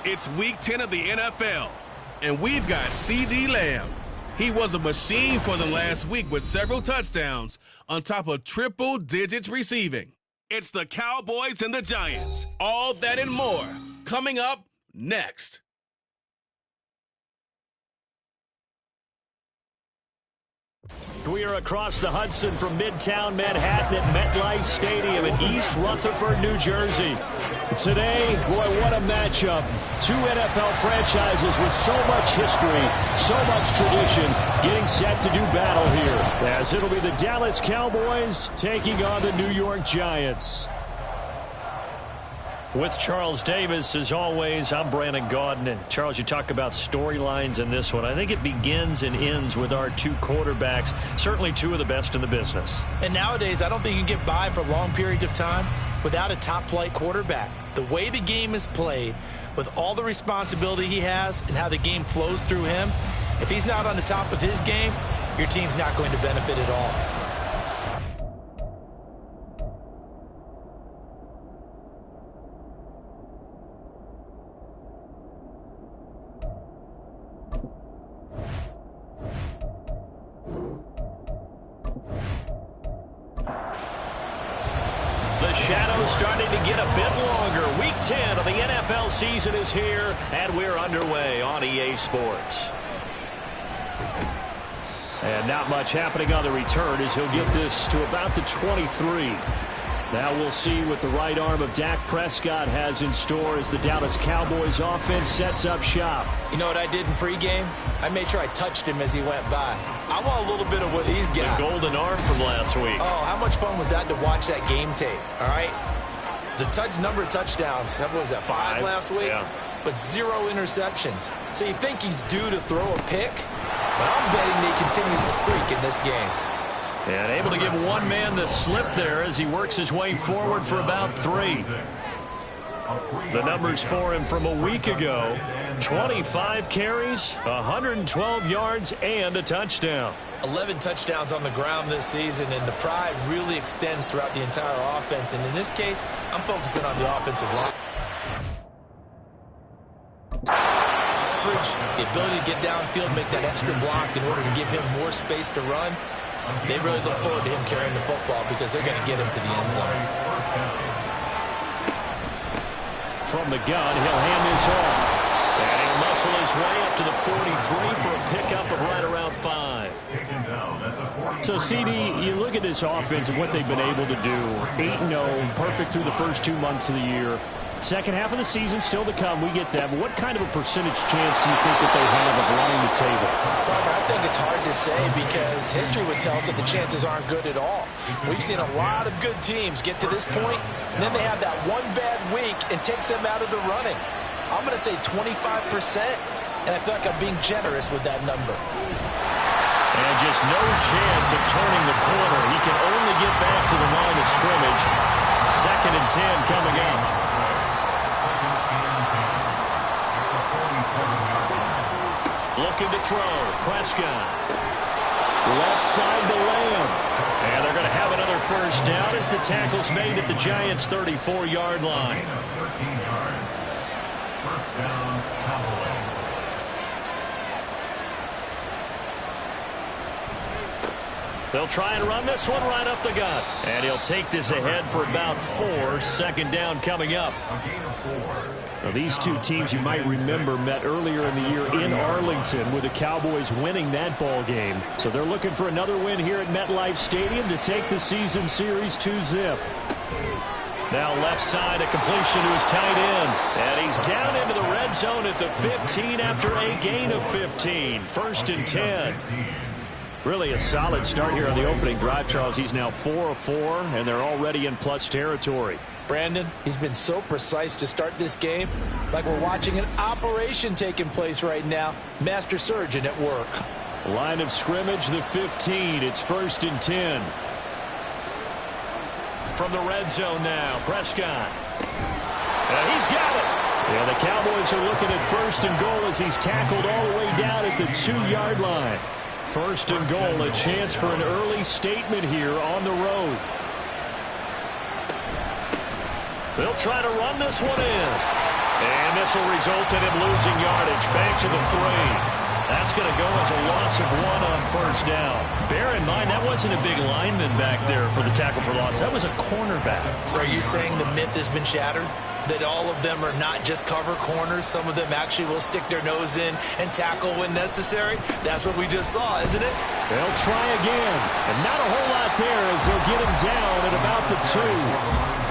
It's Week 10 of the NFL, and we've got CeeDee Lamb. He was a machine for the last week with several touchdowns on top of triple digits receiving. It's the Cowboys and the Giants. All that and more coming up next. We are across the Hudson from Midtown Manhattan at MetLife Stadium in East Rutherford, New Jersey. Today, boy, what a matchup. Two NFL franchises with so much history, so much tradition, getting set to do battle here. As it'll be the Dallas Cowboys taking on the New York Giants. With Charles Davis, as always, I'm Brandon Gaudin. Charles, you talk about storylines in this one. I think it begins and ends with our two quarterbacks, certainly two of the best in the business. And nowadays, I don't think you can get by for long periods of time without a top-flight quarterback. The way the game is played, with all the responsibility he has and how the game flows through him, if he's not on the top of his game, your team's not going to benefit at all. Shadows starting to get a bit longer. Week 10 of the NFL season is here, and we're underway on EA Sports. And not much happening on the return as he'll get this to about the 23. Now we'll see what the right arm of Dak Prescott has in store as the Dallas Cowboys offense sets up shop. You know what I did in pregame? I made sure I touched him as he went by. I want a little bit of what he's got. The golden arm from last week. Oh, how much fun was that to watch that game tape, all right? The number of touchdowns, what was that, 5 last week? Yeah. But 0 interceptions. So you think he's due to throw a pick? But I'm betting he continues the streak in this game. And able to give one man the slip there as he works his way forward for about 3. The numbers for him from a week ago: 25 carries, 112 yards, and a touchdown. 11 touchdowns on the ground this season, and the pride really extends throughout the entire offense. And in this case, I'm focusing on the offensive line. Leverage, the ability to get downfield, make that extra block in order to give him more space to run. They really look forward to him carrying the football because they're going to get him to the end zone. From the gun, he'll hand this off. And he'll muscle his way up to the 43 for a pickup of right around 5. So, CD, you look at this offense and what they've been able to do. 8-0, perfect through the first 2 months of the year. Second half of the season still to come. We get that. But what kind of a percentage chance do you think that they have of running the table? I think it's hard to say because history would tell us that the chances aren't good at all. We've seen a lot of good teams get to this point, and then they have that one bad week and takes them out of the running. I'm going to say 25%, and I feel like I'm being generous with that number. And just no chance of turning the corner. He can only get back to the line of scrimmage. 2nd and 10 coming up. Looking to throw. Prescott. Left side to Lamb. And they're going to have another first down as the tackle's made at the Giants' 34-yard line. They'll try and run this one right up the gut. And he'll take this ahead for about 4. 2nd down coming up. Now, these two teams, you might remember, met earlier in the year in Arlington with the Cowboys winning that ball game. So they're looking for another win here at MetLife Stadium to take the season series 2-zip. Now left side, a completion to his tight end. And he's down into the red zone at the 15 after a gain of 15. 1st and 10. Really a solid start here on the opening drive, Charles. He's now 4 of 4, and they're already in plus territory. Brandon, he's been so precise to start this game, like we're watching an operation taking place right now. Master surgeon at work. Line of scrimmage, the 15. It's 1st and 10. From the red zone now, Prescott. And he's got it. Yeah, the Cowboys are looking at 1st and goal as he's tackled all the way down at the 2-yard line. 1st and goal, a chance for an early statement here on the road. They'll try to run this one in. And this will result in him losing yardage back to the 3. That's going to go as a loss of 1 on 1st down. Bear in mind, that wasn't a big lineman back there for the tackle for loss. That was a cornerback. So are you saying the myth has been shattered? That all of them are not just cover corners. Some of them actually will stick their nose in and tackle when necessary. That's what we just saw, isn't it? They'll try again. And not a whole lot there as they'll get him down at about the 2.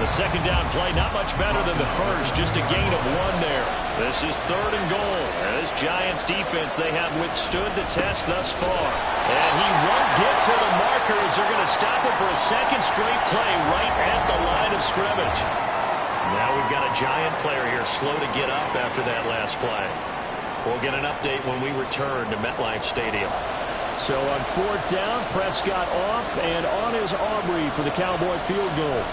The 2nd down play not much better than the 1st. Just a gain of 1 there. This is 3rd and goal. And this Giants defense, they have withstood the test thus far. And he won't get to the markers. They're going to stop him for a 2nd straight play right at the line of scrimmage. Now we've got a Giant player here slow to get up after that last play. We'll get an update when we return to MetLife Stadium. So on 4th down, Prescott off, and on is Aubrey for the Cowboy field goal.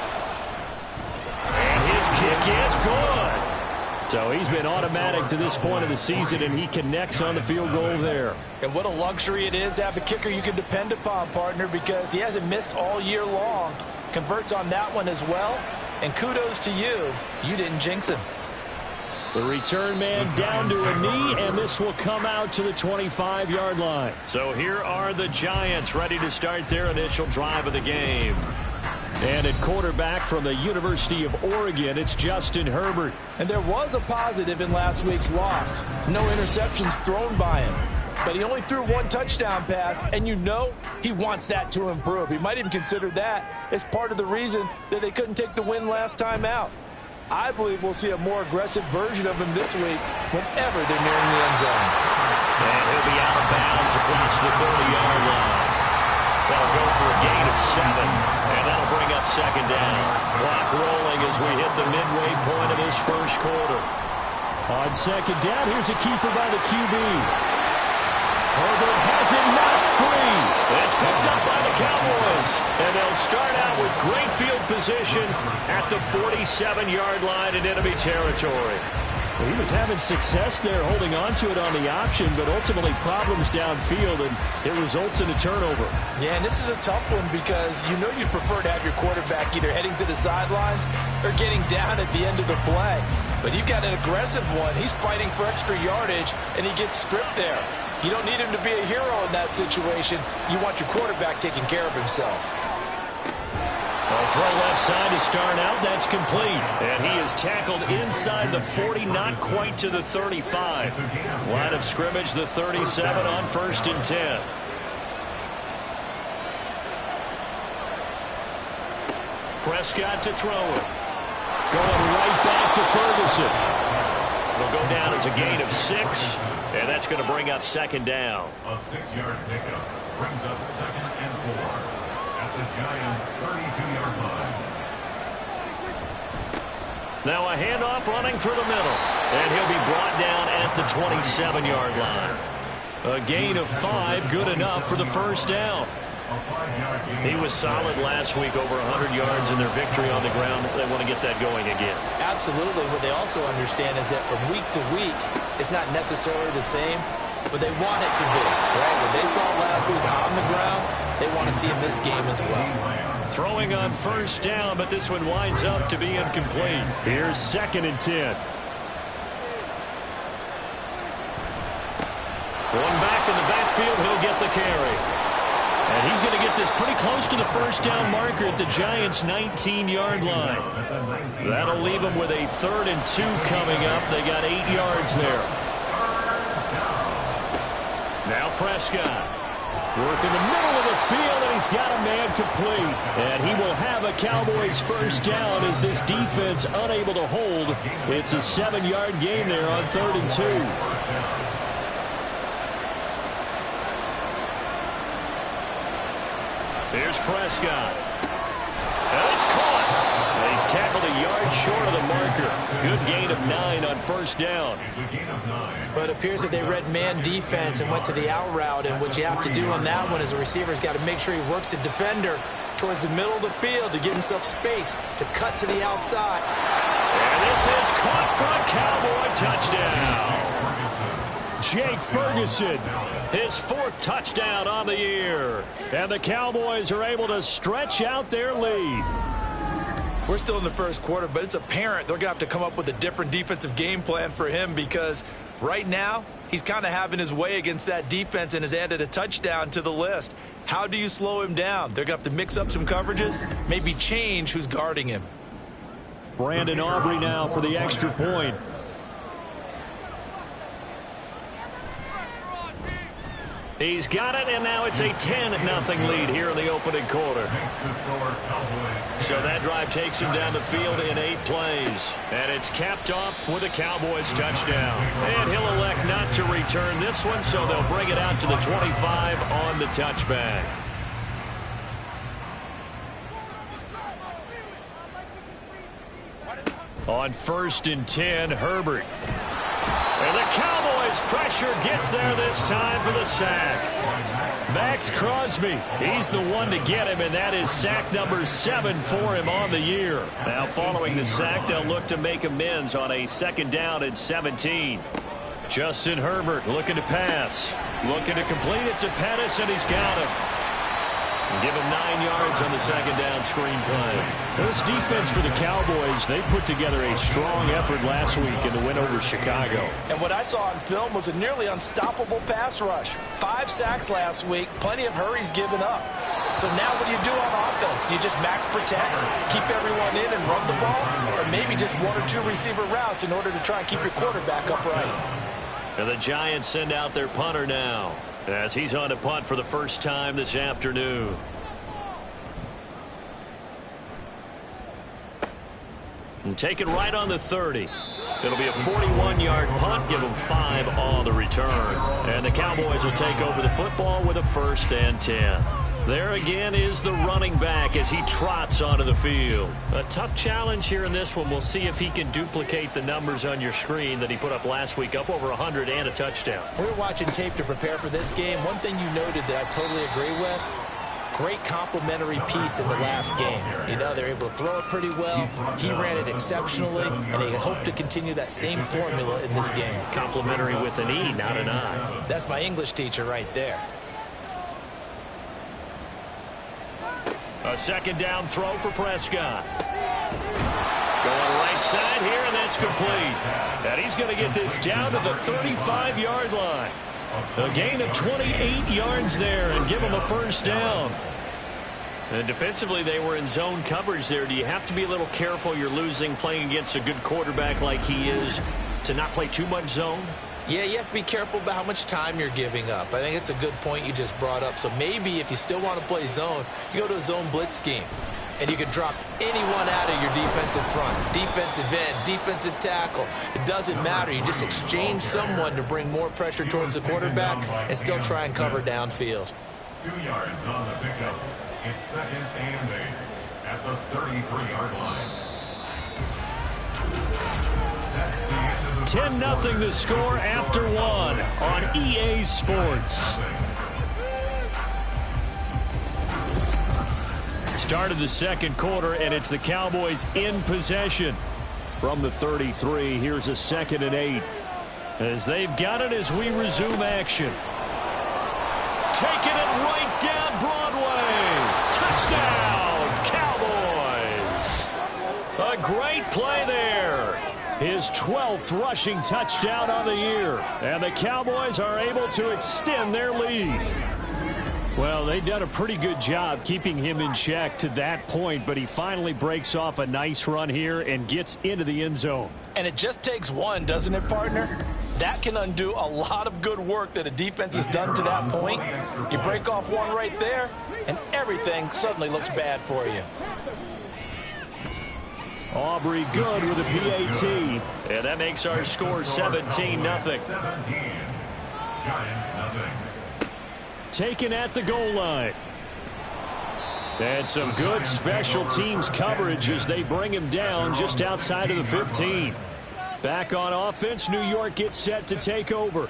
And his kick is good. So he's been automatic to this point of the season, and he connects on the field goal there. And what a luxury it is to have a kicker you can depend upon, partner, because he hasn't missed all year long. Converts on that one as well. And kudos to you. You didn't jinx him. The return man down to a knee, and this will come out to the 25-yard line. So here are the Giants ready to start their initial drive of the game. And at quarterback from the University of Oregon, it's Justin Herbert. And there was a positive in last week's loss. No interceptions thrown by him. But he only threw 1 touchdown pass, and you know he wants that to improve. He might even consider that as part of the reason that they couldn't take the win last time out. I believe we'll see a more aggressive version of him this week whenever they're nearing the end zone. And he'll be out of bounds across the 30-yard line. That'll go for a gain of 7, and that'll bring up 2nd down. Clock rolling as we hit the midway point of this first quarter. On 2nd down, here's a keeper by the QB. Herbert has it knocked free. It's picked up by the Cowboys. And they'll start out with great field position at the 47-yard line in enemy territory. He was having success there holding on to it on the option, but ultimately problems downfield, and it results in a turnover. Yeah, and this is a tough one because you know you'd prefer to have your quarterback either heading to the sidelines or getting down at the end of the play. But you've got an aggressive one. He's fighting for extra yardage, and he gets stripped there. You don't need him to be a hero in that situation. You want your quarterback taking care of himself. A throw left side to start out. That's complete. And he is tackled inside the 40, not quite to the 35. Line of scrimmage, the 37 on 1st and 10. Prescott to throw it. Going right back to Ferguson. It'll go down as a gain of 6, and that's going to bring up 2nd down. A 6-yard pickup brings up 2nd and 4. At the Giants' 32-yard line. Now a handoff running through the middle. And he'll be brought down at the 27-yard line. A gain of 5, good enough for the 1st down. He was solid last week, over 100 yards in their victory on the ground. They want to get that going again. Absolutely. What they also understand is that from week to week, it's not necessarily the same, but they want it to be, right? What they saw last week on the ground, they want to see in this game as well. Throwing on 1st down, but this one winds up to be incomplete. Here's 2nd and 10. One back in the backfield, he'll get the carry. And he's going to get this pretty close to the 1st down marker at the Giants' 19-yard line. That'll leave them with a 3rd and 2 coming up. They got 8 yards there. Now Prescott. Work in the middle of the field, and he's got a man complete. And he will have a Cowboys 1st down as this defense unable to hold. It's a 7-yard gain there on 3rd and 2. Here's Prescott. And it's caught. And he's tackled a yard short of the marker. Good gain of 9 on 1st down. But it appears that they read man defense and went to the out route. And what you have to do on that one is the receiver's got to make sure he works the defender towards the middle of the field to give himself space to cut to the outside. And this is caught front, Cowboy touchdown. Jake Ferguson, his 4th touchdown on the year. And the Cowboys are able to stretch out their lead. We're still in the 1st quarter, but it's apparent they're going to have to come up with a different defensive game plan for him because right now he's kind of having his way against that defense and has added a touchdown to the list. How do you slow him down? They're going to have to mix up some coverages, maybe change who's guarding him. Brandon Aubrey now for the extra point. He's got it, and now it's a 10-0 lead here in the opening quarter. So that drive takes him down the field in 8 plays. And it's capped off with a Cowboys touchdown. And he'll elect not to return this one, so they'll bring it out to the 25 on the touchback. On 1st and 10, Herbert. And the Cowboys pressure gets there this time for the sack. Max Crosby, he's the one to get him, and that is sack number 7 for him on the year. Now following the sack, they'll look to make amends on a 2nd down and 17. Justin Herbert looking to pass. Looking to complete it to Pettis, and he's got him. Give him 9 yards on the 2nd down screen play. This defense for the Cowboys, they put together a strong effort last week in the win over Chicago. And what I saw on film was a nearly unstoppable pass rush. 5 sacks last week, plenty of hurries given up. So now what do you do on offense? You just max protect, keep everyone in and run the ball, or maybe just 1 or 2 receiver routes in order to try and keep your quarterback upright. And the Giants send out their punter now, as he's on to punt for the first time this afternoon. And take it right on the 30. It'll be a 41-yard punt. Give them 5 on the return. And the Cowboys will take over the football with a 1st and 10. There again is the running back as he trots onto the field. A tough challenge here in this one. We'll see if he can duplicate the numbers on your screen that he put up last week, up over 100 and a touchdown. We were watching tape to prepare for this game. One thing you noted that I totally agree with, great complementary piece in the last game. You know, they're able to throw it pretty well. He ran it exceptionally, and they hope to continue that same formula in this game. Complimentary with an E, not an I. That's my English teacher right there. A second down throw for Prescott. Going right side here, and that's complete. And he's going to get this down to the 35-yard line. A gain of 28 yards there and give him a first down. And defensively, they were in zone coverage there. Do you have to be a little careful? You're losing playing against a good quarterback like he is to not play too much zone? Yeah, you have to be careful about how much time you're giving up. I think it's a good point you just brought up. So maybe if you still want to play zone, you go to a zone blitz scheme. And you can drop anyone out of your defensive front. Defensive end, defensive tackle. It doesn't matter. You just exchange someone to bring more pressure towards the quarterback and still try and cover downfield. 2 yards on the pickup. It's 2nd and 8 at the 33-yard line. 10-0 the score after one on EA Sports. Start of the second quarter, and it's the Cowboys in possession from the 33. Here's a 2nd and 8 as they've got it as we resume action. Taking it right down Broadway. Touchdown, Cowboys. A great play there. His 12th rushing touchdown on the year, and the Cowboys are able to extend their lead. Well, they've done a pretty good job keeping him in check to that point, but he finally breaks off a nice run here and gets into the end zone. And it just takes one, doesn't it, partner? That can undo a lot of good work that a defense has done to that point. You break off one right there, and everything suddenly looks bad for you. Aubrey good with a PAT. And that makes our score 17-0. 17. Giants nothing. Taken at the goal line. And some good special teams coverage as they bring him down just outside of the 15. Back on offense, New York gets set to take over.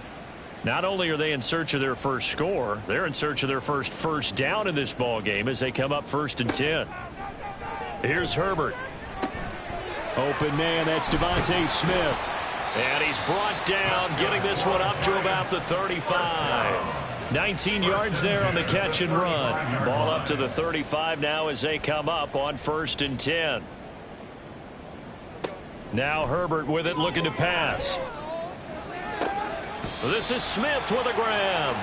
Not only are they in search of their first score, they're in search of their first down in this ball game as they come up 1st and 10. Here's Herbert. Open man, that's Devontae Smith. And he's brought down, getting this one up to about the 35. 19 yards there on the catch and run. Ball up to the 35 now as they come up on 1st and 10. Now Herbert with it, looking to pass. This is Smith with a grab.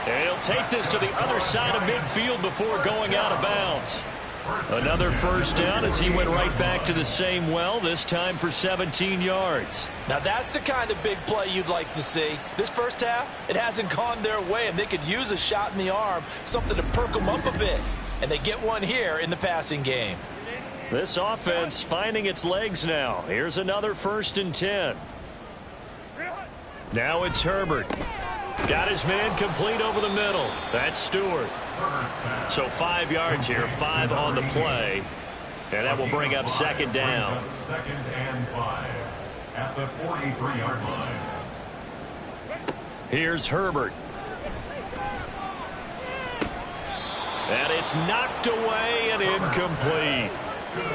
And he'll take this to the other side of midfield before going out of bounds. Another first down as he went right back to the same well, this time for 17 yards. Now that's the kind of big play you'd like to see. This first half, it hasn't gone their way, and they could use a shot in the arm, something to perk them up a bit. And they get one here in the passing game. This offense finding its legs now. Here's another 1st and 10. Now it's Herbert. Got his man complete over the middle. That's Stewart. So 5 yards here, 5 on the play. And that will bring up 2nd down. 2nd and 5 at the 43-yard line. Here's Herbert. And it's knocked away and incomplete.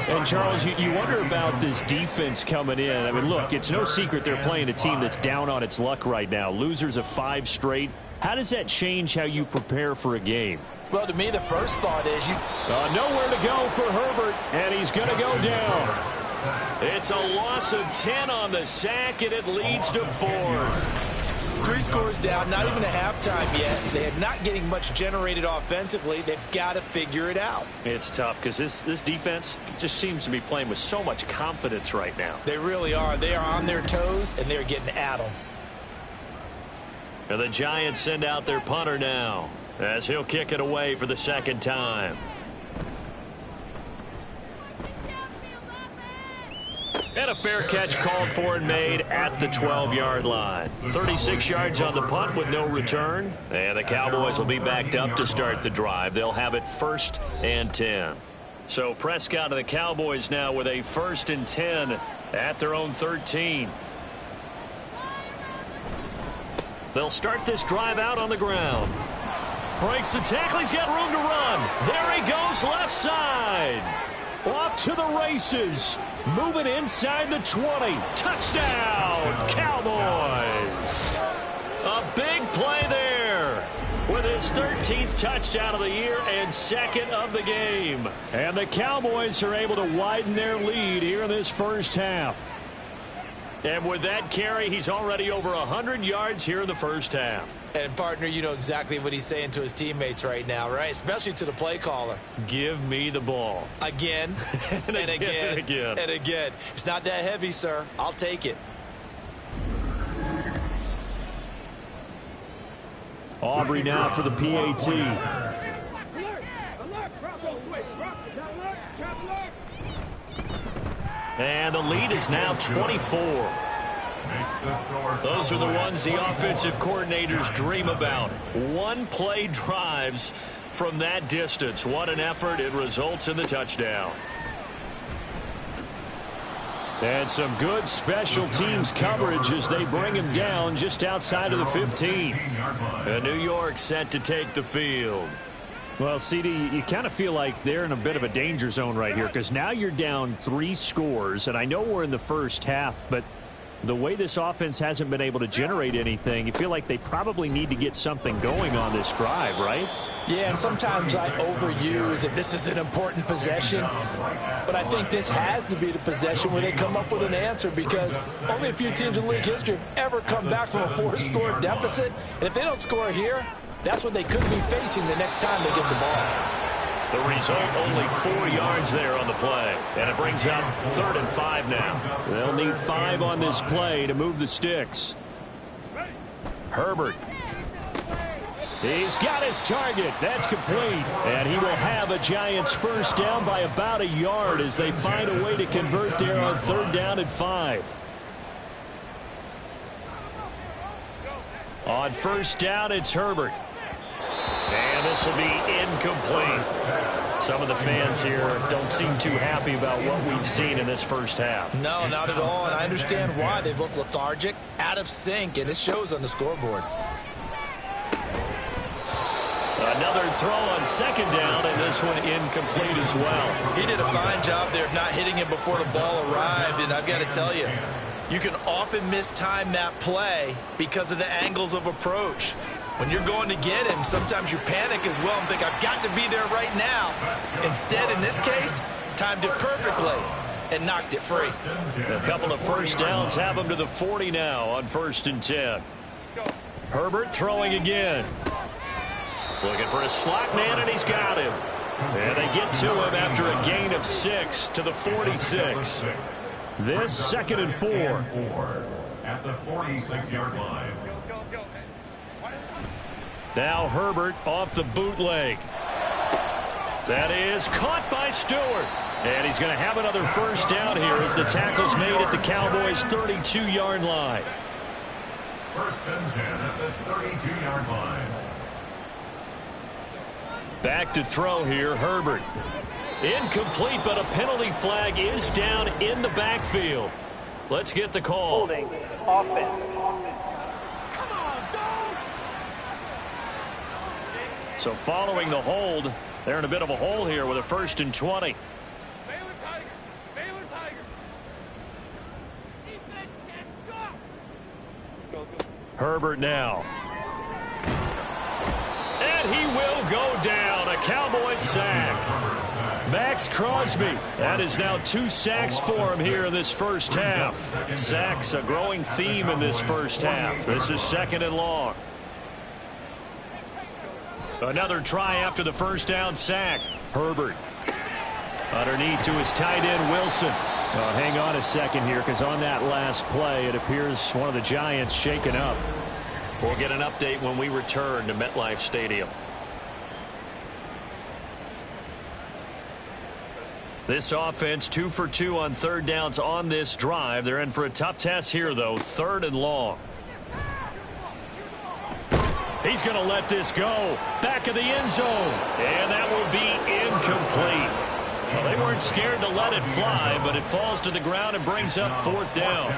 And, Charles, you wonder about this defense coming in. I mean, look, it's no secret they're playing a team that's down on its luck right now. Losers of 5 straight. How does that change how you prepare for a game? Well, to me, the first thought is nowhere to go for Herbert, and he's going to go down. It's a loss of 10 on the sack, and it leads to 4. 3 scores down, not even a halftime yet. They're not getting much generated offensively. They've got to figure it out. It's tough because this defense just seems to be playing with so much confidence right now. They really are. They are on their toes, and they're getting at them. And the Giants send out their punter now as he'll kick it away for the 2nd time. And a fair catch called for and made at the 12-yard line. 36 yards on the punt with no return. And the Cowboys will be backed up to start the drive. They'll have it 1st and 10. So Prescott and the Cowboys now with a 1st and 10 at their own 13. They'll start this drive out on the ground. Breaks the tackle. He's got room to run. There he goes, left side. Off to the races. Moving inside the 20. Touchdown, Cowboys. A big play there with his 13th touchdown of the year and second of the game. And the Cowboys are able to widen their lead here in this first half. And with that carry, he's already over 100 yards here in the first half. And, partner, you know exactly what he's saying to his teammates right now, right? Especially to the play caller. Give me the ball. Again, and again, and again. It's not that heavy, sir. I'll take it. Aubrey now for the PAT. And the lead is now 24. Those are the ones the offensive coordinators dream about. One-play drives from that distance. What an effort. It results in the touchdown. And some good special teams coverage as they bring him down just outside of the 15. And New York set to take the field. Well, CD, you kind of feel like they're in a bit of a danger zone right here because now you're down 3 scores, and I know we're in the first half, but the way this offense hasn't been able to generate anything, you feel like they probably need to get something going on this drive, right? Yeah, and sometimes I overuse that this is an important possession, but I think this has to be the possession where they come up with an answer because only a few teams in league history have ever come back from a 4-score deficit, and if they don't score here, that's what they could be facing the next time they get the ball. The result, only 4 yards there on the play. And it brings up 3rd and 5 now. They'll need 5 on this play to move the sticks. Herbert. He's got his target. That's complete. And he will have a Giants first down by about a yard as they find a way to convert there on 3rd down and 5. On first down, it's Herbert. And this will be incomplete. Some of the fans here don't seem too happy about what we've seen in this first half. No, not at all, and I understand why. They've looked lethargic, out of sync, and it shows on the scoreboard. Another throw on 2nd down, and this one incomplete as well. He did a fine job there of not hitting him before the ball arrived, and I've got to tell you, you can often mistime that play because of the angles of approach. When you're going to get him, sometimes you panic as well and think, I've got to be there right now. Instead, in this case, timed it perfectly and knocked it free. A couple of first downs have him to the 40 now on 1st and 10. Herbert throwing again. Looking for a slot man, and he's got him. And they get to him after a gain of 6 to the 46. This 2nd and 4. At the 46-yard line. Now Herbert off the bootleg. That is caught by Stewart. And he's going to have another first down here as the tackle's made at the Cowboys' 32-yard line. 1st and 10 at the 32-yard line. Back to throw here, Herbert. Incomplete, but a penalty flag is down in the backfield. Let's get the call. Holding offense. So following the hold, they're in a bit of a hole here with a 1st and 20. Baylor Tiger. Baylor Tiger. Defense can't stop. Herbert now. And he will go down. A Cowboys sack. Max Crosby. That is now 2 sacks for him here in this first half. Sacks, a growing theme in this first half. This is 2nd and long. Another try after the first down sack. Herbert. Underneath to his tight end, Wilson. Well, hang on a second here because on that last play, it appears one of the Giants shaken up. We'll get an update when we return to MetLife Stadium. This offense 2 for 2 on 3rd downs on this drive. They're in for a tough test here, though. 3rd and long. He's going to let this go. Back of the end zone. And that will be incomplete. Well, they weren't scared to let it fly, but it falls to the ground and brings up 4th down.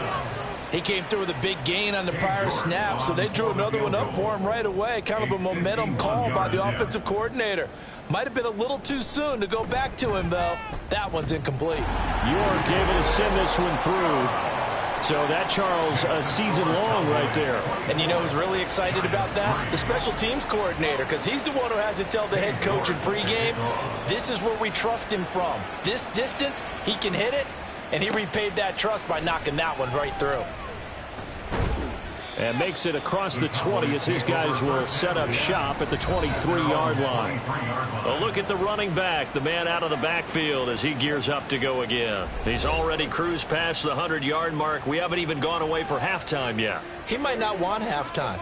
He came through with a big gain on the prior snap, so they drew another one up for him right away. Kind of a momentum call by the offensive coordinator. Might have been a little too soon to go back to him, though. That one's incomplete. York able to send this one through. So that, Charles, a season long right there. And you know who's really excited about that? The special teams coordinator, because he's the one who has to tell the head coach in pregame, this is where we trust him from. This distance, he can hit it, and he repaid that trust by knocking that one right through. And makes it across the 20 as his guys will set up shop at the 23-yard line. A look at the running back, the man out of the backfield as he gears up to go again. He's already cruised past the 100-yard mark. We haven't even gone away for halftime yet. He might not want halftime.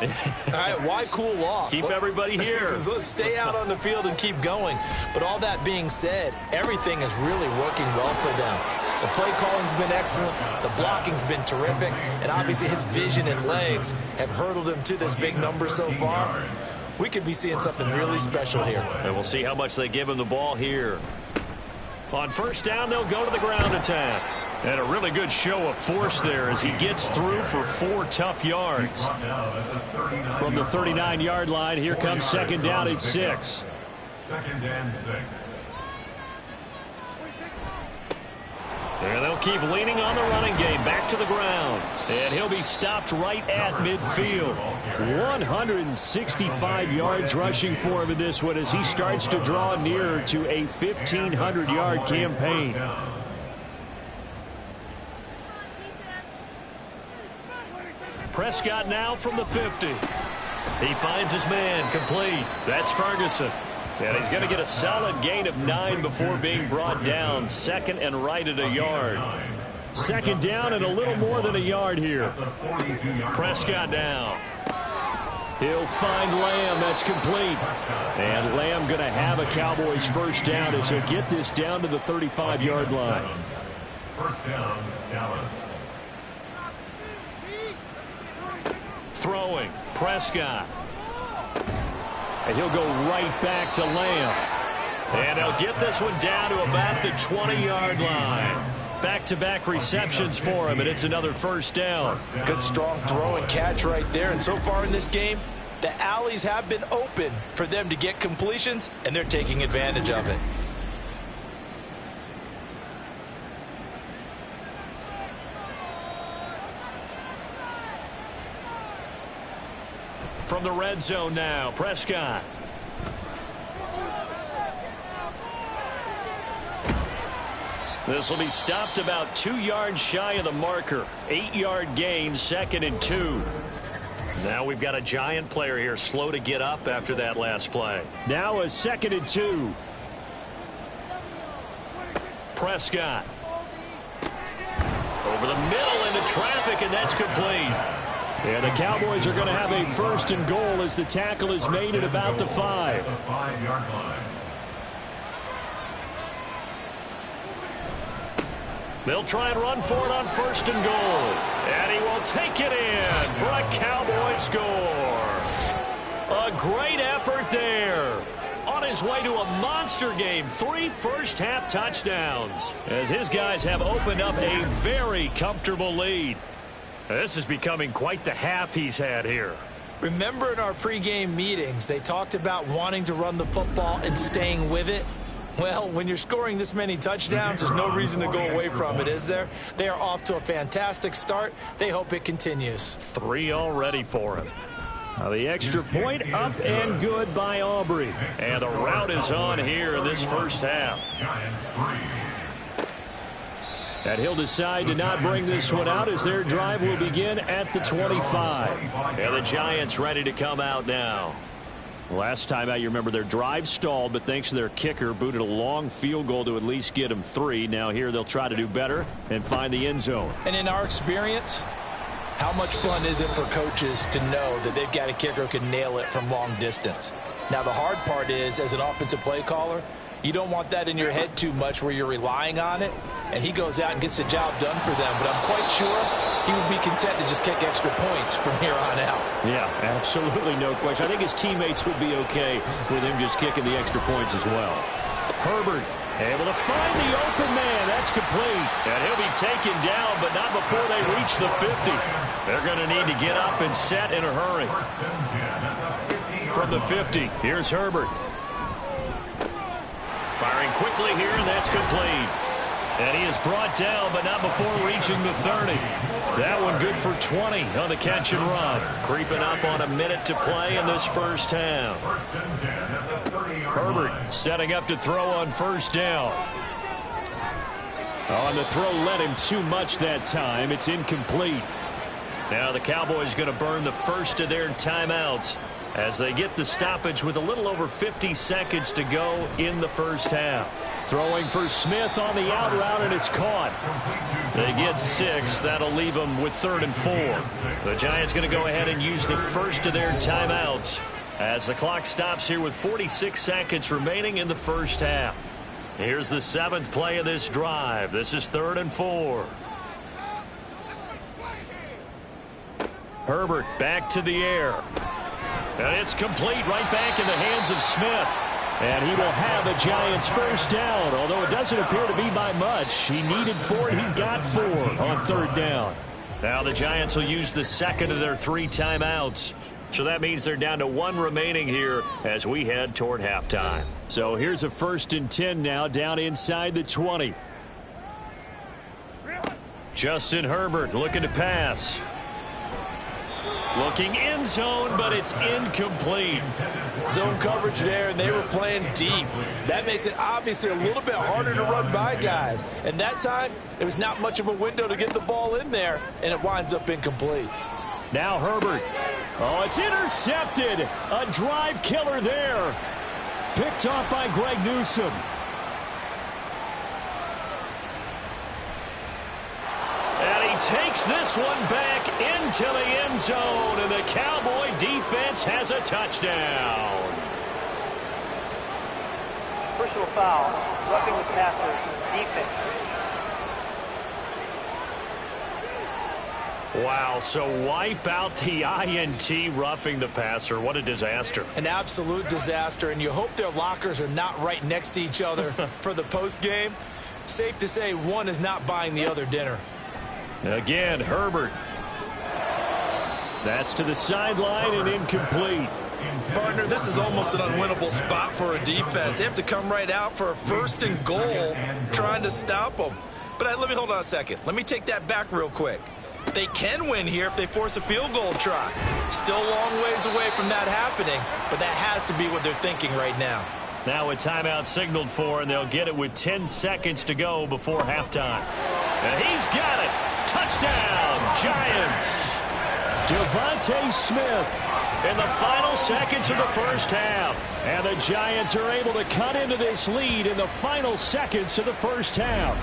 All right, why cool off? Keep everybody here. Let's stay out on the field and keep going. But all that being said, everything is really working well for them. The play calling's been excellent, the blocking's been terrific, and obviously his vision and legs have hurdled him to this big number so far. We could be seeing something really special here. And we'll see how much they give him the ball here. On first down, they'll go to the ground attack. And a really good show of force there as he gets through for 4 tough yards. From the 39-yard line, here comes second down at 6. Second and 6. And they'll keep leaning on the running game. Back to the ground. And he'll be stopped right at midfield. 165 yards rushing for him in this one as he starts to draw nearer to a 1,500-yard campaign. Prescott now from the 50. He finds his man complete. That's Ferguson. And he's going to get a solid gain of 9 before being brought down. Second and right at a yard. Second down and a little more than a yard here. Prescott down. He'll find Lamb. That's complete. And Lamb going to have a Cowboys first down as he'll get this down to the 35-yard line. First down, Dallas. Throwing. Prescott. And he'll go right back to Lamb. And he'll get this one down to about the 20-yard line. Back-to-back receptions for him, and it's another first down. Good, strong throw and catch right there. And so far in this game, the alleys have been open for them to get completions, and they're taking advantage of it. From the red zone now, Prescott. This will be stopped about 2 yards shy of the marker. 8-yard gain, second and 2. Now we've got a giant player here, slow to get up after that last play. Now a second and 2. Prescott. Over the middle into traffic, and that's complete. And the Cowboys are going to have a first and goal as the tackle is made at about the 5. The 5-yard line. They'll try and run for it on first and goal. And he will take it in for a Cowboy score. A great effort there. On his way to a monster game, 3 first-half touchdowns. As his guys have opened up a very comfortable lead. This is becoming quite the half he's had here. Remember in our pregame meetings, they talked about wanting to run the football and staying with it? Well, when you're scoring this many touchdowns, there's no reason to go away from it, is there? They are off to a fantastic start. They hope it continues. 3 already for him. Now the extra point up and good by Aubrey. And the route is on here in this first half. Giants 3. And he'll decide to not bring this one out as their drive will begin at the 25. And the Giants ready to come out now. Last time out, you remember their drive stalled, but thanks to their kicker, booted a long field goal to at least get them 3. Now here they'll try to do better and find the end zone. And in our experience, how much fun is it for coaches to know that they've got a kicker who can nail it from long distance? Now the hard part is, as an offensive play caller, you don't want that in your head too much where you're relying on it, and he goes out and gets the job done for them. But I'm quite sure he would be content to just kick extra points from here on out. Yeah, absolutely no question. I think his teammates would be okay with him just kicking the extra points as well. Herbert Able to find the open man. That's complete. And he'll be taken down, but not before they reach the 50. They're going to need to get up and set in a hurry. From the 50, here's Herbert. Firing quickly here, and that's complete. And he is brought down, but not before reaching the 30. That one good for 20 on the catch and run. Creeping up on a minute to play in this first half. Herbert setting up to throw on first down. On the throw led him too much that time. It's incomplete. Now the Cowboys going to burn the first of their timeouts as they get the stoppage with a little over 50 seconds to go in the first half. Throwing for Smith on the out route, and it's caught. They get 6. That'll leave them with 3rd and 4. The Giants going to go ahead and use the first of their timeouts as the clock stops here with 46 seconds remaining in the first half. Here's the 7th play of this drive. This is 3rd and 4. Herbert back to the air. And it's complete right back in the hands of Smith. And he will have a Giants first down, although it doesn't appear to be by much. He needed 4, and he got 4 on 3rd down. Now the Giants will use the second of their 3 timeouts. So that means they're down to 1 remaining here as we head toward halftime. So here's a 1st and 10 now down inside the 20. Justin Herbert looking to pass. Looking end zone, but it's incomplete. Zone coverage there, and they were playing deep. That makes it obviously a little bit harder to run by guys. And that time, there was not much of a window to get the ball in there, and it winds up incomplete. Now Herbert. Oh, it's intercepted. A drive killer there. Picked off by Greg Newsome. And he takes this one back into the end zone, and the Cowboy defense has a touchdown. Personal foul, roughing the passer, defense. Wow, so wipe out the INT, roughing the passer. What a disaster. An absolute disaster, and you hope their lockers are not right next to each other for the post game. Safe to say one is not buying the other dinner. Again, Herbert. That's to the sideline and incomplete. Partner, this is almost an unwinnable spot for a defense. They have to come right out for a 1st and goal trying to stop them. But let me hold on a second. Let me take that back real quick. They can win here if they force a field goal try. Still a long ways away from that happening, but that has to be what they're thinking right now. Now a timeout signaled for, and they'll get it with 10 seconds to go before halftime. And he's got it. Touchdown, Giants. Devontae Smith in the final seconds of the first half. And the Giants are able to cut into this lead in the final seconds of the first half.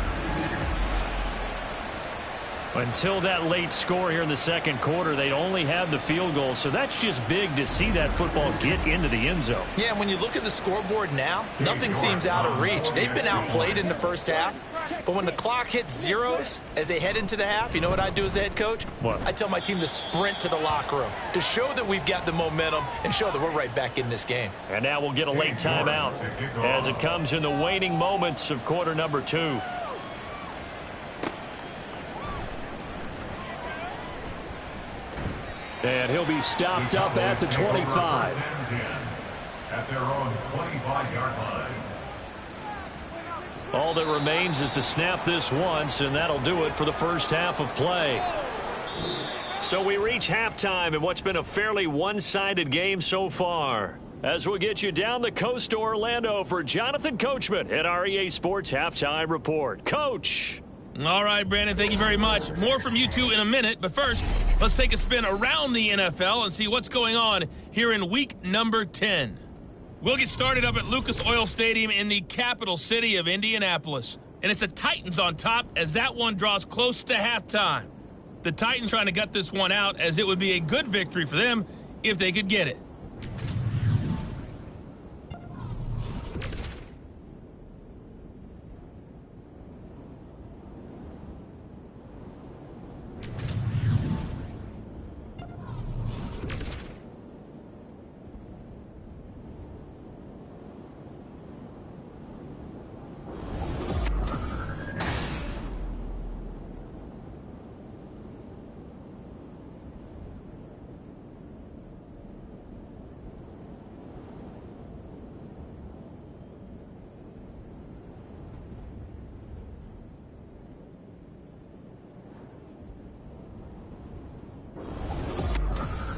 Until that late score here in the second quarter, they only had the field goal, so that's just big to see that football get into the end zone. Yeah, and when you look at the scoreboard now, nothing seems out of reach. They've been outplayed in the first half, but when the clock hits zeros as they head into the half, you know what I do as a head coach? What? I tell my team to sprint to the locker room to show that we've got the momentum and show that we're right back in this game. And now we'll get a late timeout as it comes in the waning moments of quarter number 2. And he'll be stopped up at the 25. At their own 25-yard line. All that remains is to snap this once, and that'll do it for the first half of play. So we reach halftime in what's been a fairly one-sided game so far. As we'll get you down the coast to Orlando for Jonathan Coachman at our EA Sports Halftime Report. Coach! All right, Brandon, thank you very much. More from you two in a minute, but first, let's take a spin around the NFL and see what's going on here in week number 10. We'll get started up at Lucas Oil Stadium in the capital city of Indianapolis. And it's the Titans on top as that one draws close to halftime. The Titans trying to gut this one out as it would be a good victory for them if they could get it.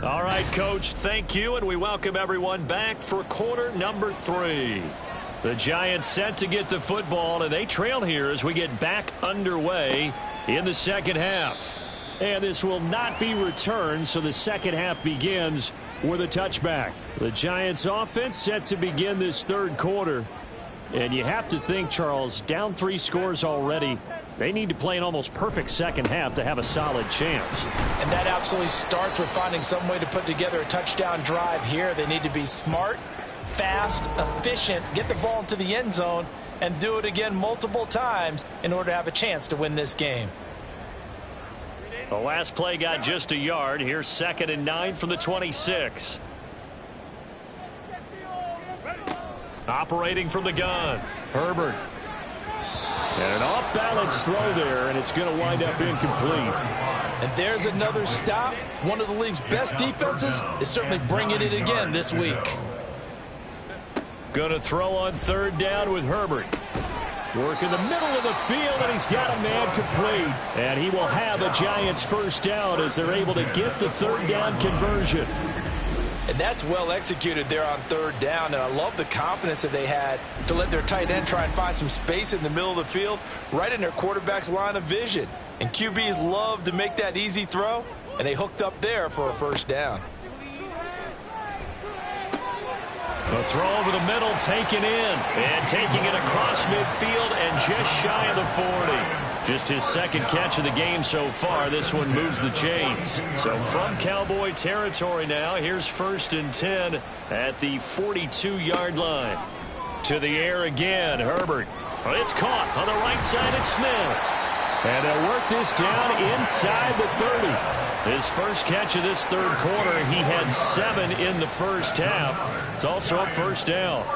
All right, Coach, thank you, and we welcome everyone back for quarter number 3. The Giants set to get the football, and they trail here as we get back underway in the second half. And this will not be returned, so the second half begins with a touchback. The Giants offense set to begin this third quarter. And you have to think, Charles, down 3 scores already. They need to play an almost perfect second half to have a solid chance. And that absolutely starts with finding some way to put together a touchdown drive here. They need to be smart, fast, efficient, get the ball into the end zone, and do it again multiple times in order to have a chance to win this game. The last play got just a yard. Here's 2nd and 9 from the 26. Operating from the gun, Herbert. And an off-balance throw there, and it's going to wind up incomplete. And there's another stop. One of the league's best defenses is certainly bringing it again this week. Going to throw on 3rd down with Herbert. Work in the middle of the field, and he's got a man complete. And he will have a Giants first down as they're able to get the 3rd down conversion. And that's well executed there on 3rd down. And I love the confidence that they had to let their tight end try and find some space in the middle of the field, right in their quarterback's line of vision. And QBs love to make that easy throw, and they hooked up there for a first down. The throw over the middle, taken in, and taking it across midfield and just shy of the 40. Just his 2nd catch of the game so far. This one moves the chains. So from Cowboy territory now, here's 1st and 10 at the 42-yard line. To the air again, Herbert. It's caught on the right side at Smith. And they'll work this down inside the 30. His first catch of this 3rd quarter, he had 7 in the first half. It's also a first down.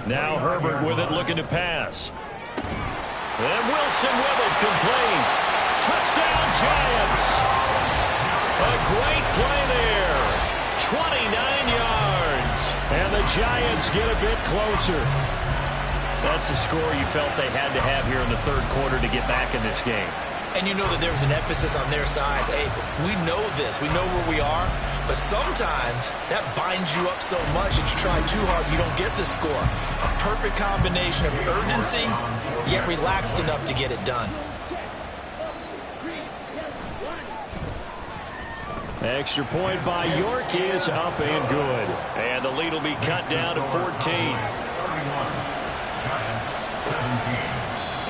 Now Herbert with it, looking to pass. And Wilson with it, complete. Touchdown, Giants. A great play there. 29 yards. And the Giants get a bit closer. That's a score you felt they had to have here in the 3rd quarter to get back in this game. And you know that there was an emphasis on their side. Hey, we know this. We know where we are. But sometimes that binds you up so much that you try too hard, you don't get the score. A perfect combination of urgency, yet relaxed enough to get it done. Extra point by York is up and good. And the lead will be cut down to 14.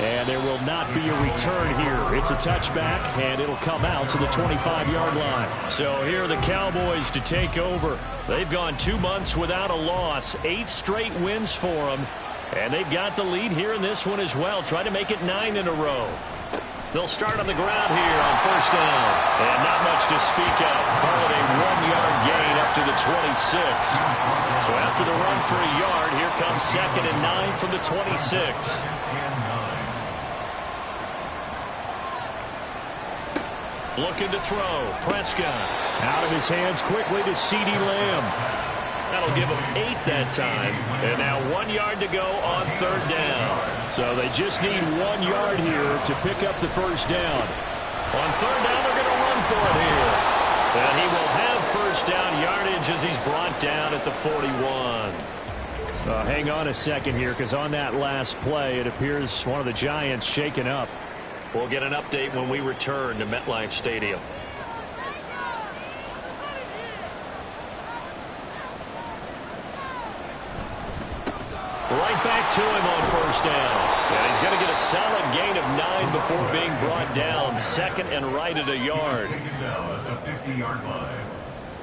And there will not be a return here. It's a touchback, and it'll come out to the 25-yard line. So here are the Cowboys to take over. They've gone 2 months without a loss, 8 straight wins for them. And they've got the lead here in this one as well, trying to make it 9 in a row. They'll start on the ground here on first down. And not much to speak of. Call it a 1-yard gain up to the 26. So after the run for a yard, here comes 2nd and 9 from the 26. Looking to throw. Prescott. Out of his hands quickly to CeeDee Lamb. That'll give him 8 that time. And now 1 yard to go on 3rd down. So they just need 1 yard here to pick up the first down. On 3rd down, they're going to run for it here. And he will have first down yardage as he's brought down at the 41. Hang on a second here, because on that last play, it appears one of the Giants shaken up. We'll get an update when we return to MetLife Stadium. Right back to him on first down. And he's going to get a solid gain of 9 before being brought down. 2nd and right at a yard. Now at the 50-yard line.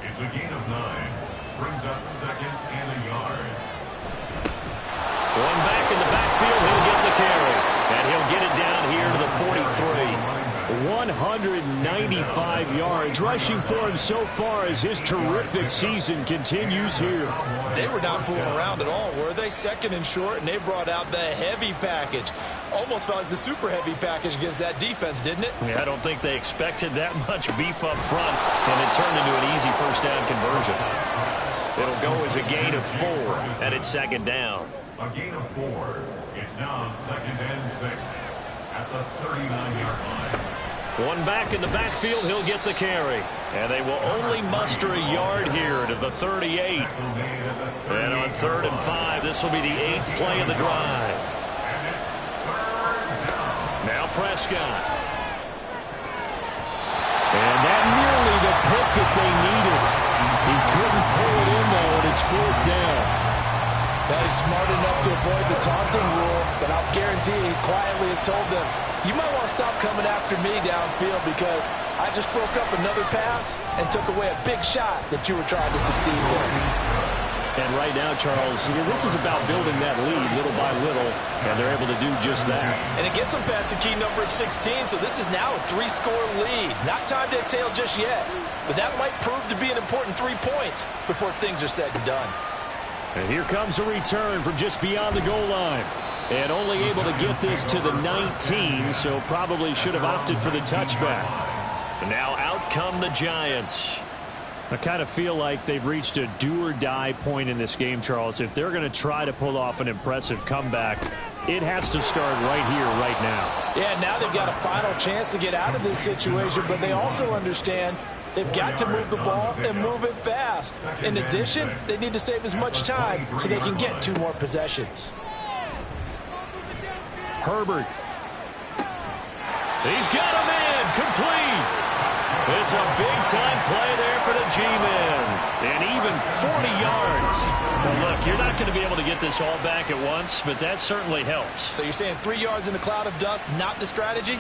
It's a gain of 9. Brings up 2nd and a yard. One back in the backfield. He'll get the carry. And he'll get it down here to the 43. 195 yards rushing for him so far as his terrific season continues here. They were not fooling around at all, were they? 2nd and short, and they brought out the heavy package. Almost felt like the super heavy package against that defense, didn't it? Yeah, I don't think they expected that much beef up front, and it turned into an easy first down conversion. It'll go as a gain of 4, and it's 2nd down. A gain of 4. It's now 2nd and 6 at the 39-yard line. One back in the backfield, he'll get the carry. And they will only muster a yard here to the 38. And on 3rd and 5, this will be the 8th play of the drive. Now Prescott. And that nearly the pick that they needed. He couldn't pull it in, though, and it's 4th down. Now he's smart enough to avoid the taunting rule, but I'll guarantee he quietly has told them, you might want to stop coming after me downfield because I just broke up another pass and took away a big shot that you were trying to succeed with. And right now, Charles, this is about building that lead little by little, and they're able to do just that. And it gets them past the key number of 16, so this is now a 3-score lead. Not time to exhale just yet, but that might prove to be an important 3 points before things are said and done. And here comes a return from just beyond the goal line. And only able to get this to the 19, so probably should have opted for the touchback. And now out come the Giants. I kind of feel like they've reached a do-or-die point in this game, Charles. If they're going to try to pull off an impressive comeback, it has to start right here, right now. Yeah, now they've got a final chance to get out of this situation, but they also understand they've got to move the ball and move it fast. In addition, they need to save as much time so they can get 2 more possessions. Herbert. He's got him in. Complete. It's a big-time play there for the G-men. And even 40 yards. Well, look, you're not going to be able to get this all back at once, but that certainly helps. So you're saying 3 yards in a cloud of dust, not the strategy?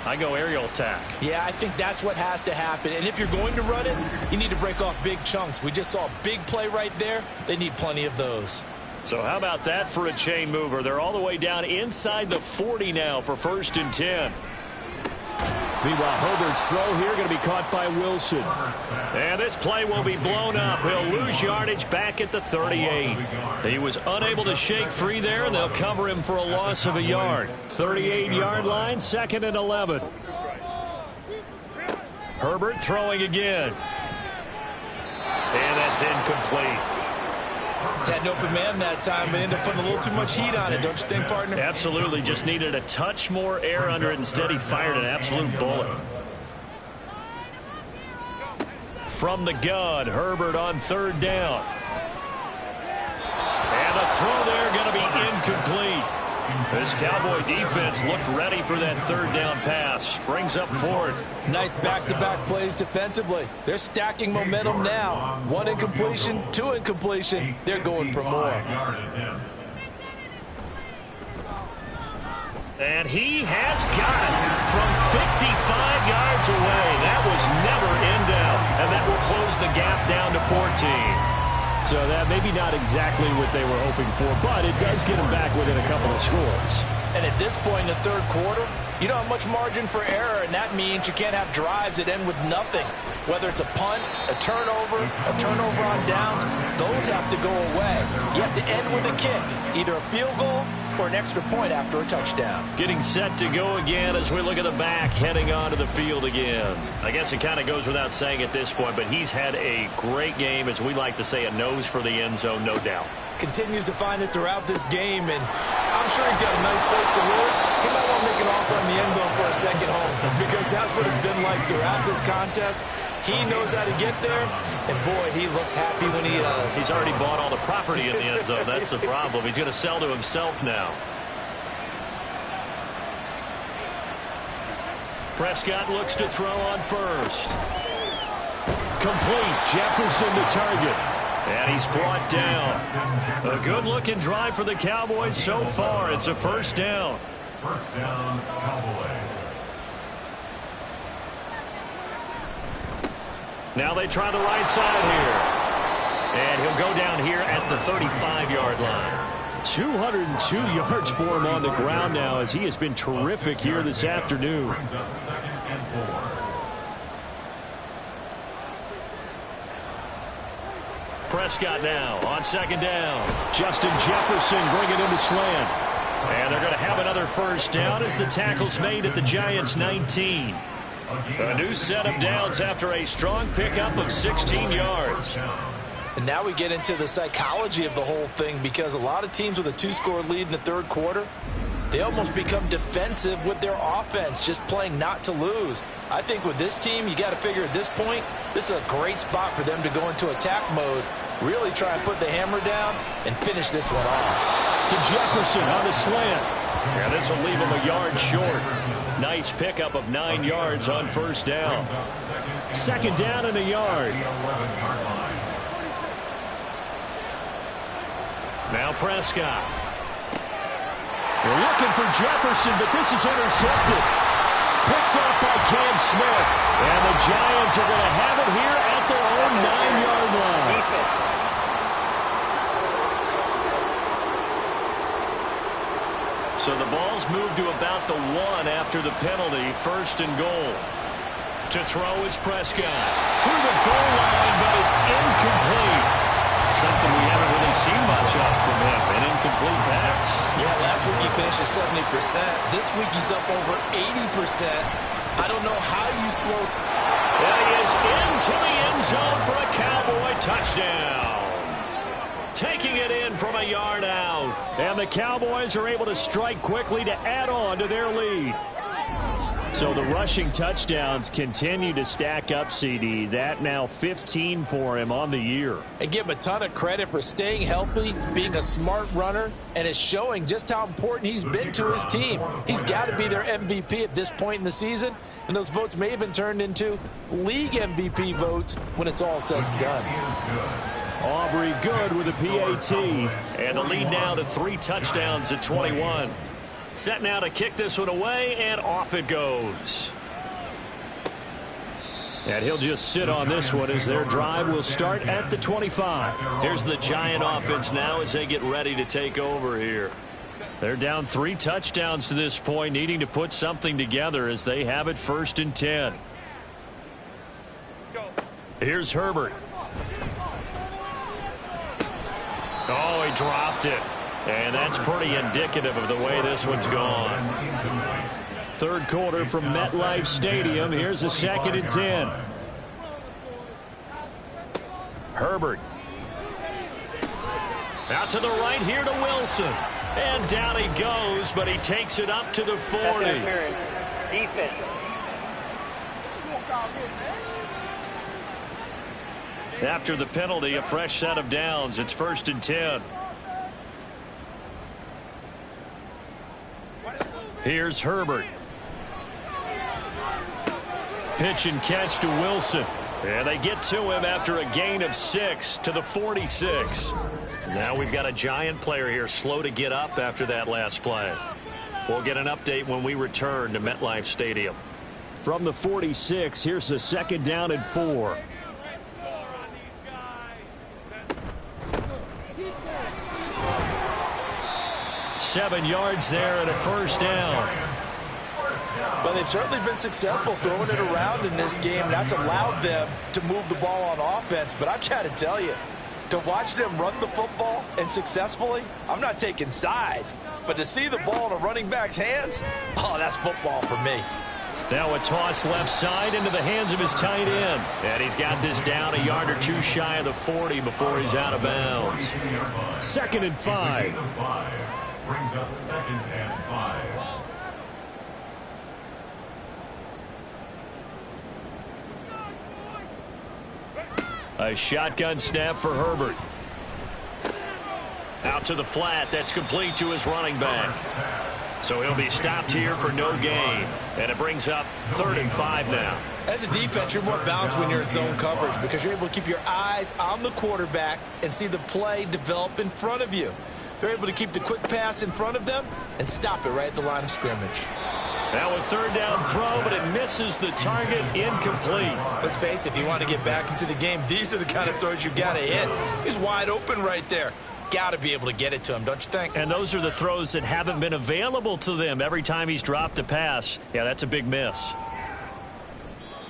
I go aerial attack. Yeah, I think that's what has to happen. And if you're going to run it, you need to break off big chunks. We just saw a big play right there. They need plenty of those. So how about that for a chain mover? They're all the way down inside the 40 now for 1st and 10. Meanwhile, Herbert's throw here going to be caught by Wilson. And this play will be blown up. He'll lose yardage back at the 38. He was unable to shake free there, and they'll cover him for a loss of a yard. 38-yard line, 2nd and 11. Herbert throwing again. And that's incomplete. Had an open man that time, but ended up putting a little too much heat on it, don't you think, partner? Absolutely. Just needed a touch more air under it. Instead, he fired an absolute bullet. From the gun, Herbert on 3rd down. And the throw there going to be incomplete. This Cowboy defense looked ready for that 3rd down pass. Brings up 4th. Nice back-to-back plays defensively. They're stacking momentum now. 1 incompletion, 2 incompletion. They're going for more. And he has got it from 55 yards away. That was never in doubt. And that will close the gap down to 14. So that maybe not exactly what they were hoping for, but it does get them back within a couple of scores. And at this point in the 3rd quarter, you don't have much margin for error, and that means you can't have drives that end with nothing. Whether it's a punt, a turnover on downs, those have to go away. You have to end with a kick, either a field goal or an extra point after a touchdown. Getting set to go again as we look at the back, heading onto the field again. I guess it kind of goes without saying at this point, but he's had a great game, as we like to say, a nose for the end zone, no doubt. Continues to find it throughout this game, and I'm sure he's got a nice place to live. He might want to make an offer on the end zone for a second home, because that's what it's been like throughout this contest. He knows how to get there, and boy, he looks happy when he does. He's already bought all the property in the end zone. That's the problem. He's going to sell to himself now. Prescott looks to throw on 1st. Complete. Jefferson to target. And he's brought down. A good-looking drive for the Cowboys so far. It's a 1st down. 1st down, Cowboys. Now they try the right side here. And he'll go down here at the 35-yard line. 202 yards for him on the ground now, as he has been terrific here this afternoon. Brings up 2nd and 4. Prescott now on 2nd down. Justin Jefferson bringing in the slant. And they're going to have another 1st down as the tackle's made at the Giants' 19. A new set of downs after a strong pickup of 16 yards. And now we get into the psychology of the whole thing, because a lot of teams with a 2-score lead in the 3rd quarter, they almost become defensive with their offense, just playing not to lose. I think with this team, you got to figure at this point, this is a great spot for them to go into attack mode, really try and put the hammer down and finish this one off. To Jefferson on the slant. Yeah, this will leave him a yard short. Nice pickup of 9 yards on first down. Second down and a yard. Now Prescott. They're looking for Jefferson, but this is intercepted. Picked up by Cam Smith. And the Giants are going to have it here at their own 9-yard line. So the ball's moved to about the 1 after the penalty. First and goal. To throw is Prescott. To the goal line, but it's incomplete. Something we haven't really seen much of from him. An incomplete pass. Yeah, last week he finished at 70%. This week he's up over 80%. I don't know how you slow. There he is into the end zone for a Cowboy touchdown. Taking it in from a yard out. And the Cowboys are able to strike quickly to add on to their lead. So the rushing touchdowns continue to stack up, CD. That now 15 for him on the year. And give him a ton of credit for staying healthy, being a smart runner, and it's showing just how important he's been to his team. He's got to be their MVP at this point in the season, and those votes may have been turned into league MVP votes when it's all said and done. Aubrey good with a PAT. And the lead now to 3 touchdowns at 21. Set now to kick this one away, and off it goes. And he'll just sit on this one as their drive will start at the 25. Here's the Giant offense now as they get ready to take over here. They're down 3 touchdowns to this point, needing to put something together as they have it 1st and 10. Here's Herbert. Oh, he dropped it. And that's pretty indicative of the way this one's gone. Third quarter from MetLife Stadium. Here's a 2nd and 10. Herbert. Out to the right here to Wilson. And down he goes, but he takes it up to the 40. Defense. After the penalty, a fresh set of downs. It's 1st and 10. Here's Herbert. Pitch and catch to Wilson. And they get to him after a gain of 6 to the 46. Now we've got a Giant player here slow to get up after that last play. We'll get an update when we return to MetLife Stadium. From the 46, here's the 2nd down and 4. Seven yards there and a first down. But they've certainly been successful throwing it around in this game. That's allowed them to move the ball on offense. But I've got to tell you, to watch them run the football and successfully, I'm not taking sides. But to see the ball in a running back's hands, oh, that's football for me. Now a toss left side into the hands of his tight end. And he's got this down a yard or 2 shy of the 40 before he's out of bounds. 2nd and 5. Brings up 2nd and 5. A shotgun snap for Herbert. Out to the flat. That's complete to his running back. So he'll be stopped here for no gain. And it brings up 3rd and 5 now. As a defense, you're more balanced when you're in zone coverage because you're able to keep your eyes on the quarterback and see the play develop in front of you. They're able to keep the quick pass in front of them and stop it right at the line of scrimmage. Now a 3rd down throw, but it misses the target. Incomplete. Let's face it, if you want to get back into the game, these are the kind of throws you got to hit. He's wide open right there. Got to be able to get it to him, don't you think? And those are the throws that haven't been available to them every time he's dropped a pass. Yeah, that's a big miss.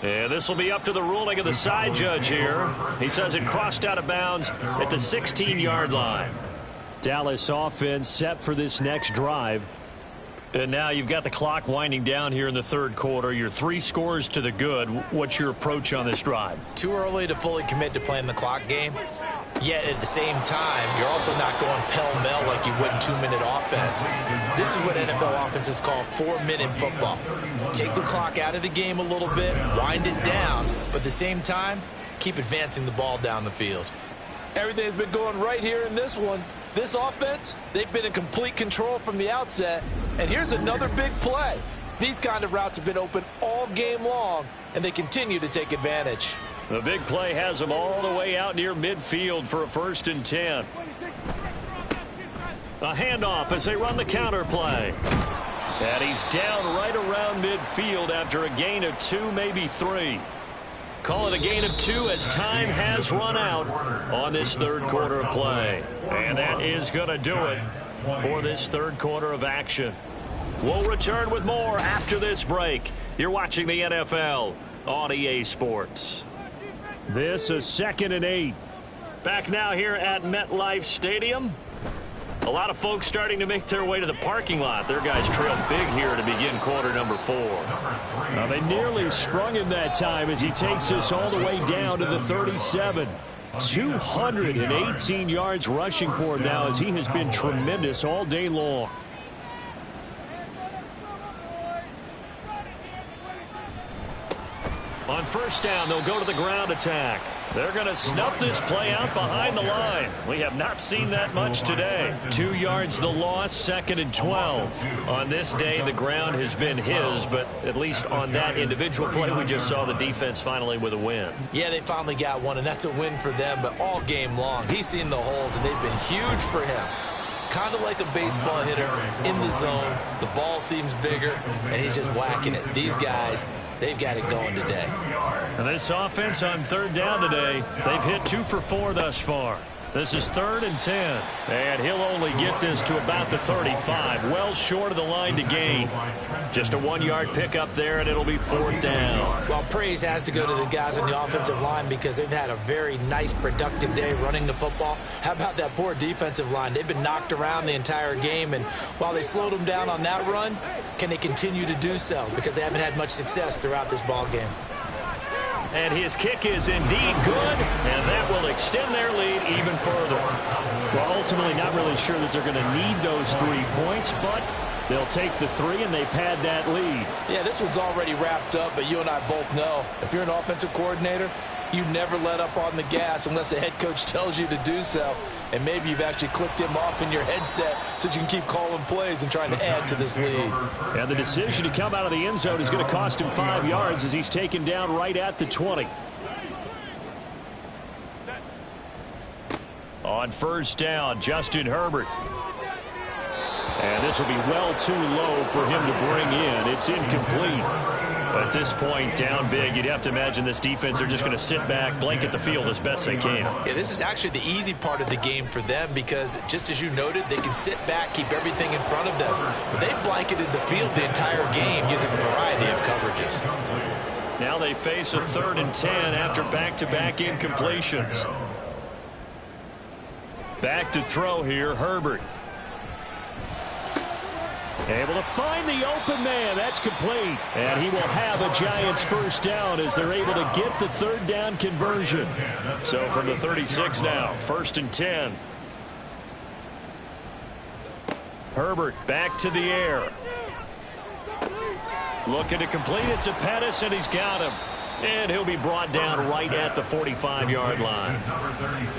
And this will be up to the ruling of the side judge here. He says it crossed out of bounds at the 16-yard line. Dallas offense set for this next drive. And now you've got the clock winding down here in the 3rd quarter. You're 3 scores to the good. What's your approach on this drive? Too early to fully commit to playing the clock game. Yet at the same time, you're also not going pell-mell like you would in 2-minute offense. This is what NFL offenses call 4-minute football. Take the clock out of the game a little bit, wind it down, but at the same time, keep advancing the ball down the field. Everything's been going right here in this one. This offense, they've been in complete control from the outset. And here's another big play. These kind of routes have been open all game long, and they continue to take advantage. The big play has them all the way out near midfield for a 1st and 10. A handoff as they run the counter play. And he's down right around midfield after a gain of 2, maybe 3. Call it a gain of 2 as time has run out on this third quarter of play. And that is going to do it for this third quarter of action. We'll return with more after this break. You're watching the NFL on EA Sports. This is 2nd and 8. Back now here at MetLife Stadium. A lot of folks starting to make their way to the parking lot. Their guys trail big here to begin quarter number 4. Now they nearly sprung him that time as he takes us all the way down to the 37. 218 yards rushing for him now as he has been tremendous all day long. On 1st down, they'll go to the ground attack. They're going to snuff this play out behind the line. We have not seen that much today. 2 yards the loss, 2nd and 12. On this day, the ground has been his, but at least on that individual play, we just saw the defense finally with a win. Yeah, they finally got one, and that's a win for them, but all game long, he's seen the holes, and they've been huge for him. Kind of like a baseball hitter in the zone. The ball seems bigger, and he's just whacking it. These guys, they've got it going today. And this offense on 3rd down today, they've hit 2 for 4 thus far. This is 3rd and 10. And he'll only get this to about the 35. Well short of the line to gain. Just a 1-yard pickup there, and it'll be 4th down. Well, praise has to go to the guys on the offensive line because they've had a very nice, productive day running the football. How about that poor defensive line? They've been knocked around the entire game, and while they slowed them down on that run, can they continue to do so? Because they haven't had much success throughout this ball game. And his kick is indeed good, and that will extend their lead even further. Well, ultimately not really sure that they're going to need those 3 points, but they'll take the 3 and they pad that lead. Yeah, this one's already wrapped up, but you and I both know if you're an offensive coordinator, you never let up on the gas unless the head coach tells you to do so. And maybe you've actually clicked him off in your headset so you can keep calling plays and trying to add to this lead. And the decision to come out of the end zone is going to cost him 5 yards as he's taken down right at the 20. On 1st down, Justin Herbert. And this will be well too low for him to bring in. It's incomplete. At this point, down big, you'd have to imagine this defense, they're just going to sit back, blanket the field as best they can. Yeah, this is actually the easy part of the game for them because, just as you noted, they can sit back, keep everything in front of them. But they've blanketed the field the entire game using a variety of coverages. Now they face a 3rd and 10 after back-to-back incompletions. Back to throw here, Herbert. Able to find the open man. That's complete. And he will have a Giants 1st down as they're able to get the 3rd down conversion. So from the 36 now, 1st and 10. Herbert back to the air. Looking to complete it to Pettis, and he's got him. And he'll be brought down right at the 45-yard line.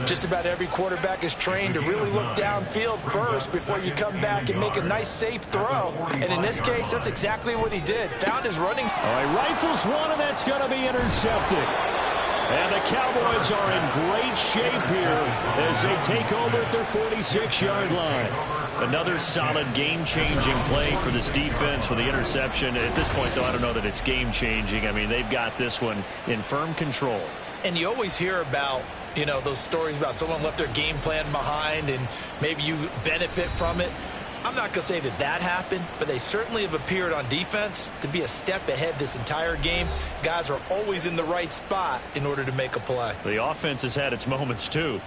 Just about every quarterback is trained to really look downfield first before you come back and make a nice, safe throw. And in this case, that's exactly what he did. Found his running. All right, rifles one, and that's going to be intercepted. And the Cowboys are in great shape here as they take over at their 46-yard line. Another solid game-changing play for this defense with the interception. At this point, though, I don't know that it's game-changing. I mean, they've got this one in firm control. And you always hear about, you know, those stories about someone left their game plan behind and maybe you benefit from it. I'm not going to say that that happened, but they certainly have appeared on defense to be a step ahead this entire game. Guys are always in the right spot in order to make a play. The offense has had its moments, too.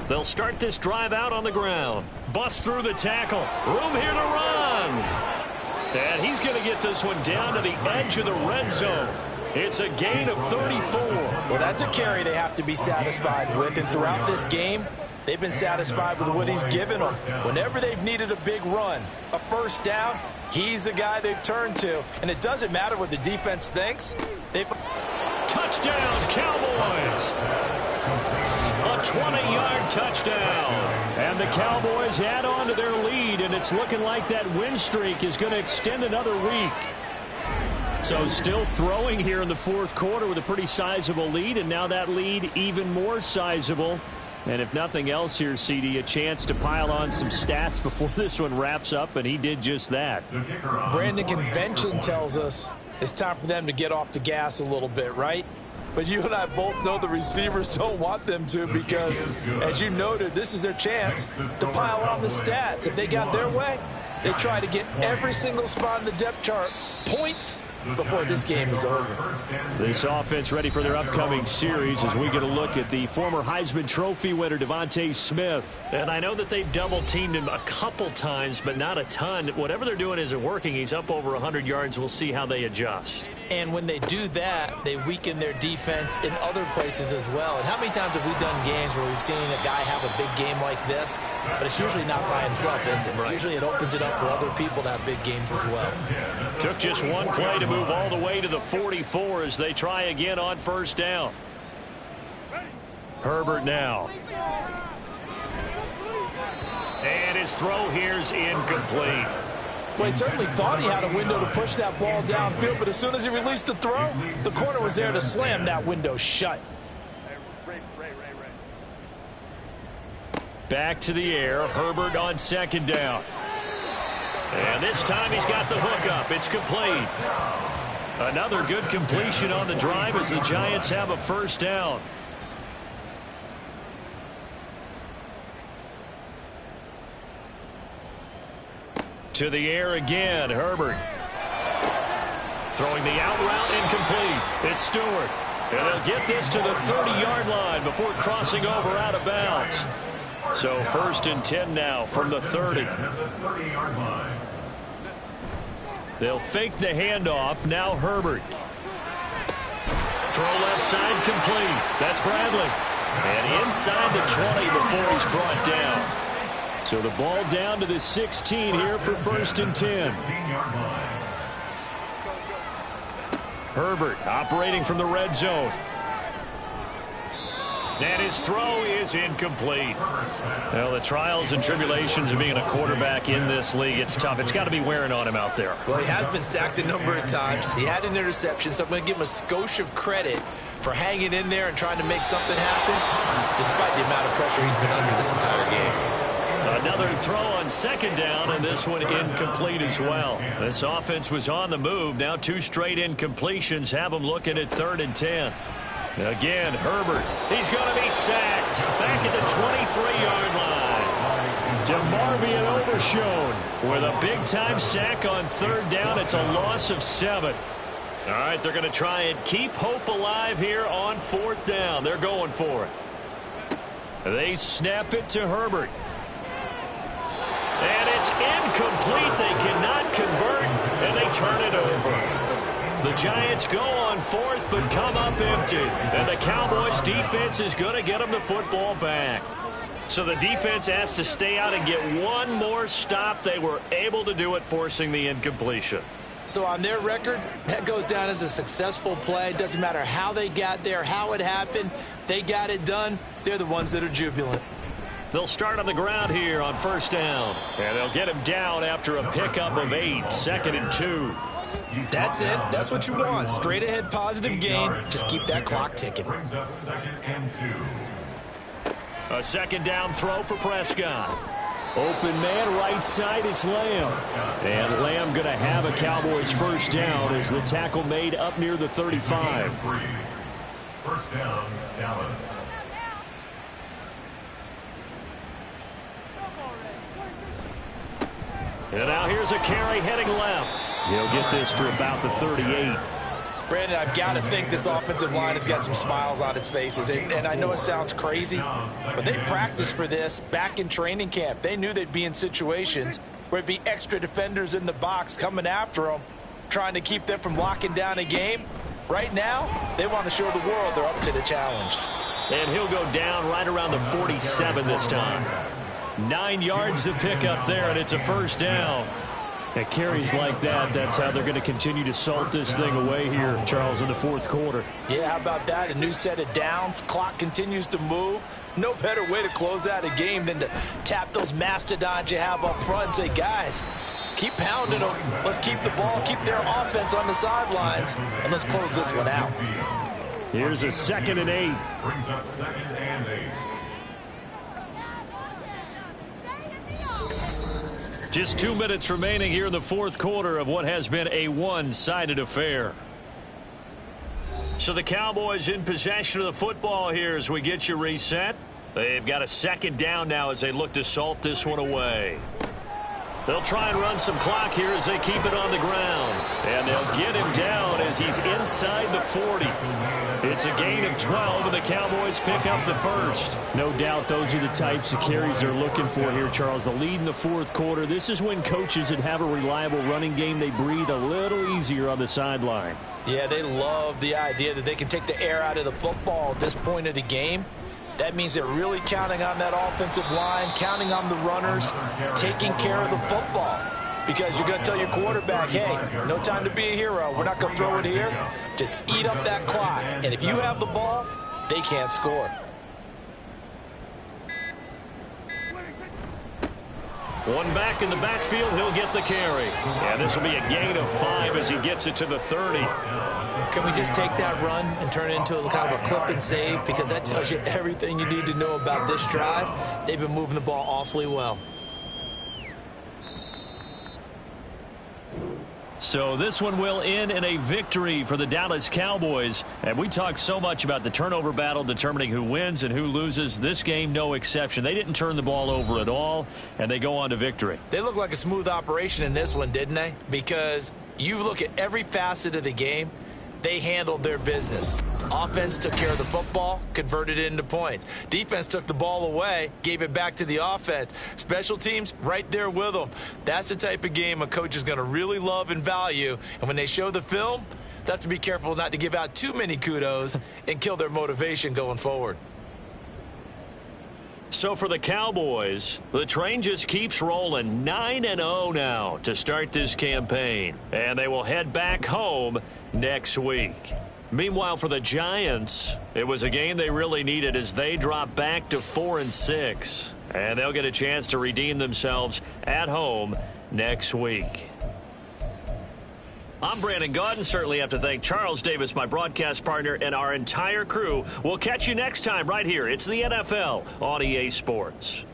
They'll start this drive out on the ground. Bust through the tackle. Room here to run. And he's going to get this one down to the edge of the red zone. It's a gain of 34. Well, that's a carry they have to be satisfied with. And throughout this game, they've been satisfied with what he's given them. Whenever they've needed a big run, a first down, he's the guy they've turned to. And it doesn't matter what the defense thinks. Touchdown, Cowboys. A 20-yard touchdown. And the Cowboys add on to their lead, and it's looking like that win streak is going to extend another week. So still throwing here in the fourth quarter with a pretty sizable lead, and now that lead even more sizable. And if nothing else here, CD, a chance to pile on some stats before this one wraps up, and he did just that. Brandon, convention tells us it's time for them to get off the gas a little bit, right? But you and I both know the receivers don't want them to because, as you noted, this is their chance to pile on the stats. If they got their way, they try to get every single spot in the depth chart points before this game is over. This offense ready for their upcoming series as we get a look at the former Heisman Trophy winner, Devontae Smith. And I know that they've double-teamed him a couple times, but not a ton. Whatever they're doing isn't working. He's up over 100 yards. We'll see how they adjust. And when they do that, they weaken their defense in other places as well. And how many times have we done games where we've seen a guy have a big game like this, but it's usually not by himself, is it? Right. Usually it opens it up for other people to have big games as well. Took just one play to move all the way to the 44 as they try again on first down. Herbert now. And his throw here's incomplete. Well, he certainly thought he had a window to push that ball downfield, but as soon as he released the throw, the corner was there to slam that window shut. Back to the air. Herbert on second down. And this time he's got the hook up. It's complete. Another good completion on the drive as the Giants have a first down. To the air again, Herbert. Throwing the out route incomplete. It's Stewart. And they'll get this to the 30-yard line before crossing over out of bounds. So first and 10 now from the 30. They'll fake the handoff. Now Herbert. Throw left side complete. That's Bradley. And inside the 20 before he's brought down. So the ball down to the 16 here for first and 10. Herbert operating from the red zone. And his throw is incomplete. Well, the trials and tribulations of being a quarterback in this league, it's tough. It's got to be wearing on him out there. Well, he has been sacked a number of times. He had an interception, so I'm going to give him a skosh of credit for hanging in there and trying to make something happen, despite the amount of pressure he's been under this entire game. Another throw on second down, and this one incomplete as well. This offense was on the move. Now two straight incompletions have them looking at third and 10. Again, Herbert. He's going to be sacked back at the 23-yard line. DeMarvion Overshown with a big-time sack on third down. It's a loss of 7. All right, they're going to try and keep hope alive here on fourth down. They're going for it. They snap it to Herbert. And it's incomplete. They cannot convert, and they turn it over. The Giants go on fourth, but come up empty. And the Cowboys defense is going to get them the football back. So the defense has to stay out and get one more stop. They were able to do it, forcing the incompletion. So on their record, that goes down as a successful play. Doesn't matter how they got there, how it happened. They got it done. They're the ones that are jubilant. They'll start on the ground here on first down. And they'll get him down after a pickup of 8, second and 2. That's it. That's what you want. Straight ahead positive gain. Just keep that clock ticking. A second down throw for Prescott. Open man right side, it's Lamb. And Lamb going to have a Cowboys first down as the tackle made up near the 35. First down, Dallas. And now here's a carry heading left. He'll get this to about the 38. Brandon, I've got to think this offensive line has got some smiles on its faces. And I know it sounds crazy, but they practiced for this back in training camp. They knew they'd be in situations where it'd be extra defenders in the box coming after them, trying to keep them from locking down a game. Right now, they want to show the world they're up to the challenge. And he'll go down right around the 47 this time. 9 yards to pick up there, and it's a first down. At carries like that, that's how they're going to continue to salt this thing away here, Charles, in the fourth quarter. Yeah, how about that? A new set of downs. Clock continues to move. No better way to close out a game than to tap those mastodons you have up front and say, guys, keep pounding them. Let's keep the ball, keep their offense on the sidelines, and let's close this one out. Here's a 2nd and 8. Brings up 2nd and 8. Just 2 minutes remaining here in the fourth quarter of what has been a one-sided affair. So the Cowboys in possession of the football here as we get you reset. They've got a 2nd down now as they look to salt this one away. They'll try and run some clock here as they keep it on the ground. And they'll get him down as he's inside the 40. It's a gain of 12, and the Cowboys pick up the first. No doubt those are the types of carries they're looking for here, Charles. The lead in the fourth quarter. This is when coaches that have a reliable running game, they breathe a little easier on the sideline. Yeah, they love the idea that they can take the air out of the football at this point of the game. That means they're really counting on that offensive line, counting on the runners, taking care of the football. Because you're going to tell your quarterback, hey, no time to be a hero. We're not going to throw it here. Just eat up that clock. And if you have the ball, they can't score. One back in the backfield, he'll get the carry. And this will be a gain of 5 as he gets it to the 30. Can we just take that run and turn it into a kind of a clip and save? Because that tells you everything you need to know about this drive. They've been moving the ball awfully well. So this one will end in a victory for the Dallas Cowboys. And we talk so much about the turnover battle determining who wins and who loses. This game, no exception. They didn't turn the ball over at all, and they go on to victory. They look like a smooth operation in this one, didn't they? Because you look at every facet of the game, they handled their business. Offense took care of the football, converted it into points. Defense took the ball away, gave it back to the offense. Special teams, right there with them. That's the type of game a coach is going to really love and value. And when they show the film, they have to be careful not to give out too many kudos and kill their motivation going forward. So for the Cowboys, the train just keeps rolling. 9-0 now to start this campaign. And they will head back home next week. Meanwhile, for the Giants, it was a game they really needed as they drop back to 4-6. And they'll get a chance to redeem themselves at home next week. I'm Brandon Gaudin. Certainly have to thank Charles Davis, my broadcast partner, and our entire crew. We'll catch you next time right here. It's the NFL on EA Sports.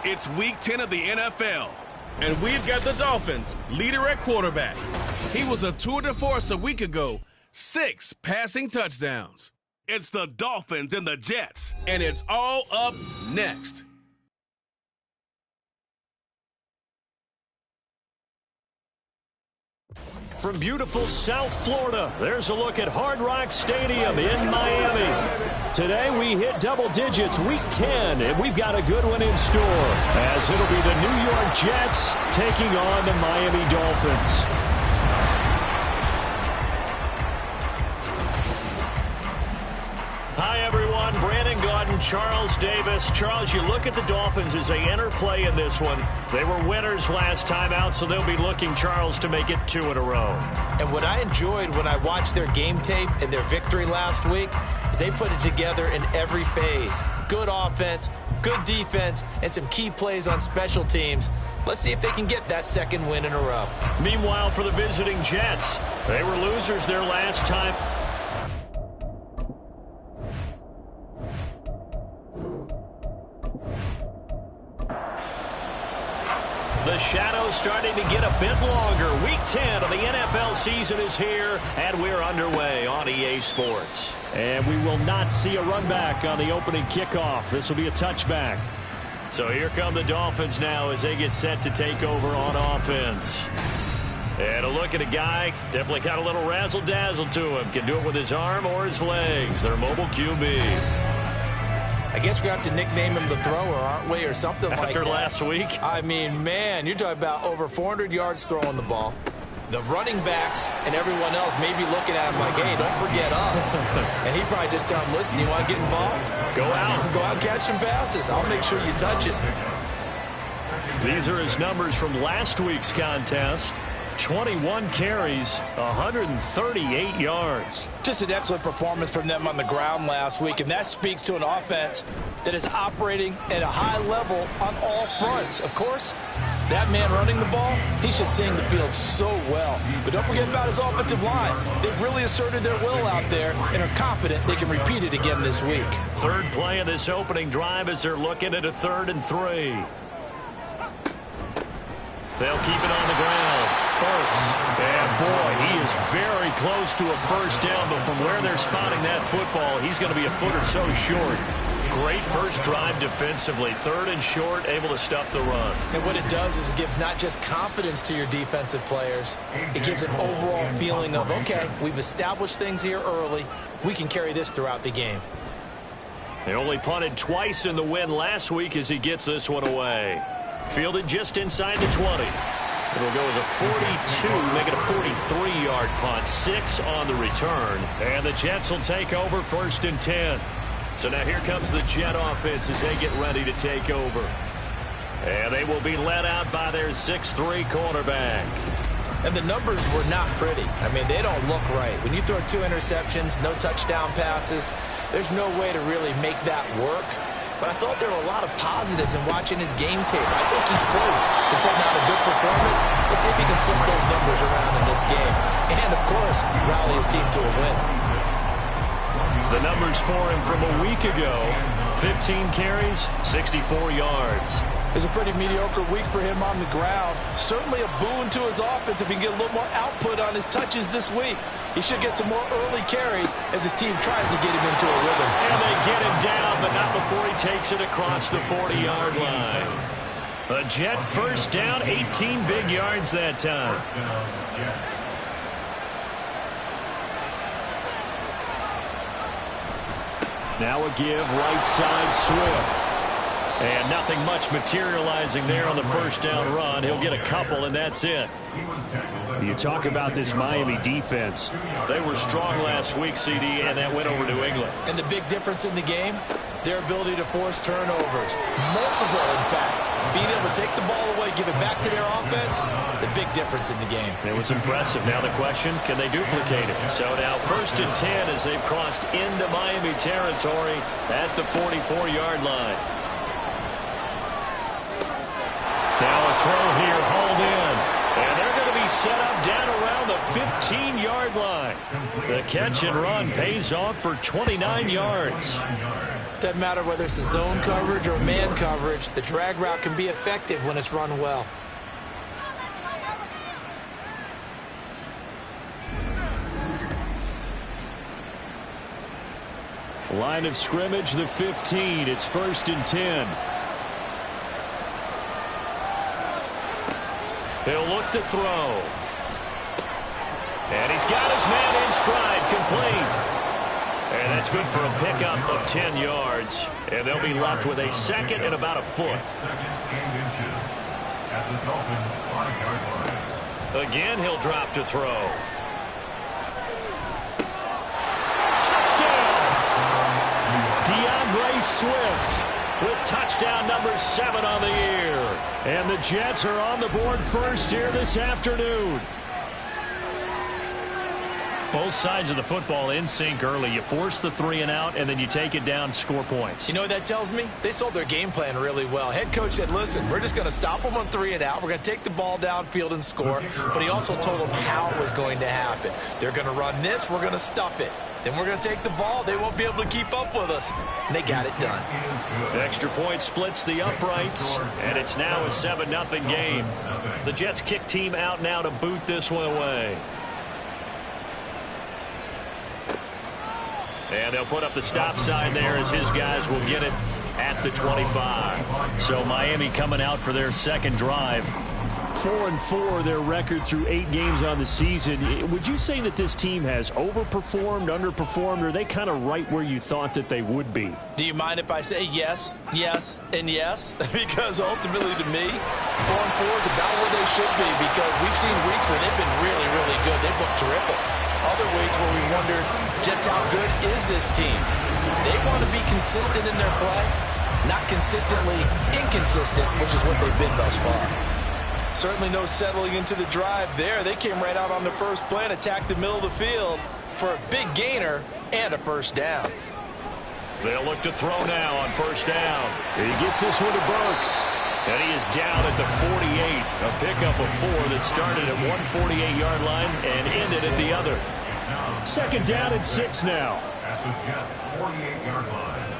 It's week 10 of the NFL, and we've got the Dolphins leader at quarterback. He was a tour de force a week ago, 6 passing touchdowns. It's the Dolphins and the Jets, and it's all up next. From beautiful South Florida, there's a look at Hard Rock Stadium in Miami. Today we hit double digits, week 10, and we've got a good one in store, as it'll be the New York Jets taking on the Miami Dolphins. Hi, everyone. Brandon Gaudin, Charles Davis. Charles, you look at the Dolphins as they enter play in this one. They were winners last time out, so they'll be looking, Charles, to make it 2 in a row. And what I enjoyed when I watched their game tape and their victory last week is they put it together in every phase. Good offense, good defense, and some key plays on special teams. Let's see if they can get that second win in a row. Meanwhile, for the visiting Jets, they were losers their last time. The shadow's starting to get a bit longer. Week 10 of the NFL season is here, and we're underway on EA Sports. And we will not see a run back on the opening kickoff. This will be a touchback. So here come the Dolphins now as they get set to take over on offense. And a look at a guy, definitely got a little razzle-dazzle to him. Can do it with his arm or his legs. Their mobile QB. I guess we have to nickname him the thrower, aren't we, or something like that. After last week? I mean, man, you're talking about over 400 yards throwing the ball. The running backs and everyone else may be looking at him like, hey, don't forget us. And he'd probably just tell him, listen, you want to get involved? Go out. Go out and catch some passes. I'll make sure you touch it. These are his numbers from last week's contest. 21 carries, 138 yards. Just an excellent performance from them on the ground last week, and that speaks to an offense that is operating at a high level on all fronts. Of course, that man running the ball, he's just seeing the field so well. But don't forget about his offensive line. They've really asserted their will out there and are confident they can repeat it again this week. Third play of this opening drive as they're looking at a 3rd and 3. They'll keep it on the ground. Hurts. And boy, he is very close to a first down, but from where they're spotting that football, he's going to be a foot or so short. Great first drive defensively. 3rd and short, able to stuff the run. And what it does is it gives not just confidence to your defensive players, it gives an overall feeling of, okay, we've established things here early. We can carry this throughout the game. They only punted twice in the win last week as he gets this one away. Fielded just inside the 20. It'll go as a 42, make it a 43-yard punt. 6 on the return. And the Jets will take over 1st and 10. So now here comes the Jet offense as they get ready to take over. And they will be led out by their 6'3 quarterback. And the numbers were not pretty. I mean, they don't look right. When you throw 2 interceptions, no touchdown passes, there's no way to really make that work. But I thought there were a lot of positives in watching his game tape. I think he's close to putting out a good performance. Let's see if he can flip those numbers around in this game. And, of course, rally his team to a win. The numbers for him from a week ago, 15 carries, 64 yards. It's a pretty mediocre week for him on the ground. Certainly a boon to his offense if he can get a little more output on his touches this week. He should get some more early carries as his team tries to get him into a rhythm. And they get him down, but not before he takes it across the 40-yard line. A Jet first down, 18 big yards that time. Now a give right side Swift. And nothing much materializing there on the first down run. He'll get a couple, and that's it. You talk about this Miami defense. They were strong last week, CD, and that went over New England. And the big difference in the game, their ability to force turnovers. Multiple, in fact. Being able to take the ball away, give it back to their offense, the big difference in the game. It was impressive. Now the question, can they duplicate it? So now 1st and 10 as they've crossed into Miami territory at the 44-yard line. Now a throw here, hauled in. And they're going to be set up down around the 15-yard line. The catch and run pays off for 29 yards. Doesn't matter whether it's a zone coverage or man coverage, the drag route can be effective when it's run well. Line of scrimmage, the 15. It's 1st and 10. He'll look to throw. And he's got his man in stride, complete. And that's good for a pickup of 10 yards. And they'll be left with a second and about a foot. Again, he'll drop to throw. Touchdown! DeAndre Swift with touchdown number 7 on the year. And the Jets are on the board first here this afternoon. Both sides of the football in sync early. You force the 3 and out, and then you take it down, score points. You know what that tells me? They sold their game plan really well. Head coach said, listen, we're just going to stop them on 3 and out. We're going to take the ball downfield and score. But he also told them how it was going to happen. They're going to run this. We're going to stuff it. Then we're going to take the ball. They won't be able to keep up with us. And they got it done. Extra point splits the uprights, and it's now a 7-0 game. The Jets kick team out now to boot this one away. And they'll put up the stop sign there as his guys will get it at the 25. So Miami coming out for their second drive. 4-4, their record through 8 games on the season. Would you say that this team has overperformed, underperformed, or are they kind of right where you thought that they would be? Do you mind if I say yes, yes, and yes? Because ultimately to me, 4-4 is about where they should be, because we've seen weeks where they've been really, really good. They've looked terrific. Other weeks where we wondered just how good is this team. They want to be consistent in their play, not consistently inconsistent, which is what they've been thus far. Certainly no settling into the drive there. They came right out on the first play and attacked the middle of the field for a big gainer and a first down. They'll look to throw now on first down. He gets this one to Burks. And he is down at the 48. A pickup of 4 that started at one 48-yard line and ended at the other. 2nd down and 6 now. At the Jets' 48-yard line.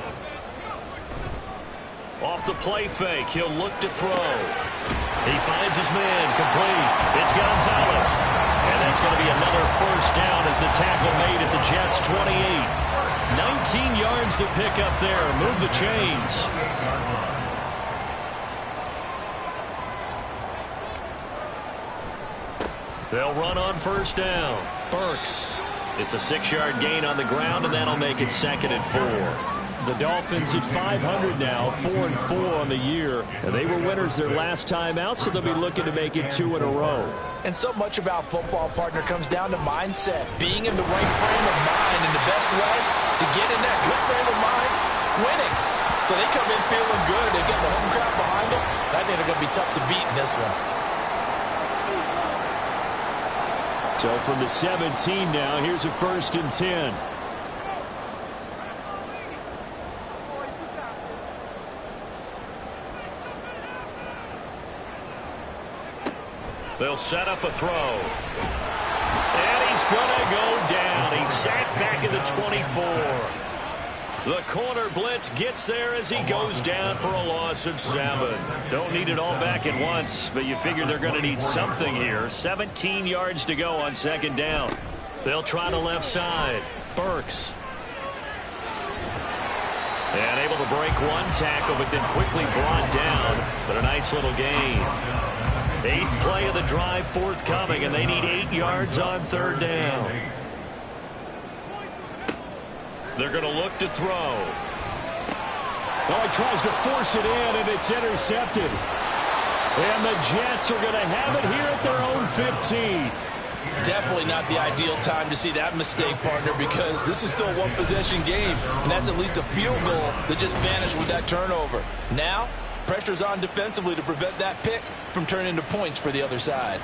Off the play fake, he'll look to throw. He finds his man, complete. It's Gonzalez. And that's going to be another first down as the tackle made at the Jets' 28. 19 yards to pick up there. Move the chains. They'll run on first down. Burks. It's a 6-yard gain on the ground, and that'll make it 2nd and 4. The Dolphins at 500 now, 4-4 on the year. And they were winners their last time out, so they'll be looking to make it 2 in a row. And so much about football, partner, comes down to mindset. Being in the right frame of mind, and the best way to get in that good frame of mind, winning. So they come in feeling good. They've got the home crowd behind them. I think they're going to be tough to beat in this one. So from the 17 now, here's a 1st and 10. They'll set up a throw. And he's going to go down. He's sacked back at the 24. The corner blitz gets there as he goes down for a loss of 7. Don't need it all back at once, but you figure they're going to need something here. 17 yards to go on 2nd down. They'll try the left side. Burks. And able to break one tackle, but then quickly brought down. But a nice little gain. 8th play of the drive forthcoming, and they need 8 yards on 3rd down. They're going to look to throw. Oh, he tries to force it in, and it's intercepted. And the Jets are going to have it here at their own 15. Definitely not the ideal time to see that mistake, partner, because this is still a one-possession game, and that's at least a field goal that just vanished with that turnover. Now, pressure's on defensively to prevent that pick from turning into points for the other side.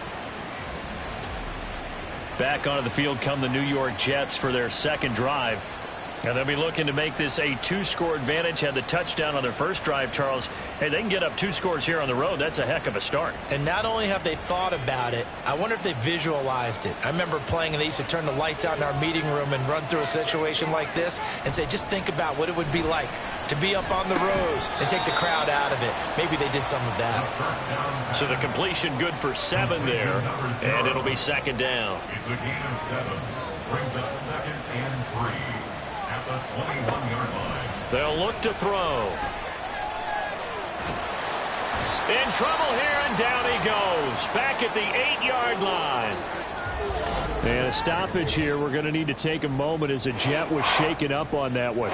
Back onto the field come the New York Jets for their 2nd drive. And they'll be looking to make this a 2-score advantage. Had the touchdown on their first drive, Charles. Hey, they can get up 2 scores here on the road. That's a heck of a start. And not only have they thought about it, I wonder if they visualized it. I remember playing, and they used to turn the lights out in our meeting room and run through a situation like this and say, just think about what it would be like to be up on the road and take the crowd out of it. Maybe they did some of that. So the completion good for 7 there, and it'll be 2nd down. It's a gain of 7. Brings up 2nd and 3. At the 21-yard line. They'll look to throw. In trouble here, and down he goes. Back at the 8-yard line. And a stoppage here. We're going to need to take a moment as a Jet was shaken up on that one.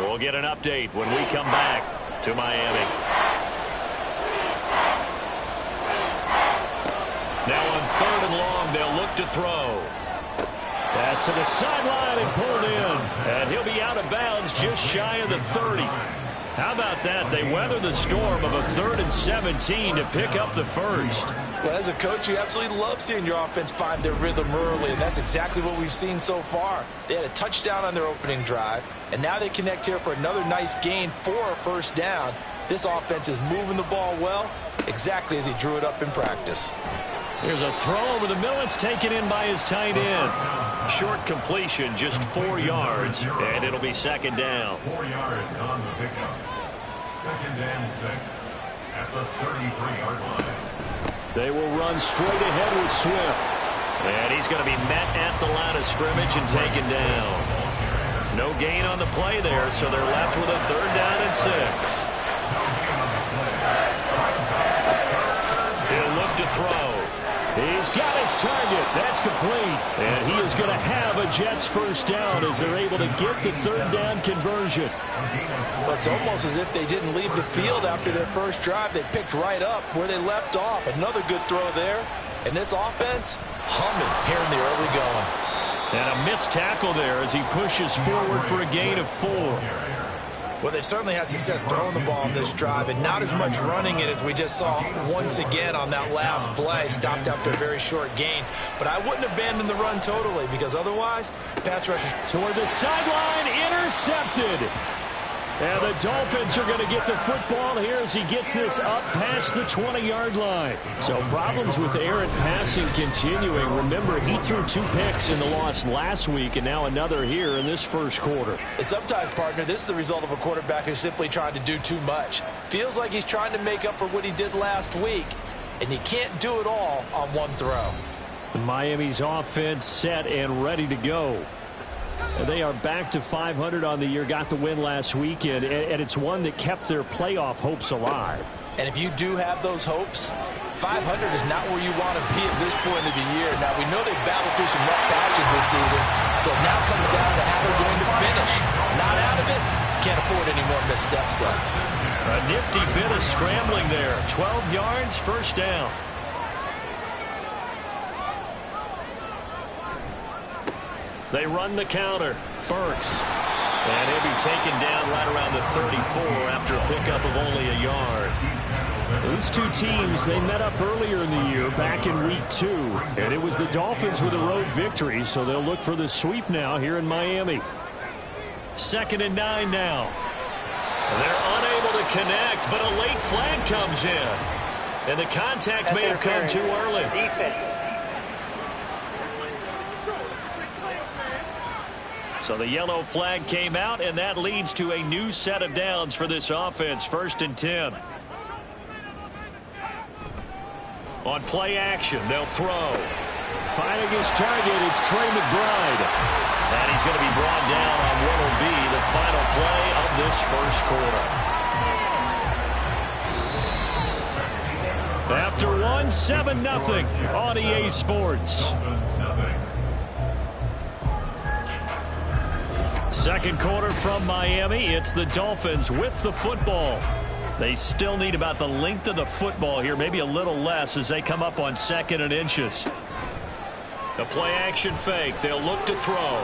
We'll get an update when we come back to Miami. Now on 3rd and long, they'll look to throw. Pass to the sideline and pulled in. And he'll be out of bounds just shy of the 30. How about that? They weather the storm of a 3rd and 17 to pick up the first. Well, as a coach, you absolutely love seeing your offense find their rhythm early, and that's exactly what we've seen so far. They had a touchdown on their opening drive, and now they connect here for another nice gain for a 1st down. This offense is moving the ball well, exactly as he drew it up in practice. Here's a throw over the middle. It's taken in by his tight end. Short completion, just 4 yards, and it'll be 2nd down. 4 yards on the pickup. 2nd and 6 at the 33-yard line. They will run straight ahead with Swift. And he's going to be met at the line of scrimmage and taken down. No gain on the play there, so they're left with a 3rd down and 6. He'll look to throw. He's got his target. That's complete. And he is going to have a Jets 1st down as they're able to get the 3rd down conversion. Well, it's almost as if they didn't leave the field after their first drive. They picked right up where they left off. Another good throw there. And this offense, humming here in the early going. And a missed tackle there as he pushes forward for a gain of 4. Well, they certainly had success throwing the ball on this drive, and not as much running it as we just saw once again on that last play. Stopped after a very short gain. But I wouldn't abandon the run totally, because otherwise, pass rushers toward the sideline, intercepted. And the Dolphins are going to get the football here as he gets this up past the 20-yard line. So problems with errant passing continuing. Remember, he threw 2 picks in the loss last week, and now another here in this 1st quarter. And sometimes, partner, this is the result of a quarterback who's simply trying to do too much. Feels like he's trying to make up for what he did last week, and he can't do it all on one throw. Miami's offense set and ready to go. They are back to 500 on the year, got the win last weekend, and it's one that kept their playoff hopes alive. And if you do have those hopes, 500 is not where you want to be at this point of the year. Now, we know they've battled through some rough patches this season, so it now comes down to how they're going to finish. Not out of it, can't afford any more missteps, though. A nifty bit of scrambling there. 12 yards, 1st down. They run the counter. Burks. And he'll be taken down right around the 34 after a pickup of only a yard. These two teams, they met up earlier in the year, back in week 2. And it was the Dolphins with a road victory, so they'll look for the sweep now here in Miami. 2nd and 9 now. They're unable to connect, but a late flag comes in. And the contact may have come too early. So the yellow flag came out, and that leads to a new set of downs for this offense. 1st and 10. On play action, they'll throw. Finding his target, it's Trey McBride. And he's going to be brought down on what will be the final play of this first quarter. After 1, 7-0 on EA Sports. Second quarter from Miami. It's the Dolphins with the football. They still need about the length of the football here, maybe a little less as they come up on 2nd and inches. The play action fake. They'll look to throw.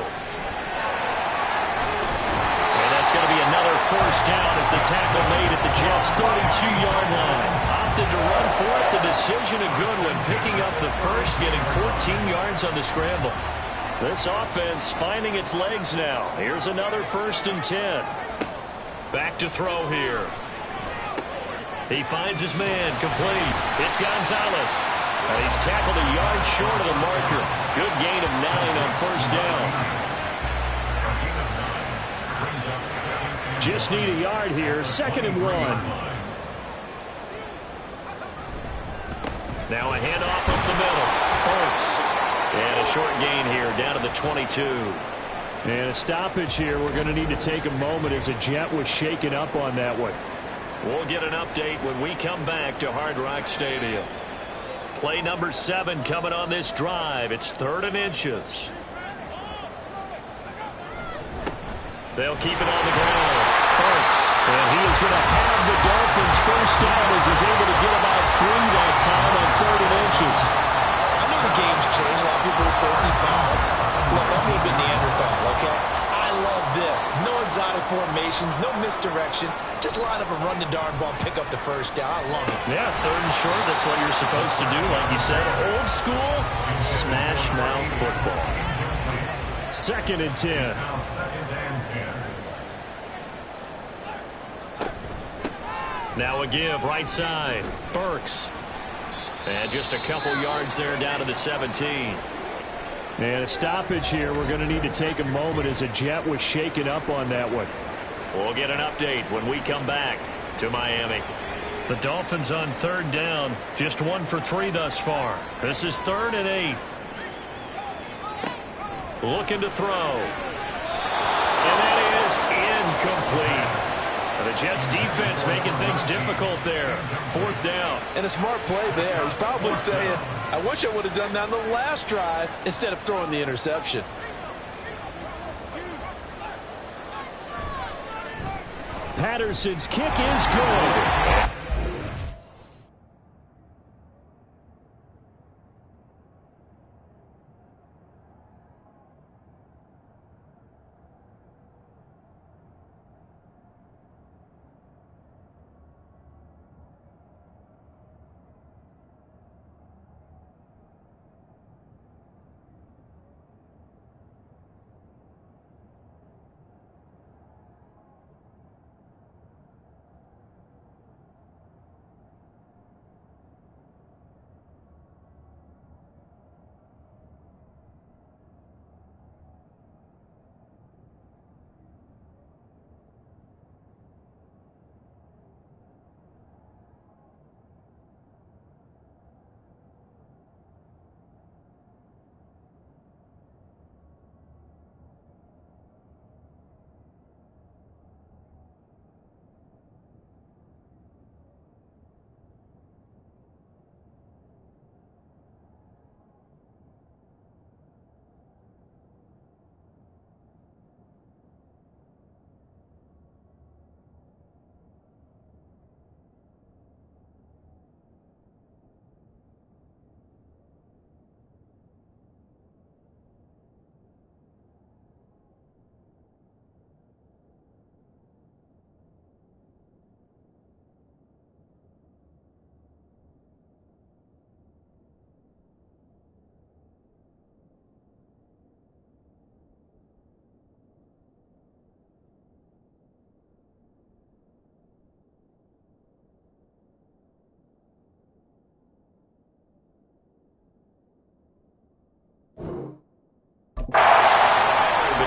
And that's going to be another first down as the tackle made at the Jets' 32-yard line. Opted to run for it. The decision a good one. Picking up the first, getting 14 yards on the scramble. This offense finding its legs now. Here's another 1st and 10. Back to throw here. He finds his man complete. It's Gonzalez. And he's tackled a yard short of the marker. Good gain of 9 on 1st down. Just need a yard here. 2nd and 1. Now a handoff up the middle. Burks. And a short gain here down to the 22. And a stoppage here. We're going to need to take a moment as a Jet was shaken up on that one. We'll get an update when we come back to Hard Rock Stadium. Play number 7 coming on this drive. It's 3rd and inches. They'll keep it on the ground. Burks. And he is going to have the Dolphins first down as he's able to get about 3 that time on 3rd and inches. I know the game's changed. A lot of people would say it's evolved. Look, I'm a little bit Neanderthal, okay? I love this. No exotic formations, no misdirection. Just line up and run the darn ball, pick up the first down. I love it. Yeah, 3rd and short. That's what you're supposed to do. Like you said, old school smash mouth football. 2nd and 10. Now a give right side. Burks. And just a couple yards there down to the 17. And a stoppage here. We're going to need to take a moment as a Jet was shaken up on that one. We'll get an update when we come back to Miami. The Dolphins on 3rd down. Just 1 for 3 thus far. This is 3rd and 8. Looking to throw. And that is incomplete. The Jets defense making things difficult there. 4th down. And a smart play there. He's probably saying, I wish I would have done that on the last drive instead of throwing the interception. Patterson's kick is good.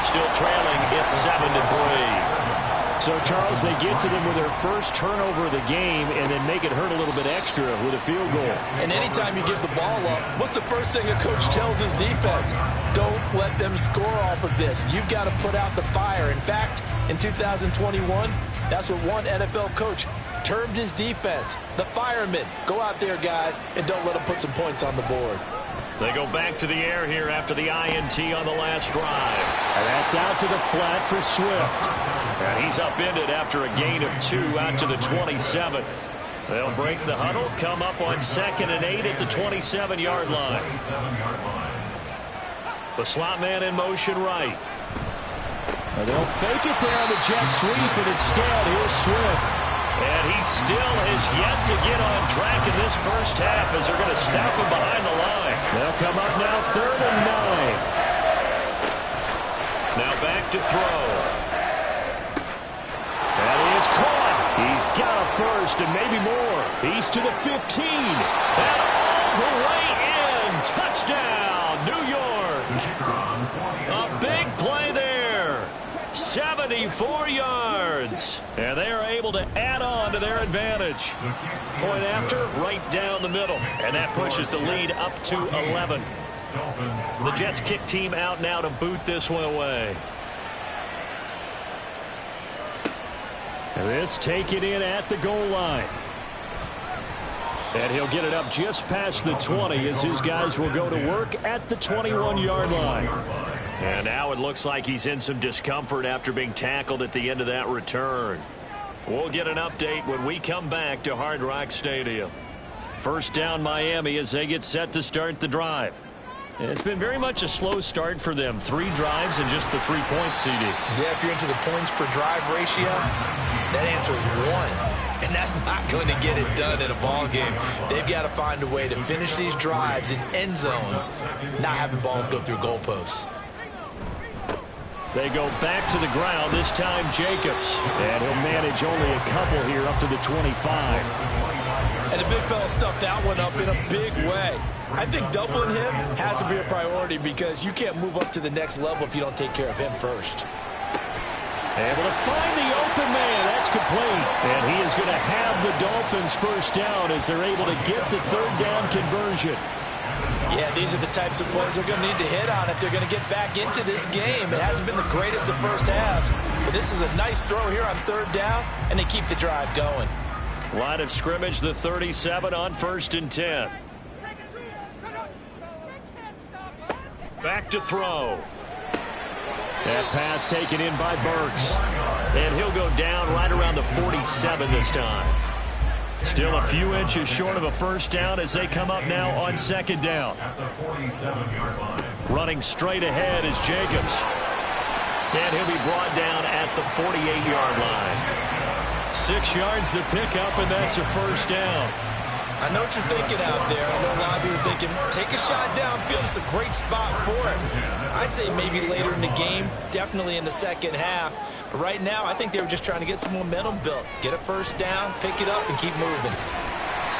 but still trailing. It's 7-3. So, Charles, they get to them with their first turnover of the game and then make it hurt a little bit extra with a field goal. And anytime you give the ball up, what's the first thing a coach tells his defense? Don't let them score off of this. You've got to put out the fire. In fact, in 2021, that's what one NFL coach termed his defense, the firemen. Go out there, guys, and don't let them put some points on the board. They go back to the air here after the INT on the last drive. And that's out to the flat for Swift. And he's upended after a gain of 2 out to the 27. They'll break the huddle, come up on 2nd and 8 at the 27-yard line. The slot man in motion right. And they'll fake it there on the jet sweep, and instead, here's Swift. And he still has yet to get on track in this first half as they're going to stop him behind the line. They'll come up now 3rd and 9. Now back to throw. That is caught. He's got a first and maybe more. He's to the 15. And all the way in. Touchdown, New York. A big play there. 74 yards. And they are able to add on to their advantage. Point after, right down the middle. And that pushes the lead up to 11. The Jets kick team out now to boot this one away. And this taken in at the goal line. And he'll get it up just past the 20 as his guys will go to work at the 21-yard line. And now it looks like he's in some discomfort after being tackled at the end of that return. We'll get an update when we come back to Hard Rock Stadium. First down Miami as they get set to start the drive. It's been very much a slow start for them. 3 drives and just the 3 points, CD. Yeah, if you're into the points per drive ratio, that answer is 1. And that's not going to get it done in a ball game. They've got to find a way to finish these drives in end zones, not having balls go through goalposts. They go back to the ground, this time Jacobs. And he'll manage only a couple here up to the 25. And the big fella stuffed that one up in a big way. I think doubling him has to be a priority because you can't move up to the next level if you don't take care of him first. Able to find the open man. That's complete. And he is going to have the Dolphins first down as they're able to get the 3rd down conversion. Yeah, these are the types of plays they're going to need to hit on if they're going to get back into this game. It hasn't been the greatest of first halves, but this is a nice throw here on 3rd down, and they keep the drive going. Line of scrimmage, the 37 on 1st and 10. Back to throw. That pass taken in by Burks. And he'll go down right around the 47 this time. Still a few inches short of a first down as they come up now on 2nd down. Running straight ahead is Jacobs. And he'll be brought down at the 48-yard line. 6 yards the pickup, and that's a first down. I know what you're thinking out there. I know a lot of you are thinking, take a shot downfield. It's a great spot for it. I'd say maybe later in the game, definitely in the second half. But right now, I think they were just trying to get some momentum built. Get a first down, pick it up, and keep moving.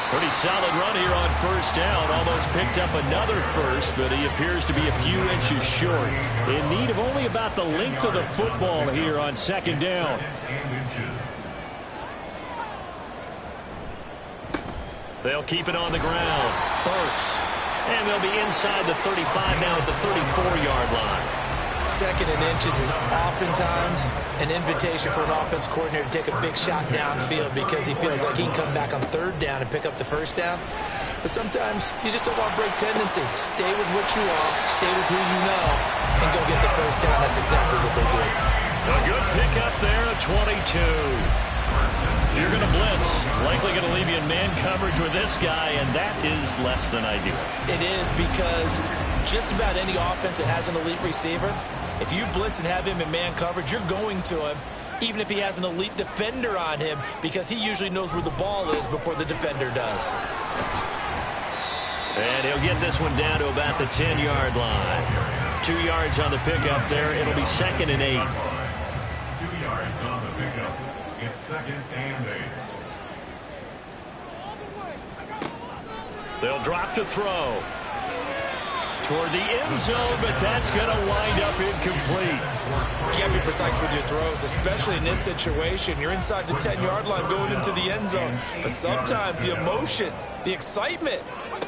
Pretty solid run here on first down. Almost picked up another first, but he appears to be a few inches short. In need of only about the length of the football here on 2nd down. They'll keep it on the ground. Burks. And they'll be inside the 35 now at the 34-yard line. 2nd and inches is oftentimes an invitation for an offense coordinator to take a big shot downfield because he feels like he can come back on 3rd down and pick up the first down. But sometimes you just don't want to break tendency. Stay with what you are, stay with who you know, and go get the first down. That's exactly what they did. A good pickup there at 22. If you're going to blitz, likely going to leave you in man coverage with this guy, and that is less than ideal. It is because just about any offense that has an elite receiver, if you blitz and have him in man coverage, you're going to him, even if he has an elite defender on him, because he usually knows where the ball is before the defender does. And he'll get this one down to about the 10-yard line. 2 yards on the pickup there. It'll be 2nd and 8. 2 yards on the pickup. It's 2nd and 8. They'll drop to throw. toward the end zone, but that's going to wind up incomplete. You got to be precise with your throws, especially in this situation. You're inside the 10-yard line going into the end zone. But sometimes the emotion, the excitement,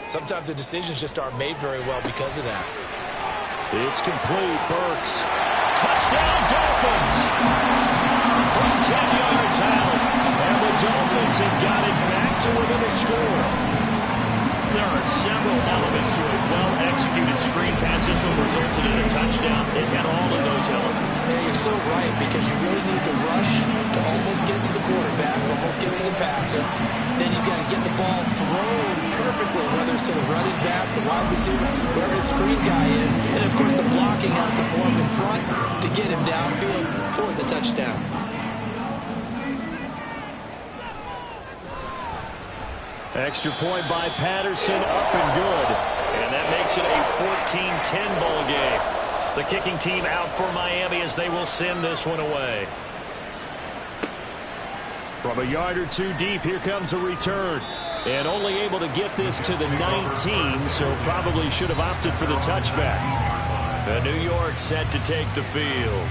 sometimes the decisions just aren't made very well because of that. It's complete. Burks. Touchdown, Dolphins! From 10 yards out. And the Dolphins have got it back to within a score. There are several elements to a well-executed screen pass. This one resulted in a touchdown. It had all of those elements. Yeah, you're so right, because you really need to rush to almost get to the quarterback, almost get to the passer. Then you've got to get the ball thrown perfectly, whether it's to the running back, the wide receiver, whoever the screen guy is. And, of course, the blocking has to form in front to get him downfield for the touchdown. Extra point by Patterson, up and good. And that makes it a 14-10 ball game. The kicking team out for Miami as they will send this one away. From a yard or two deep, here comes a return. And only able to get this to the 19, so probably should have opted for the touchback. And New York set to take the field.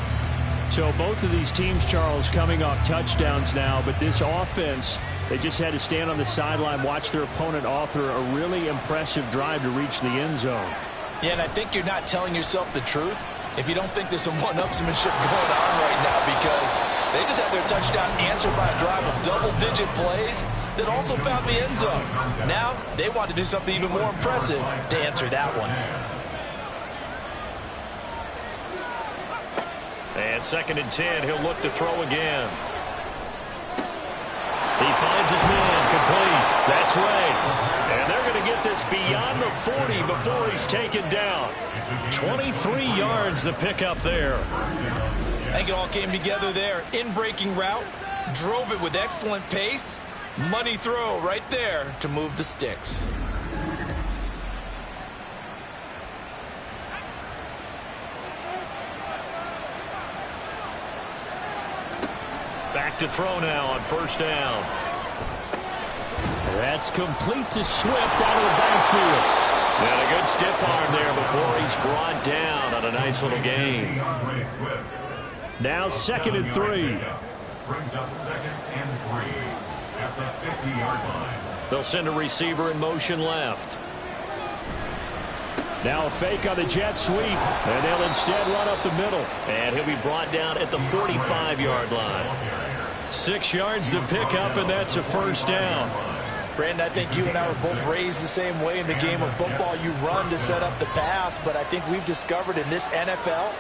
So both of these teams, Charles, coming off touchdowns now, but this offense, they just had to stand on the sideline, watch their opponent author a really impressive drive to reach the end zone. Yeah, and I think you're not telling yourself the truth if you don't think there's some one-upsmanship going on right now, because they just had their touchdown answered by a drive of double-digit plays that also found the end zone. Now they want to do something even more impressive to answer that one. And 2nd and 10, he'll look to throw again. He finds his man, complete. That's right. And they're going to get this beyond the 40 before he's taken down. 23 yards the pickup there. I think it all came together there. In-breaking route, drove it with excellent pace. Money throw right there to move the sticks. Back to throw now on 1st down. That's complete to Swift out of the backfield. And a good stiff arm there before he's brought down on a nice little gain. Now 2nd and 3. Brings up 2nd and 3 at the 50-yard line. They'll send a receiver in motion left. Now a fake on the jet sweep, and they'll instead run up the middle. And he'll be brought down at the 45-yard line. 6 yards the pickup, and that's a 1st down. Brandon, I think you and I were both raised the same way in the game of football. You run to set up the pass, but I think we've discovered in this NFL,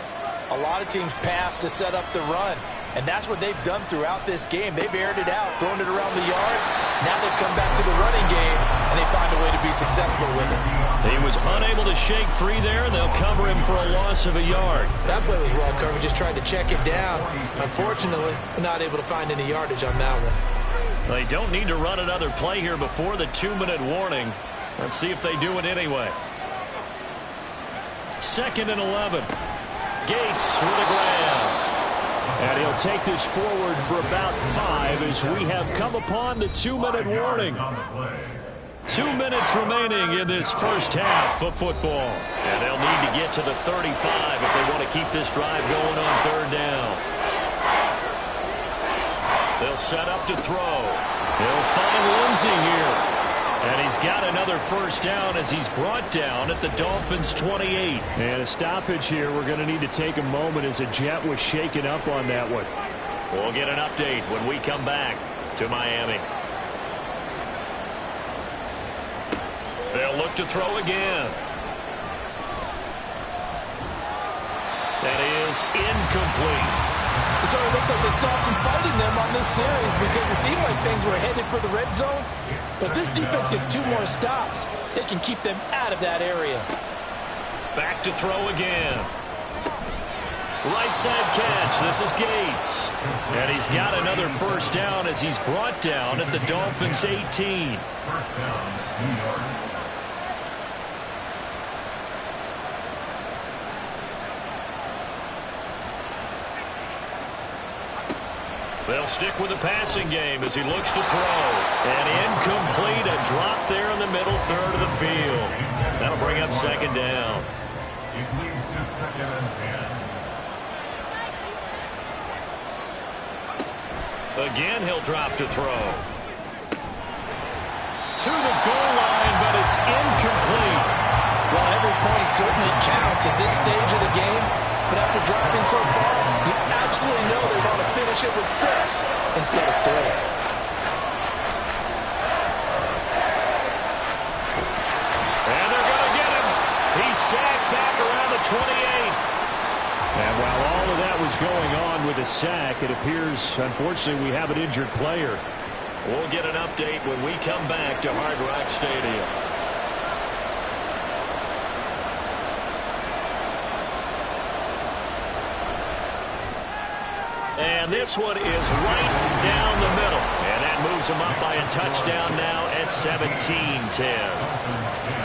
a lot of teams pass to set up the run. And that's what they've done throughout this game. They've aired it out, thrown it around the yard. Now they've come back to the running game, and they find a way to be successful with it. He was unable to shake free there, and they'll cover him for a loss of a yard. That play was well covered. Just tried to check it down. Unfortunately, not able to find any yardage on that one. They don't need to run another play here before the 2-minute warning. Let's see if they do it anyway. 2nd and 11. Gates with a grab. And he'll take this forward for about 5 as we have come upon the 2-minute warning. 2 minutes remaining in this first half of football. And they'll need to get to the 35 if they want to keep this drive going on 3rd down. They'll set up to throw. He'll find Lindsey here. And he's got another 1st down as he's brought down at the Dolphins' 28. And a stoppage here. We're going to need to take a moment as a jet was shaken up on that one. We'll get an update when we come back to Miami. They'll look to throw again. That is incomplete. So it looks like they stopped some fighting them on this series because it seemed like things were headed for the red zone. But this defense gets 2 more stops. They can keep them out of that area. Back to throw again. Right side catch. This is Gates. And he's got another 1st down as he's brought down at the Dolphins' 18. 1st down, New York. They'll stick with the passing game as he looks to throw. And incomplete, a drop there in the middle 3rd of the field. That'll bring up second down. It leads to 2nd and 10. Again, he'll drop to throw. To the goal line, but it's incomplete. Well, every point certainly counts at this stage of the game, but after dropping so far, you absolutely know they want to finish it with 6 instead of 3. And they're going to get him. He's sacked back around the 28. And while all of that was going on with a sack, it appears, unfortunately, we have an injured player. We'll get an update when we come back to Hard Rock Stadium. And this one is right down the middle. And that moves them up by a touchdown now at 17-10.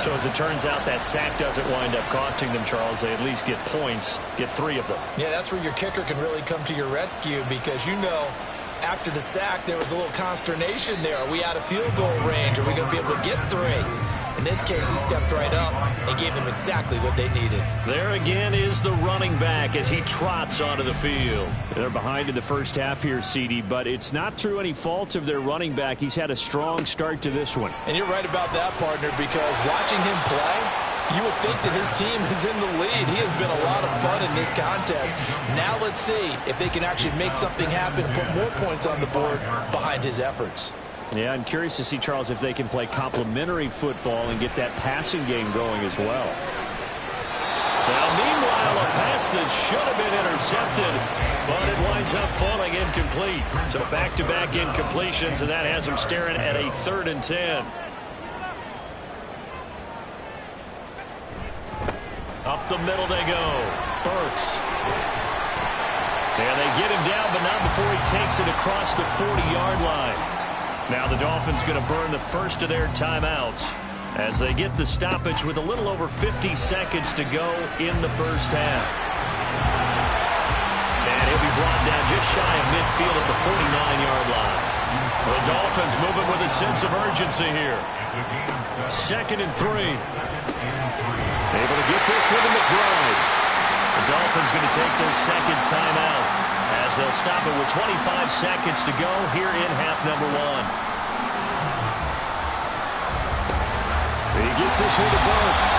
So as it turns out, that sack doesn't wind up costing them, Charles. They at least get points, get 3 of them. Yeah, that's where your kicker can really come to your rescue because you know after the sack there was a little consternation there. Are we out of field goal range? Are we going to be able to get 3? In this case, he stepped right up and gave them exactly what they needed. There again is the running back as he trots onto the field. They're behind in the first half here, CD, but it's not through any fault of their running back. He's had a strong start to this one. And you're right about that, partner, because watching him play, you would think that his team is in the lead. He has been a lot of fun in this contest. Now let's see if they can actually make something happen and put more points on the board behind his efforts. Yeah, I'm curious to see, Charles, if they can play complementary football and get that passing game going as well. Now, meanwhile, a pass that should have been intercepted, but it winds up falling incomplete. So back-to-back incompletions, and that has them staring at a 3rd and 10. Up the middle they go. Burks. And they get him down, but not before he takes it across the 40-yard line. Now the Dolphins going to burn the first of their timeouts as they get the stoppage with a little over 50 seconds to go in the first half. And he'll be brought down just shy of midfield at the 49-yard line. The Dolphins moving with a sense of urgency here. 2nd and 3. Able to get this one to McBride. The Dolphins going to take their second timeout as they'll stop it with 25 seconds to go here in half number 1. He gets this one to Burks.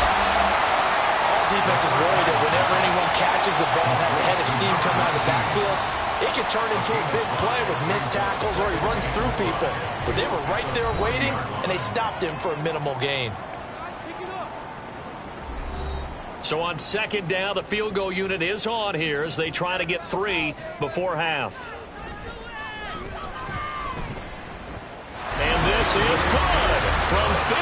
All defense is worried that whenever anyone catches the ball and has a head of steam come out of the backfield, it can turn into a big play with missed tackles or he runs through people. But they were right there waiting, and they stopped him for a minimal gain. So on 2nd down, the field goal unit is on here as they try to get 3 before half. And this is good from 57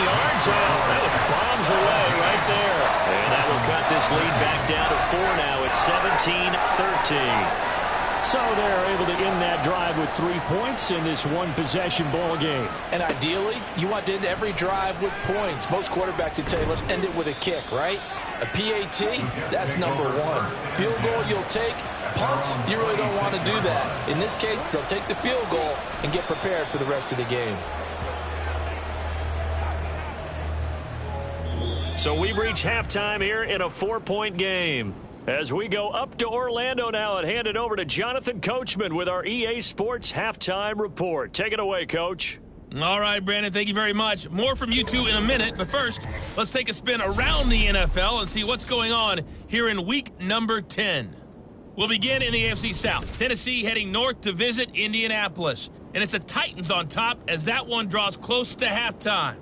yards out. That was bombs away right there. And that will cut this lead back down to 4 now. It's 17-13. So they're able to end that drive with 3 points in this one-possession ball game. And ideally, you want to end every drive with points. Most quarterbacks would tell you, let's end it with a kick, right? A PAT, that's number 1. Field goal you'll take. Punts, you really don't want to do that. In this case, they'll take the field goal and get prepared for the rest of the game. So we've reached halftime here in a 4-point game. As we go up to Orlando now and hand it over to Jonathan Coachman with our EA Sports Halftime Report. Take it away, Coach. All right, Brandon, thank you very much. More from you two in a minute, but first, let's take a spin around the NFL and see what's going on here in week number 10. We'll begin in the AFC South. Tennessee heading north to visit Indianapolis. And it's the Titans on top as that one draws close to halftime.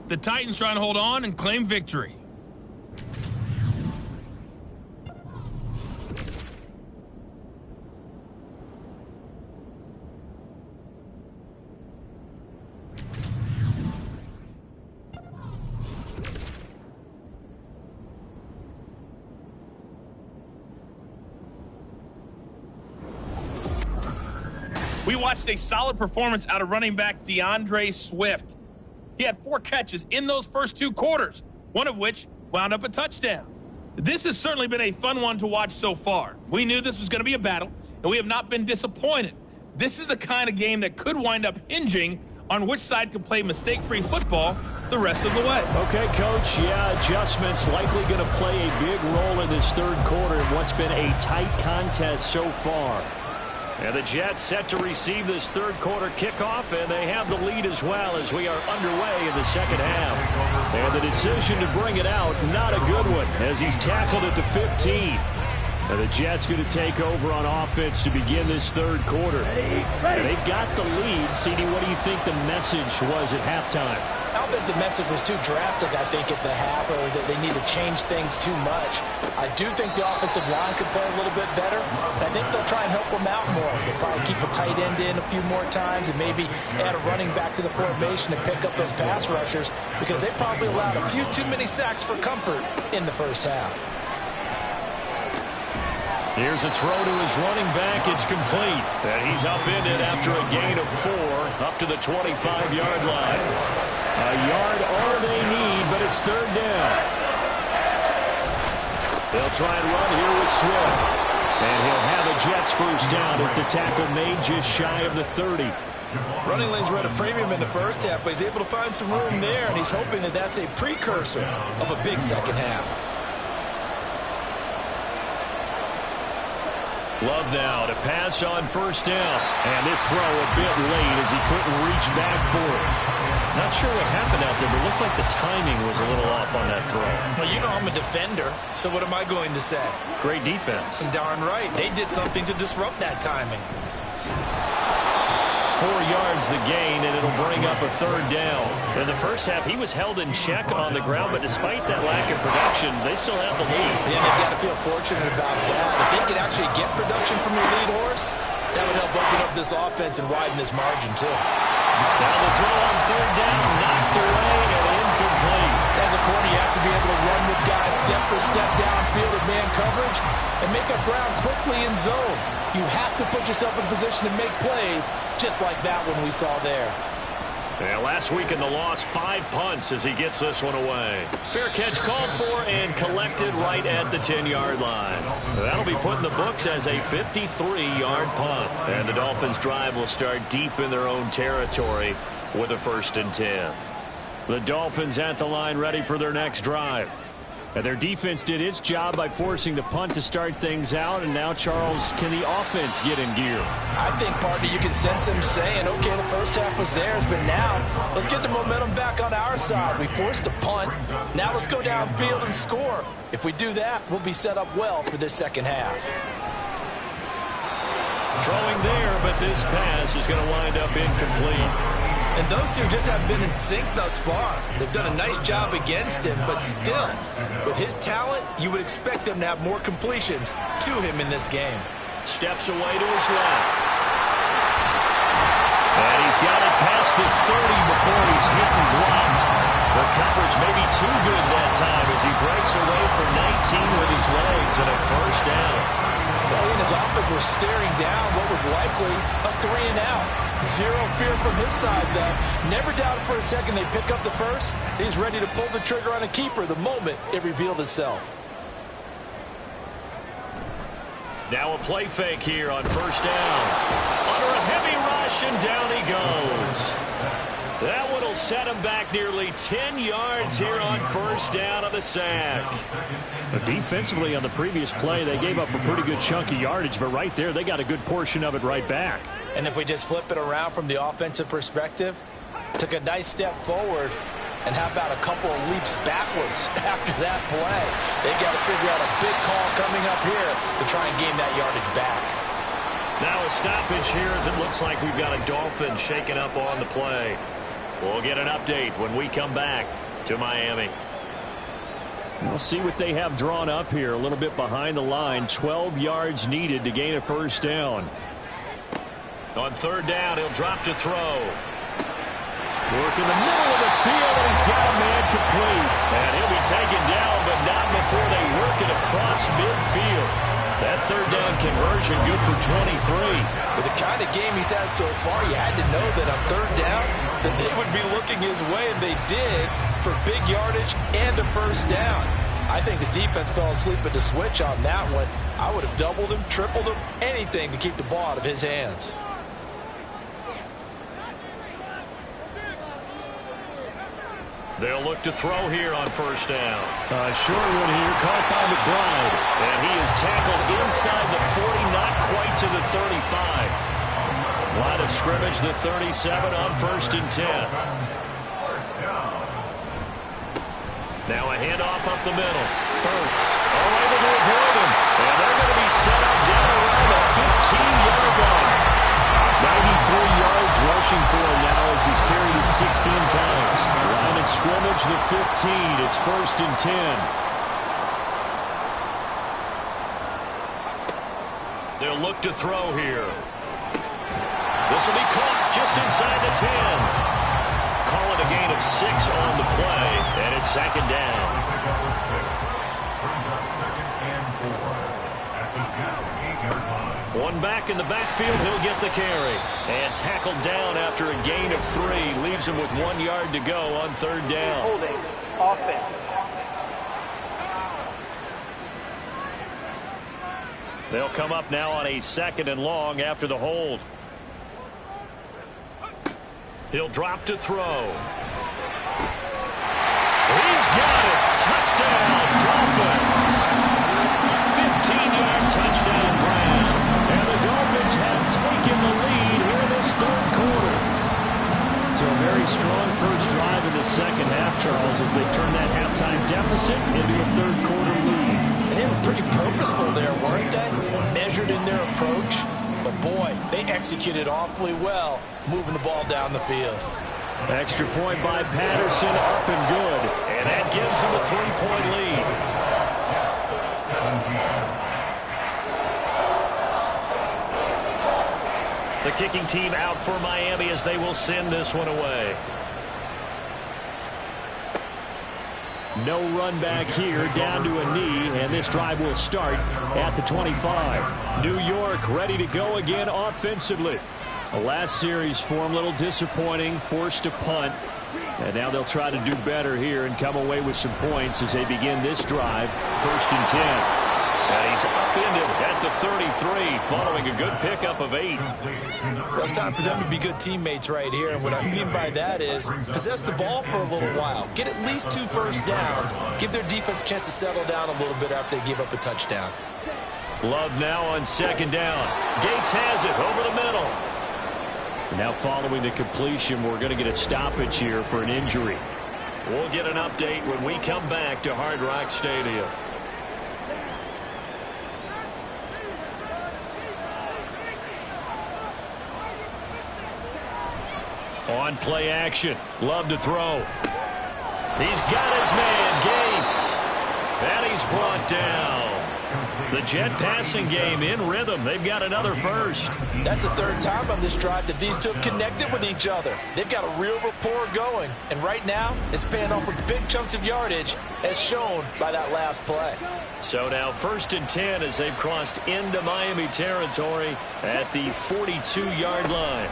The Titans trying to hold on and claim victory. We watched a solid performance out of running back DeAndre Swift. He had 4 catches in those first 2 quarters, one of which wound up a touchdown. This has certainly been a fun one to watch so far. We knew this was going to be a battle, and we have not been disappointed. This is the kind of game that could wind up hinging on which side can play mistake-free football the rest of the way. Okay, Coach. Yeah, adjustments likely going to play a big role in this third quarter in what's been a tight contest so far. And the Jets set to receive this third quarter kickoff, and they have the lead as well as we are underway in the second half. And the decision to bring it out, not a good one, as he's tackled at the 15. And the Jets going to take over on offense to begin this third quarter. And they've got the lead. CD, what do you think the message was at halftime? I don't think the message was too drastic, I think, at the half, or that they need to change things too much. I do think the offensive line could play a little bit better. I think they'll try and help them out more. They'll probably keep a tight end in a few more times and maybe add a running back to the formation and pick up those pass rushers, because they probably allowed a few too many sacks for comfort in the first half. Here's a throw to his running back. It's complete. And he's upended after a gain of 4 up to the 25-yard line. A yard all they need, but it's third down. They'll try and run here with Swift. And he'll have a Jets first down as the tackle made just shy of the 30. Running lanes were at a premium in the first half, but he's able to find some room there, and he's hoping that that's a precursor of a big second half. Love now to pass on first down. And this throw a bit late as he couldn't reach back for it. Not sure what happened out there, but it looked like the timing was a little off on that throw. Well, you know I'm a defender, so what am I going to say? Great defense. Darn right. They did something to disrupt that timing. 4 yards the gain, and it'll bring up a third down. In the first half, he was held in check on the ground, but despite that lack of production, they still have the lead. Yeah, they've got to feel fortunate about that. If they could actually get production from your lead horse, that would help open up this offense and widen this margin, too. Now the throw on third down, knocked away and incomplete. As a corner, you have to be able to run with guys step for step downfield in man coverage and make up ground quickly in zone. You have to put yourself in position to make plays, just like that one we saw there. Yeah, last week in the loss, 5 punts as he gets this one away. Fair catch called for and collected right at the 10-yard line. That'll be put in the books as a 53-yard punt. And the Dolphins' drive will start deep in their own territory with a 1st and 10. The Dolphins at the line ready for their next drive. And their defense did its job by forcing the punt to start things out. And now, Charles, can the offense get in gear? I think, partner, you can sense them saying, okay, the first half was theirs, but now let's get the momentum back on our side. We forced a punt. Now let's go downfield and score. If we do that, we'll be set up well for this second half. Throwing there, but this pass is going to wind up incomplete. And those two just haven't been in sync thus far. They've done a nice job against him, but still, with his talent, you would expect them to have more completions to him in this game. Steps away to his left. And he's got it past the 30 before he's hit and dropped. The coverage may be too good that time as he breaks away for 19 with his legs and a first down. Well, he and his offense were staring down what was likely a 3 and out. Zero fear from his side, though. Never doubted for a second they'd pick up the first. He's ready to pull the trigger on a keeper the moment it revealed itself. Now a play fake here on first down. Under a heavy rush, and down he goes. That one will set him back nearly 10 yards here on first down of the sack. But defensively on the previous play, they gave up a pretty good chunk of yardage, but right there, they got a good portion of it right back. And if we just flip it around from the offensive perspective, took a nice step forward, and how about a couple of leaps backwards after that play? They got to figure out a big call coming up here to try and gain that yardage back. Now a stoppage here as it looks like we've got a Dolphin shaking up on the play. We'll get an update when we come back to Miami. We'll see what they have drawn up here. A little bit behind the line. 12 yards needed to gain a first down. On third down, he'll drop to throw. Work in the middle of the field, and he's got a man complete. And he'll be taken down, but not before they work it across midfield. That third down conversion good for 23. With the kind of game he's had so far, you had to know that on third down that they would be looking his way, and they did, for big yardage and a first down. I think the defense fell asleep at the switch on that one. I would have doubled him, tripled him, anything to keep the ball out of his hands. They'll look to throw here on first down. Short one here, caught by McBride. And he is tackled inside the 40, not quite to the 35. Line of scrimmage, the 37 on 1st and 10. Now a handoff up the middle. Burks all able to avoid him. And they're going to be set up down around the 15-yard line. 93 yards rushing for him now as he's carried it 16 times. Line of scrimmage, the 15. It's 1st and 10. They'll look to throw here. This will be caught just inside the 10. Call it a gain of 6 on the play, and it's 2nd down. One back in the backfield, he'll get the carry. And tackled down after a gain of 3. Leaves him with 1 yard to go on 3rd down. Holding. Offense. They'll come up now on a 2nd and long after the hold. He'll drop to throw. He's got it. Touchdown, Dolphins. 15-yard touchdown grab. And the Dolphins have taken the lead here in this 3rd quarter. So a very strong first drive in the second half, Charles, as they turn that halftime deficit into a 3rd quarter lead. And they were pretty purposeful there, weren't they? Measured in their approach. But boy, they executed awfully well, moving the ball down the field. Extra point by Patterson, up and good. And that gives them a 3-point lead. The kicking team out for Miami as they will send this one away. No run back here, down to a knee, and this drive will start at the 25. New York ready to go again offensively. The last series for him, a little disappointing, forced to punt. And now they'll try to do better here and come away with some points as they begin this drive, 1st and 10. And he's upended at the 33 following a good pickup of 8. Well, it's time for them to be good teammates right here. And what I mean by that is possess the ball for a little while. Get at least 2 first downs. Give their defense a chance to settle down a little bit after they give up a touchdown. Love now on 2nd down. Gates has it over the middle. Now following the completion, we're going to get a stoppage here for an injury. We'll get an update when we come back to Hard Rock Stadium. On play action. Love to throw. He's got his man, Gates. And he's brought down. The Jet passing game in rhythm. They've got another first. That's the 3rd time on this drive that these two have connected with each other. They've got a real rapport going. And right now, it's paying off with big chunks of yardage, as shown by that last play. So now 1st and 10 as they've crossed into Miami territory at the 42-yard line.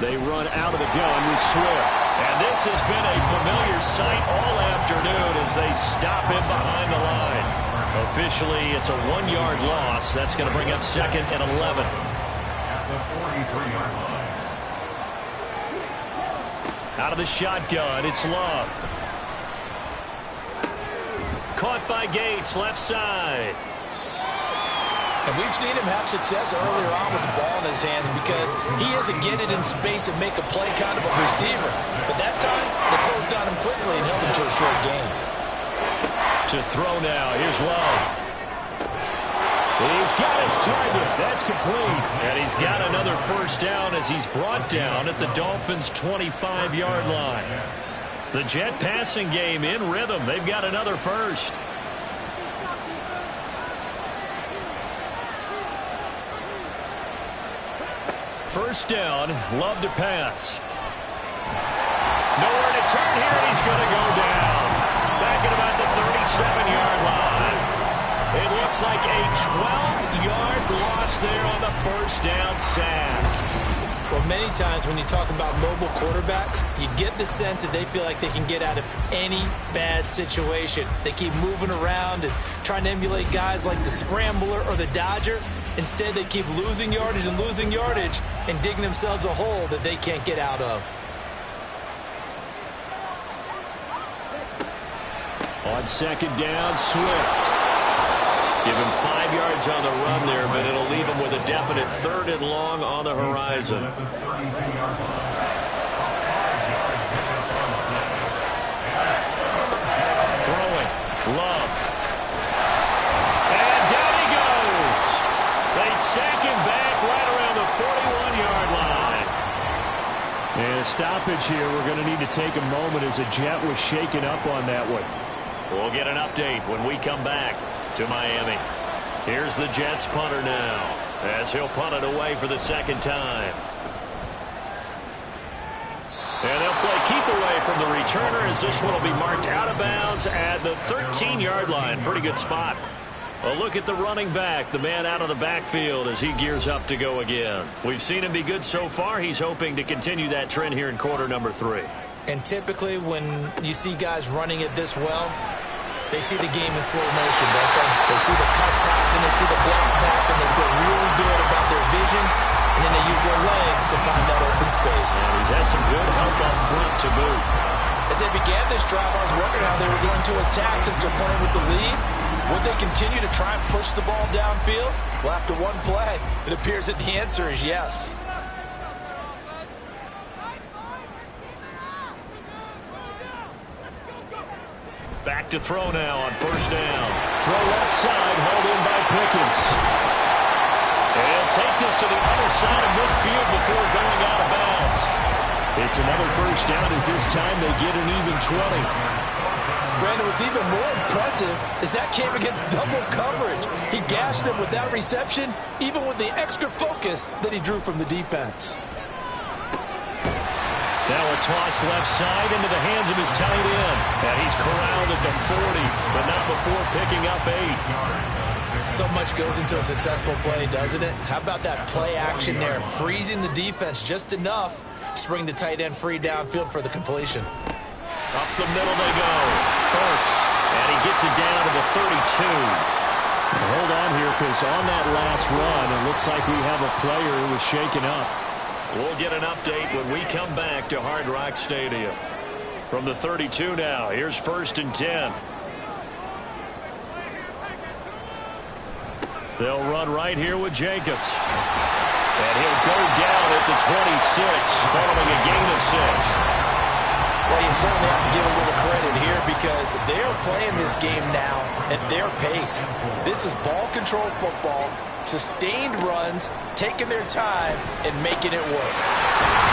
They run out of the gun with Swift. And this has been a familiar sight all afternoon as they stop him behind the line. Officially, it's a 1-yard loss. That's going to bring up 2nd and 11. At the 43-yard line. Out of the shotgun, it's Love. Caught by Gates, left side. And we've seen him have success earlier on with the ball in his hands because he is a get it in space and make a play kind of a receiver. But that time, they closed on him quickly and held him to a short gain. To throw now, here's Love. He's got his target. That's complete. And he's got another first down as he's brought down at the Dolphins' 25-yard line. The Jet passing game in rhythm. They've got another first. First down, Love to pass. Nowhere to turn here, and he's going to go down. Back at about the 37-yard line. It looks like a 12-yard loss there on the first down sack. Well, many times when you talk about mobile quarterbacks, you get the sense that they feel like they can get out of any bad situation. They keep moving around and trying to emulate guys like the Scrambler or the Dodger. Instead, they keep losing yardage and digging themselves a hole that they can't get out of. On second down, Swift. Give him 5 yards on the run there, but it'll leave him with a definite 3rd and long on the horizon. Throwing. Love. And down he goes. They sack him back right around the 41-yard line. And a stoppage here. We're going to need to take a moment as a Jet was shaken up on that one. We'll get an update when we come back to Miami. Here's the Jets punter now as he'll punt it away for the 2nd time. And they'll play keep away from the returner as this one will be marked out of bounds at the 13-yard line. Pretty good spot. A look at the running back, the man out of the backfield as he gears up to go again. We've seen him be good so far. He's hoping to continue that trend here in quarter number 3. And typically when you see guys running it this well, they see the game in slow motion, don't they? They see the cuts happen, they see the blocks happen, they feel really good about their vision, and then they use their legs to find that open space. And he's had some good help up front to boot. As they began this drive, I was wondering how they were going to attack since they're playing with the lead. Would they continue to try and push the ball downfield? Well, after one play, it appears that the answer is yes. Back to throw now on 1st down. Throw left side, hauled in by Pickens. And he'll take this to the other side of midfield before going out of bounds. It's another 1st down as this time they get an even 20. Brandon, what's even more impressive is that came against double coverage. He gashed them with that reception, even with the extra focus that he drew from the defense. Now a toss left side into the hands of his tight end. And he's corralled at the 40, but not before picking up 8. So much goes into a successful play, doesn't it? How about that play action there, freezing the defense just enough to bring the tight end free downfield for the completion. Up the middle they go. Burks, and he gets it down to the 32. Hold on here, because on that last run, it looks like we have a player who was shaken up. We'll get an update when we come back to Hard Rock Stadium. From the 32 now, here's 1st and 10. They'll run right here with Jacobs. And he'll go down at the 26, following a gain of 6. Well, you certainly have to give a little credit here because they're playing this game now at their pace. This is ball control football, sustained runs, taking their time, and making it work.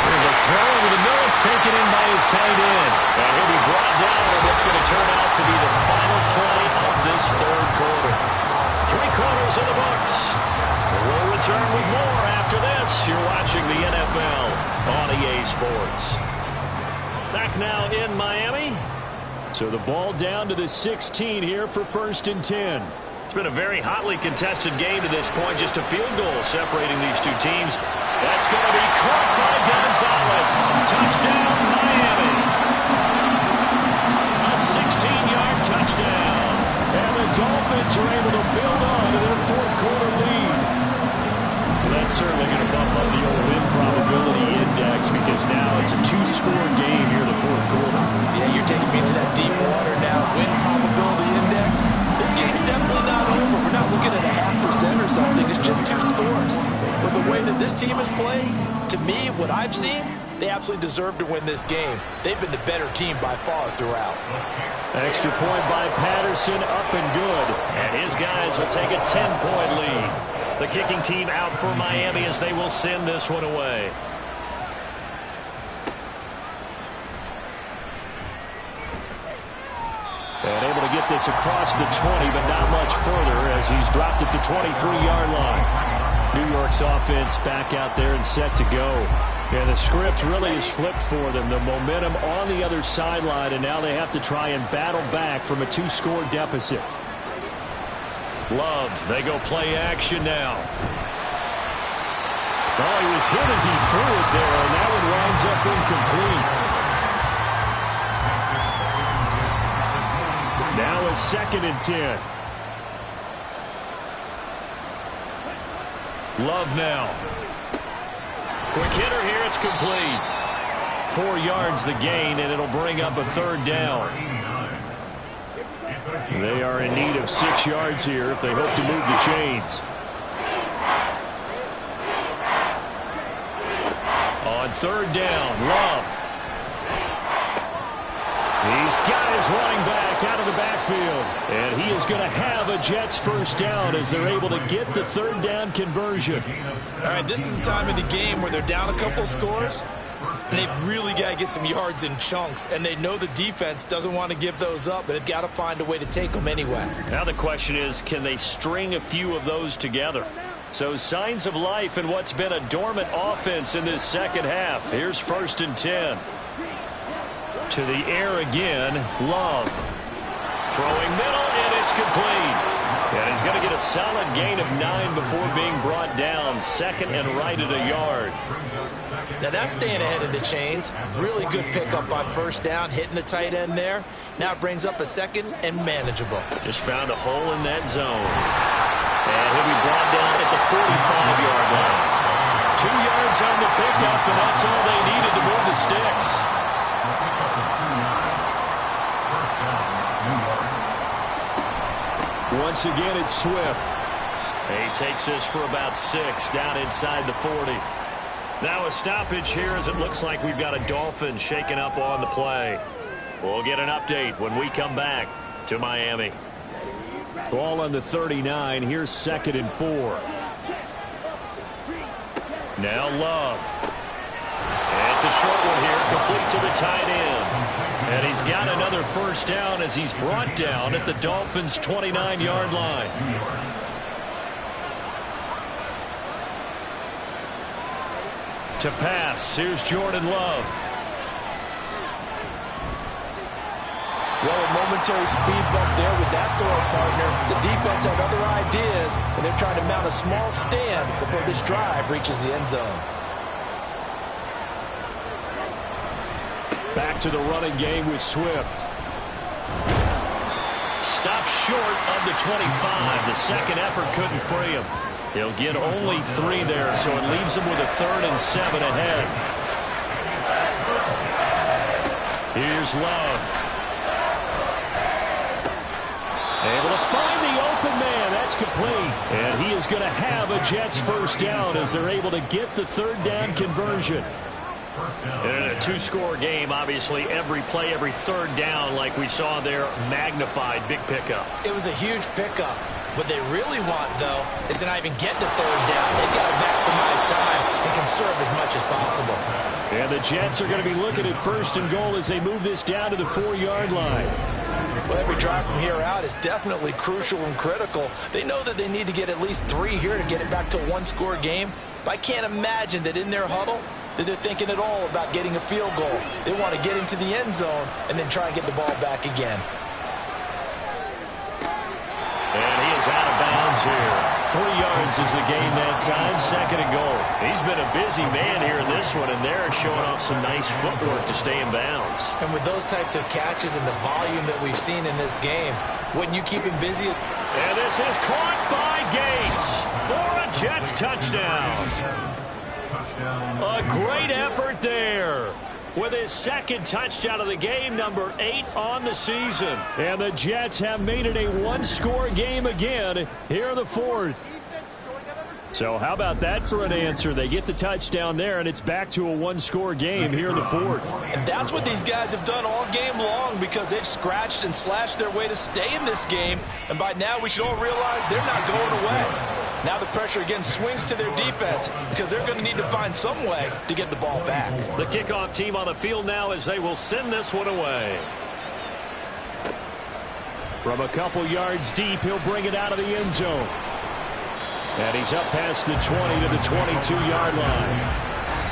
There's a throw over the middle. It's taken in by his tight end. And he'll be brought down in what's going to turn out to be the final play of this 3rd quarter. 3 quarters in the books. We'll return with more after this. You're watching the NFL on EA Sports. Back now in Miami. So the ball down to the 16 here for 1st and 10. It's been a very hotly contested game to this point. Just a field goal separating these two teams. That's going to be caught by Gonzalez. Touchdown, Miami. A 16-yard touchdown. And the Dolphins are able to build on to their 4th quarter lead. That's certainly going to bump up the old win probability index because now it's a 2-score game here in the 4th quarter. Yeah, you're taking me to that deep water now. Win probability index. This game's definitely not over. We're not looking at a 0.5% or something. It's just 2 scores. But the way that this team has played, to me, what I've seen, they absolutely deserve to win this game. They've been the better team by far throughout. Extra point by Patterson, up and good. And his guys will take a 10-point lead. The kicking team out for Miami as they will send this one away. And able to get this across the 20, but not much further as he's dropped it to 23-yard line. New York's offense back out there and set to go. And the script really is flipped for them. The momentum on the other sideline, and now they have to try and battle back from a 2-score deficit. Love, they go play action now. Oh, he was hit as he threw it there, and that one winds up incomplete. Now it's 2nd and 10. Love now. Quick hitter here, it's complete. 4 yards the gain, and it'll bring up a 3rd down. gain. They are in need of 6 yards here if they hope to move the chains. On 3rd down, Love. He's got his running back out of the backfield. And he is going to have a Jets first down as they're able to get the 3rd down conversion. All right, this is the time of the game where they're down a couple scores, and they've really got to get some yards in chunks. And they know the defense doesn't want to give those up, but they've got to find a way to take them anyway. Now the question is, can they string a few of those together? So signs of life in what's been a dormant offense in this second half. Here's 1st and 10. To the air again, Love. Throwing middle, and it's complete. And he's going to get a solid gain of 9 before being brought down. 2nd and right at a yard. Now that's staying ahead of the chains. Really good pickup on 1st down, hitting the tight end there. Now it brings up a 2nd and manageable. Just found a hole in that zone. And he'll be brought down at the 45-yard line. 2 yards on the pickup, and that's all they needed to move the sticks. Once again, it's Swift. He takes this for about 6 down inside the 40. Now a stoppage here as it looks like we've got a Dolphin shaken up on the play. We'll get an update when we come back to Miami. Ball on the 39. Here's 2nd and 4. Now Love. And it's a short one here, complete to the tight end. And he's got another first down as he's brought down at the Dolphins' 29-yard line. To pass, here's Jordan Love. Well, a momentary speed bump there with that throw partner. The defense had other ideas, and they're trying to mount a small stand before this drive reaches the end zone. Back to the running game with Swift. Stopped short of the 25. The second effort couldn't free him. He'll get only 3 there, so it leaves him with a 3rd and 7 ahead. Here's Love. Able to find the open man. That's complete. And he is going to have a Jets first down as they're able to get the 3rd down conversion. In a 2-score game, obviously, every play, every 3rd down, like we saw there, magnified. Big pickup. It was a huge pickup. What they really want, though, is to not even get to 3rd down. They've got to maximize time and conserve as much as possible. And the Jets are going to be looking at 1st and goal as they move this down to the 4-yard line. Well, every drive from here out is definitely crucial and critical. They know that they need to get at least 3 here to get it back to a 1-score game. But I can't imagine that in their huddle that they're thinking at all about getting a field goal. They want to get into the end zone and then try and get the ball back again. And he is out of bounds here. 3 yards is the gain that time. 2nd and goal. He's been a busy man here in this one, and they're showing off some nice footwork to stay in bounds. And with those types of catches and the volume that we've seen in this game, wouldn't you keep him busy? And this is caught by Gates for a Jets touchdown. A great effort there. With his 2nd touchdown of the game, number 8 on the season. And the Jets have made it a 1-score game again here in the 4th. So how about that for an answer? They get the touchdown there, and it's back to a 1-score game here in the 4th. And that's what these guys have done all game long because they've scratched and slashed their way to stay in this game. And by now, we should all realize they're not going away. Now the pressure again swings to their defense because they're going to need to find some way to get the ball back. The kickoff team on the field now as they will send this one away. From a couple yards deep, he'll bring it out of the end zone. And he's up past the 20 to the 22-yard line.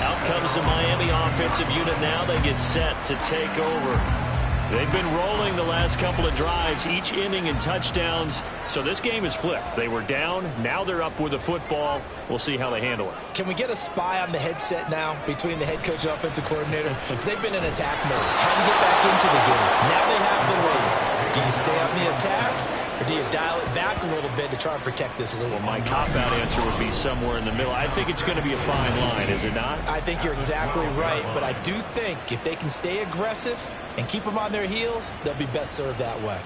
Out comes the Miami offensive unit now. They get set to take over. They've been rolling the last couple of drives, each inning in touchdowns. So this game is flipped. They were down. Now they're up with the football. We'll see how they handle it. Can we get a spy on the headset now between the head coach and offensive coordinator? Because they've been in attack mode. How to get back into the game. Now they have the lead. Do you stay on the attack, or do you dial it back a little bit to try and protect this lead? Well, my cop-out answer would be somewhere in the middle. I think it's going to be a fine line, is it not? I think you're exactly right, but I do think if they can stay aggressive and keep them on their heels, they'll be best served that way.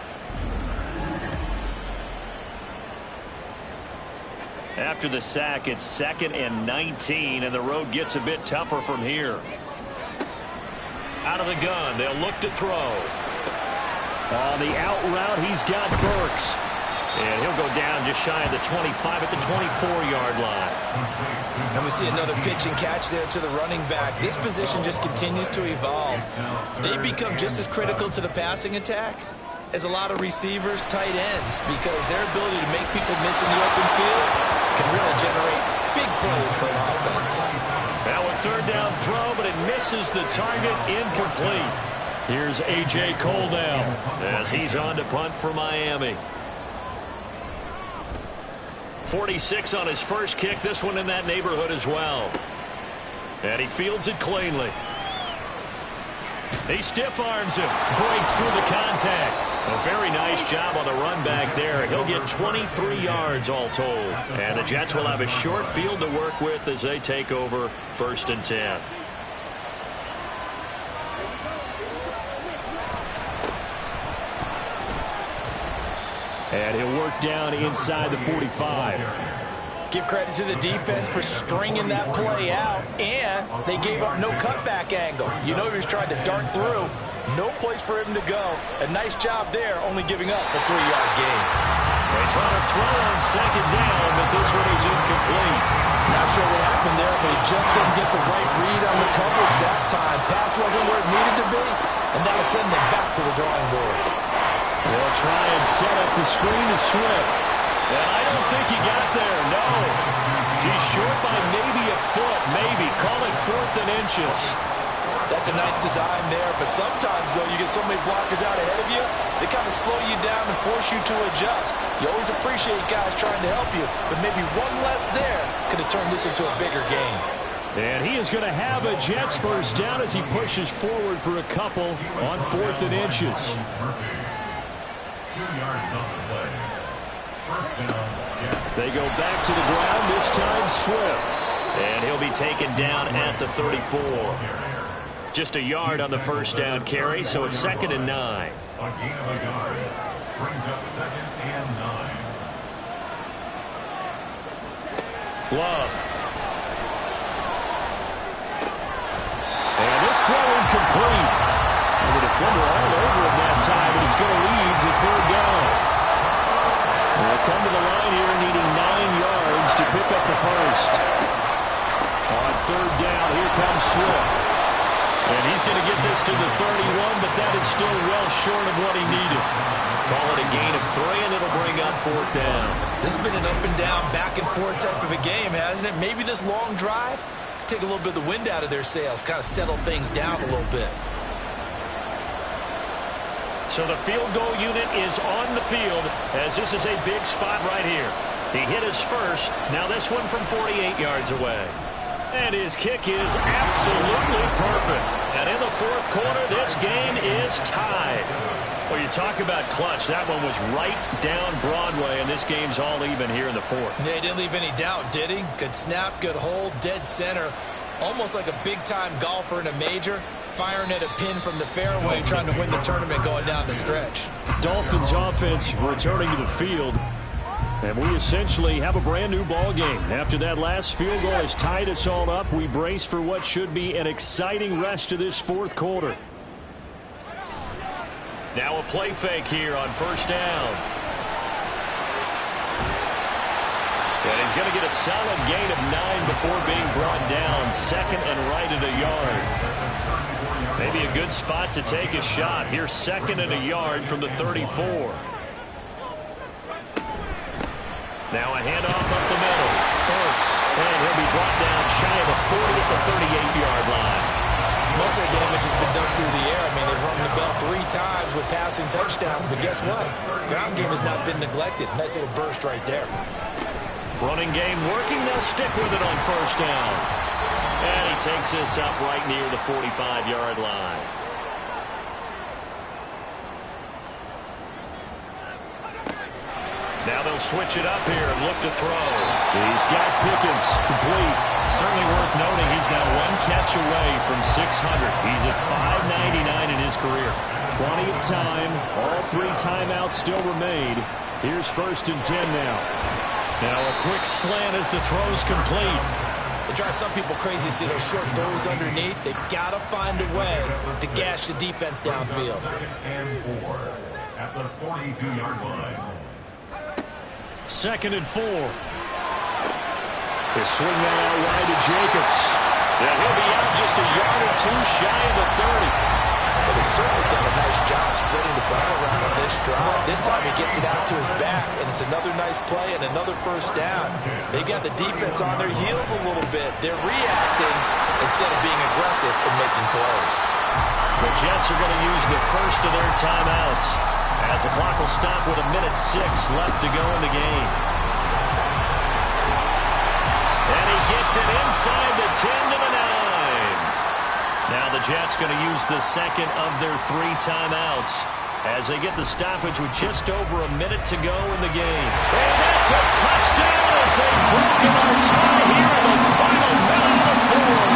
After the sack, it's 2nd and 19, and the road gets a bit tougher from here. Out of the gun, they'll look to throw. On the out route, he's got Burks. And he'll go down just shy of the 25 at the 24-yard line. And we see another pitch and catch there to the running back. This position just continues to evolve. They become just as critical to the passing attack as a lot of receivers, tight ends, because their ability to make people miss in the open field can really generate big plays for an offense. Now a 3rd down throw, but it misses the target, incomplete. Here's A.J. Cole now as he's on to punt for Miami. 46 on his first kick, this one in that neighborhood as well. And he fields it cleanly. He stiff arms him, breaks through the contact. A very nice job on the run back there. He'll get 23 yards all told. And the Jets will have a short field to work with as they take over 1st and 10. And he'll work down inside the 45. Give credit to the defense for stringing that play out, and they gave up no cutback angle. You know he was trying to dart through. No place for him to go. A nice job there, only giving up a 3-yard gain. They try to throw on 2nd down, but this one is incomplete. Not sure what happened there, but he just didn't get the right read on the coverage that time. Pass wasn't where it needed to be, and that'll send them back to the drawing board. They'll try and set up the screen to Swift. And I don't think he got there, no. He's short by maybe a foot, maybe. Call it 4th and inches. That's a nice design there, but sometimes, though, you get so many blockers out ahead of you, they kind of slow you down and force you to adjust. You always appreciate guys trying to help you, but maybe one less there could have turned this into a bigger game. And he is going to have a Jets 1st down as he pushes forward for a couple on 4th and inches. 2 yards on the play. 1st down, Jets. They go back to the ground, this time Swift. And he'll be taken down at the 34. Just a yard on the 1st down carry, so it's 2nd and 9. A gain of a yard brings up 2nd and 9. Glove. And this throw incomplete. And the defender all over him that time, and it's going to lead to 3rd down. They'll come to the line here needing 9 yards to pick up the 1st. On 3rd down, here comes Swift. And he's going to get this to the 31, but that is still well short of what he needed. Call it a gain of 3, and it'll bring up 4th down. This has been an up and down, back and forth type of a game, hasn't it? Maybe this long drive take a little bit of the wind out of their sails, kind of settle things down a little bit. So the field goal unit is on the field as this is a big spot right here. He hit his first. Now this one from 48 yards away. And his kick is absolutely perfect. And in the 4th quarter, this game is tied. Well, you talk about clutch. That one was right down Broadway, and this game's all even here in the 4th. Yeah, he didn't leave any doubt, did he? Good snap, good hold, dead center. Almost like a big-time golfer in a major, firing at a pin from the fairway, trying to win the tournament going down the stretch. Dolphins offense returning to the field. And we essentially have a brand-new ball game. After that last field goal has tied us all up, we brace for what should be an exciting rest of this 4th quarter. Now a play fake here on 1st down. And he's going to get a solid gain of 9 before being brought down. 2nd and right at a yard. Maybe a good spot to take a shot. Here's 2nd and a yard from the 34. Now a handoff up the middle. Burks. And he'll be brought down shy of the 40 at the 38-yard line. Most of the damage has been done through the air. I mean, they've rung the bell 3 times with passing touchdowns, but guess what? Ground game has not been neglected. Nice little burst right there. Running game working. They'll stick with it on 1st down. And he takes this up right near the 45-yard line. Now they'll switch it up here and look to throw. He's got Pickens complete. Certainly worth noting he's now 1 catch away from 600. He's at 599 in his career. Plenty of time. All 3 timeouts still remain. Here's 1st and 10 now. Now a quick slant as the throw's complete. It drives some people crazy to see those short throws underneath. They got to find a way to gash the defense downfield. Second and 4 at the 42-yard line. 2nd and 4. They swing that out wide to Jacobs. Yeah, he'll be out just a yard or two shy of the 30. Well, they've certainly done a nice job spreading the ball around on this drive. This time he gets it out to his back, and it's another nice play and another first down. They got the defense on their heels a little bit. They're reacting instead of being aggressive and making plays. The Jets are going to use the first of their timeouts as the clock will stop with 1:06 left to go in the game. And he gets it inside the 10 to the 9. Now the Jets going to use the second of their 3 timeouts as they get the stoppage with just over 1 minute to go in the game. And that's a touchdown as they've broken our tie here in the final minute of the 4th.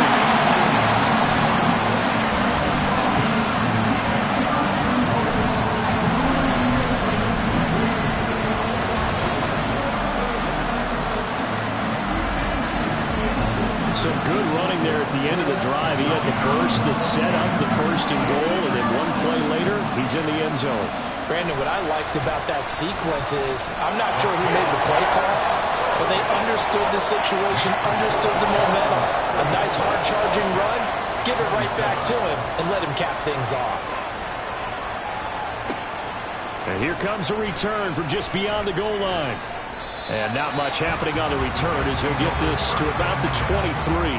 Some good running there at the end of the drive. He had the burst that set up the 1st and goal, and then one play later, he's in the end zone. Brandon, what I liked about that sequence is, I'm not sure who made the play call, but they understood the situation, understood the momentum. A nice hard-charging run, give it right back to him, and let him cap things off. And here comes a return from just beyond the goal line. And not much happening on the return as he'll get this to about the 23.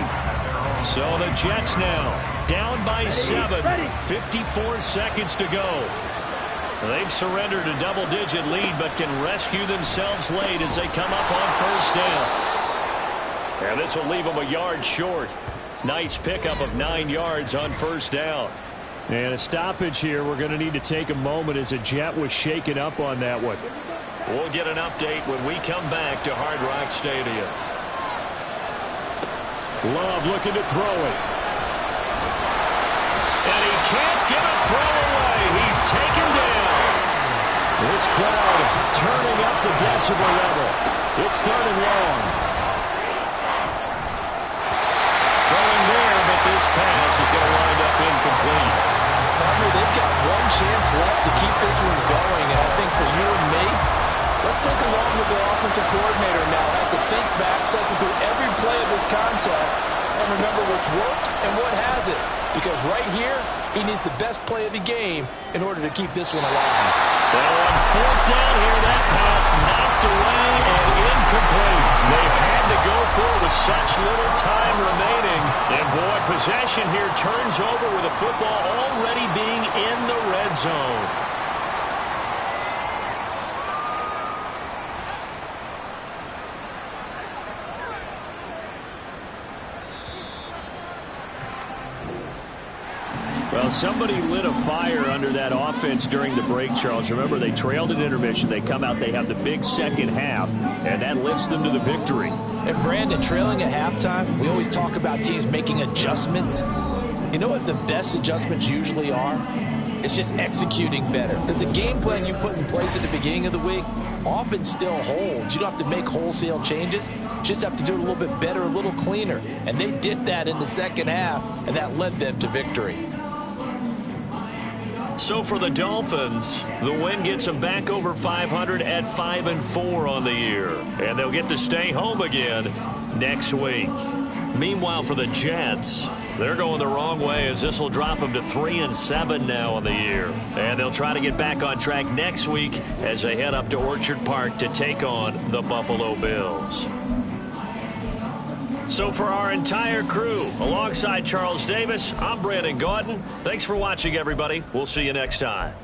So the Jets now down by 7. 54 seconds to go. They've surrendered a double-digit lead but can rescue themselves late as they come up on 1st down. And this will leave them a yard short. Nice pickup of 9 yards on 1st down. And a stoppage here. We're going to need to take a moment as a Jet was shaken up on that one. We'll get an update when we come back to Hard Rock Stadium. Love looking to throw it. And he can't get a throw away. He's taken down. This crowd turning up the decibel level. It's 3rd and long. Throwing there, but this pass is going to wind up incomplete. They've got one chance left to keep this one going, and I think for you and me, let's look along with the offensive coordinator now. Has to think back, cycle through every play of this contest, and remember what's worked and what hasn't. Because right here, he needs the best play of the game in order to keep this one alive. Well, on 4th down here, that pass knocked away and incomplete. They had to go for it with such little time remaining. And boy, possession here turns over with the football already being in the red zone. Well, somebody lit a fire under that offense during the break, Charles. Remember, they trailed at intermission. They come out, they have the big second half, and that lifts them to the victory. And Brandon, trailing at halftime, we always talk about teams making adjustments. You know what the best adjustments usually are? It's just executing better. Because the game plan you put in place at the beginning of the week often still holds. You don't have to make wholesale changes. You just have to do it a little bit better, a little cleaner. And they did that in the second half, and that led them to victory. So for the Dolphins, the win gets them back over 500 at 5-4 on the year. And they'll get to stay home again next week. Meanwhile, for the Jets, they're going the wrong way as this will drop them to 3-7 now on the year. And they'll try to get back on track next week as they head up to Orchard Park to take on the Buffalo Bills. So for our entire crew, alongside Charles Davis, I'm Brandon Gaudin. Thanks for watching, everybody. We'll see you next time.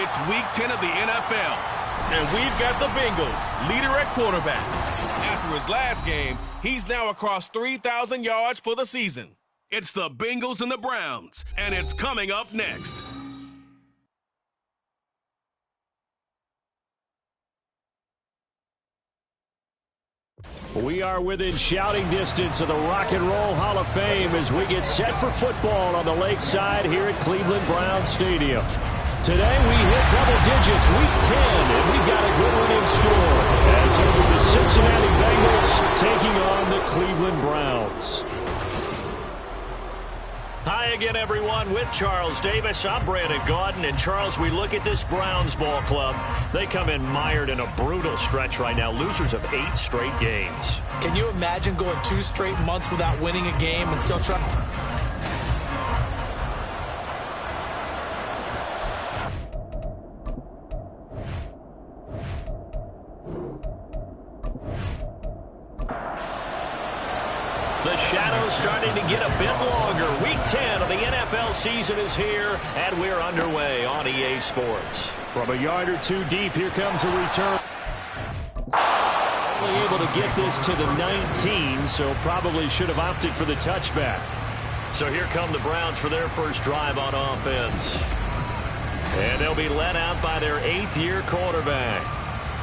It's week 10 of the NFL, and we've got the Bengals leader at quarterback. After his last game, he's now across 3,000 yards for the season. It's the Bengals and the Browns, and it's coming up next. We are within shouting distance of the Rock and Roll Hall of Fame as we get set for football on the lakeside here at Cleveland Browns Stadium. Today we hit double digits, week 10, and we've got a good one in store as it'll be the Cincinnati Bengals taking on the Cleveland Browns. Hi again, everyone. With Charles Davis, I'm Brandon Gaudin. And, Charles, we look at this Browns ball club. They come in mired in a brutal stretch right now, losers of 8 straight games. Can you imagine going 2 straight months without winning a game and still trying? The shadow's starting to get a bit longer. Week 10 of the NFL season is here, and we're underway on EA Sports. From a yard or 2 deep, here comes a return. Only able to get this to the 19, so probably should have opted for the touchback. So here come the Browns for their first drive on offense. And they'll be led out by their 8th-year quarterback.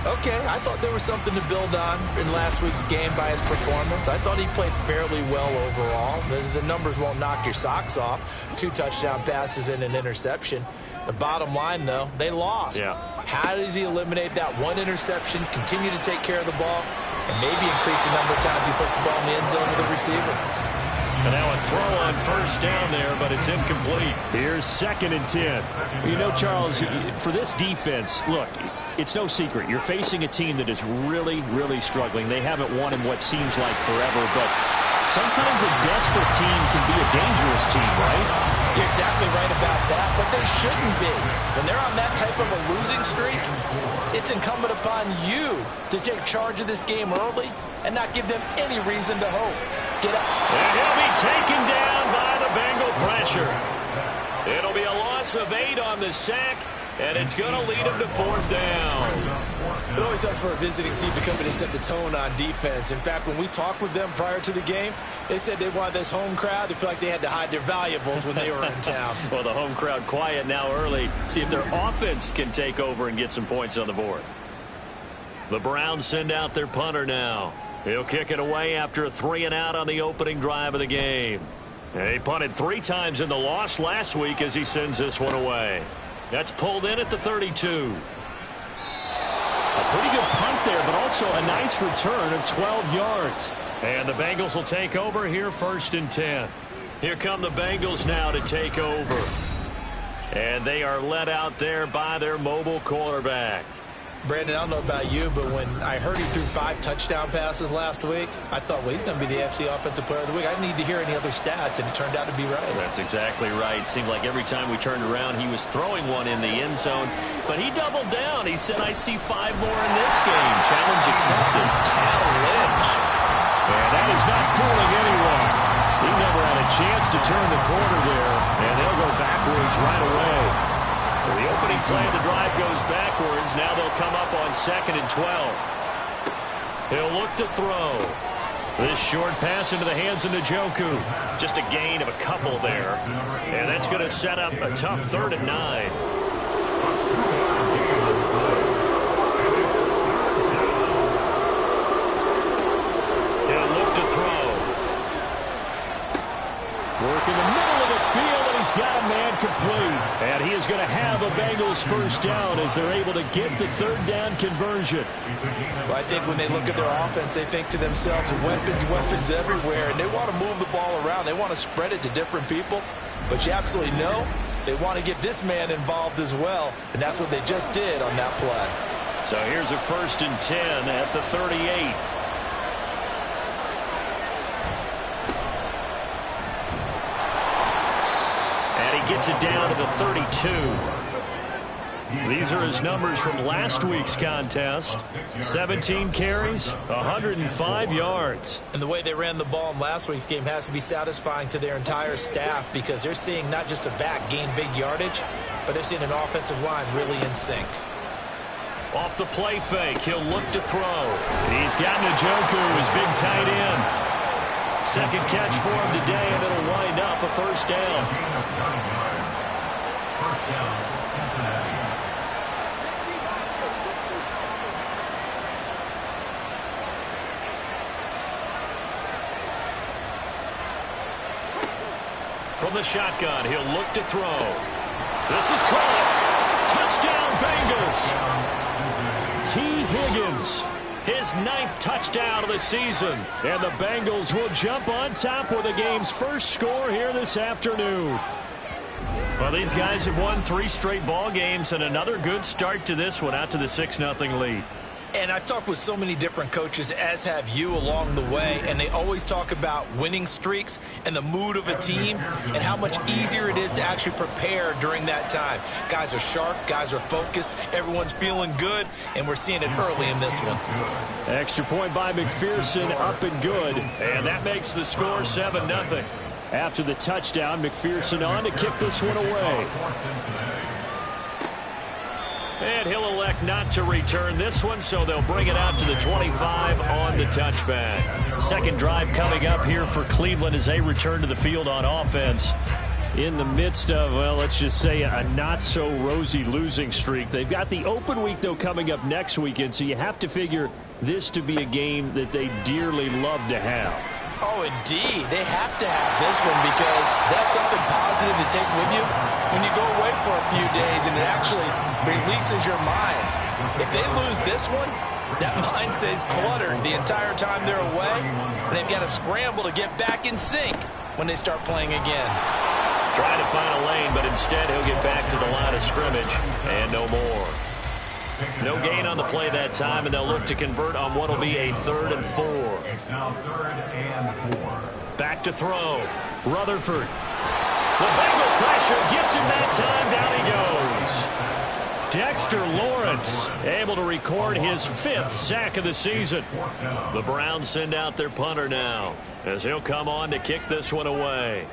Okay, I thought there was something to build on in last week's game by his performance. I thought he played fairly well overall. The numbers won't knock your socks off. 2 touchdown passes and an interception. The bottom line, though, they lost. Yeah. How does he eliminate that 1 interception, continue to take care of the ball, and maybe increase the number of times he puts the ball in the end zone with the receiver? And now a throw on first down there, but it's incomplete. Here's 2nd and 10. You know, Charles, for this defense, look, it's no secret. You're facing a team that is really, really struggling. They haven't won in what seems like forever, but sometimes a desperate team can be a dangerous team, right? You're exactly right about that, but they shouldn't be. When they're on that type of a losing streak, it's incumbent upon you to take charge of this game early and not give them any reason to hope. Get up. And he'll be taken down by the Bengal pressure. It'll be a loss of 8 on the sack, and it's going to lead him to 4th down. It always helps for a visiting team to come in and set the tone on defense. In fact, when we talked with them prior to the game, they said they wanted this home crowd to feel like they had to hide their valuables when they were in town. Well, the home crowd quiet now early. See if their offense can take over and get some points on the board. The Browns send out their punter now. He'll kick it away after a 3-and-out on the opening drive of the game. He punted 3 times in the loss last week as he sends this one away. That's pulled in at the 32. A pretty good punt there, but also a nice return of 12 yards. And the Bengals will take over here 1st and 10. Here come the Bengals now to take over. And they are led out there by their mobile quarterback. Brandon, I don't know about you, but when I heard he threw 5 touchdown passes last week, I thought, well, he's going to be the AFC Offensive Player of the Week. I didn't need to hear any other stats, and it turned out to be right. That's exactly right. It seemed like every time we turned around, he was throwing one in the end zone. But he doubled down. He said, I see 5 more in this game. Challenge accepted. Challenge. And that is not fooling anyone. He never had a chance to turn the corner there, and they'll go backwards right away. So the opening play of the drive goes backwards. Now they'll come up on 2nd and 12. He'll look to throw. This short pass into the hands of Njoku. Just a gain of a couple there. And that's going to set up a tough 3rd and 9. He'll look to throw. Work in the middle of the field, and he's got a man complete. And he is going to have a Bengals 1st down as they're able to get the 3rd down conversion. Well, I think when they look at their offense, they think to themselves, weapons everywhere, and they want to move the ball around. They want to spread it to different people. But you absolutely know they want to get this man involved as well, and that's what they just did on that play. So here's a 1st and 10 at the 38. Gets it down to the 32. These are his numbers from last week's contest. 17 carries, 105 yards. And the way they ran the ball in last week's game has to be satisfying to their entire staff because they're seeing not just a back gain big yardage, but they're seeing an offensive line really in sync. Off the play fake, he'll look to throw. He's got Njoku, his big tight end. Second catch for him today, and it'll wind up a first down. First down, Cincinnati. From the shotgun, he'll look to throw. This is caught. Touchdown, Bengals. T. Higgins, his 9th touchdown of the season. And the Bengals will jump on top with the game's first score here this afternoon. Well, these guys have won 3 straight ball games and another good start to this one out to the 6-0 lead. And I've talked with so many different coaches, as have you, along the way, and they always talk about winning streaks and the mood of a team and how much easier it is to actually prepare during that time. Guys are sharp, guys are focused, everyone's feeling good, and we're seeing it early in this one. Extra point by McPherson, up and good, and that makes the score 7-0. After the touchdown, McPherson on to kick this one away. And he'll elect not to return this one, so they'll bring it out to the 25 on the touchback. Second drive coming up here for Cleveland as they return to the field on offense. In the midst of, well, let's just say a not-so-rosy losing streak. They've got the open week, though, coming up next weekend, so you have to figure this to be a game that they dearly love to have. Oh, indeed. They have to have this one because that's something positive to take with you when you go away for a few days, and it actually releases your mind. If they lose this one, that mind stays cluttered the entire time they're away, and they've got to scramble to get back in sync when they start playing again. Trying to find a lane, but instead he'll get back to the line of scrimmage, and no more. No gain on the play that time, and they'll look to convert on what will be a 3rd and 4. It's now 3rd and 4. Back to throw. Rutherford. The Bengal pressure gets him that time. Down he goes. Dexter Lawrence able to record his 5th sack of the season. The Browns send out their punter now as he'll come on to kick this one away.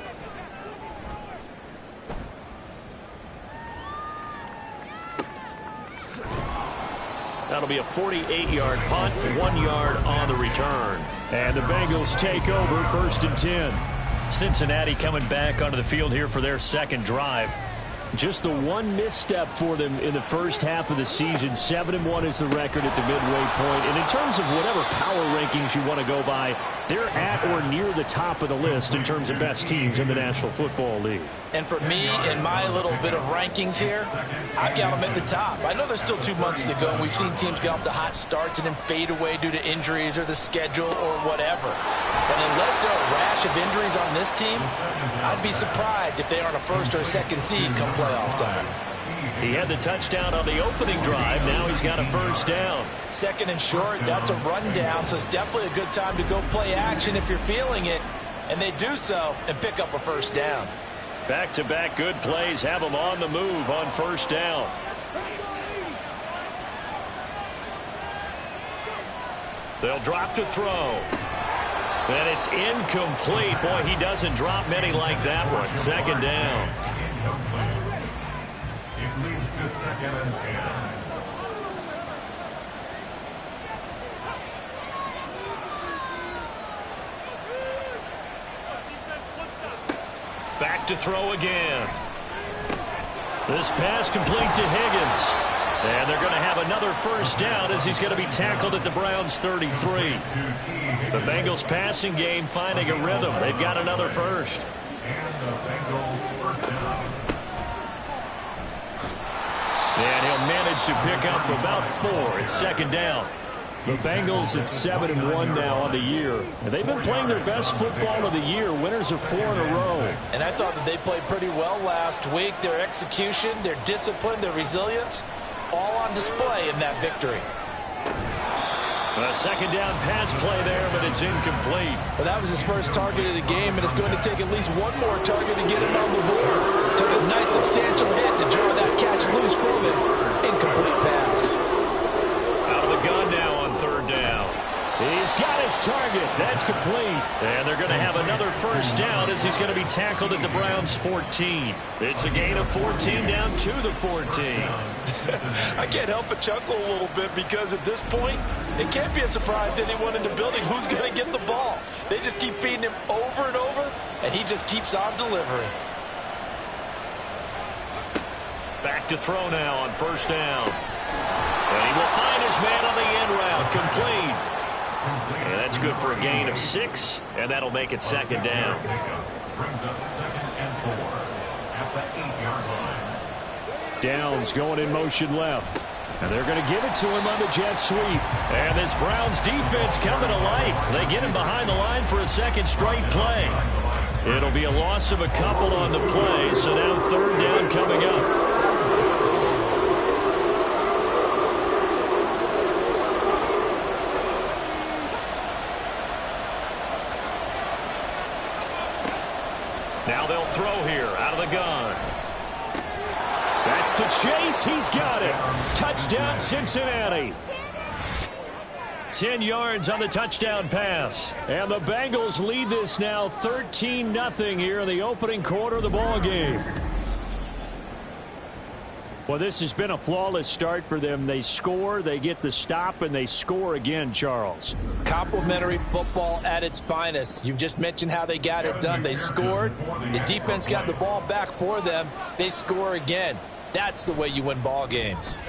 That'll be a 48-yard punt, 1 yard on the return. And the Bengals take over 1st and 10. Cincinnati coming back onto the field here for their second drive. Just the one misstep for them in the first half of the season. 7-1 is the record at the midway point. And in terms of whatever power rankings you want to go by, they're at or near the top of the list in terms of best teams in the National Football League. And for me, in my little bit of rankings here, I've got them at the top. I know there's still 2 months to go, and we've seen teams get off to hot starts and then fade away due to injuries or the schedule or whatever. But unless there are a rash of injuries on this team, I'd be surprised if they aren't a 1st or a 2nd seed come playoff time. He had the touchdown on the opening drive. Now he's got a 1st down. 2nd and short, that's a rundown, so it's definitely a good time to go play action if you're feeling it. And they do so and pick up a 1st down. Back-to-back good plays have them on the move on 1st down. They'll drop to throw. And it's incomplete. Boy, he doesn't drop many like that one. 2nd down. It leads to 2nd and 10. Back to throw again. This pass complete to Higgins. And they're going to have another 1st down as he's going to be tackled at the Browns' 33. The Bengals passing game finding a rhythm. They've got another 1st. And the Bengals 1st down. And he'll manage to pick up about 4. It's 2nd down. The Bengals at 7-1 now on the year. And they've been playing their best football of the year. Winners of 4 in a row. And I thought that they played pretty well last week. Their execution, their discipline, their resilience, all on display in that victory. A 2nd down pass play there, but it's incomplete. Well, that was his first target of the game, and it's going to take at least one more target to get him on the board. Took a nice substantial hit to draw that catch loose from him. Incomplete pass. Out of the gun now on 3rd down. He's got his target. That's complete. complete. And they're going to have another first down as he's going to be tackled at the Browns' 14. It's a gain of 14 down to the 14. I can't help but chuckle a little bit because at this point, it can't be a surprise to anyone in the building who's going to get the ball. They just keep feeding him over and over, and he just keeps on delivering. Back to throw now on first down. And he will find his man on the end route, complete. And that's good for a gain of 6, and that'll make it second down. Brings up 2nd and 4 at the 8-yard line. Downs going in motion left. And they're going to give it to him on the jet sweep. And this Browns defense coming to life. They get him behind the line for a second straight play. It'll be a loss of a couple on the play, so now third down coming up. Now they'll throw here out of the gun. That's to Chase. He's got it. Touchdown, Cincinnati. 10 yards on the touchdown pass. And the Bengals lead this now 13-0 here in the opening quarter of the ball game. Well, this has been a flawless start for them. They score, they get the stop, and they score again, Charles. Complimentary football at its finest. You've just mentioned how they got it done. They scored. The defense got the ball back for them. They score again. That's the way you win ball games.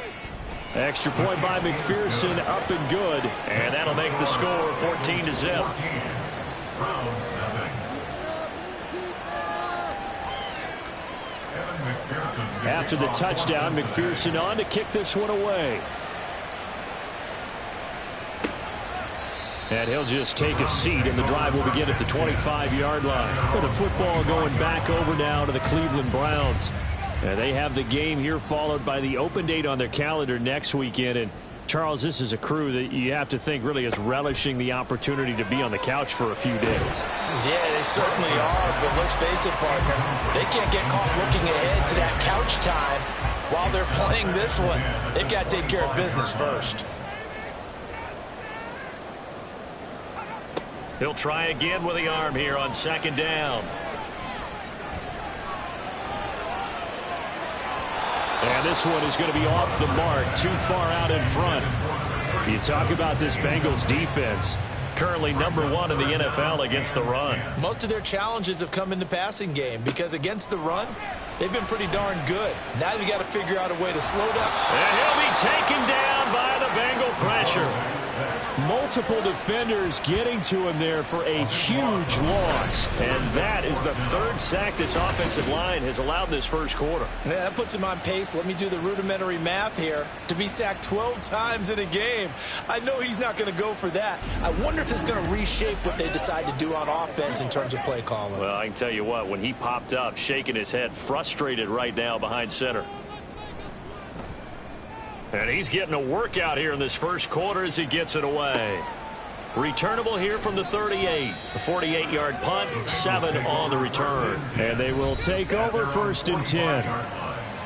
Extra point by McPherson, up and good. And that'll make the score 14-0. After the touchdown, McPherson on to kick this one away. And he'll just take a seat, and the drive will begin at the 25-yard line. With the football going back over now to the Cleveland Browns. And they have the game here followed by the open date on their calendar next weekend. And Charles, this is a crew that you have to think really is relishing the opportunity to be on the couch for a few days. Yeah, they certainly are, but let's face it, partner, they can't get caught looking ahead to that couch time while they're playing this one. They've got to take care of business first. He'll try again with the arm here on second down. And this one is going to be off the mark, too far out in front. You talk about this Bengals defense. Currently #1 in the NFL against the run. Most of their challenges have come in the passing game because against the run, they've been pretty darn good. Now they've got to figure out a way to slow down. And he'll be taken down by the Bengal pressure. Multiple defenders getting to him there for a huge loss. And that is the third sack this offensive line has allowed this first quarter. Yeah, that puts him on pace. Let me do the rudimentary math here. To be sacked 12 times in a game. I know he's not going to go for that. I wonder if it's going to reshape what they decide to do on offense in terms of play calling. Well, I can tell you what, when he popped up, shaking his head, frustrated right now behind center. And he's getting a workout here in this first quarter as he gets it away. Returnable here from the 38. A 48-yard punt, 7 on the return. And they will take over 1st and 10.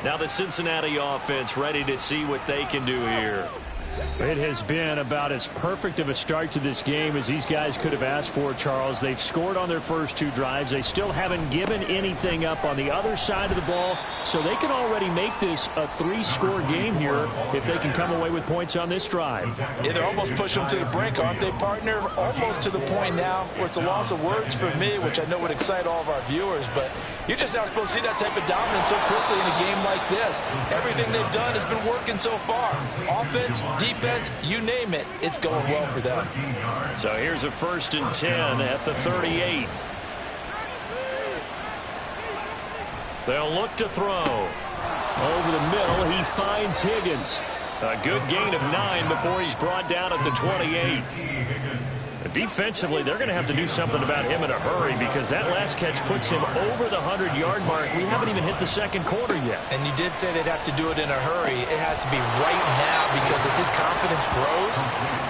Now the Cincinnati offense ready to see what they can do here. It has been about as perfect of a start to this game as these guys could have asked for, Charles. They've scored on their first 2 drives. They still haven't given anything up on the other side of the ball, so they can already make this a 3-score game here if they can come away with points on this drive. Yeah, they're almost pushing them to the brink, aren't they, partner? Almost to the point now where it's a loss of words for me, which I know would excite all of our viewers, but you're just not supposed to see that type of dominance so quickly in a game like this. Everything they've done has been working so far. Offense, defense, you name it, it's going well for them. So here's a 1st and 10 at the 38. They'll look to throw. Over the middle, he finds Higgins. A good gain of 9 before he's brought down at the 28. Defensively, they're going to have to do something about him in a hurry because that last catch puts him over the 100-yard mark. We haven't even hit the second quarter yet. And you did say they'd have to do it in a hurry. It has to be right now because as his confidence grows,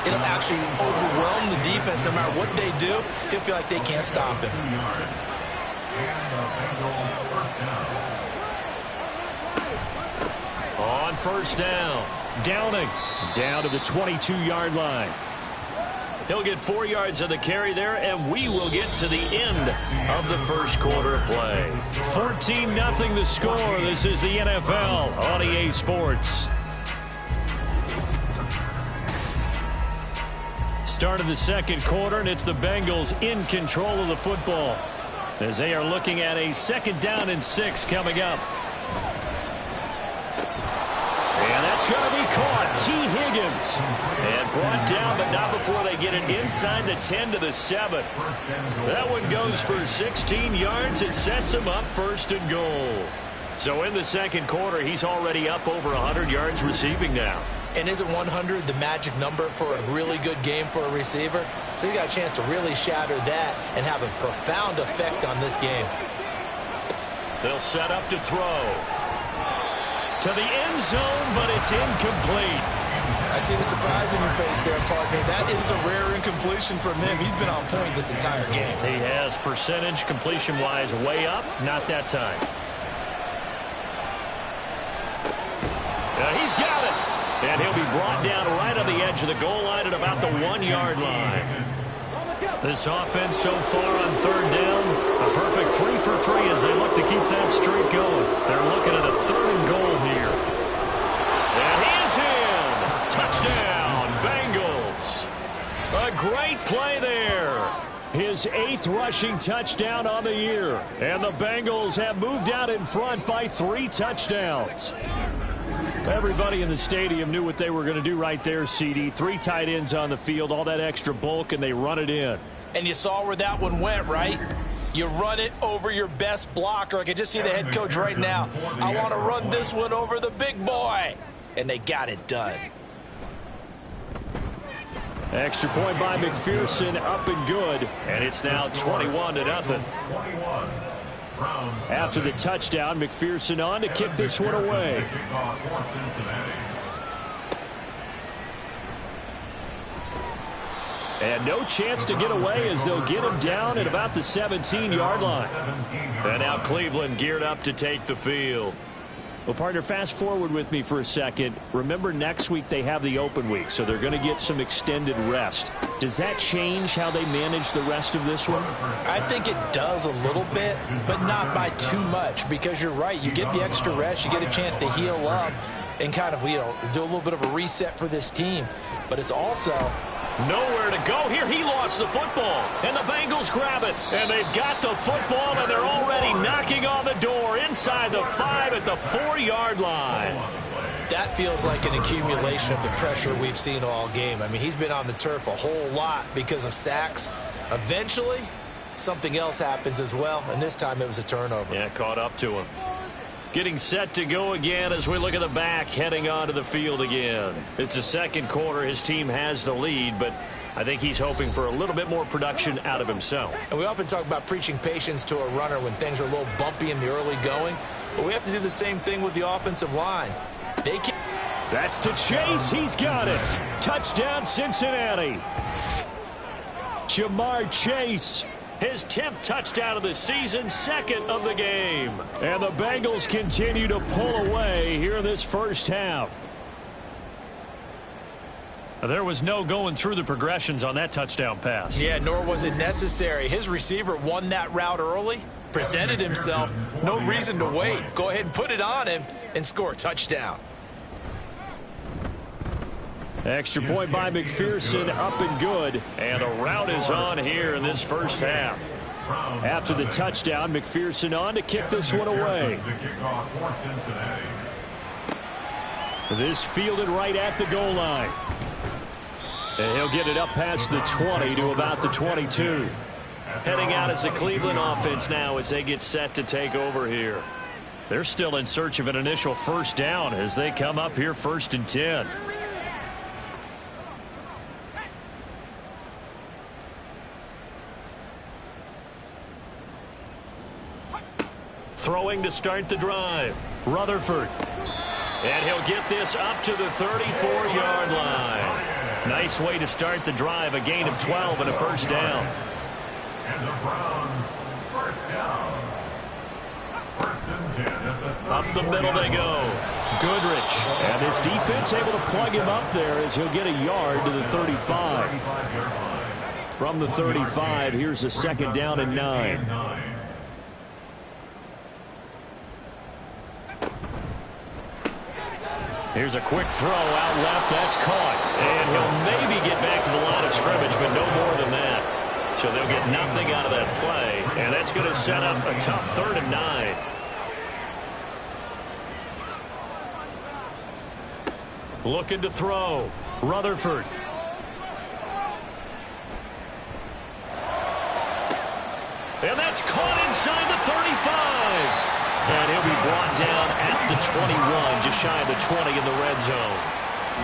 it'll actually overwhelm the defense. No matter what they do, he'll feel like they can't stop him. On first down, Downing. Down to the 22-yard line. He'll get 4 yards on the carry there, and we will get to the end of the first quarter of play. 14-0 the score. This is the NFL on EA Sports. Start of the second quarter, and it's the Bengals in control of the football as they are looking at a 2nd down and 6 coming up. And that's going to be caught. T. Higgins. And brought down, but not before they get it inside the 10 to the 7. That one goes for 16 yards and sets him up 1st and goal. So in the second quarter, he's already up over 100 yards receiving now. And isn't 100 the magic number for a really good game for a receiver? So he got a chance to really shatter that and have a profound effect on this game. They'll set up to throw. To the end zone, but it's incomplete. I see the surprise in your face there, partner. That is a rare incompletion from him. He's been on point this entire game. He has percentage completion-wise way up. Not that time. He's got it. And he'll be brought down right on the edge of the goal line at about the 1-yard line. This offense so far on 3rd down, a perfect 3 for 3 as they look to keep that streak going. They're looking at a 3rd and goal here. And he is in. Touchdown, Bengals. A great play there. His 8th rushing touchdown on the year. And the Bengals have moved out in front by 3 touchdowns. Everybody in the stadium knew what they were going to do right there, CD. 3 tight ends on the field, all that extra bulk, and they run it in. And you saw where that one went, right? You run it over your best blocker. I can just see the head coach right now. I want to run this one over the big boy. And they got it done. Extra point by McPherson, up and good. And it's now 21-0. After the touchdown, McPherson on to kick this one away. And no chance to get away as they'll get him down at about the 17-yard line. And now Cleveland geared up to take the field. Well, partner, fast forward with me for a second. Remember, next week they have the open week, so they're going to get some extended rest. Does that change how they manage the rest of this one? I think it does a little bit, but not by too much, because you're right. You get the extra rest. You get a chance to heal up and kind of, do a little bit of a reset for this team. But it's also nowhere to go here. He lost the football, and the Bengals grab it. And they've got the football, and they're already knocking on the door inside the 5 at the 4-yard line. That feels like an accumulation of the pressure we've seen all game. I mean, he's been on the turf a whole lot because of sacks. Eventually, something else happens as well, and this time it was a turnover. Yeah, caught up to him. Getting set to go again as we look at the back, heading onto the field again. It's the second quarter. His team has the lead, but I think he's hoping for a little bit more production out of himself. And we often talk about preaching patience to a runner when things are a little bumpy in the early going, but we have to do the same thing with the offensive line. That's to Chase. He's got it. Touchdown, Cincinnati. Jamar Chase. His 10th touchdown of the season, 2nd of the game. And the Bengals continue to pull away here in this first half. There was no going through the progressions on that touchdown pass. Yeah, nor was it necessary. His receiver won that route early, presented himself. No reason to wait. Go ahead and put it on him and score a touchdown. Extra point by McPherson, up and good. And a route is on here in this first half. After the touchdown, McPherson on to kick this one away. This fielded right at the goal line. And he'll get it up past the 20 to about the 22. Heading out as the Cleveland offense now as they get set to take over here. They're still in search of an initial first down as they come up here 1st and 10. Throwing to start the drive. Rutherford. And he'll get this up to the 34-yard line. Nice way to start the drive. A gain of 12 and a first down. And the Browns, first down. 1st and 10 at the Up the middle they go. Goodrich. And his defense able to plug him up there as he'll get a yard to the 35. From the 35, here's a second down and 9. Here's a quick throw out left. That's caught. And he'll maybe get back to the line of scrimmage, but no more than that. So they'll get nothing out of that play. And that's going to set up a tough 3rd and 9. Looking to throw. Rutherford. And that's caught inside the 35. And he'll be brought down at the 21, just shy of the 20 in the red zone.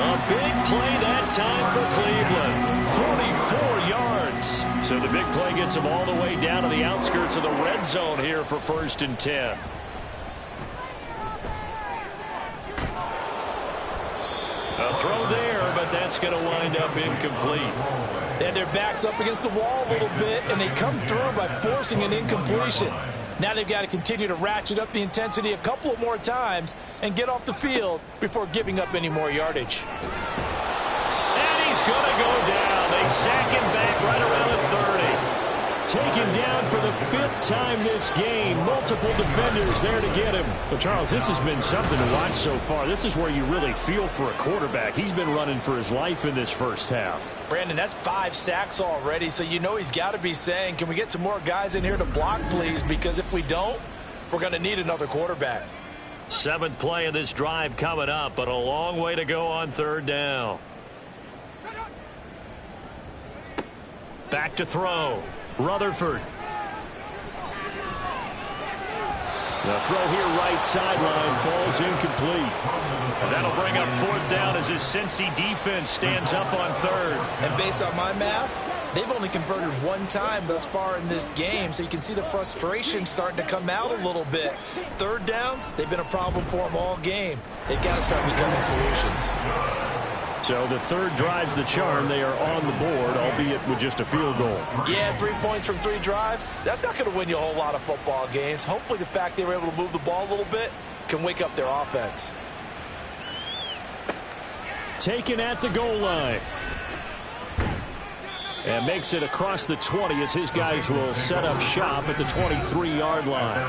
A big play that time for Cleveland. 44 yards. So the big play gets him all the way down to the outskirts of the red zone here for 1st and 10. A throw there, but that's going to wind up incomplete. They had their backs up against the wall a little bit, and they come through by forcing an incompletion. Now they've got to continue to ratchet up the intensity a couple of more times and get off the field before giving up any more yardage. And he's going to go down. They sack him back right around the 30. Taken down for the 5th time this game. Multiple defenders there to get him. But, Charles, this has been something to watch so far. This is where you really feel for a quarterback. He's been running for his life in this first half. Brandon, that's 5 sacks already, so you know he's got to be saying, can we get some more guys in here to block, please? Because if we don't, we're going to need another quarterback. 7th play of this drive coming up, but a long way to go on 3rd down. Back to throw. Rutherford. The throw here right sideline falls incomplete. And that'll bring up 4th down as his Cincy defense stands up on 3rd. And based on my math, they've only converted 1 time thus far in this game, so you can see the frustration starting to come out a little bit. 3rd downs, they've been a problem for them all game. They've got to start becoming solutions. So the 3rd drives the charm. They are on the board, albeit with just a field goal. Yeah, 3 points from 3 drives. That's not going to win you a whole lot of football games. Hopefully the fact they were able to move the ball a little bit can wake up their offense. Taken at the goal line. And makes it across the 20 as his guys will set up shop at the 23-yard line.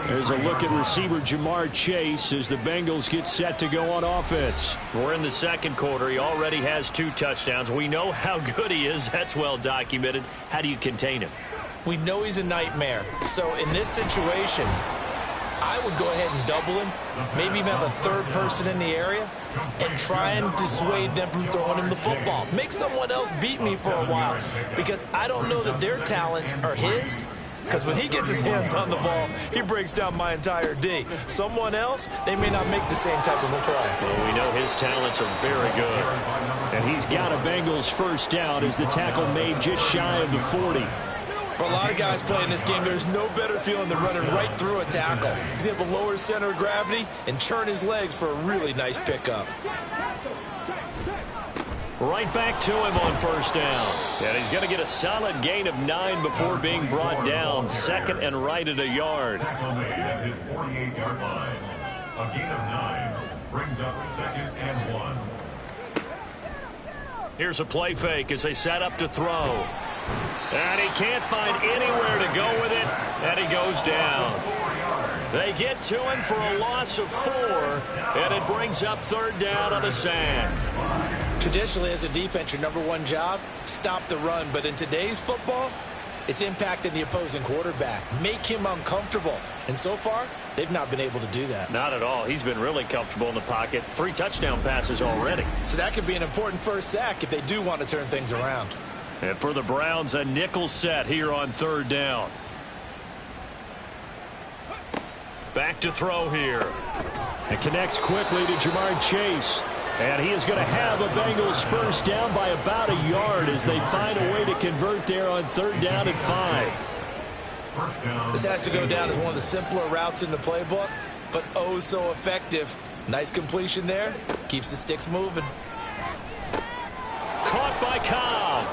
There's a look at receiver Jamar Chase as the Bengals get set to go on offense. We're in the 2nd quarter. He already has 2 touchdowns. We know how good he is. That's well documented. How do you contain him? We know he's a nightmare. So in this situation, I would go ahead and double him, maybe even have a 3rd person in the area, and try and dissuade them from throwing him the football. Make someone else beat me for a while, because I don't know that their talents are his, because when he gets his hands on the ball, he breaks down my entire D. Someone else, they may not make the same type of a play. Well, we know his talents are very good. And he's got a Bengals 1st down as the tackle made just shy of the 40. For a lot of guys playing this game, there's no better feeling than running right through a tackle. He's able to lower his center of gravity and churn his legs for a really nice pickup. Right back to him on 1st down. And he's going to get a solid gain of 9 before being brought down. 2nd and right at a yard. Tackle made at his 48-yard line. A gain of 9 brings up 2nd and 1. Here's a play fake as they set up to throw. And he can't find anywhere to go with it, and he goes down. They get to him for a loss of 4, and it brings up 3rd down on a sack. Traditionally, as a defense, your #1 job, stop the run. But in today's football, it's impacting the opposing quarterback. Make him uncomfortable. And so far, they've not been able to do that. Not at all. He's been really comfortable in the pocket. 3 touchdown passes already. So that could be an important 1st sack if they do want to turn things around. And for the Browns, a nickel set here on 3rd down. Back to throw here. It connects quickly to Jamar Chase. And he is going to have a Bengals 1st down by about a yard as they find a way to convert there on 3rd down and 5. This has to go down as one of the simpler routes in the playbook, but oh so effective. Nice completion there. Keeps the sticks moving. Caught by Cobb.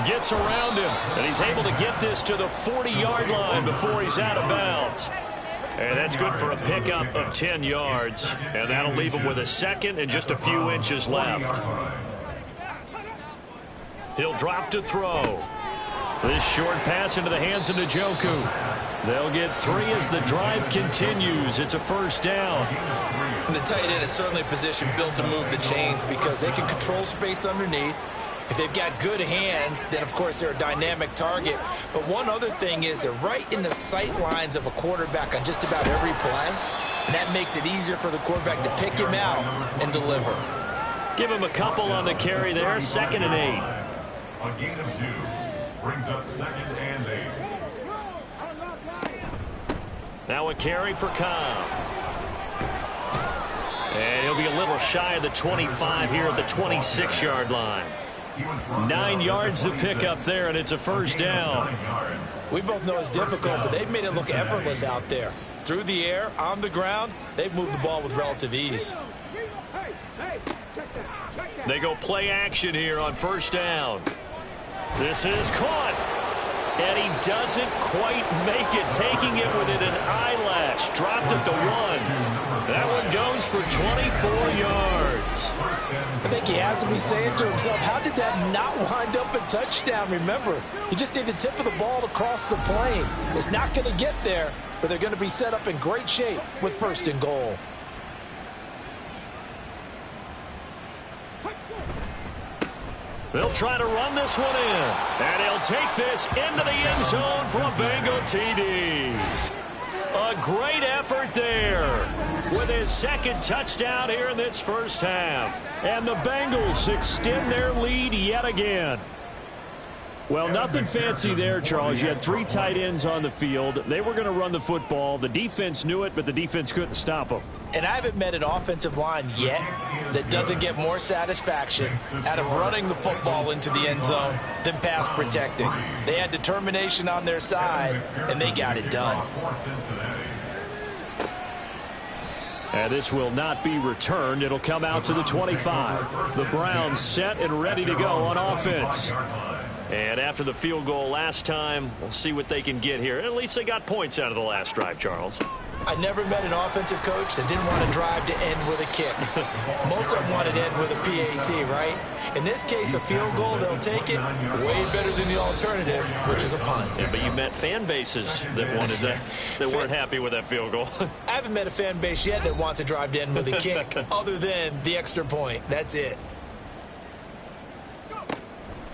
Gets around him, and he's able to get this to the 40-yard line before he's out of bounds. And that's good for a pickup of 10 yards, and that'll leave him with a 2nd and just a few inches left. He'll drop to throw. This short pass into the hands of Njoku. They'll get 3 as the drive continues. It's a first down. And the tight end is certainly a position built to move the chains because they can control space underneath. If they've got good hands, then, of course, they're a dynamic target. But one other thing is they're right in the sight lines of a quarterback on just about every play. And that makes it easier for the quarterback to pick him out and deliver. Give him a couple on the carry there. 2nd and 8. A gain of 2 brings up 2nd and 8. Now a carry for Cobb. And he'll be a little shy of the 25 here at the 26-yard line. 9 yards to pick up there, and it's a first down. We both know it's difficult, but they've made it look effortless out there. Through the air, on the ground, they've moved the ball with relative ease. They go play action here on first down. This is caught. And he doesn't quite make it, taking it within an eyelash. Dropped at the 1. That one goes for 24 yards. I think he has to be saying to himself, how did that not wind up a touchdown? Remember, you just need the tip of the ball to cross the plane. It's not going to get there, but they're going to be set up in great shape with 1st and goal. They'll try to run this one in. And he'll take this into the end zone for a Bengal TD. A great effort there with his 2nd touchdown here in this first half. And the Bengals extend their lead yet again. Well, nothing fancy there, Charles. You had 3 tight ends on the field. They were going to run the football. The defense knew it, but the defense couldn't stop them. And I haven't met an offensive line yet that doesn't get more satisfaction out of running the football into the end zone than pass protecting. They had determination on their side, and they got it done. And this will not be returned. It'll come out to the 25. The Browns set and ready to go on offense. And after the field goal last time, we'll see what they can get here. At least they got points out of the last drive, Charles. I never met an offensive coach that didn't want to drive to end with a kick. Most of them wanted to end with a PAT, right? In this case, a field goal, they'll take it way better than the alternative, which is a punt. Yeah, but you met fan bases that wanted that, that weren't happy with that field goal. I haven't met a fan base yet that wants to drive to end with a kick other than the extra point. That's it.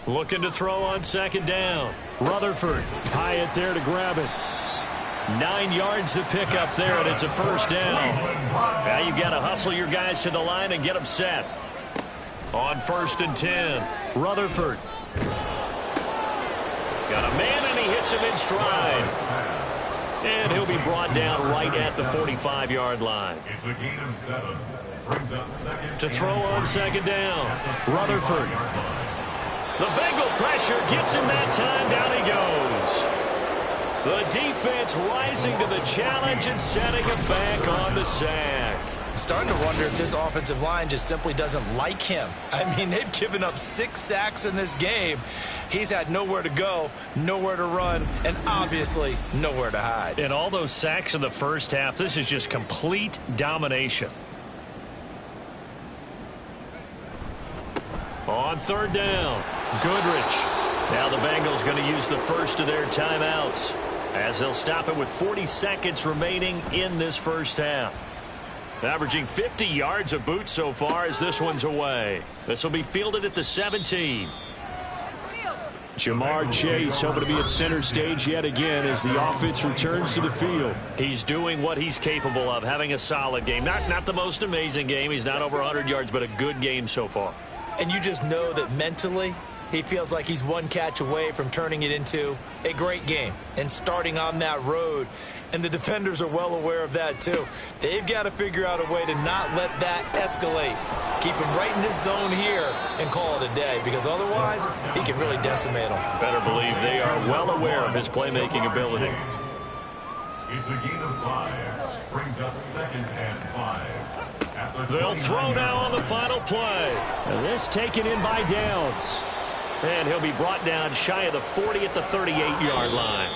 Looking to throw on 2nd down. Rutherford, Hyatt there to grab it. 9 yards to pick up there, and it's a first down. Now you've got to hustle your guys to the line and get them set. On 1st and 10, Rutherford. Got a man, and he hits him in stride. And he'll be brought down right at the 45-yard line. It's a gain of 7. Brings up 2nd. To throw on 2nd down, Rutherford. The Bengal pressure gets him that time. Down he goes. The defense rising to the challenge and setting him back on the sack. I'm starting to wonder if this offensive line just simply doesn't like him. I mean, they've given up 6 sacks in this game. He's had nowhere to go, nowhere to run, and obviously nowhere to hide. And all those sacks in the first half, this is just complete domination. On 3rd down, Goodrich. Now the Bengals going to use the first of their timeouts as they'll stop it with 40 seconds remaining in this first half. Averaging 50 yards a boot so far as this one's away. This will be fielded at the 17. Jamar Chase hoping to be at center stage yet again as the offense returns to the field. He's doing what he's capable of, having a solid game. Not the most amazing game. He's not over 100 yards, but a good game so far. And you just know that mentally, he feels like he's one catch away from turning it into a great game and starting on that road. And the defenders are well aware of that, too. They've got to figure out a way to not let that escalate. Keep him right in this zone here and call it a day, because otherwise he can really decimate them. Better believe they are well aware of his playmaking ability. It's a gain of 5. Brings up 2nd and 5. They'll throw now on the final play. And this taken in by Downs. And he'll be brought down shy of the 40 at the 38-yard line.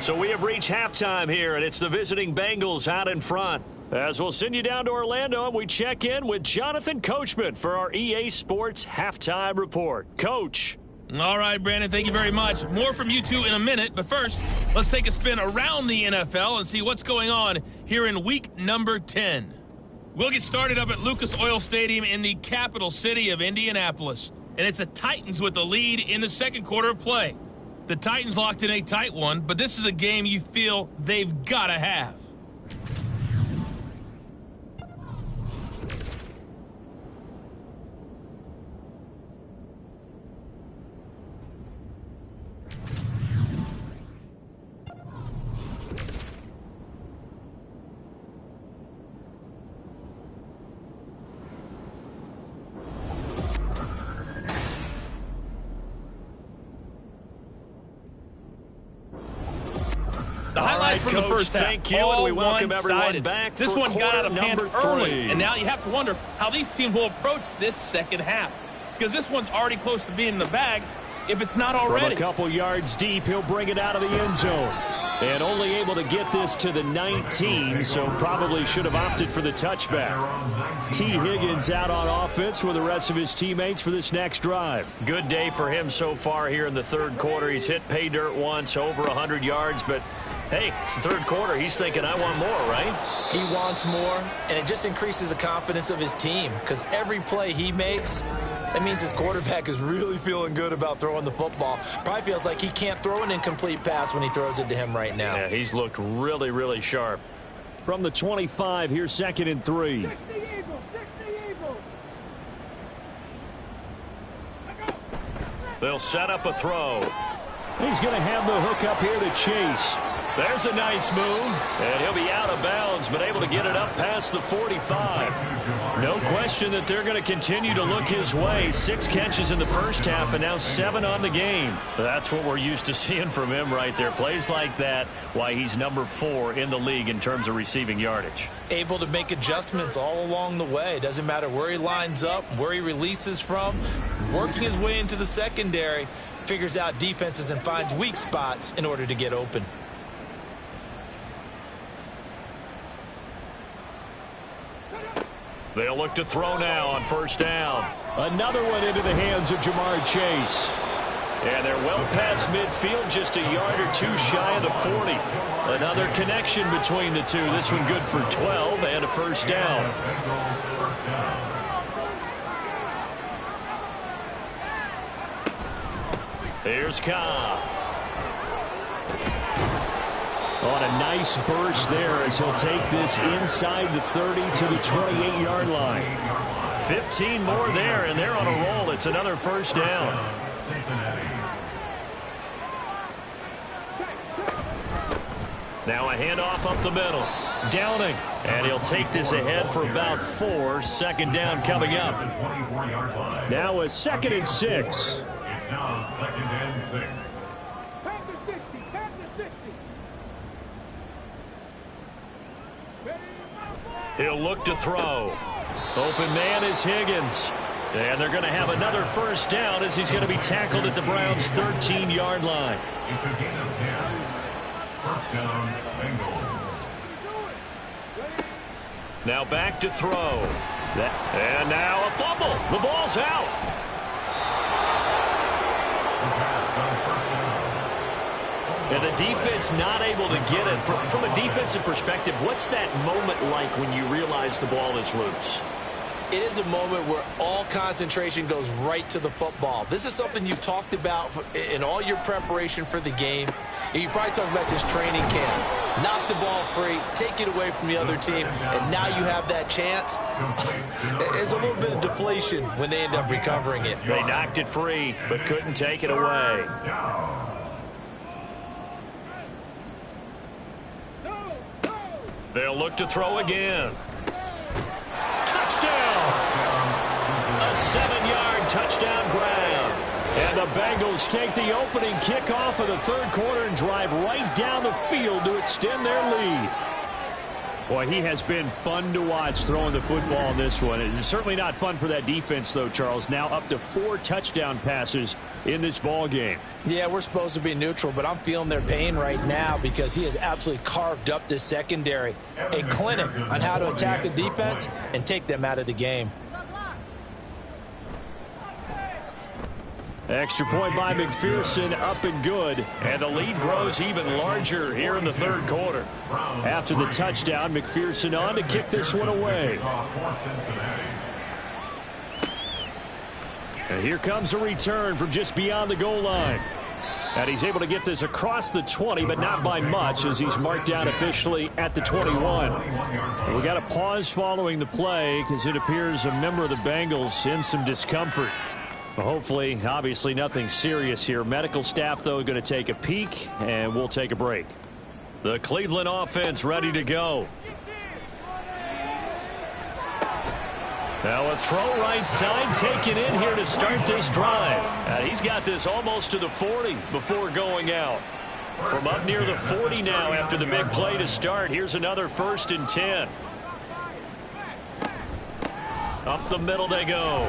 So we have reached halftime here, and it's the visiting Bengals out in front. As we'll send you down to Orlando, and we check in with Jonathan Coachman for our EA Sports Halftime Report. Coach. All right, Brandon, thank you very much. More from you two in a minute, but first, let's take a spin around the NFL and see what's going on here in week number 10. We'll get started up at Lucas Oil Stadium in the capital city of Indianapolis, and it's the Titans with the lead in the second quarter of play. The Titans locked in a tight one, but this is a game you feel they've got to have. The highlights from the first half. Thank you, and we welcome everyone back. This one got out of hand early, and now you have to wonder how these teams will approach this second half, because this one's already close to being in the bag, if it's not already. From a couple yards deep, he'll bring it out of the end zone. And only able to get this to the 19, so probably should have opted for the touchback. T. Higgins out on offense with the rest of his teammates for this next drive. Good day for him so far here in the third quarter. He's hit pay dirt once, over 100 yards, but hey, it's the third quarter. He's thinking, I want more, right? He wants more, and it just increases the confidence of his team, because every play he makes, that means his quarterback is really feeling good about throwing the football. Probably feels like he can't throw an incomplete pass when he throws it to him right now. Yeah, he's looked really, really sharp. From the 25, here's 2nd and 3. They'll set up a throw. He's going to have the hook up here to Chase. There's a nice move, and he'll be out of bounds, but able to get it up past the 45. No question that they're going to continue to look his way. 6 catches in the first half, and now 7 on the game. That's what we're used to seeing from him right there. Plays like that, why he's number 4 in the league in terms of receiving yardage. Able to make adjustments all along the way. Doesn't matter where he lines up, where he releases from. Working his way into the secondary, figures out defenses and finds weak spots in order to get open. They'll look to throw now on first down. Another one into the hands of Jamar Chase. And they're well past midfield, just a yard or 2 shy of the 40. Another connection between the two. This one good for 12 and a first down. Here's Cobb. On a nice burst there as he'll take this inside the 30 to the 28-yard line. 15 more there, and they're on a roll. It's another first down. Now a handoff up the middle. Downing. And he'll take this ahead for about 4. Second down coming up. Now a 2nd and 6. It's now 2nd and 6. He'll look to throw. Open man is Higgins. And they're going to have another first down as he's going to be tackled at the Browns' 13-yard line. It's a gain of 10. First down, Bengals. Now back to throw. And now a fumble. The ball's out. And the defense not able to get it. From a defensive perspective, what's that moment like when you realize the ball is loose? It is a moment where all concentration goes right to the football. This is something you've talked about in all your preparation for the game. You probably talked about since training camp. Knock the ball free, take it away from the other team, and now you have that chance. There's a little bit of deflation when they end up recovering it. They knocked it free, but couldn't take it away. They'll look to throw again. Touchdown! A 7-yard touchdown grab. And the Bengals take the opening kickoff of the third quarter and drive right down the field to extend their lead. Boy, he has been fun to watch throwing the football in this one. It's certainly not fun for that defense, though, Charles. Now up to 4 touchdown passes in this ball game. Yeah, we're supposed to be neutral, but I'm feeling their pain right now because he has absolutely carved up this secondary. A clinic on how to attack a defense and take them out of the game. Extra point by McPherson, up and good. And the lead grows even larger here in the third quarter. After the touchdown, McPherson on to kick this one away. And here comes a return from just beyond the goal line. And he's able to get this across the 20, but not by much, as he's marked down officially at the 21. And we got a pause following the play because it appears a member of the Bengals in some discomfort. Well, hopefully, obviously nothing serious here. Medical staff, though, going to take a peek, and we'll take a break. The Cleveland offense ready to go. Now a throw right side taken in here to start this drive. And he's got this almost to the 40 before going out. From up near the 40 now after the big play to start. Here's another 1st and 10. Up the middle they go.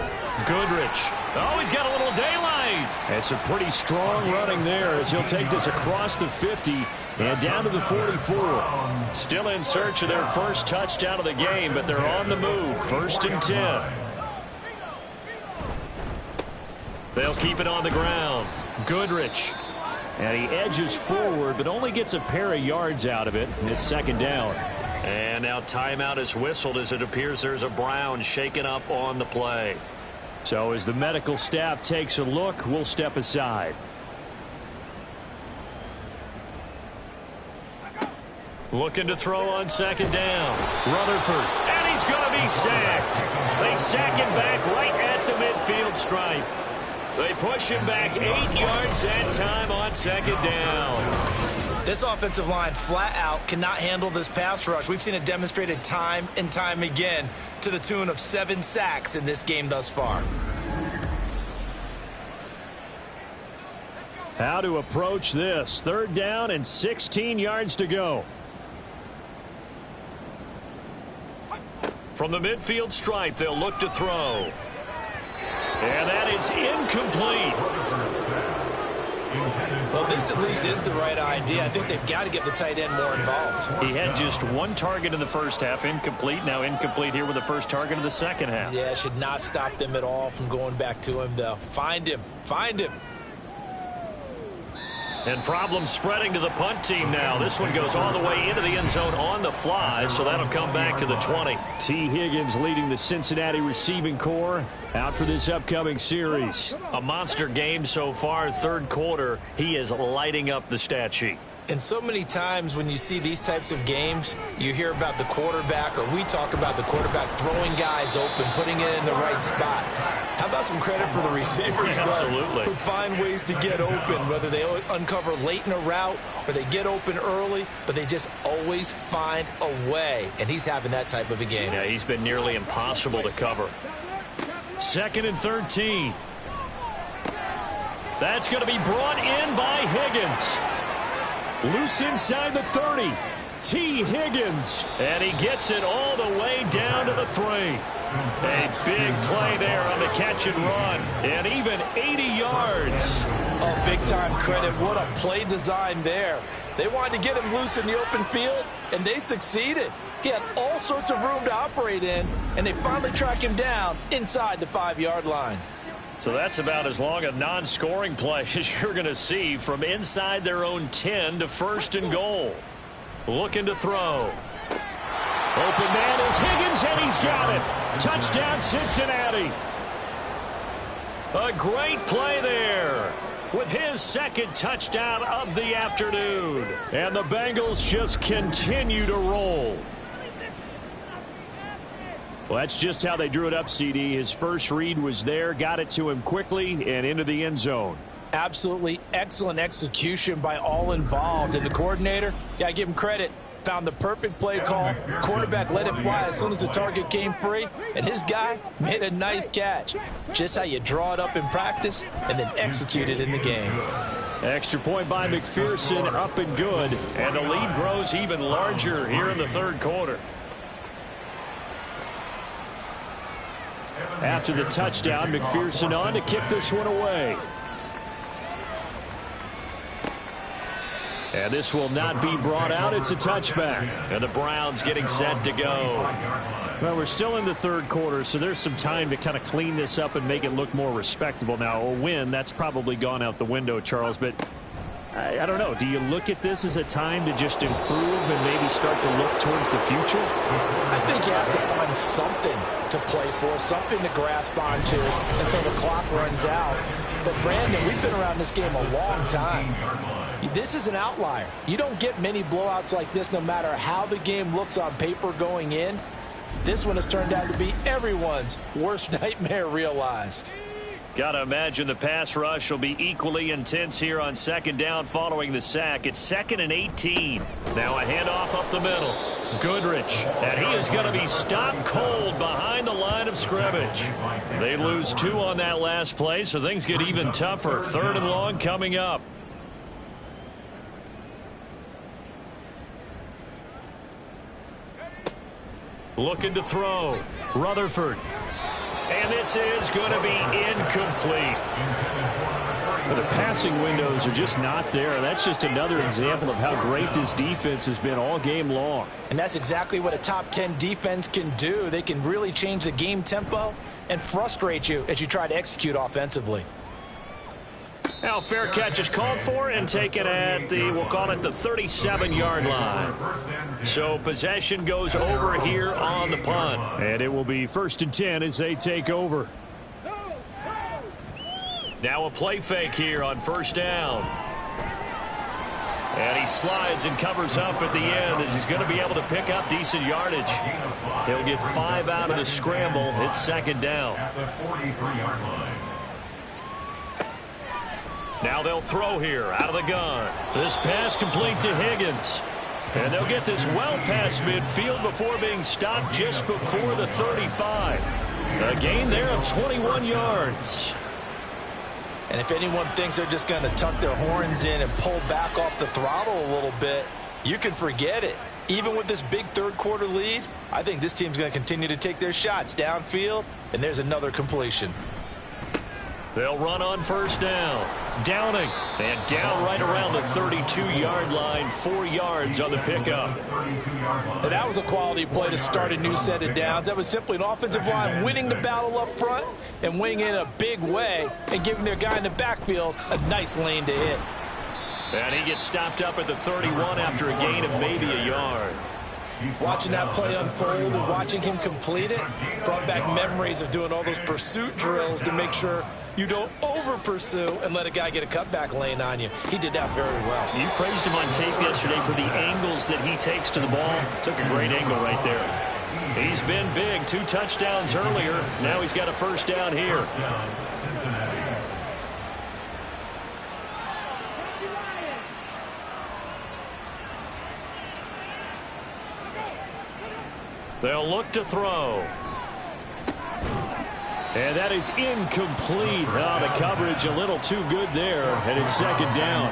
Goodrich. Oh, he's got a little daylight. It's a pretty strong running there as he'll take this across the 50 and down to the 44. Still in search of their first touchdown of the game, but they're on the move. 1st and 10. They'll keep it on the ground. Goodrich. And he edges forward, but only gets a pair of yards out of it. And it's 2nd down. And now timeout is whistled as it appears there's a Brown shaken up on the play. So as the medical staff takes a look, we'll step aside. Looking to throw on 2nd down. Rutherford. And he's going to be sacked. They sack him back right at the midfield stripe. They push him back 8 yards that time on 2nd down. This offensive line flat out cannot handle this pass rush. We've seen it demonstrated time and time again to the tune of 7 sacks in this game thus far. How to approach this. 3rd down and 16 yards to go. From the midfield stripe, they'll look to throw. And that is incomplete. Well, this at least is the right idea. I think they've got to get the tight end more involved. He had just 1 target in the first half, incomplete. Now incomplete here with the first target of the second half. Yeah, it should not stop them at all from going back to him, though. Find him. Find him. And problems spreading to the punt team now. This one goes all the way into the end zone on the fly, so that'll come back to the 20. T. Higgins leading the Cincinnati receiving corps out for this upcoming series. A monster game so far, 3rd quarter. He is lighting up the stat sheet. And so many times when you see these types of games, you hear about the quarterback, or we talk about the quarterback throwing guys open, putting it in the right spot. How about some credit for the receivers, Absolutely. Who find ways to get open, whether they uncover late in a route or they get open early, but they just always find a way. And he's having that type of a game. Yeah, he's been nearly impossible to cover. 2nd and 13. That's going to be brought in by Higgins. Loose inside the 30. T. Higgins. And he gets it all the way down to the 3. A big play there on the catch and run. And even 80 yards. Oh, big-time credit. What a play design there. They wanted to get him loose in the open field, and they succeeded. He had all sorts of room to operate in, and they finally track him down inside the 5-yard line. So that's about as long a non-scoring play as you're going to see from inside their own 10 to 1st and goal. Looking to throw. Open man is Higgins, and he's got it. Touchdown, Cincinnati. A great play there with his 2nd touchdown of the afternoon. And the Bengals just continue to roll. Well, that's just how they drew it up, CD. His first read was there, got it to him quickly, and into the end zone. Absolutely excellent execution by all involved. And the coordinator, got to give him credit, found the perfect play call. Quarterback let it fly as soon as the target came free, and his guy made a nice catch. Just how you draw it up in practice and then execute it in the game. Extra point by McPherson, up and good. And the lead grows even larger here in the 3rd quarter. After the touchdown, McPherson on to kick this one away. And this will not be brought out. It's a touchback. And the Browns getting set to go. Well, we're still in the third quarter, so there's some time to kind of clean this up and make it look more respectable. Now, a win, that's probably gone out the window, Charles, but I don't know. Do you look at this as a time to just improve and maybe start to look towards the future? I think you have to find something to play for, something to grasp onto until the clock runs out. But, Brandon, we've been around this game a long time. This is an outlier. You don't get many blowouts like this no matter how the game looks on paper going in. This one has turned out to be everyone's worst nightmare realized. Gotta imagine the pass rush will be equally intense here on second down following the sack. It's 2nd and 18. Now a handoff up the middle. Goodrich, and he is going to be stopped cold behind the line of scrimmage. They lose 2 on that last play, so things get even tougher. 3rd and long coming up. Looking to throw. Rutherford. And this is going to be incomplete. But the passing windows are just not there. That's just another example of how great this defense has been all game long. And that's exactly what a top 10 defense can do. They can really change the game tempo and frustrate you as you try to execute offensively. Now fair catch is called for and taken at the, we'll call it the 37-yard line. So possession goes over here on the punt. And it will be 1st and 10 as they take over. Now a play fake here on 1st down. And he slides and covers up at the end as he's going to be able to pick up decent yardage. He'll get 5 out of the scramble. It's 2nd down. At the 43-yard line. Now they'll throw here out of the gun. This pass complete to Higgins. And they'll get this well past midfield before being stopped just before the 35. A gain there of 21 yards. And if anyone thinks they're just going to tuck their horns in and pull back off the throttle a little bit, you can forget it. Even with this big third quarter lead, I think this team's going to continue to take their shots downfield, and there's another completion. They'll run on 1st down. Downing. And down right around the 32-yard line. 4 yards on the pickup. And that was a quality play to start a new set of downs. That was simply an offensive line winning the battle up front and winning it in a big way and giving their guy in the backfield a nice lane to hit. And he gets stopped up at the 31 after a gain of maybe a yard. Watching that play unfold and watching him complete it brought back memories of doing all those pursuit drills to make sure you don't over-pursue and let a guy get a cutback lane on you. He did that very well. You praised him on tape yesterday for the angles that he takes to the ball. Took a great angle right there. He's been big. 2 touchdowns earlier. Now he's got a 1st down here. They'll look to throw. And that is incomplete. Oh, the coverage a little too good there, and it's 2nd down.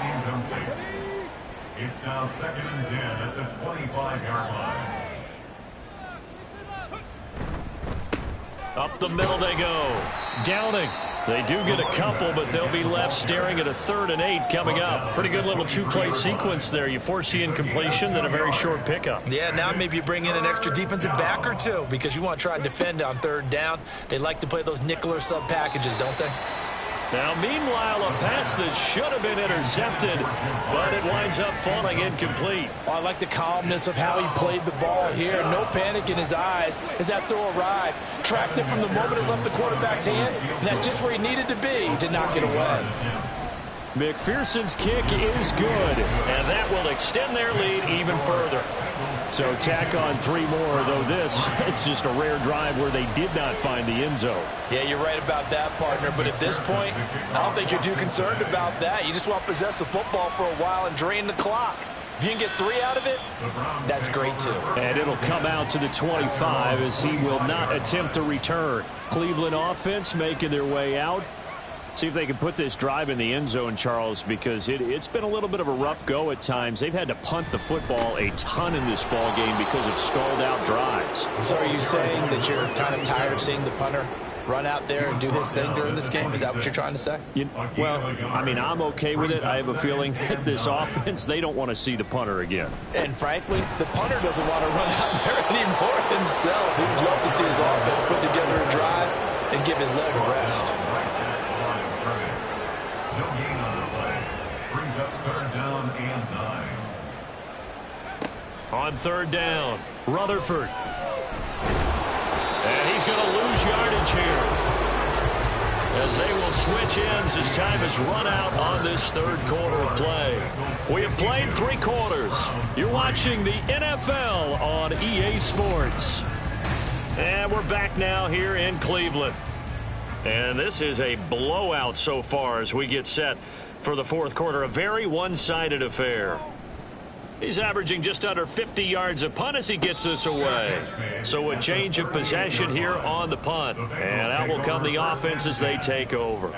It's now 2nd and 10 at the 25-yard line. Up the middle they go. Downing. They do get a couple, but they'll be left staring at a 3rd and 8 coming up. Pretty good little 2-play sequence there. You force the incompletion, then a very short pickup. Yeah, now maybe you bring in an extra defensive back or 2 because you want to try and defend on 3rd down. They like to play those nickel or sub packages, don't they? Now, meanwhile, a pass that should have been intercepted, but it winds up falling incomplete. Oh, I like the calmness of how he played the ball here. No panic in his eyes as that throw arrived. Tracked it from the moment it left the quarterback's hand, and that's just where he needed to be to knock it away. McPherson's kick is good, and that will extend their lead even further. So tack on 3 more, though this, it's just a rare drive where they did not find the end zone. Yeah, you're right about that, partner. But at this point, I don't think you're too concerned about that. You just want to possess the football for a while and drain the clock. If you can get 3 out of it, that's great, too. And it'll come out to the 25 as he will not attempt to return. Cleveland offense making their way out. See if they can put this drive in the end zone, Charles, because it's been a little bit of a rough go at times. They've had to punt the football a ton in this ball game because of stalled out drives. So are you saying that you're kind of tired of seeing the punter run out there and do his thing during this game? Is that what you're trying to say? Well, I mean, I'm okay with it. I have a feeling that this offense, they don't want to see the punter again. And frankly, the punter doesn't want to run out there anymore himself. He'd love to see his offense put together a drive and give his leg a rest. No gain on the play. Brings up third down and 9. On third down, Rutherford. And he's going to lose yardage here, as they will switch ends as time has run out on this third quarter of play. We have played 3 quarters. You're watching the NFL on EA Sports. And we're back now here in Cleveland. And this is a blowout so far as we get set for the fourth quarter. A very one-sided affair. He's averaging just under 50 yards a punt as he gets this away. So a change of possession here on the punt. And out will come the offense as they take over.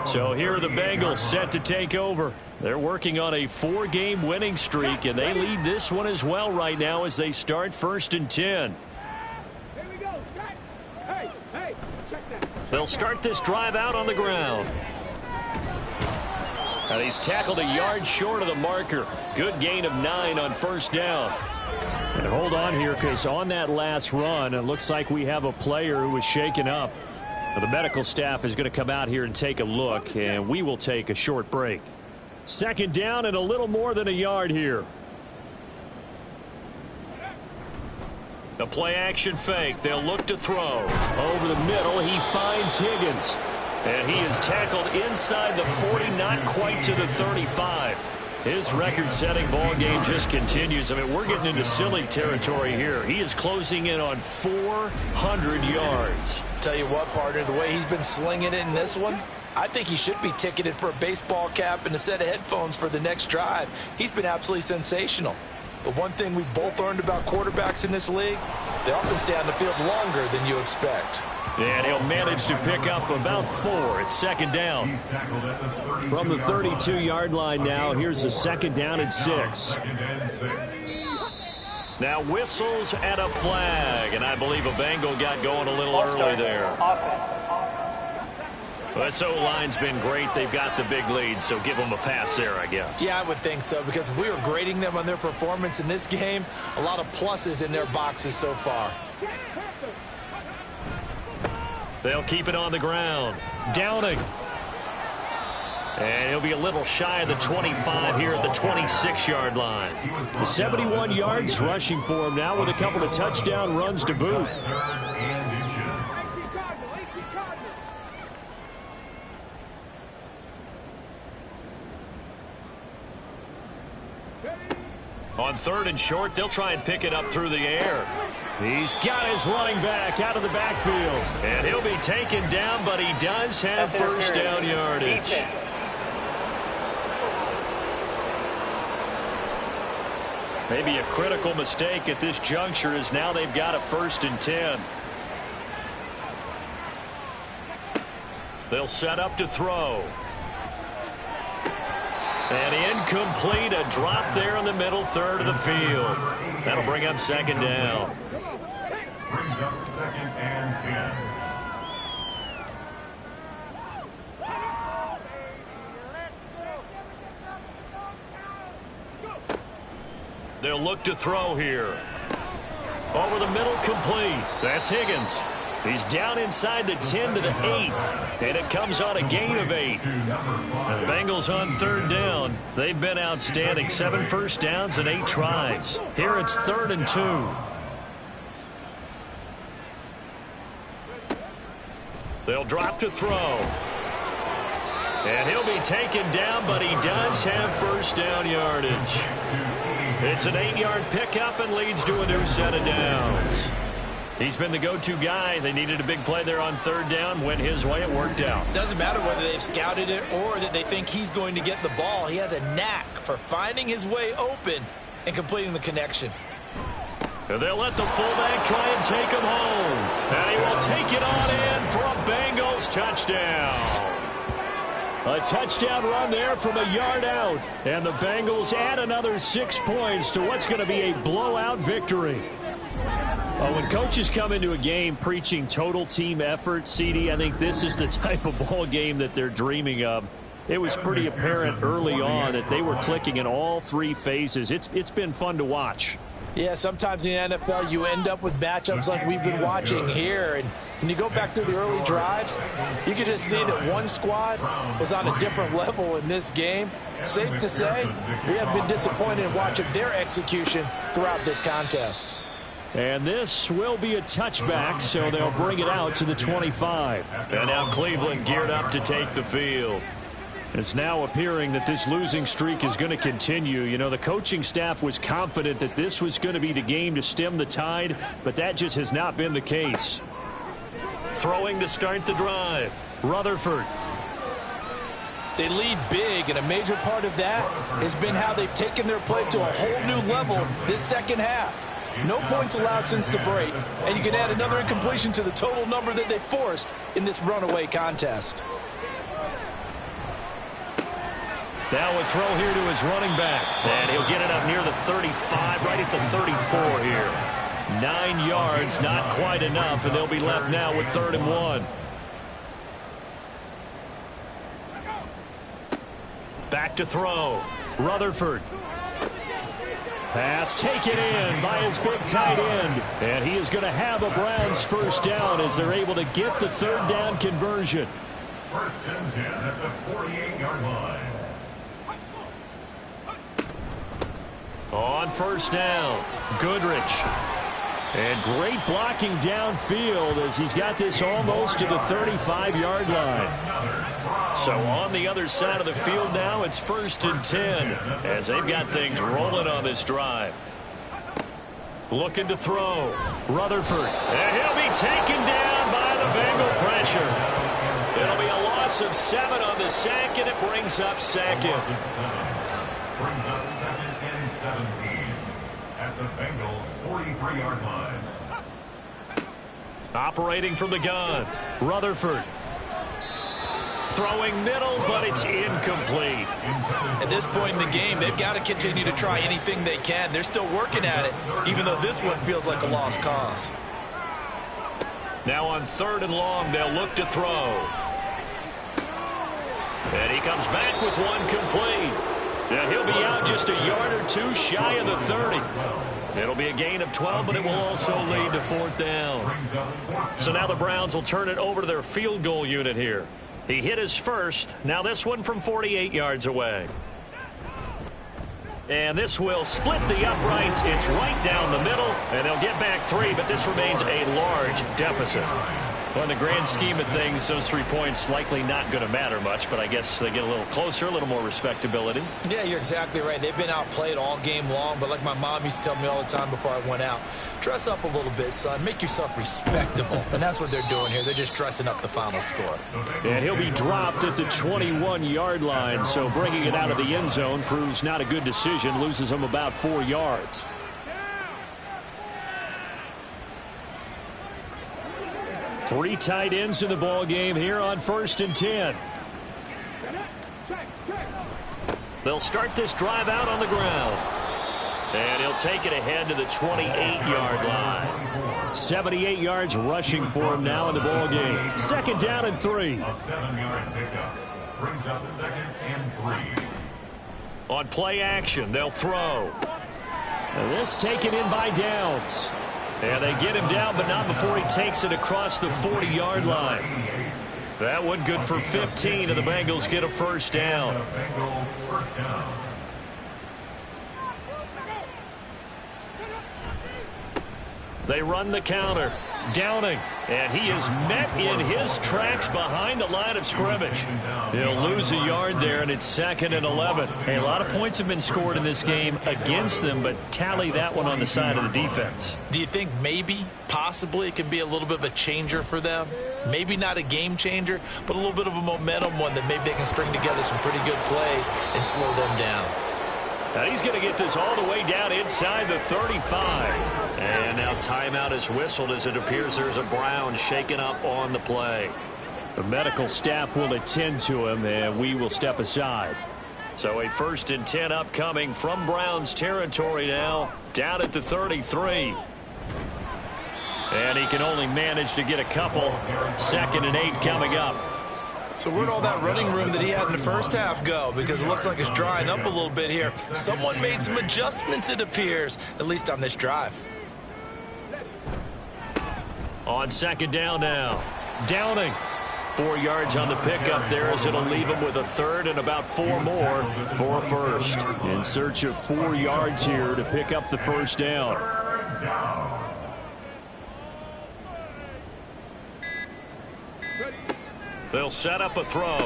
So here are the Bengals set to take over. They're working on a 4-game winning streak, and they lead this one as well right now as they start 1st and 10. They'll start this drive out on the ground. And he's tackled a yard short of the marker. Good gain of 9 on first down. And hold on here, because on that last run, it looks like we have a player who was shaken up. Now, the medical staff is going to come out here and take a look, and we will take a short break. 2nd down and a little more than a yard here. The play-action fake. They'll look to throw. Over the middle, he finds Higgins. And he is tackled inside the 40, not quite to the 35. His record-setting ball game just continues. I mean, we're getting into silly territory here. He is closing in on 400 yards. Tell you what, partner, the way he's been slinging it in this one, I think he should be ticketed for a baseball cap and a set of headphones for the next drive. He's been absolutely sensational. The one thing we both learned about quarterbacks in this league, they often stay on the field longer than you expect. And he'll manage to pick up about 4. It's 2nd down. From the 32-yard line now, here's a 2nd down and 6. Now whistles and a flag. And I believe a Bengal got going a little early there. This O-line's been great. They've got the big lead, so give them a pass there, I guess. Yeah, I would think so, because if we were grading them on their performance in this game, a lot of pluses in their boxes so far. They'll keep it on the ground. Downing. And he'll be a little shy of the 25 here at the 26-yard line. 71 yards rushing for him now with a couple of touchdown runs to boot. On 3rd and short, they'll try and pick it up through the air. He's got his running back out of the backfield. And he'll be taken down, but he does have first down yardage. Maybe a critical mistake at this juncture is now they've got a 1st and 10. They'll set up to throw. And incomplete, a drop there in the middle third of the field. That'll bring up 2nd down. Brings up 2nd and 10. They'll look to throw here. Over the middle, complete. That's Higgins. He's down inside the 10 to the 8. And it comes on a gain of 8. The Bengals on 3rd down. They've been outstanding. 7 first downs and 8 tries. Here it's 3rd and 2. They'll drop to throw. And he'll be taken down, but he does have first down yardage. It's an 8-yard pickup and leads to a new set of downs. He's been the go-to guy. They needed a big play there on 3rd down. Went his way. It worked out. Doesn't matter whether they've scouted it or that they think he's going to get the ball. He has a knack for finding his way open and completing the connection. And they'll let the fullback try and take him home. And he will take it on in for a Bengals touchdown. A touchdown run there from a yard out. And the Bengals add another 6 points to what's going to be a blowout victory. When coaches come into a game preaching total team effort, CD, I think this is the type of ball game that they're dreaming of. It was pretty apparent early on that they were clicking in all three phases. It's been fun to watch. Yeah, sometimes in the NFL you end up with matchups like we've been watching here. And when you go back through the early drives, you can just see that one squad was on a different level in this game. Safe to say, we have been disappointed in watching their execution throughout this contest. And this will be a touchback, so they'll bring it out to the 25. And now Cleveland geared up to take the field. It's now appearing that this losing streak is going to continue. You know, the coaching staff was confident that this was going to be the game to stem the tide, but that just has not been the case. Throwing to start the drive, Rutherford. They lead big, and a major part of that has been how they've taken their play to a whole new level this second half. No points allowed since the break, and you can add another incompletion to the total number that they forced in this runaway contest. Now a throw here to his running back. And he'll get it up near the 35, right at the 34 here. 9 yards, not quite enough, and they'll be left now with 3rd and 1. Back to throw. Rutherford. Pass taken in by his big tight end. And he is going to have a Browns first down as they're able to get the 3rd down conversion. 1st and 10 at the 48-yard line. On 1st down, Goodrich. And great blocking downfield as he's got this almost to the 35-yard line. So on the other side of the field now, it's 1st and 10 as they've got things rolling on this drive. Looking to throw. Rutherford. And he'll be taken down by the Bengal pressure. It'll be a loss of 7 on the sack, and it brings up 2nd. Brings up 2nd and 17 at the Bengals' 43-yard line. Operating from the gun, Rutherford. Throwing middle, but it's incomplete. At this point in the game, they've got to continue to try anything they can. They're still working at it, even though this one feels like a lost cause. Now on 3rd and long, they'll look to throw. And he comes back with one complete. And he'll be out just a yard or 2 shy of the 30. It'll be a gain of 12, but it will also lead to 4th down. So now the Browns will turn it over to their field goal unit here. He hit his first. Now this one from 48 yards away. And this will split the uprights. It's right down the middle, and they'll get back 3, but this remains a large deficit. Well, in the grand scheme of things, those 3 points likely not going to matter much, but I guess they get a little closer, a little more respectability. Yeah, you're exactly right. They've been outplayed all game long, but like my mom used to tell me all the time before I went out, dress up a little bit, son. Make yourself respectable. And that's what they're doing here. They're just dressing up the final score. And he'll be dropped at the 21-yard line, so bringing it out of the end zone proves not a good decision, loses him about 4 yards. Three tight ends in the ball game here on 1st and 10. They'll start this drive out on the ground. And he'll take it ahead to the 28-yard line. 78 yards rushing for him now in the ball game. 2nd down and 3. A 7-yard pickup brings up 2nd and 3. On play action, they'll throw. And this taken in by Downs. And they get him down, but not before he takes it across the 40-yard line. That one good for 15, and the Bengals get a 1st down. They run the counter. Downing. And he is met in his tracks behind the line of scrimmage. He'll lose a yard there, and it's 2nd and 11. Hey, a lot of points have been scored in this game against them, but tally that one on the side of the defense. Do you think maybe, possibly, it can be a little bit of a changer for them? Maybe not a game changer, but a little bit of a momentum one that maybe they can string together some pretty good plays and slow them down. And he's going to get this all the way down inside the 35. And now timeout is whistled as it appears there's a Brown shaken up on the play. The medical staff will attend to him, and we will step aside. So a 1st and 10 upcoming from Browns territory now, down at the 33. And he can only manage to get a couple. 2nd and 8 coming up. So where'd all that running room that he had in the first half go? Because it looks like it's drying up a little bit here. Someone made some adjustments, it appears, at least on this drive. On 2nd down now. Downing. 4 yards on the pickup there as it'll leave him with a 3rd and about 4 more for a 1st. In search of 4 yards here to pick up the 1st down. They'll set up a throw.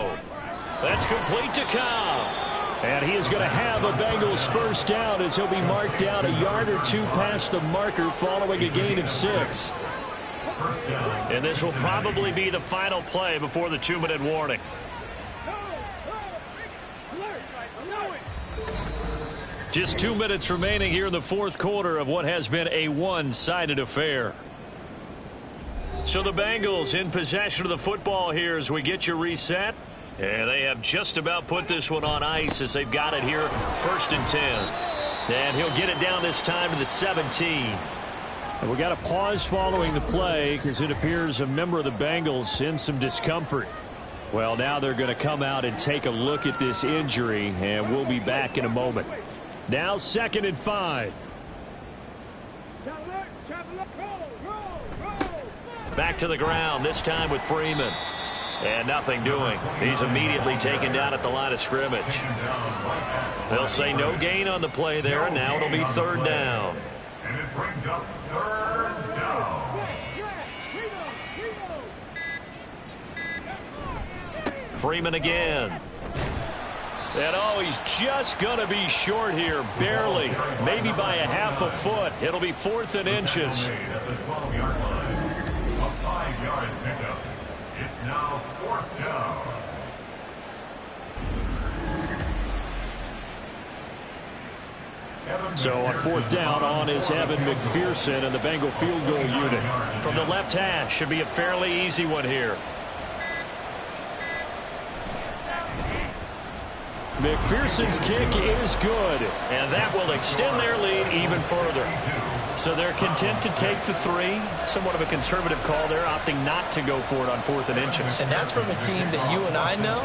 That's complete to Cobb. And he is going to have a Bengals 1st down as he'll be marked down a yard or 2 past the marker following a gain of 6. And this will probably be the final play before the 2-minute warning. Just 2 minutes remaining here in the 4th quarter of what has been a one-sided affair. So the Bengals in possession of the football here as we get you reset. And they have just about put this one on ice as they've got it here 1st and 10. And he'll get it down this time to the 17. And we got a pause following the play because it appears a member of the Bengals in some discomfort. Well, now they're going to come out and take a look at this injury, and we'll be back in a moment. Now 2nd and 5. Back to the ground, this time with Freeman. And nothing doing. He's immediately taken down at the line of scrimmage. They'll say no gain on the play there, and now it'll be 3rd down. And it brings up 3rd down. Freeman again. And oh, he's just going to be short here, barely. Maybe by a half a foot. It'll be 4th and inches. At the 12-yard line. A 5-yard pickup. It's now 4th down. So on 4th down, on is Evan McPherson and the Bengal field goal unit. From the left hash, should be a fairly easy one here. McPherson's kick is good. And that will extend their lead even further. So they're content to take the 3. Somewhat of a conservative call there, opting not to go for it on 4th and inches. And that's from a team that you and I know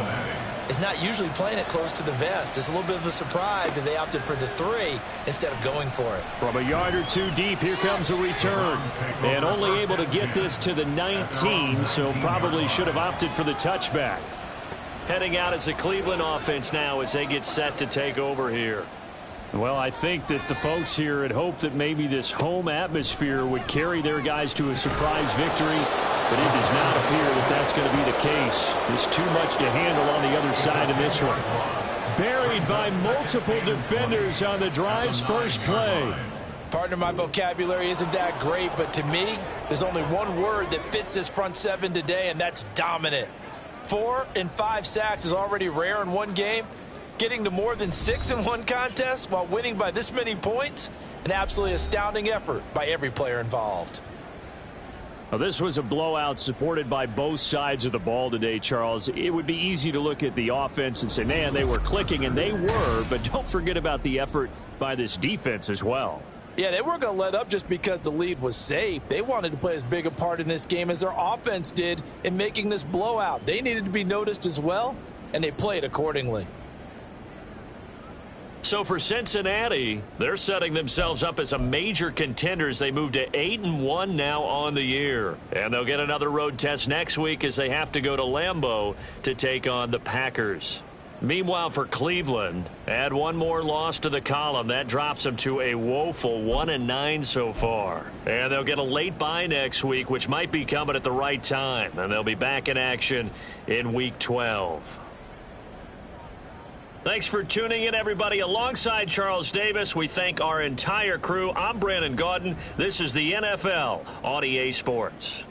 is not usually playing it close to the vest. It's a little bit of a surprise that they opted for the 3 instead of going for it. From a yard or 2 deep, here comes a return. And only able to get this to the 19, so probably should have opted for the touchback. Heading out as the Cleveland offense now as they get set to take over here. Well, I think that the folks here had hoped that maybe this home atmosphere would carry their guys to a surprise victory, but it does not appear that that's going to be the case. There's too much to handle on the other side of this one. Buried by multiple defenders on the drive's first play. Partner, my vocabulary isn't that great, but to me, there's only one word that fits this front 7 today, and that's dominant. 4 and 5 sacks is already rare in one game. Getting to more than 6 in one contest while winning by this many points, an absolutely astounding effort by every player involved. Well, this was a blowout supported by both sides of the ball today, Charles. It would be easy to look at the offense and say, man, they were clicking, and they were, but don't forget about the effort by this defense as well. Yeah, they weren't going to let up just because the lead was safe. They wanted to play as big a part in this game as their offense did in making this blowout. They needed to be noticed as well, and they played accordingly. So for Cincinnati, they're setting themselves up as a major contender as they move to 8-1 now on the year. And they'll get another road test next week as they have to go to Lambeau to take on the Packers. Meanwhile, for Cleveland, add one more loss to the column. That drops them to a woeful 1-9 so far. And they'll get a late bye next week, which might be coming at the right time. And they'll be back in action in Week 12. Thanks for tuning in, everybody. Alongside Charles Davis, we thank our entire crew. I'm Brandon Gaudin. This is the NFL on EA Sports.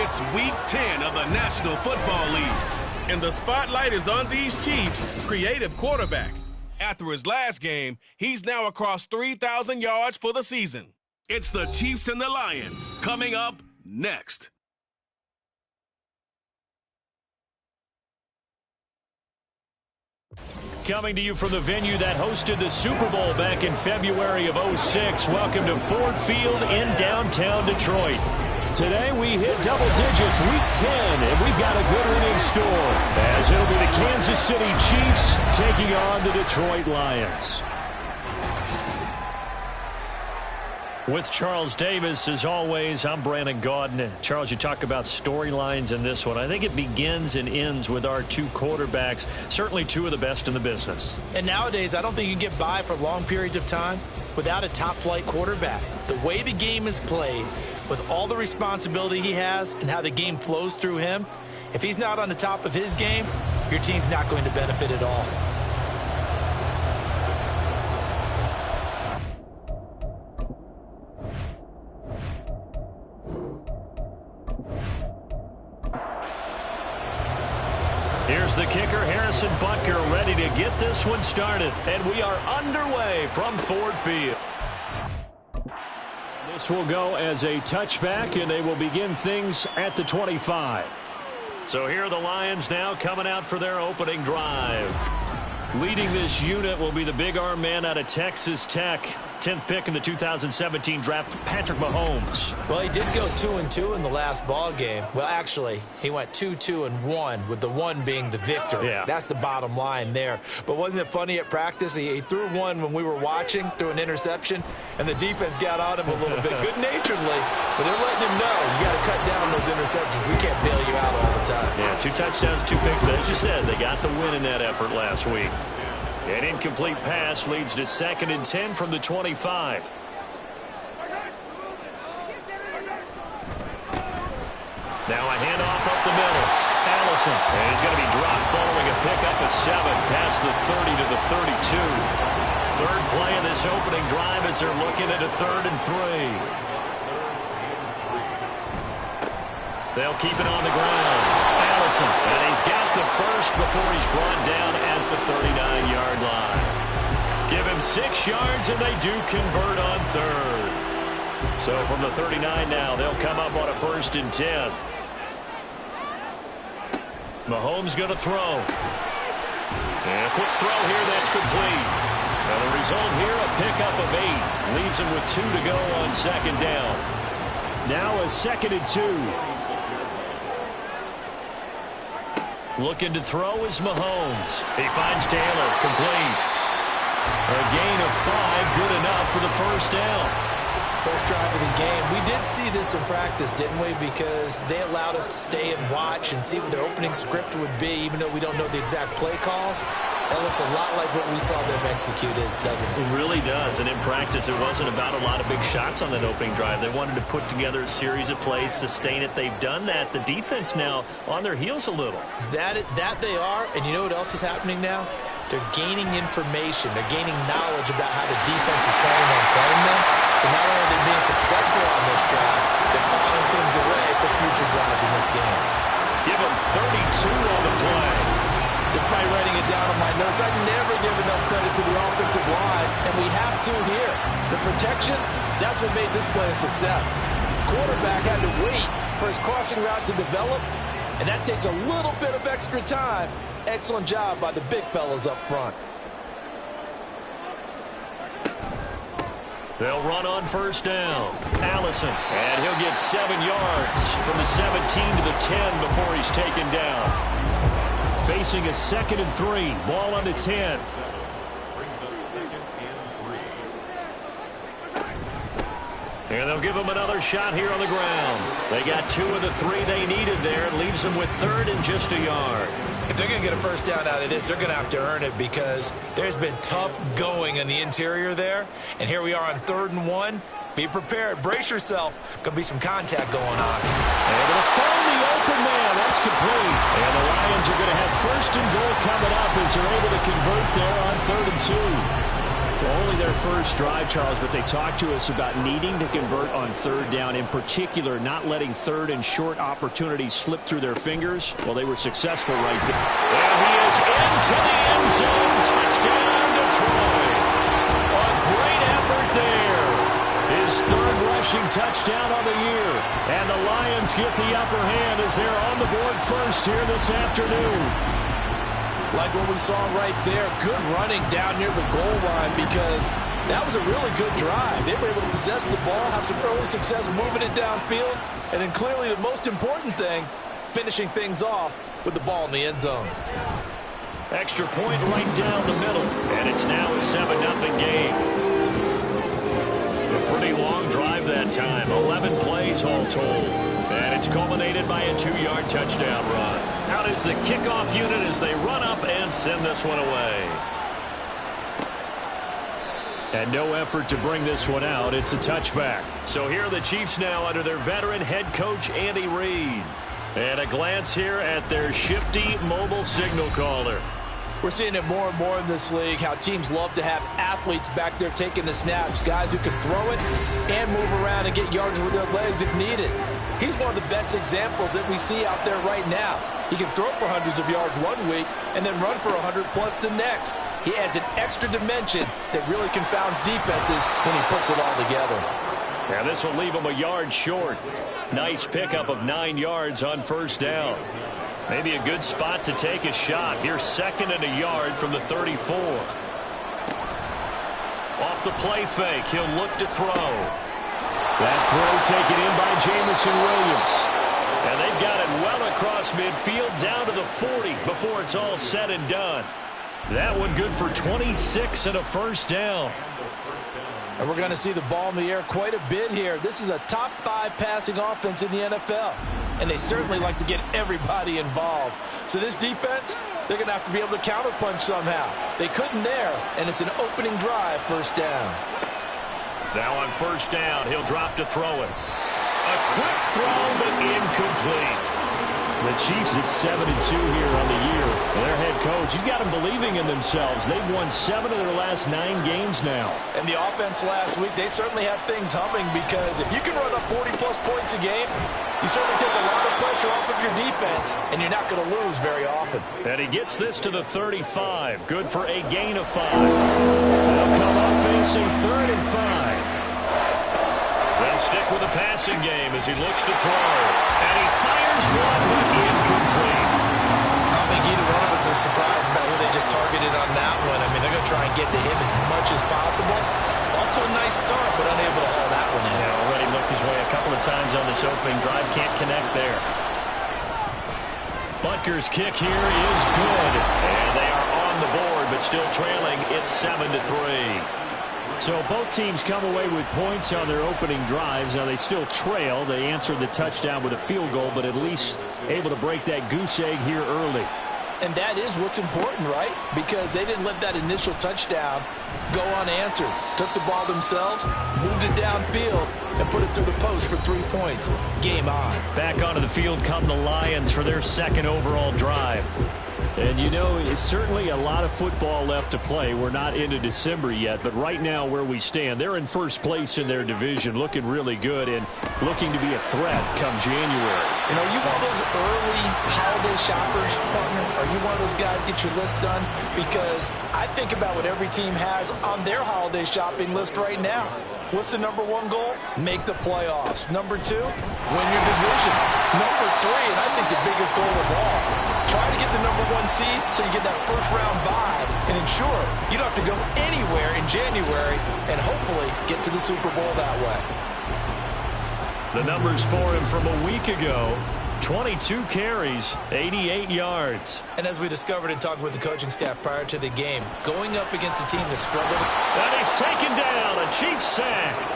It's Week 10 of the National Football League, and the spotlight is on these Chiefs' creative quarterback. After his last game, he's now across 3,000 yards for the season. It's the Chiefs and the Lions coming up next. Coming to you from the venue that hosted the Super Bowl back in February of '06. Welcome to Ford Field in downtown Detroit. Today we hit double digits, Week 10, and we've got a good one in store, as it'll be the Kansas City Chiefs taking on the Detroit Lions. With Charles Davis, as always, I'm Brandon Gaudin. Charles, you talk about storylines in this one. I think it begins and ends with our two quarterbacks, certainly two of the best in the business. And nowadays, I don't think you can get by for long periods of time without a top-flight quarterback. The way the game is played, with all the responsibility he has and how the game flows through him, if he's not on the top of his game, your team's not going to benefit at all. Here's the kicker, Harrison Butker, ready to get this one started. And we are underway from Ford Field. This will go as a touchback, and they will begin things at the 25. So here are the Lions now coming out for their opening drive. Leading this unit will be the big arm man out of Texas Tech. 10th pick in the 2017 draft, Patrick Mahomes. Well, he did go 2-2 in the last ball game. Well, actually, he went 2-2-1, with the one being the victor. Yeah. That's the bottom line there. But wasn't it funny at practice? He threw one when we were watching, threw an interception, and the defense got on him a little bit, good-naturedly. But they're letting him know, you got to cut down those interceptions. We can't bail you out all the time. Yeah, 2 touchdowns, 2 picks. But as you said, they got the win in that effort last week. An incomplete pass leads to 2nd and 10 from the 25. Now a handoff up the middle. Allison. And he's going to be dropped following a pickup of 7 past the 30 to the 32. Third play of this opening drive as they're looking at a 3rd and 3. They'll keep it on the ground. Allison, and he's got the first before he's brought down at the 39-yard line. Give him 6 yards, and they do convert on 3rd. So from the 39 now, they'll come up on a 1st and 10. Mahomes going to throw. And a quick throw here, that's complete. And the result here, a pickup of 8. Leaves him with 2 to go on 2nd down. Now a 2nd and 2. Looking to throw is Mahomes. He finds Taylor, complete. A gain of 5, good enough for the 1st down. First drive of the game. We did see this in practice, didn't we? Because they allowed us to stay and watch and see what their opening script would be, even though we don't know the exact play calls. That looks a lot like what we saw them execute, doesn't it? It really does. And in practice, it wasn't about a lot of big shots on that opening drive. They wanted to put together a series of plays, sustain it. They've done that. The defense now on their heels a little. That they are. And you know what else is happening now? They're gaining information. They're gaining knowledge about how the defense is planning on playing them. So not only are they being successful on this drive, they're filing things away for future drives in this game. Give them 32 on the play. Despite writing it down on my notes, I never give enough credit to the offensive line, and we have to here. The protection, that's what made this play a success. quarterback had to wait for his crossing route to develop, and that takes a little bit of extra time. Excellent job by the big fellas up front. They'll run on first down. Allison, and he'll get 7 yards from the 17 to the 10 before he's taken down. Facing a 2nd and 3. Ball on the 10. Brings up 2nd and 3. And they'll give him another shot here on the ground. They got 2 of the 3 they needed there. It leaves them with 3rd and just a yard. If they're going to get a first down out of this, they're going to have to earn it because there's been tough going in the interior there. And here we are on 3rd and 1. Be prepared. Brace yourself. Going to be some contact going on. Able to find the open man. That's complete. And the Lions are going to have 1st and goal coming up as they're able to convert there on 3rd and 2. Well, only their first drive, Charles, but they talked to us about needing to convert on 3rd down, in particular not letting 3rd and short opportunities slip through their fingers. Well, they were successful right there. And he is into the end zone. Touchdown, Detroit. A great effort there. His 3rd rushing touchdown of the year. And the Lions get the upper hand as they're on the board first here this afternoon. Like what we saw right there, good running down near the goal line because that was a really good drive. They were able to possess the ball, have some early success moving it downfield, and then clearly the most important thing, finishing things off with the ball in the end zone. Extra point right down the middle, and it's now a 7-0 game. A pretty long drive that time, 11 plays all told. And it's culminated by a 2-yard touchdown run. Out is the kickoff unit as they run up and send this one away. And no effort to bring this one out. It's a touchback. So here are the Chiefs now under their veteran head coach, Andy Reid. And a glance here at their shifty mobile signal caller. We're seeing it more and more in this league, how teams love to have athletes back there taking the snaps, guys who can throw it and move around and get yards with their legs if needed. He's one of the best examples that we see out there right now. He can throw for hundreds of yards one week and then run for 100+ the next. He adds an extra dimension that really confounds defenses when he puts it all together. Yeah, this will leave him a yard short. Nice pickup of 9 yards on first down. Maybe a good spot to take a shot. Here's 2nd and a yard from the 34. Off the play fake, he'll look to throw. That throw taken in by Jamison Williams. And they've got it well across midfield down to the 40 before it's all said and done. That one good for 26 and a first down. And we're going to see the ball in the air quite a bit here. This is a top 5 passing offense in the NFL. And they certainly like to get everybody involved. So this defense, they're going to have to be able to counterpunch somehow. They couldn't there, and it's an opening drive, first down. Now on first down, he'll drop to throw it. A quick throw, but incomplete. The Chiefs at 7-2 here on the year. Their head coach, he's got them believing in themselves. They've won 7 of their last 9 games now. And the offense last week, they certainly have things humming because if you can run up 40+ points a game, you certainly take a lot of pressure off of your defense, and you're not going to lose very often. And he gets this to the 35. Good for a gain of 5. They'll come up facing 3rd and 5. They'll stick with the passing game as he looks to throw. And he fires one, but incomplete. I don't think either one of us is surprised about who they just targeted on that one. I mean, they're going to try and get to him as much as possible. Off to a nice start, but unable to haul that one in. Yeah, already looked his way a couple of times on this opening drive. Can't connect there. Butker's kick here is good. And they are on the board, but still trailing. It's 7-3. So both teams come away with points on their opening drives. Now they still trail. They answered the touchdown with a field goal, but at least able to break that goose egg here early. And that is what's important, right? Because they didn't let that initial touchdown go unanswered. Took the ball themselves, moved it downfield, and put it through the post for 3 points. Game on. Back onto the field come the Lions for their 2nd overall drive. And, you know, it's certainly a lot of football left to play. We're not into December yet, but right now where we stand, they're in first place in their division, looking really good and looking to be a threat come January. You know, are you one of those early holiday shoppers, partner? Are you one of those guys get your list done? Because I think about what every team has on their holiday shopping list right now. What's the number one goal? Make the playoffs. Number 2, win your division. Number 3, and I think the biggest goal of all, try to get the number 1 seed so you get that first-round bye and ensure you don't have to go anywhere in January and hopefully get to the Super Bowl that way. The numbers for him from a week ago: 22 carries, 88 yards. And as we discovered in talking with the coaching staff prior to the game, going up against a team that struggled. And he's taken down, a Chiefs sack.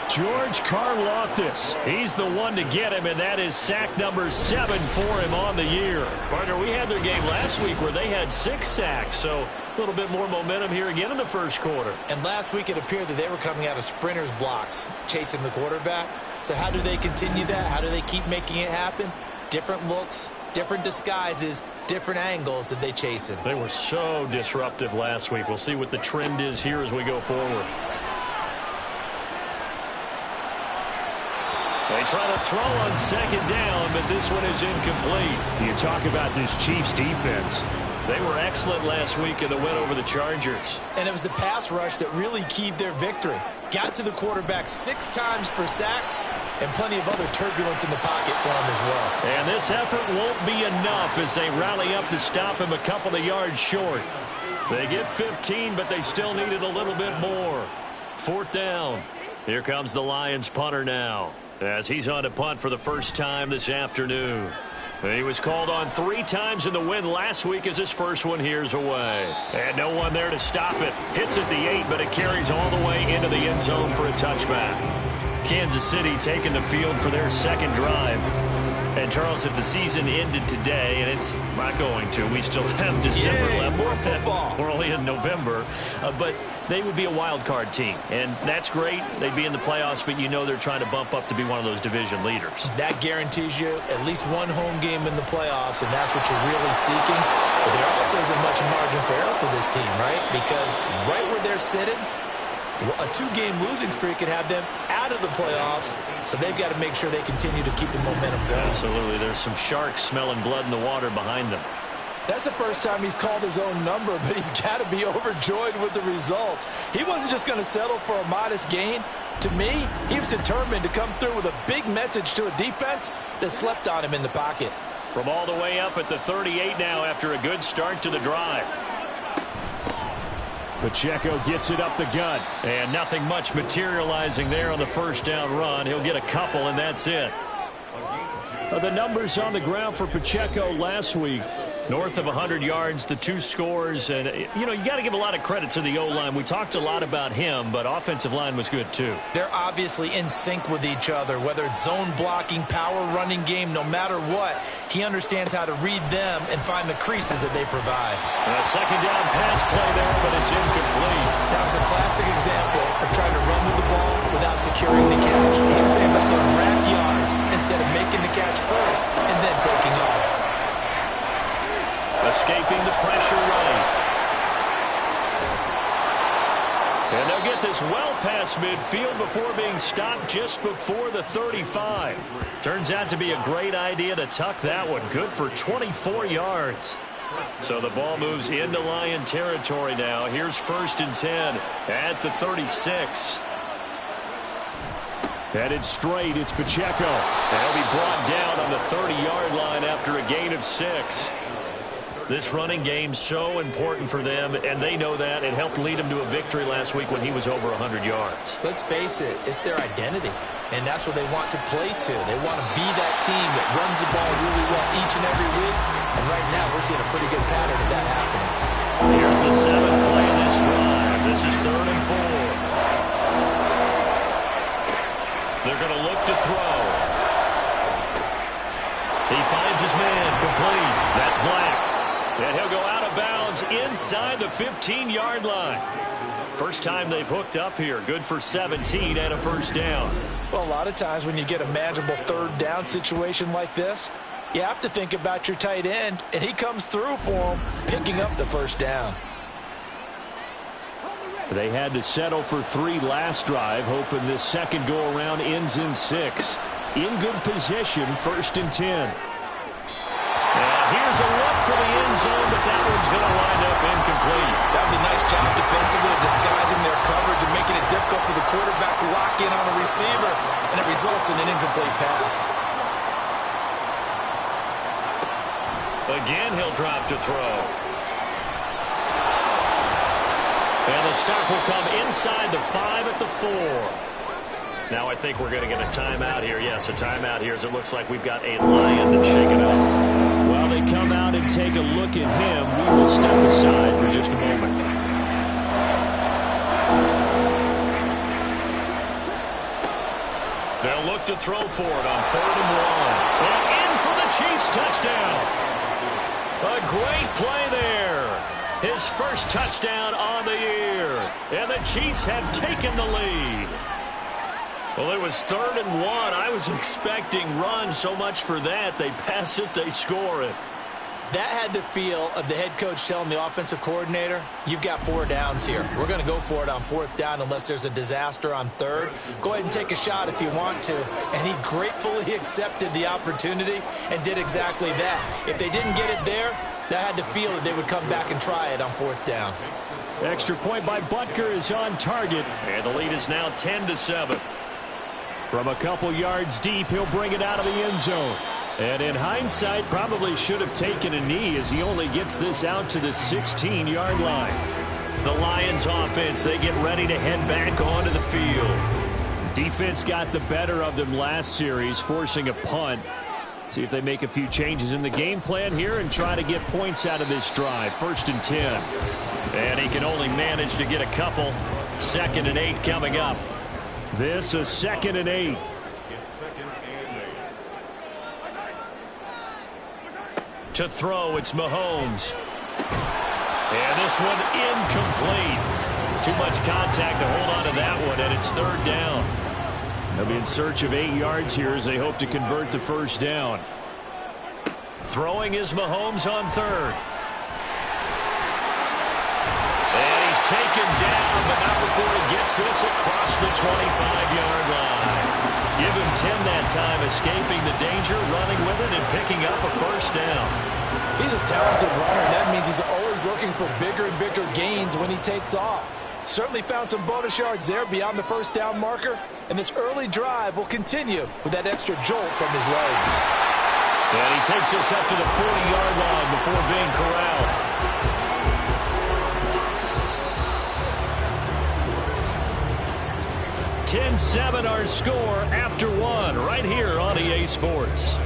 George Karlaftis, he's the one to get him, and that is sack number 7 for him on the year. Partner, we had their game last week where they had 6 sacks, so a little bit more momentum here again in the first quarter. And last week it appeared that they were coming out of sprinters blocks, chasing the quarterback. So how do they continue that? How do they keep making it happen? Different looks, different disguises, different angles that they chase him. They were so disruptive last week. We'll see what the trend is here as we go forward. They try to throw on second down, but this one is incomplete. You talk about this Chiefs defense. They were excellent last week in the win over the Chargers. And it was the pass rush that really keyed their victory. Got to the quarterback 6 times for sacks and plenty of other turbulence in the pocket for him as well. And this effort won't be enough as they rally up to stop him a couple of yards short. They get 15, but they still needed a little bit more. 4th down. Here comes the Lions punter now, as he's on to punt for the first time this afternoon. He was called on 3 times in the win last week as his first one here's away. And no one there to stop it. Hits at the 8, but it carries all the way into the end zone for a touchback. Kansas City taking the field for their second drive. And, Charles, if the season ended today, and it's not going to, we still have December left. More football. We're only in November. But they would be a wild card team. And that's great. They'd be in the playoffs, but you know they're trying to bump up to be one of those division leaders. That guarantees you at least one home game in the playoffs, and that's what you're really seeking. But there also isn't much margin for error for this team, right? Because right where they're sitting, a 2-game losing streak could have them out of the playoffs, so they've got to make sure they continue to keep the momentum going. Absolutely. There's some sharks smelling blood in the water behind them. That's the first time he's called his own number, but he's got to be overjoyed with the results. He wasn't just going to settle for a modest gain. To me, he was determined to come through with a big message to a defense that slept on him in the pocket. From all the way up at the 38 now after a good start to the drive. Pacheco gets it up the gut, and nothing much materializing there on the first down run. He'll get a couple, and that's it. The numbers on the ground for Pacheco last week. North of 100 yards, the 2 scores, and, you know, you got to give a lot of credit to the O-line. We talked a lot about him, but offensive line was good, too. They're obviously in sync with each other, whether it's zone blocking, power running game, no matter what. He understands how to read them and find the creases that they provide. A second down pass play there, but it's incomplete. That was a classic example of trying to run with the ball without securing the catch. He was thinking about those rack yards instead of making the catch first and then taking off. Escaping the pressure right. And they'll get this well past midfield before being stopped just before the 35. Turns out to be a great idea to tuck that one. Good for 24 yards. So the ball moves into Lion territory now. Here's 1st and 10 at the 36. Headed straight, it's Pacheco. And he'll be brought down on the 30-yard line after a gain of 6. This running game so important for them, and they know that. It helped lead them to a victory last week when he was over 100 yards. Let's face it, it's their identity, and that's what they want to play to. They want to be that team that runs the ball really well each and every week, and right now we're seeing a pretty good pattern of that happening. Here's the 7th play of this drive. This is 3rd and 4. They're going to look to throw. He finds his man, complete. That's Black. And he'll go out of bounds inside the 15-yard line. First time they've hooked up here. Good for 17 and a first down. Well, a lot of times when you get a manageable 3rd down situation like this, you have to think about your tight end, and he comes through for him, picking up the first down. They had to settle for 3 last drive, hoping this second go-around ends in 6. In good position, 1st and 10. And here's a look for the end zone, but that one's going to wind up incomplete. That was a nice job defensively of disguising their coverage and making it difficult for the quarterback to lock in on the receiver, and it results in an incomplete pass. Again, he'll drop to throw. And the stop will come inside the 5 at the 4. Now I think we're going to get a timeout here. Yes, a timeout here as it looks like we've got a Lion that's shaken up. While they come out and take a look at him, we will step aside for just a moment. They'll look to throw for it on 3rd and 1. And in for the Chiefs touchdown. A great play there. His first touchdown on the year. And the Chiefs have taken the lead. Well, it was 3rd and 1. I was expecting run, so much for that. They pass it, they score it. That had the feel of the head coach telling the offensive coordinator, you've got 4 downs here. We're going to go for it on 4th down unless there's a disaster on 3rd. Go ahead and take a shot if you want to. And he gratefully accepted the opportunity and did exactly that. If they didn't get it there, that had the feel that they would come back and try it on 4th down. Extra point by Butker is on target. And the lead is now 10-7. From a couple yards deep, he'll bring it out of the end zone. And in hindsight, probably should have taken a knee as he only gets this out to the 16-yard line. The Lions offense, they get ready to head back onto the field. Defense got the better of them last series, forcing a punt. See if they make a few changes in the game plan here and try to get points out of this drive. 1st and 10. And he can only manage to get a couple. 2nd and 8 coming up. This is 2nd and 8. It's 2nd and 8. To throw, it's Mahomes. And this one incomplete. Too much contact to hold on to that one, and it's 3rd down. They'll be in search of 8 yards here as they hope to convert the 1st down. Throwing is Mahomes on 3rd. And he's taken down, but not before he gets this across the 25-yard line. Give him 10 that time, escaping the danger, running with it, and picking up a 1st down. He's a talented runner, and that means he's always looking for bigger and bigger gains when he takes off. Certainly found some bonus yards there beyond the 1st down marker, and this early drive will continue with that extra jolt from his legs. And he takes us up to the 40-yard line before being corralled. 10-7 our score after 1 right here on EA Sports.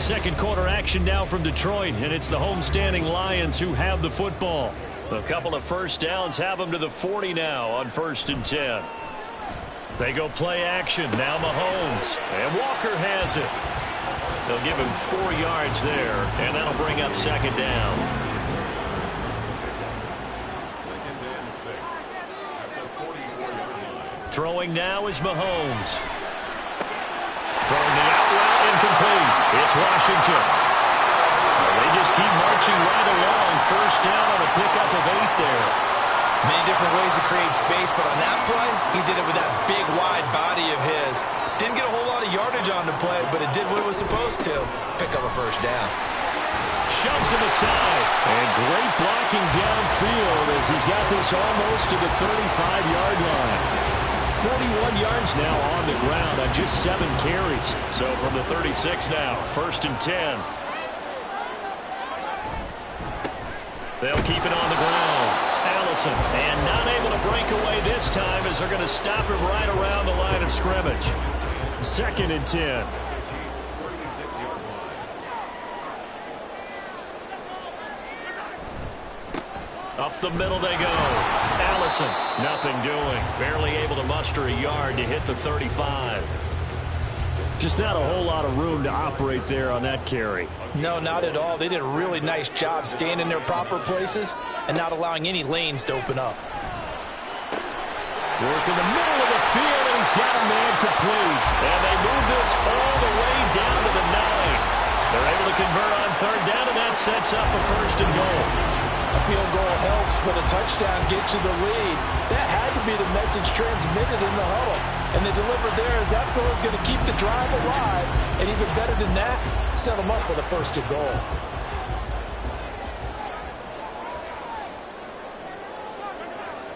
Second quarter action now from Detroit, and it's the homestanding Lions who have the football. A couple of 1st downs have them to the 40 now on 1st and 10. They go play action. Now Mahomes. And Walker has it. They'll give him 4 yards there, and that'll bring up 2nd down. Throwing now is Mahomes. Throwing the out route, incomplete. It's Washington. Well, they just keep marching right along. 1st down on a pickup of 8 there. Many different ways to create space, but on that play, he did it with that big, wide body of his. Didn't get a whole lot of yardage on the play, but it did what it was supposed to. Pick up a 1st down. Shoves him aside. And great blocking downfield as he's got this almost to the 35-yard line. 41 yards now on the ground on just 7 carries. So from the 36 now, 1st and 10. They'll keep it on the ground. Allison, and not able to break away this time as they're going to stop him right around the line of scrimmage. 2nd and 10. Up the middle they go. Allison, nothing doing. Barely able to muster a yard to hit the 35. Just not a whole lot of room to operate there on that carry. No, not at all. They did a really nice job staying in their proper places and not allowing any lanes to open up. Work in the middle of the field, and he's got a man complete. And they move this all the way down to the 9. They're able to convert on 3rd down, and that sets up a 1st and goal. A field goal helps, but a touchdown gets you the lead. That had to be the message transmitted in the huddle. and they delivered there as that throw is going to keep the drive alive, and even better than that, set them up with a first and goal.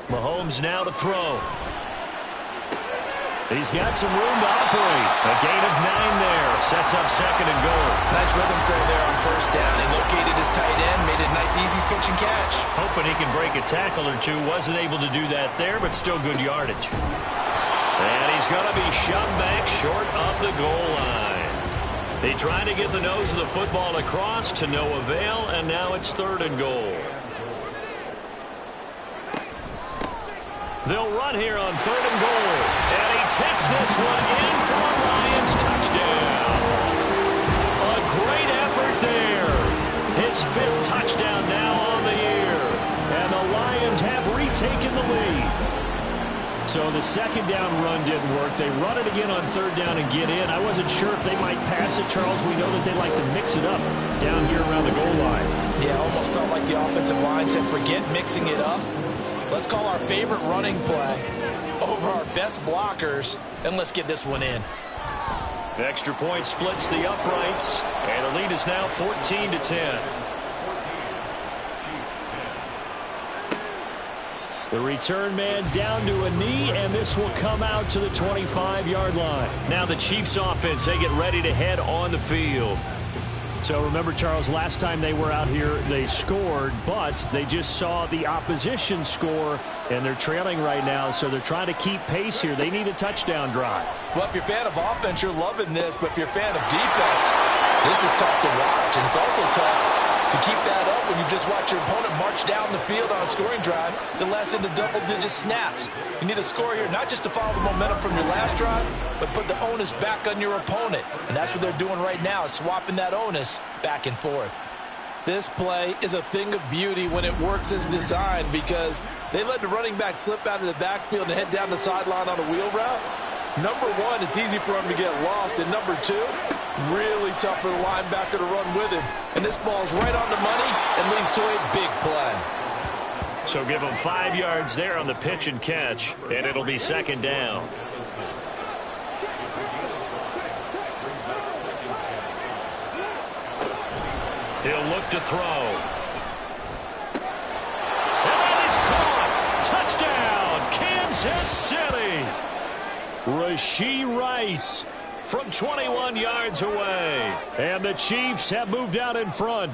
Mahomes now to throw. He's got some room to operate. A gain of 9 there. Sets up second and goal. Nice rhythm throw there on first down. He located his tight end, made it a nice, easy pitch and catch. Hoping he can break a tackle or two. Wasn't able to do that there, but still good yardage. And he's going to be shoved back short of the goal line. He tried to get the nose of the football across to no avail, and now it's third and goal. They'll run here on third and goal. And he takes this one in for a Lions touchdown. A great effort there. His 5th touchdown now on the year. And the Lions have retaken the lead. So the second down run didn't work. They run it again on third down and get in. I wasn't sure if they might pass it, Charles. We know that they like to mix it up down here around the goal line. Yeah, almost felt like the offensive line said, forget mixing it up. Let's call our favorite running play over our best blockers, and let's get this one in. The extra point splits the uprights, and the lead is now 14-10. The return man down to a knee, and this will come out to the 25-yard line. Now the Chiefs offense, they get ready to head on the field. So remember, Charles, last time they were out here, they scored, but they just saw the opposition score, and they're trailing right now, so they're trying to keep pace here. They need a touchdown drive. Well, if you're a fan of offense, you're loving this, but if you're a fan of defense, this is tough to watch, and it's also tough to keep that up when you just watch your opponent march down the field on a scoring drive that lasts into double-digit snaps. You need a score here, not just to follow the momentum from your last drive, but put the onus back on your opponent. And that's what they're doing right now, is swapping that onus back and forth. This play is a thing of beauty when it works as designed, because they let the running back slip out of the backfield and head down the sideline on a wheel route. Number one, it's easy for him to get lost. And number two, really tough for the linebacker to run with him. And this ball's right on the money and leads to a big play. So give him 5 yards there on the pitch and catch, and it'll be second down. He'll look to throw. And that is caught. Touchdown, Kansas City. Rashee Rice from 21 yards away. And the Chiefs have moved out in front.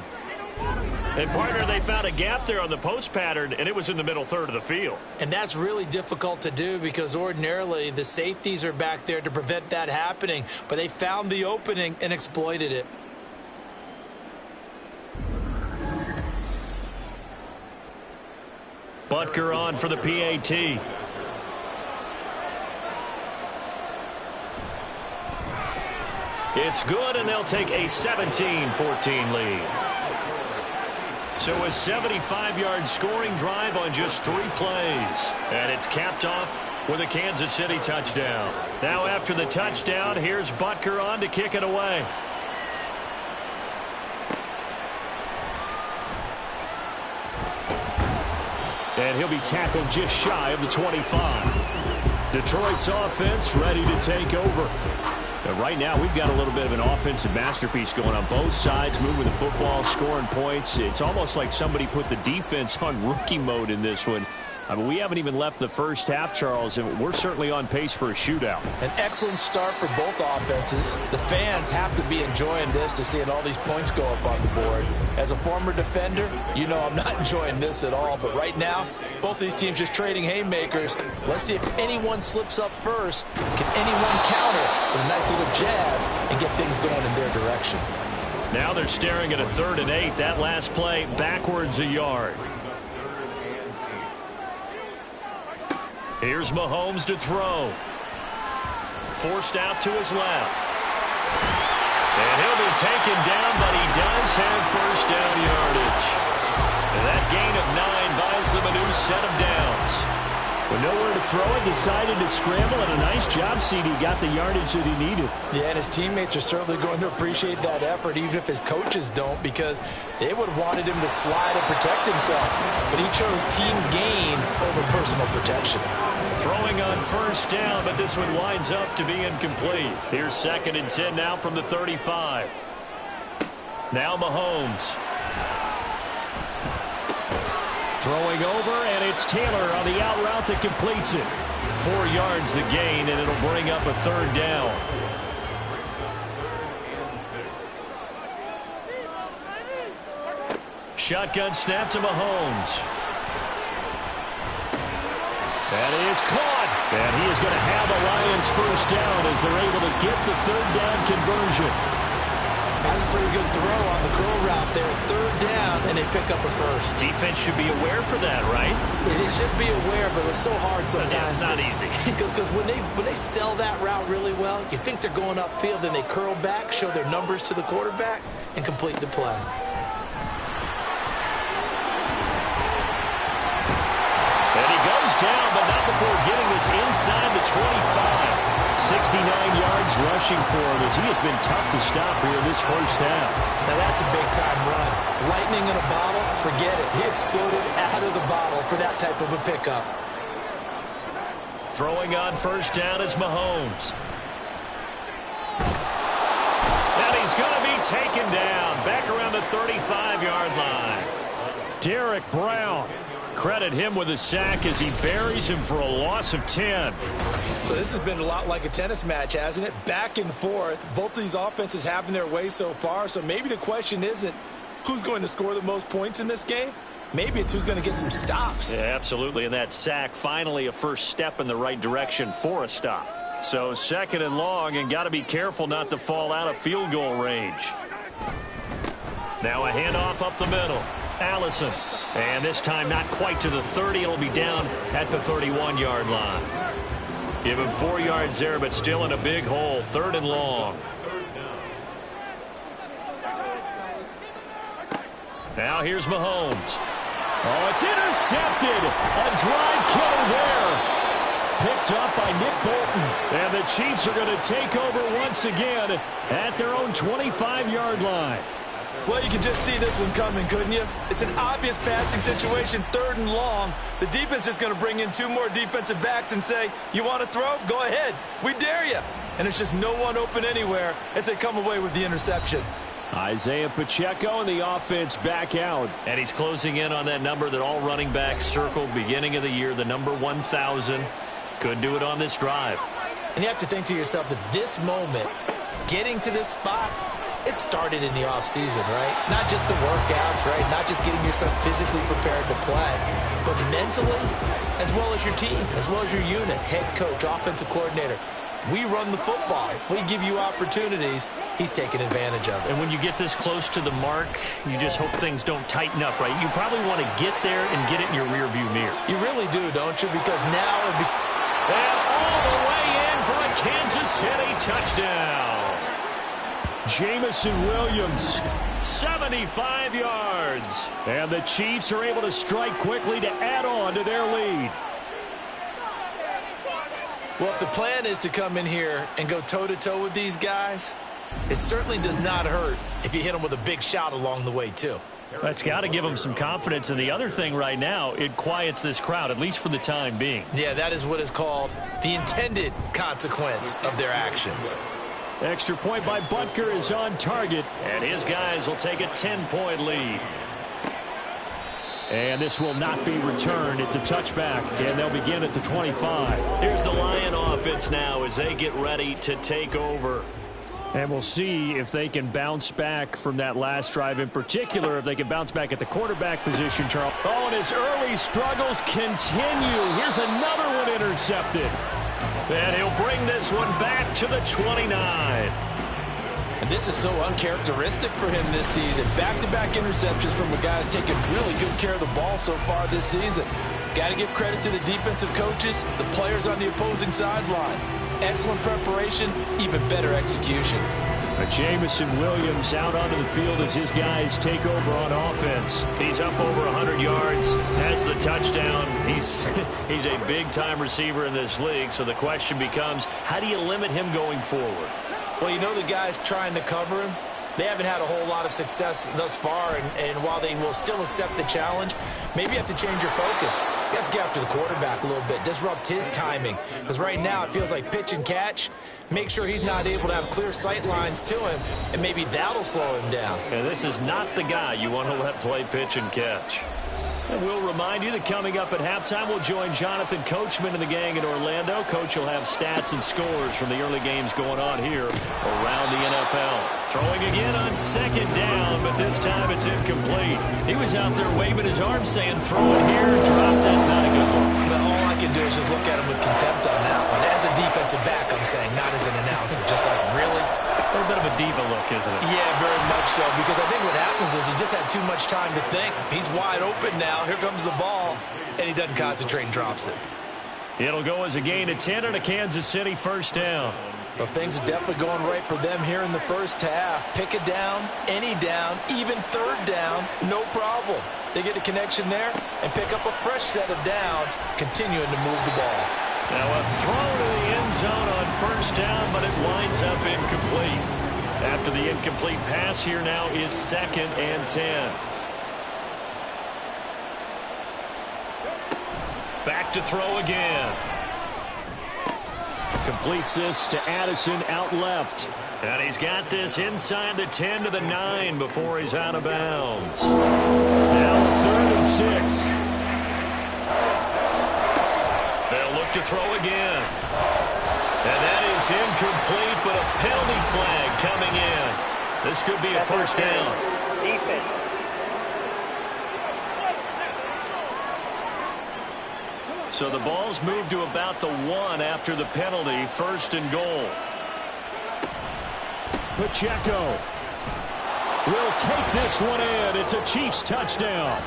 And, partner, they found a gap there on the post pattern, and it was in the middle third of the field. And that's really difficult to do, because ordinarily the safeties are back there to prevent that happening. But they found the opening and exploited it. Butker on for the PAT. It's good, and they'll take a 17-14 lead. So a 75-yard scoring drive on just 3 plays. And it's capped off with a Kansas City touchdown. Now after the touchdown, here's Butker on to kick it away. And he'll be tackled just shy of the 25. Detroit's offense ready to take over. And right now, we've got a little bit of an offensive masterpiece going on both sides, moving the football, scoring points. It's almost like somebody put the defense on rookie mode in this one. I mean, we haven't even left the first half, Charles, and we're certainly on pace for a shootout. An excellent start for both offenses. The fans have to be enjoying this, to seeing all these points go up on the board. As a former defender, you know I'm not enjoying this at all. But right now, both these teams just trading haymakers. Let's see if anyone slips up first. Can anyone counter with a nice little jab and get things going in their direction? Now they're staring at a 3rd and 8. That last play backwards a yard. Here's Mahomes to throw. Forced out to his left. And he'll be taken down, but he does have first down yardage. And that gain of 9 buys them a new set of downs. With nowhere to throw it, decided to scramble, and a nice job, CD. Got the yardage that he needed. Yeah, and his teammates are certainly going to appreciate that effort, even if his coaches don't, because they would have wanted him to slide and protect himself. But he chose team gain over personal protection. Throwing on first down, but this one winds up to be incomplete. Here's 2nd and 10 now from the 35. Now Mahomes. Throwing over, and it's Taylor on the out route that completes it. 4 yards the gain, and it'll bring up a 3rd down. Shotgun snap to Mahomes. That is caught. And he is going to have a Lions first down as they're able to get the 3rd down conversion. That's a pretty good throw on the curl route there. 3rd down, and they pick up a first. Defense should be aware for that, right? They should be aware, but it's so hard sometimes. It's not easy. Because when they sell that route really well, you think they're going upfield, then they curl back, show their numbers to the quarterback, and complete the play. And he goes down, but not before getting this inside the 25. 69 yards rushing for him as he has been tough to stop here this first half. Now that's a big-time run. Lightning in a bottle, forget it. He exploded out of the bottle for that type of a pickup. Throwing on first down is Mahomes. And he's going to be taken down back around the 35-yard line. Derek Brown. Credit him with a sack as he buries him for a loss of 10. So this has been a lot like a tennis match, hasn't it? Back and forth. Both of these offenses having their way so far. So maybe the question isn't who's going to score the most points in this game. Maybe it's who's going to get some stops. Yeah, absolutely. And that sack, finally a first step in the right direction for a stop. So 2nd and long, and got to be careful not to fall out of field goal range. Now a handoff up the middle. Allison. And this time not quite to the 30. It'll be down at the 31-yard line. Give him 4 yards there, but still in a big hole. 3rd and long. Now here's Mahomes. Oh, it's intercepted. A drive killer there. Picked up by Nick Bolton. And the Chiefs are going to take over once again at their own 25-yard line. Well, you can just see this one coming, couldn't you? It's an obvious passing situation, 3rd and long. The defense is going to bring in 2 more defensive backs and say, you want to throw? Go ahead. We dare you. And it's just no one open anywhere as they come away with the interception. Isaiah Pacheco and the offense back out. And he's closing in on that number that all running backs circled beginning of the year, the number 1,000. Could do it on this drive. And you have to think to yourself that this moment, getting to this spot, it started in the offseason, right? Not just the workouts, right? Not just getting yourself physically prepared to play, but mentally, as well as your team, as well as your unit, head coach, offensive coordinator. We run the football. We give you opportunities. He's taking advantage of it. And when you get this close to the mark, you just hope things don't tighten up, right? You probably want to get there and get it in your rearview mirror. You really do, don't you? Because now and all the way in for a Kansas City touchdown. Jamison Williams. 75 yards. And the Chiefs are able to strike quickly to add on to their lead. Well, if the plan is to come in here and go toe-to-toe with these guys, it certainly does not hurt if you hit them with a big shot along the way, too. That's got to give them some confidence. And the other thing right now, it quiets this crowd, at least for the time being. Yeah, that is what is called the intended consequence of their actions. Extra point by Butker is on target. And his guys will take a 10-point lead. And this will not be returned. It's a touchback, and they'll begin at the 25. Here's the Lion offense now as they get ready to take over. And we'll see if they can bounce back from that last drive, in particular, if they can bounce back at the quarterback position, Charles. Oh, and his early struggles continue. Here's another one intercepted. And he'll bring this one back to the 29. And this is so uncharacteristic for him this season. Back-to-back interceptions from the guys taking really good care of the ball so far this season. Got to give credit to the defensive coaches, the players on the opposing sideline. Excellent preparation, even better execution. Jamison Williams out onto the field as his guys take over on offense. He's up over 100 yards, has the touchdown. He's a big-time receiver in this league, so the question becomes, how do you limit him going forward? Well, you know the guys trying to cover him, they haven't had a whole lot of success thus far, and while they will still accept the challenge, maybe you have to change your focus. You have to get after the quarterback a little bit, disrupt his timing. Because right now it feels like pitch and catch. Make sure he's not able to have clear sight lines to him, and maybe that'll slow him down. And this is not the guy you want to let play pitch and catch. And we'll remind you that coming up at halftime, we'll join Jonathan Coachman and the gang in Orlando. Coach will have stats and scores from the early games going on here around the NFL. Throwing again on second down, but this time it's incomplete. He was out there waving his arms saying, throw it here, dropped it, not a good one. But all I can do is just look at him with contempt on that one. As a defensive back, I'm saying, not as an announcer. Just like, really? A little bit of a diva look, isn't it? Yeah, very much so, because I think what happens is he just had too much time to think. He's wide open now. Here comes the ball, and he doesn't concentrate and drops it. It'll go as a gain of 10 and a Kansas City first down. Well, things are definitely going right for them here in the first half. Pick a down, any down, even third down, no problem. They get a connection there and pick up a fresh set of downs, continuing to move the ball. Now a throw to the end zone on first down, but it winds up incomplete. After the incomplete pass, here now is 2nd and 10. Back to throw again. Completes this to Addison out left. And he's got this inside the 10 to the 9 before he's out of bounds. Now 3rd and 6. They'll look to throw again. And that is incomplete, but a penalty flag coming in. This could be a first down. Defense. So the ball's moved to about the 1 after the penalty. 1st and goal. Pacheco will take this one in. It's a Chiefs touchdown.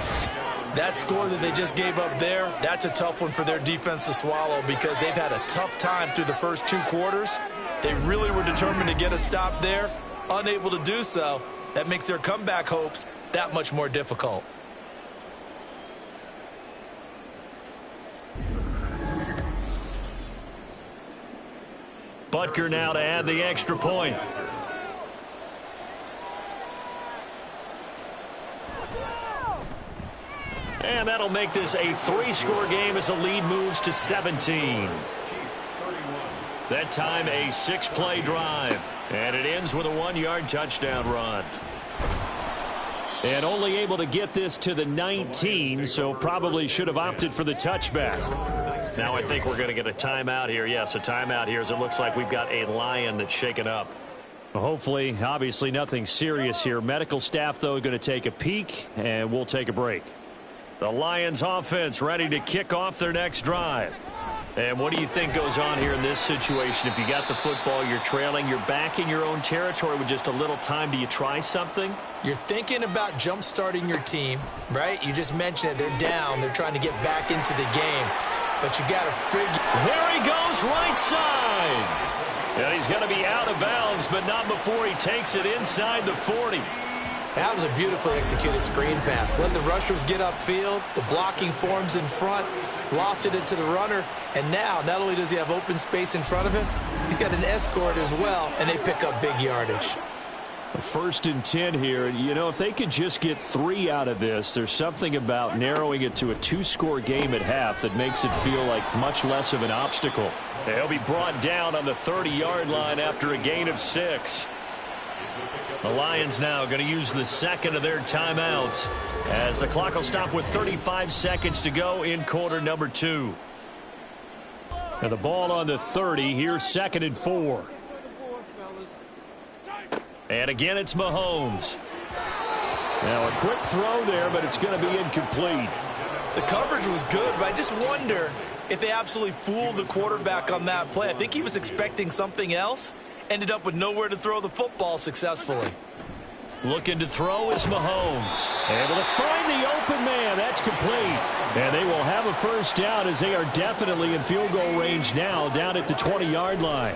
That score that they just gave up there, that's a tough one for their defense to swallow because they've had a tough time through the first 2 quarters. They really were determined to get a stop there, unable to do so. That makes their comeback hopes that much more difficult. Butker now to add the extra point. And that'll make this a 3-score game as the lead moves to 17. That time a 6-play drive. And it ends with a 1-yard touchdown run. And only able to get this to the 19, so probably should have opted for the touchback. Now I think we're going to get a timeout here. Yes, a timeout here as it looks like we've got a Lion that's shaken up. Well, hopefully, obviously nothing serious here. Medical staff, though, going to take a peek, and we'll take a break. The Lions offense ready to kick off their next drive. And what do you think goes on here in this situation? If you got the football, you're trailing, you're back in your own territory with just a little time. Do you try something? You're thinking about jump-starting your team, right? You just mentioned it. They're down. They're trying to get back into the game. But you got to figure. There he goes, right side. And he's going to be out of bounds, but not before he takes it inside the 40. That was a beautifully executed screen pass. Let the rushers get upfield. The blocking forms in front. Lofted it to the runner. And now, not only does he have open space in front of him, he's got an escort as well, and they pick up big yardage. 1st and 10 here. You know, if they could just get 3 out of this, there's something about narrowing it to a 2-score game at half that makes it feel like much less of an obstacle. They'll be brought down on the 30-yard line after a gain of 6. The Lions now going to use the 2nd of their timeouts as the clock will stop with 35 seconds to go in quarter number 2. And the ball on the 30. Here's 2nd and 4. And again, it's Mahomes. Now a quick throw there, but it's going to be incomplete. The coverage was good, but I just wonder if they absolutely fooled the quarterback on that play. I think he was expecting something else. Ended up with nowhere to throw the football successfully. Looking to throw is Mahomes. Able to find the open man. That's complete. And they will have a first down as they are definitely in field goal range now down at the 20-yard line.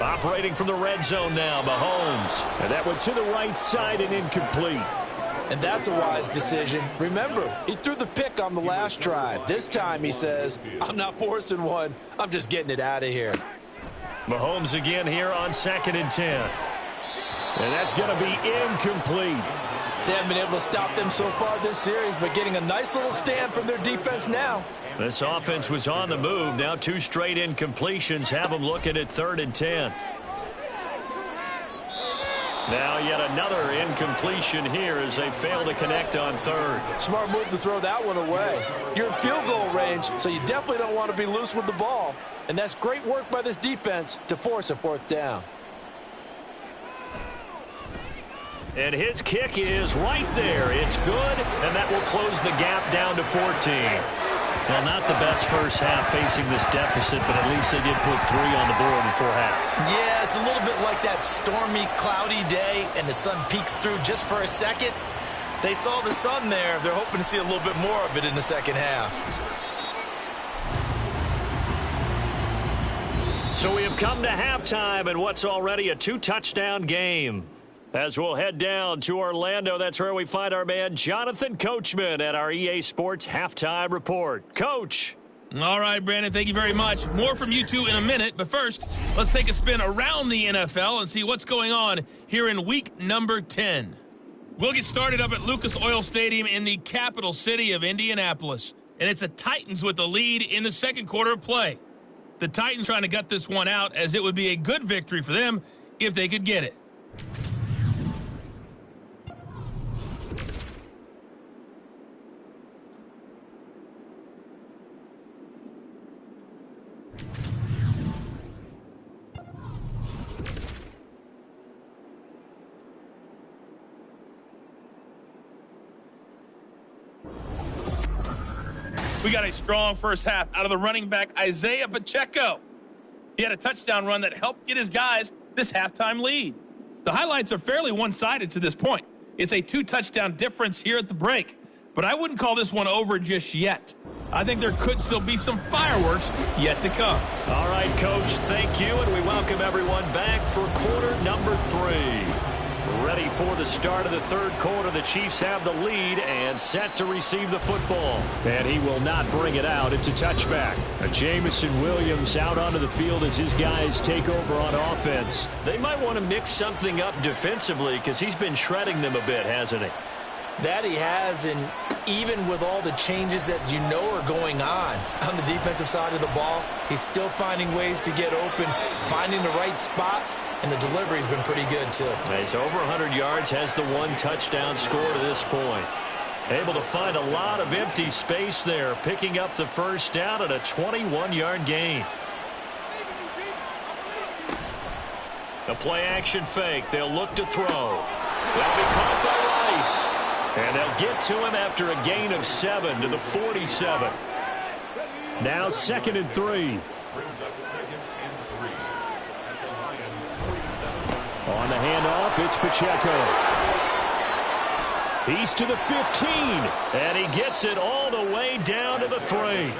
Operating from the red zone now, Mahomes. And that went to the right side and incomplete. And that's a wise decision. Remember, he threw the pick on the last drive. This time he says, I'm not forcing one. I'm just getting it out of here. Mahomes again here on 2nd and 10. And that's going to be incomplete. They haven't been able to stop them so far this series, but getting a nice little stand from their defense now. This offense was on the move. Now 2 straight incompletions have them looking at 3rd and 10. Now yet another incompletion here as they fail to connect on 3rd. Smart move to throw that one away. You're in field goal range, so you definitely don't want to be loose with the ball. And that's great work by this defense to force a 4th down. And his kick is right there. It's good, and that will close the gap down to 14. Well, not the best first half facing this deficit, but at least they did put 3 on the board before half. Yeah, it's a little bit like that stormy, cloudy day, and the sun peeks through just for a second. They saw the sun there. They're hoping to see a little bit more of it in the second half. So we have come to halftime in what's already a 2-touchdown game. As we'll head down to Orlando, that's where we find our man Jonathan Coachman at our EA Sports Halftime Report. Coach. All right, Brandon, thank you very much. More from you two in a minute, but first, let's take a spin around the NFL and see what's going on here in week number 10. We'll get started up at Lucas Oil Stadium in the capital city of Indianapolis, and it's the Titans with the lead in the second quarter of play. The Titans trying to gut this one out, as it would be a good victory for them if they could get it. We got a strong first half out of the running back, Isaiah Pacheco. He had a touchdown run that helped get his guys this halftime lead. The highlights are fairly one-sided to this point. It's a 2-touchdown difference here at the break, but I wouldn't call this one over just yet. I think there could still be some fireworks yet to come. All right, Coach, thank you, and we welcome everyone back for quarter number 3. Ready for the start of the third quarter. The Chiefs have the lead and set to receive the football. And he will not bring it out. It's a touchback. Jamison Williams out onto the field as his guys take over on offense. They might want to mix something up defensively because he's been shredding them a bit, hasn't he? That he has, and even with all the changes that you know are going on the defensive side of the ball, he's still finding ways to get open, finding the right spots, and the delivery's been pretty good too. He's over 100 yards, has the 1 touchdown score to this point. Able to find a lot of empty space there, picking up the first down at a 21-yard gain. The play-action fake. They'll look to throw. That'll be caught by Rice. And they'll get to him after a gain of 7 to the 47. Now 2nd and 3. On the handoff, it's Pacheco. He's to the 15. And he gets it all the way down to the 3.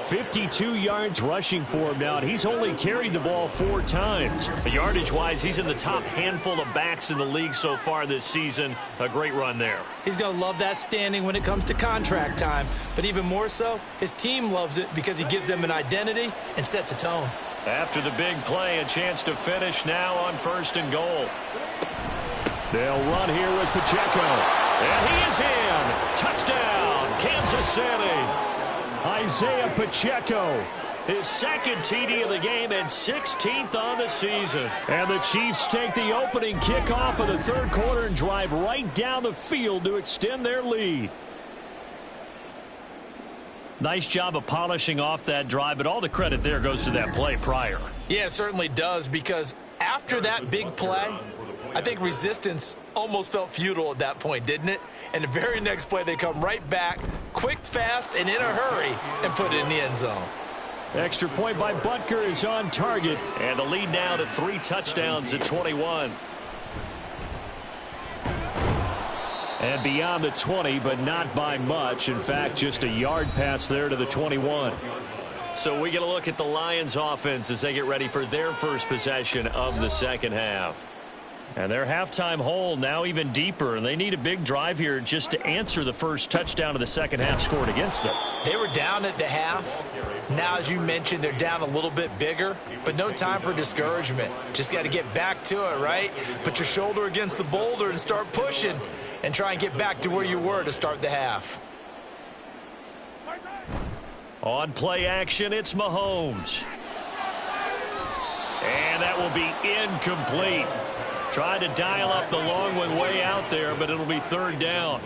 52 yards rushing for him now, and he's only carried the ball 4 times. Yardage-wise, he's in the top handful of backs in the league so far this season. A great run there. He's going to love that standing when it comes to contract time, but even more so, his team loves it because he gives them an identity and sets a tone. After the big play, a chance to finish now on 1st and goal. They'll run here with Pacheco. And he is in. Touchdown, Kansas City. Isaiah Pacheco, his 2nd TD of the game and 16th on the season. And the Chiefs take the opening kickoff of the third quarter and drive right down the field to extend their lead. Nice job of polishing off that drive, but all the credit there goes to that play prior. Yeah, it certainly does, because after that big play, I think resistance almost felt futile at that point, didn't it? And the very next play, they come right back, quick, fast, and in a hurry, and put it in the end zone. Extra point by Butker is on target. And the lead now to 3 touchdowns at 21. And beyond the 20, but not by much. In fact, just a yard pass there to the 21. So we get a look at the Lions offense as they get ready for their first possession of the second half. And their halftime hole now even deeper, and they need a big drive here just to answer the first touchdown of the second half scored against them. They were down at the half. Now, as you mentioned, they're down a little bit bigger, but no time for discouragement. Just got to get back to it, right? Put your shoulder against the boulder and start pushing and try and get back to where you were to start the half. On play action, it's Mahomes. And that will be incomplete. Tried to dial up the long one way out there, but it'll be third down.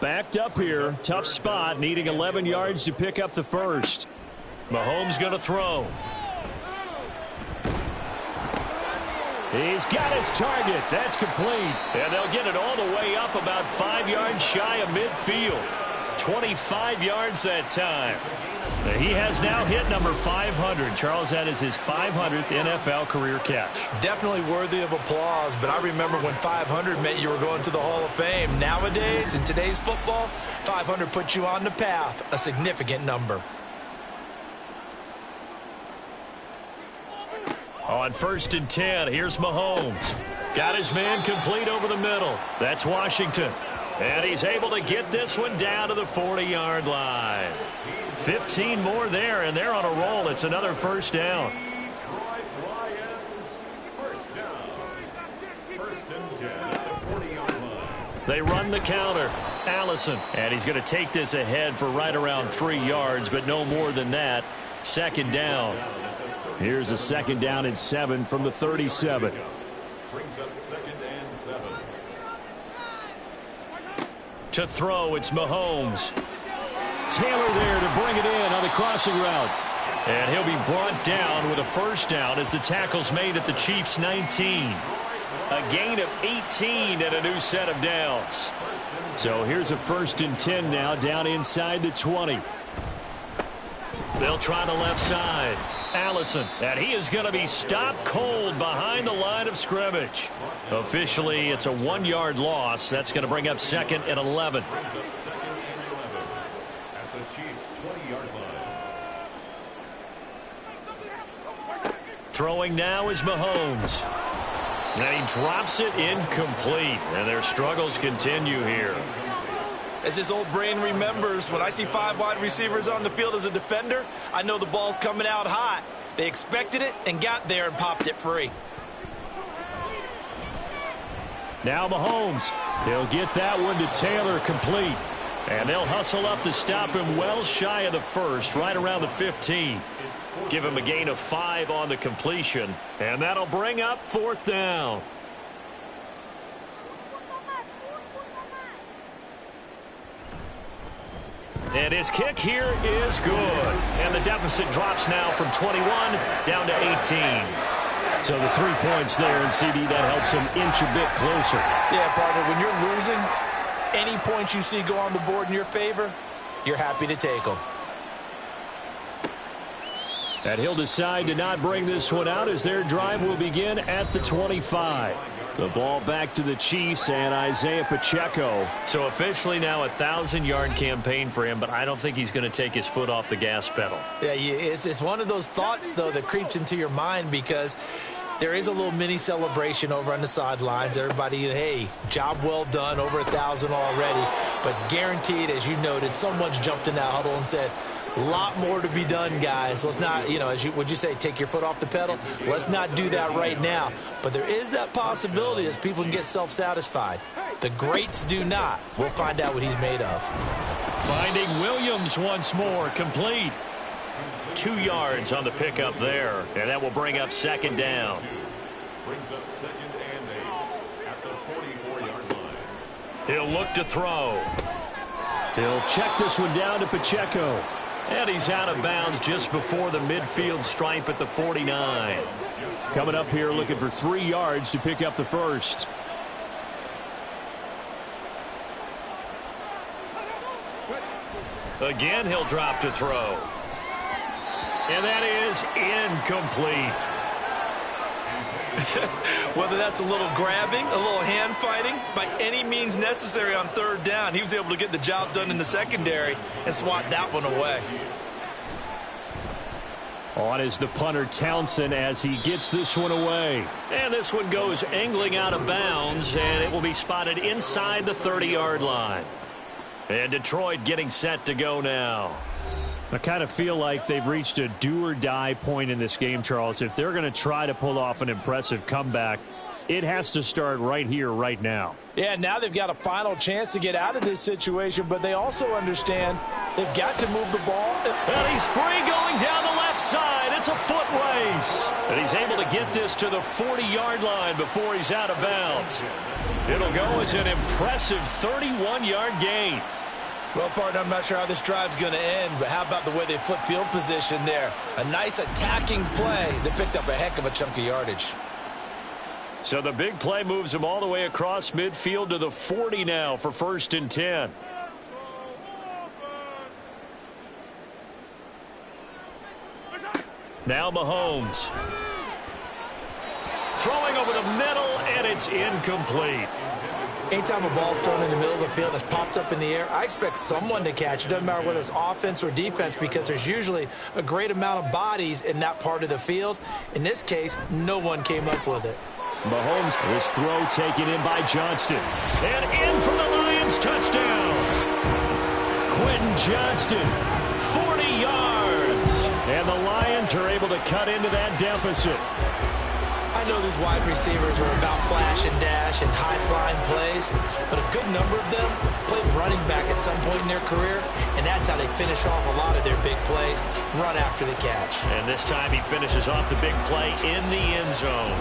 Backed up here. Tough spot. Needing 11 yards to pick up the first. Mahomes going to throw. He's got his target. That's complete. And they'll get it all the way up about 5 yards shy of midfield. 25 yards that time. He has now hit number 500. Charles, that is his 500th NFL career catch. Definitely worthy of applause, but I remember when 500 meant you were going to the Hall of Fame. Nowadays, in today's football, 500 puts you on the path, a significant number. On 1st and 10, here's Mahomes. Got his man complete over the middle. That's Washington. And he's able to get this one down to the 40-yard line. 15 more there, and they're on a roll. It's another first down. They run the counter. Allison. And he's going to take this ahead for right around 3 yards, but no more than that. Second down. Here's a 2nd down and 7 from the 37. Brings up 2nd and 7. To throw, it's Mahomes. Taylor there to bring it in on the crossing route. And he'll be brought down with a first down as the tackle's made at the Chiefs' 19. A gain of 18 and a new set of downs. So here's a 1st and 10 now down inside the 20. They'll try the left side. Allison, and he is going to be stopped cold behind the line of scrimmage. Officially, it's a 1-yard loss. That's going to bring up 2nd and 11. Brings up 2nd and 11 at the Chiefs' 20-yard line. Throwing now is Mahomes. And he drops it incomplete. And their struggles continue here. As this old brain remembers, when I see 5 wide receivers on the field as a defender, I know the ball's coming out hot. They expected it and got there and popped it free. Now Mahomes. He'll get that one to Taylor complete. And they'll hustle up to stop him well shy of the first, right around the 15. Give him a gain of 5 on the completion. And that'll bring up 4th down. And his kick here is good. And the deficit drops now from 21 down to 18. So the 3 points there, and CD, that helps him inch a bit closer. Yeah, partner, when you're losing, any points you see go on the board in your favor, you're happy to take them. And he'll decide to not bring this one out as their drive will begin at the 25. The ball back to the Chiefs and Isaiah Pacheco. So officially now a 1,000-yard campaign for him, but I don't think he's going to take his foot off the gas pedal. Yeah, it's one of those thoughts, though, that creeps into your mind because there is a little mini celebration over on the sidelines. Everybody, hey, job well done, over 1,000 already. But guaranteed, as you noted, someone's jumped in that huddle and said, a lot more to be done, guys. Let's not, would you say, take your foot off the pedal? Let's not do that right now. But there is that possibility as people can get self-satisfied. The greats do not. We'll find out what he's made of. Finding Williams once more, complete. 2 yards on the pickup there, and that will bring up 2nd down. Brings up 2nd and 8 at the 44-yard line. He'll look to throw. He'll check this one down to Pacheco. And he's out of bounds just before the midfield stripe at the 49. Coming up here looking for 3 yards to pick up the first. Again, he'll drop to throw. And that is incomplete. Whether that's a little grabbing, a little hand fighting, by any means necessary on 3rd down, he was able to get the job done in the secondary and swat that one away. On is the punter Townsend as he gets this one away. And this one goes angling out of bounds, and it will be spotted inside the 30-yard line. And Detroit getting set to go now. I kind of feel like they've reached a do-or-die point in this game, Charles. If they're going to try to pull off an impressive comeback, It has to start right here, right now. Yeah, now they've got a final chance to get out of this situation, but they also understand they've got to move the ball. And he's free going down the left side. It's a foot race. And he's able to get this to the 40-yard line before he's out of bounds. It'll go as an impressive 31-yard gain. Well, partner, I'm not sure how this drive's going to end, but how about the way they flip field position there? A nice attacking play that picked up a heck of a chunk of yardage. So the big play moves him all the way across midfield to the 40 now for 1st and 10. Now Mahomes. Throwing over the middle, and it's incomplete. Anytime a ball's thrown in the middle of the field and it's popped up in the air, I expect someone to catch. It doesn't matter whether it's offense or defense, because there's usually a great amount of bodies in that part of the field. In this case, no one came up with it. Mahomes, this throw taken in by Johnston. And in for the Lions, touchdown. Quentin Johnston, 40 yards. And the Lions are able to cut into that deficit. I know these wide receivers are about flash and dash and high-flying plays, but a good number of them played running back at some point in their career, and that's how they finish off a lot of their big plays, run after the catch. And this time he finishes off the big play in the end zone.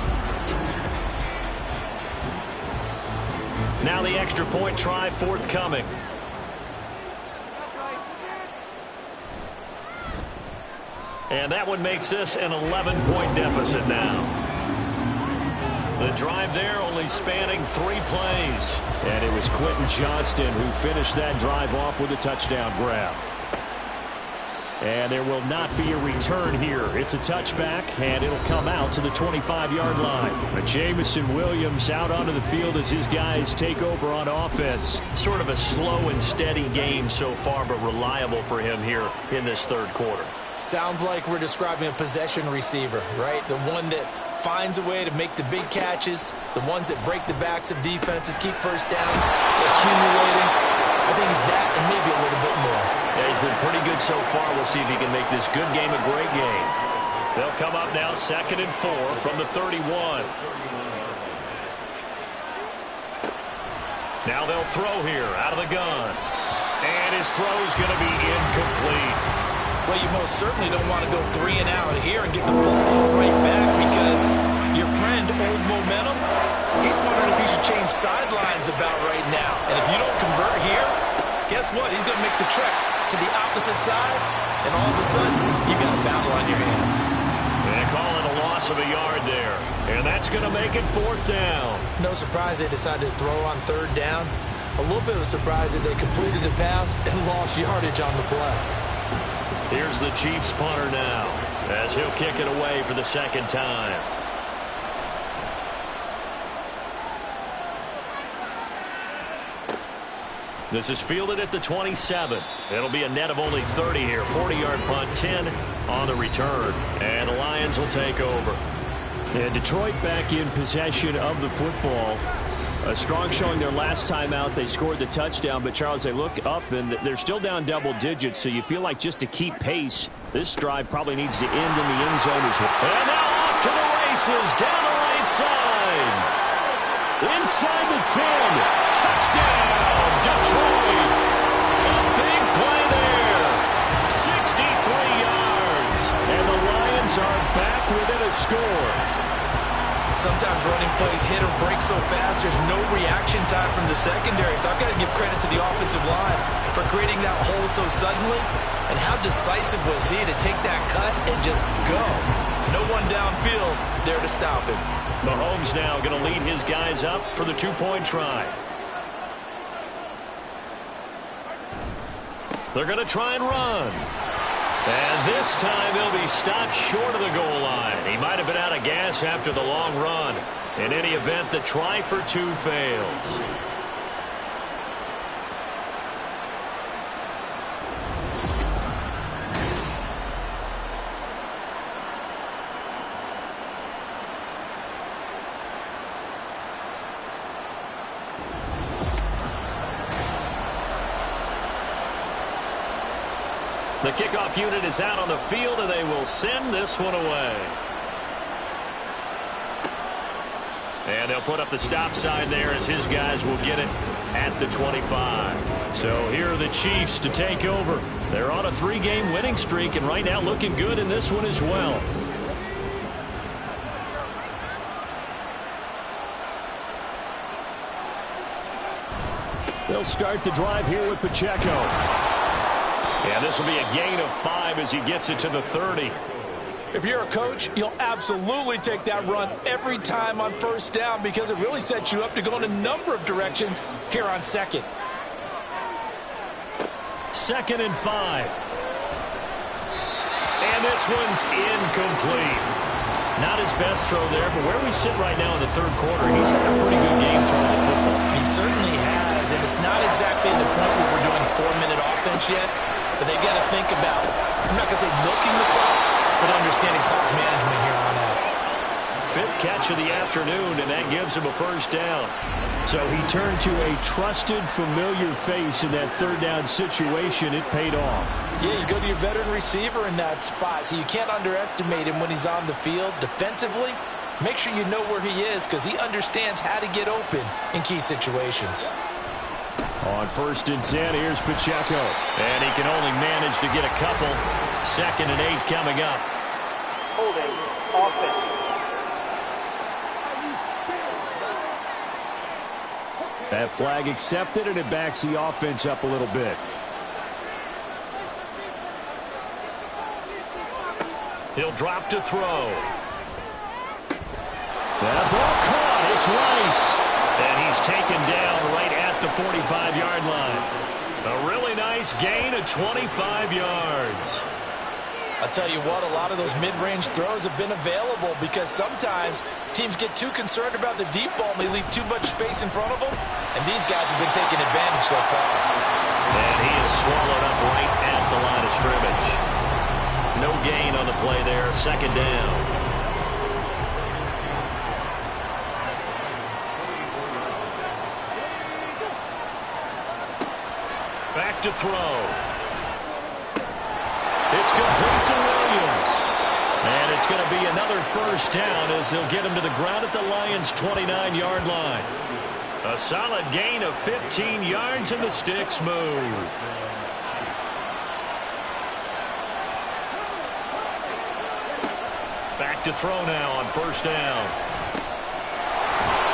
Now the extra point try forthcoming. And that one makes this an 11-point deficit now. The drive there only spanning 3 plays. And it was Quentin Johnston who finished that drive off with a touchdown grab. And there will not be a return here. It's a touchback, and it'll come out to the 25-yard line. But Jamison Williams out onto the field as his guys take over on offense. Sort of a slow and steady game so far, but reliable for him here in this third quarter. Sounds like we're describing a possession receiver, right? The one that finds a way to make the big catches, the ones that break the backs of defenses, keep first downs, accumulating. I think he's that and maybe a little bit more. Yeah, he's been pretty good so far. We'll see if he can make this good game a great game. They'll come up now 2nd and 4 from the 31. Now they'll throw here out of the gun. And his throw's going to be incomplete. Well, you most certainly don't want to go 3 and out here and get the football right back, because your friend, Old Momentum, he's wondering if he should change sidelines about right now. And if you don't convert here, guess what? He's going to make the trek to the opposite side, and all of a sudden, you got a battle on your hands. They call it a loss of a yard there, and that's going to make it 4th down. No surprise they decided to throw on 3rd down. A little bit of a surprise that they completed the pass and lost yardage on the play. Here's the Chiefs punter now, as he'll kick it away for the 2nd time. This is fielded at the 27. It'll be a net of only 30 here. 40-yard punt, 10 on the return. And the Lions will take over. And Detroit back in possession of the football. A strong showing their last time out. They scored the touchdown, but Charles, they look up and they're still down double digits, so you feel like just to keep pace, this drive probably needs to end in the end zone as well. And now off to the races down the right side. Inside the 10. Touchdown, Detroit. A big play there. 63 yards. And the Lions are back within a score. Sometimes running plays hit or break so fast, there's no reaction time from the secondary. So I've got to give credit to the offensive line for creating that hole so suddenly. And how decisive was he to take that cut and just go? No one downfield there to stop him. Mahomes now going to lead his guys up for the 2-point try. They're going to try and run. And this time he'll be stopped short of the goal line. He might have been out of gas after the long run. In any event, the try for 2 fails. The kickoff unit is out on the field, and they will send this one away. And they'll put up the stop sign there as his guys will get it at the 25. So here are the Chiefs to take over. They're on a 3-game winning streak, and right now looking good in this one as well. They'll start the drive here with Pacheco. And this will be a gain of 5 as he gets it to the 30. If you're a coach, you'll absolutely take that run every time on first down because it really sets you up to go in a number of directions here on second. 2nd and 5. And this one's incomplete. Not his best throw there, but where we sit right now in the 3rd quarter, he's had a pretty good game throwing the football. He certainly has, and it's not exactly the point where we're doing 4-minute offense yet, but they got to think about, I'm not going to say milking the clock, but understanding clock management here on out. 5th catch of the afternoon, and that gives him a first down. So he turned to a trusted, familiar face in that 3rd down situation. It paid off. Yeah, you go to your veteran receiver in that spot, so you can't underestimate him when he's on the field defensively. Make sure you know where he is because he understands how to get open in key situations. On 1st and 10, here's Pacheco. And he can only manage to get a couple. 2nd and 8 coming up. Holding offense. That flag accepted, and it backs the offense up a little bit. He'll drop to throw. That ball caught. It's Rice. And he's taken down right at the 45-yard line. A really nice gain of 25 yards. I'll tell you what, a lot of those mid-range throws have been available because sometimes teams get too concerned about the deep ball and they leave too much space in front of them, and these guys have been taking advantage so far. And he is swallowed up right at the line of scrimmage. No gain on the play there, 2nd down. Back to throw. It's complete to Williams. And it's going to be another first down as they'll get him to the ground at the Lions' 29-yard line. A solid gain of 15 yards and the sticks move. Back to throw now on 1st down.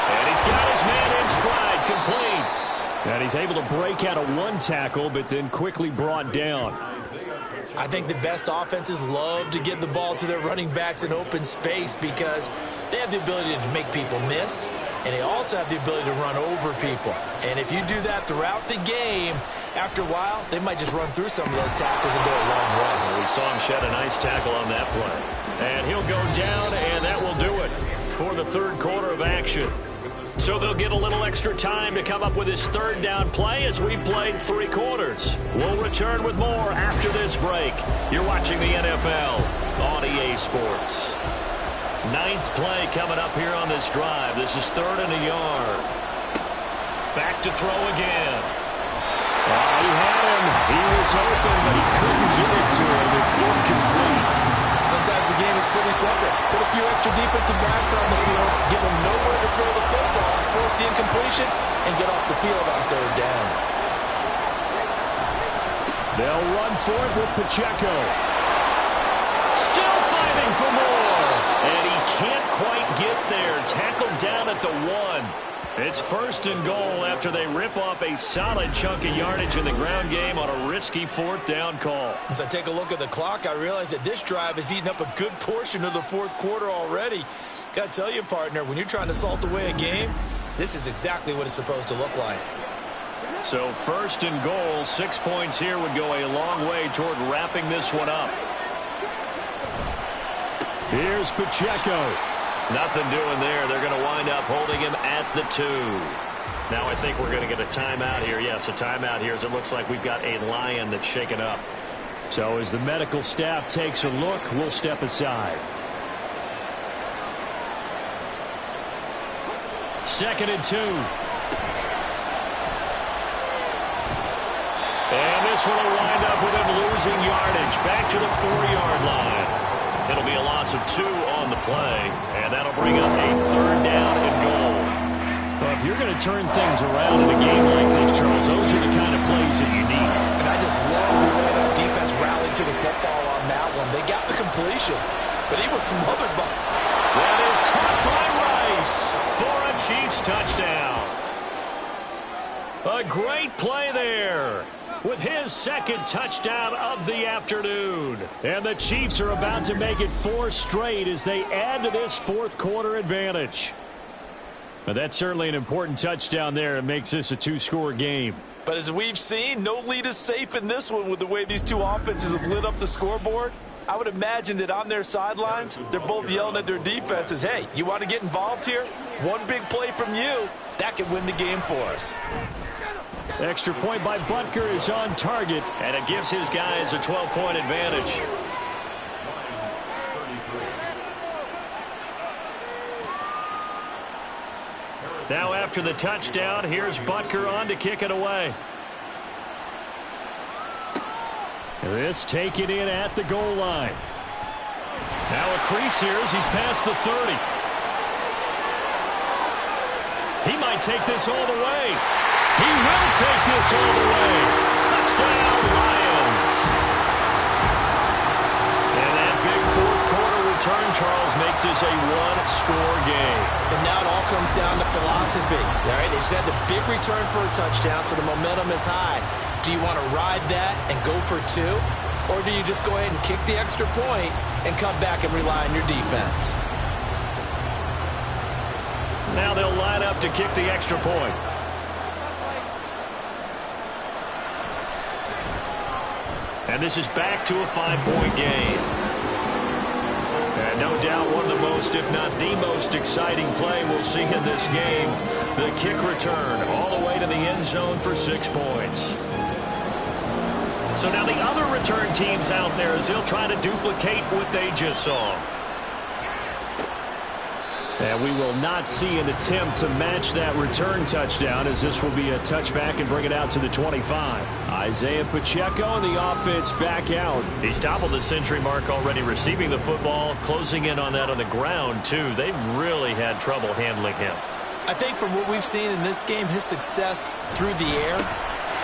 And he's got his man in stride, complete. And he's able to break out of 1 tackle, but then quickly brought down. I think the best offenses love to give the ball to their running backs in open space because they have the ability to make people miss, and they also have the ability to run over people. And if you do that throughout the game, after a while, they might just run through some of those tackles and go a long way. We saw him shed a nice tackle on that play. And he'll go down, and that will do it for the 3rd quarter of action. So they'll get a little extra time to come up with his 3rd down play as we've played 3 quarters. We'll return with more after this break. You're watching the NFL on EA Sports. 9th play coming up here on this drive. This is 3rd and a yard. Back to throw again. He had him. He was open, but he couldn't get it to him. It's incomplete. Sometimes the game is pretty simple. Put a few extra defensive backs on the field, give them nowhere to throw the football, force the incompletion, and get off the field on 3rd down. They'll run for it with Pacheco. Still fighting for more. And he can't quite get there. Tackled down at the 1. It's 1st and goal after they rip off a solid chunk of yardage in the ground game on a risky 4th down call. As I take a look at the clock, I realize that this drive has eaten up a good portion of the 4th quarter already. Got to tell you, partner, when you're trying to salt away a game, this is exactly what it's supposed to look like. So 1st and goal, 6 points here would go a long way toward wrapping this one up. Here's Pacheco. Nothing doing there. They're going to wind up holding him at the 2. Now I think we're going to get a timeout here. Yes, a timeout here as it looks like we've got a Lion that's shaken up. So as the medical staff takes a look, we'll step aside. 2nd and 2. And this one will wind up with him losing yardage back to the 4-yard line. It'll be a loss loss of 2 on the play, and that'll bring up a 3rd down and goal. Well, if you're going to turn things around in a game like this, Charles, those are the kind of plays that you need. And I just love the way that defense rallied to the football on that one. They got the completion, but he was smothered by. That is caught by Rice for a Chiefs touchdown. A great play there with his 2nd touchdown of the afternoon. And the Chiefs are about to make it 4 straight as they add to this 4th quarter advantage. But that's certainly an important touchdown there. It makes this a 2-score game. But as we've seen, no lead is safe in this one with the way these two offenses have lit up the scoreboard. I would imagine that on their sidelines, they're both yelling at their defenses, hey, you want to get involved here? One big play from you, that could win the game for us. Extra point by Butker is on target. And it gives his guys a 12-point advantage. Now after the touchdown, here's Butker on to kick it away. This taken in at the goal line. Now a crease here as he's past the 30. He might take this all the way. He will take this all the way. Touchdown, Lions. And that big 4th quarter return, Charles, makes this a 1-score game. And now it all comes down to philosophy. All right, they just had the big return for a touchdown, so the momentum is high. Do you want to ride that and go for 2? Or do you just go ahead and kick the extra point and come back and rely on your defense? Now they'll line up to kick the extra point. And this is back to a 5-point game. And no doubt one of the most, if not the most exciting play we'll see in this game. The kick return all the way to the end zone for 6 points. So now the other return teams out there as they'll try to duplicate what they just saw. And we will not see an attempt to match that return touchdown as this will be a touchback and bring it out to the 25. Isaiah Pacheco and the offense back out. He's toppled the century mark already receiving the football, closing in on that on the ground too. They've really had trouble handling him. I think from what we've seen in this game, his success through the air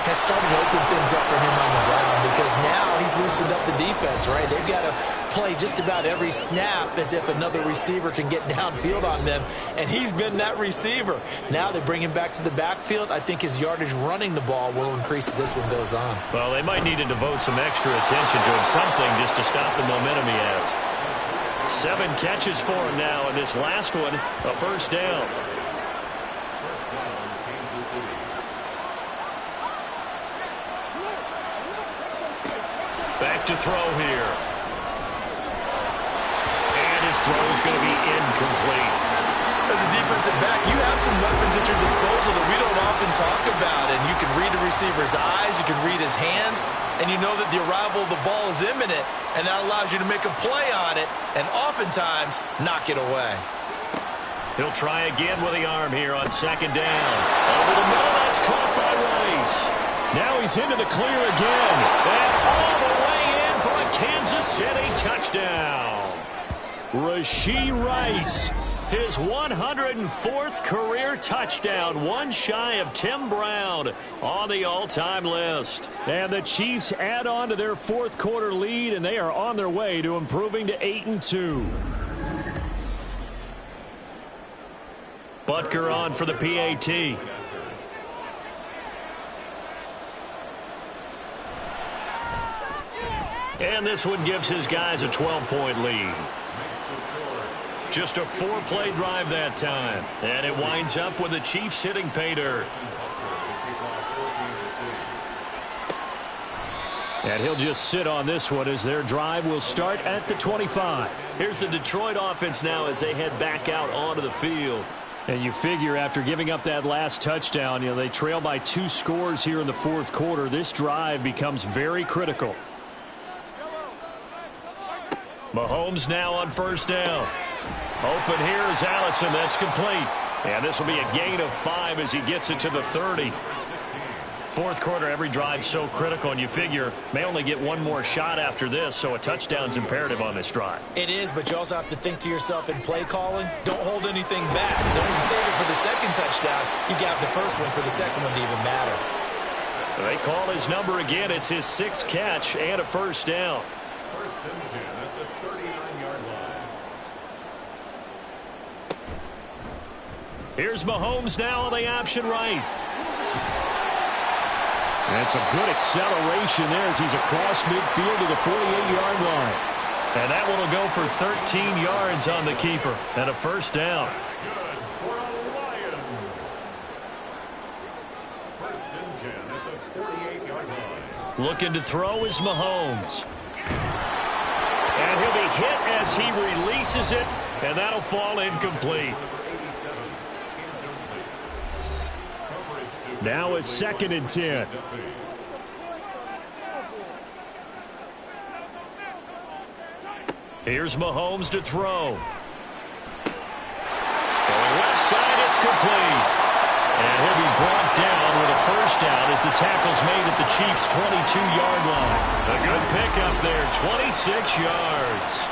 has started to open things up for him on the ground because now he's loosened up the defense, right? They've got to play just about every snap as if another receiver can get downfield on them, and he's been that receiver. Now they bring him back to the backfield. I think his yardage running the ball will increase as this one goes on. Well, they might need to devote some extra attention to him, something just to stop the momentum he has. 7 catches for him now, and this last one, a 1st down. Back to throw here. And his throw is going to be incomplete. As a defensive back, you have some weapons at your disposal that we don't often talk about. And you can read the receiver's eyes, you can read his hands, and you know that the arrival of the ball is imminent, and that allows you to make a play on it and oftentimes knock it away. He'll try again with the arm here on 2nd down. Over the middle, that's caught by Rice. Now he's into the clear again. And all the way in for a Kansas City touchdown. Rashee Rice, his 104th career touchdown, one shy of Tim Brown on the all-time list. And the Chiefs add on to their 4th quarter lead, and they are on their way to improving to 8-2. Butker on for the PAT. And this one gives his guys a 12-point lead. Just a 4-play drive that time. And it winds up with the Chiefs hitting pay dirt. And he'll just sit on this one as their drive will start at the 25. Here's the Detroit offense now as they head back out onto the field. And you figure after giving up that last touchdown, they trail by 2 scores here in the 4th quarter. This drive becomes very critical. Mahomes now on 1st down. Open here is Allison. That's complete. And this will be a gain of 5 as he gets it to the 30. Fourth quarter, every drive so critical, and you figure may only get one more shot after this, so a touchdown's imperative on this drive. It is, but you also have to think to yourself in play calling, don't hold anything back. Don't even save it for the second touchdown. You got the first one for the second one to even matter. They call his number again. It's his 6th catch and a first down. First and 10 at the 39-yard line. Here's Mahomes now on the option right. And some good acceleration there as he's across midfield to the 48-yard line. And that one will go for 13 yards on the keeper and a first down. That's good for the Lions. First and 10 at the 48-yard line. Looking to throw is Mahomes. And he'll be hit as he releases it, and that'll fall incomplete. Now it's 2nd and 10. Here's Mahomes to throw. Throwing left side, it's complete. And he'll be brought down with a first down as the tackle's made at the Chiefs' 22-yard line. A good pickup there, 26 yards.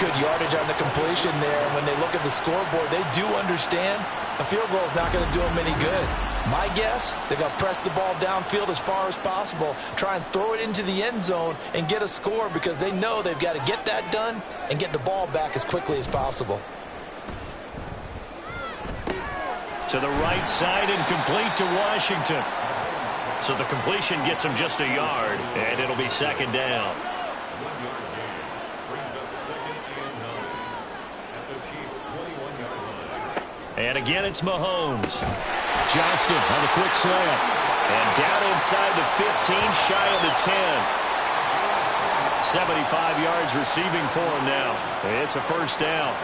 Good yardage on the completion there. When they look at the scoreboard, they do understand a field goal is not going to do them any good. My guess, they're going to press the ball downfield as far as possible, try and throw it into the end zone and get a score because they know they've got to get that done and get the ball back as quickly as possible. To the right side and complete to Washington. So the completion gets him just a yard, and it'll be 2nd down. 1-yard gain brings up 2nd and 9 at the Chiefs' 21-yard line. And again, it's Mahomes. Johnston on the quick slant. And down inside the 15, shy of the 10. 75 yards receiving for him now. It's a first down.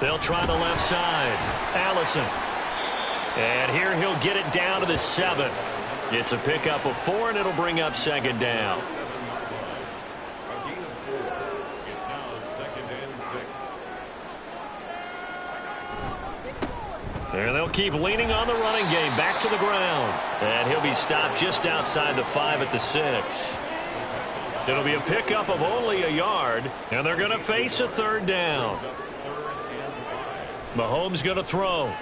They'll try the left side. Allison. And here he'll get it down to the 7. It's a pickup of 4, and it'll bring up 2nd down. 7-yard line. A gain of 4. It's now 2nd and 6. And they'll keep leaning on the running game. Back to the ground. And he'll be stopped just outside the 5 at the 6. It'll be a pickup of only a yard, and they're going to face a 3rd down. Mahomes going to throw. Nowhere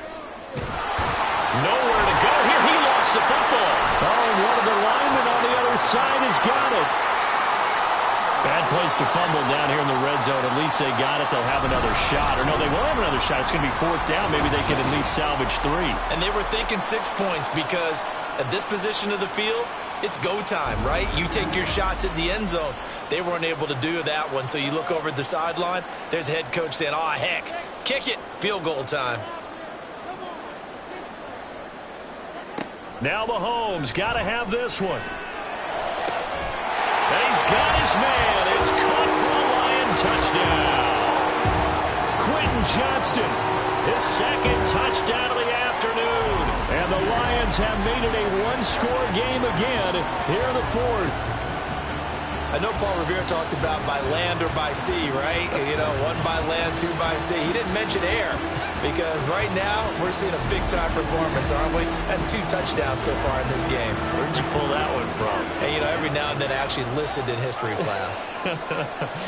to go here. He lost the football. Oh, and one of the linemen on the other side has got it. Bad place to fumble down here in the red zone. At least they got it. They'll have another shot. Or no, they won't have another shot. It's going to be 4th down. Maybe they can at least salvage 3. And they were thinking 6 points because at this position of the field, it's go time, right? You take your shots at the end zone. They weren't able to do that one. So you look over at the sideline. There's the head coach saying, oh, heck, kick it. Field goal time. Now Mahomes got to have this one. And he's got his man. It's caught for a Lion touchdown. Quentin Johnston. His 2nd touchdown of the afternoon. And the Lions have made it a one-score game again here in the 4th. I know Paul Revere talked about by land or by sea, right? You know, 1 by land, 2 by sea. He didn't mention air because right now we're seeing a big-time performance, aren't we? That's 2 touchdowns so far in this game. Where'd you pull that one from? Hey, you know, every now and then I actually listened in history class.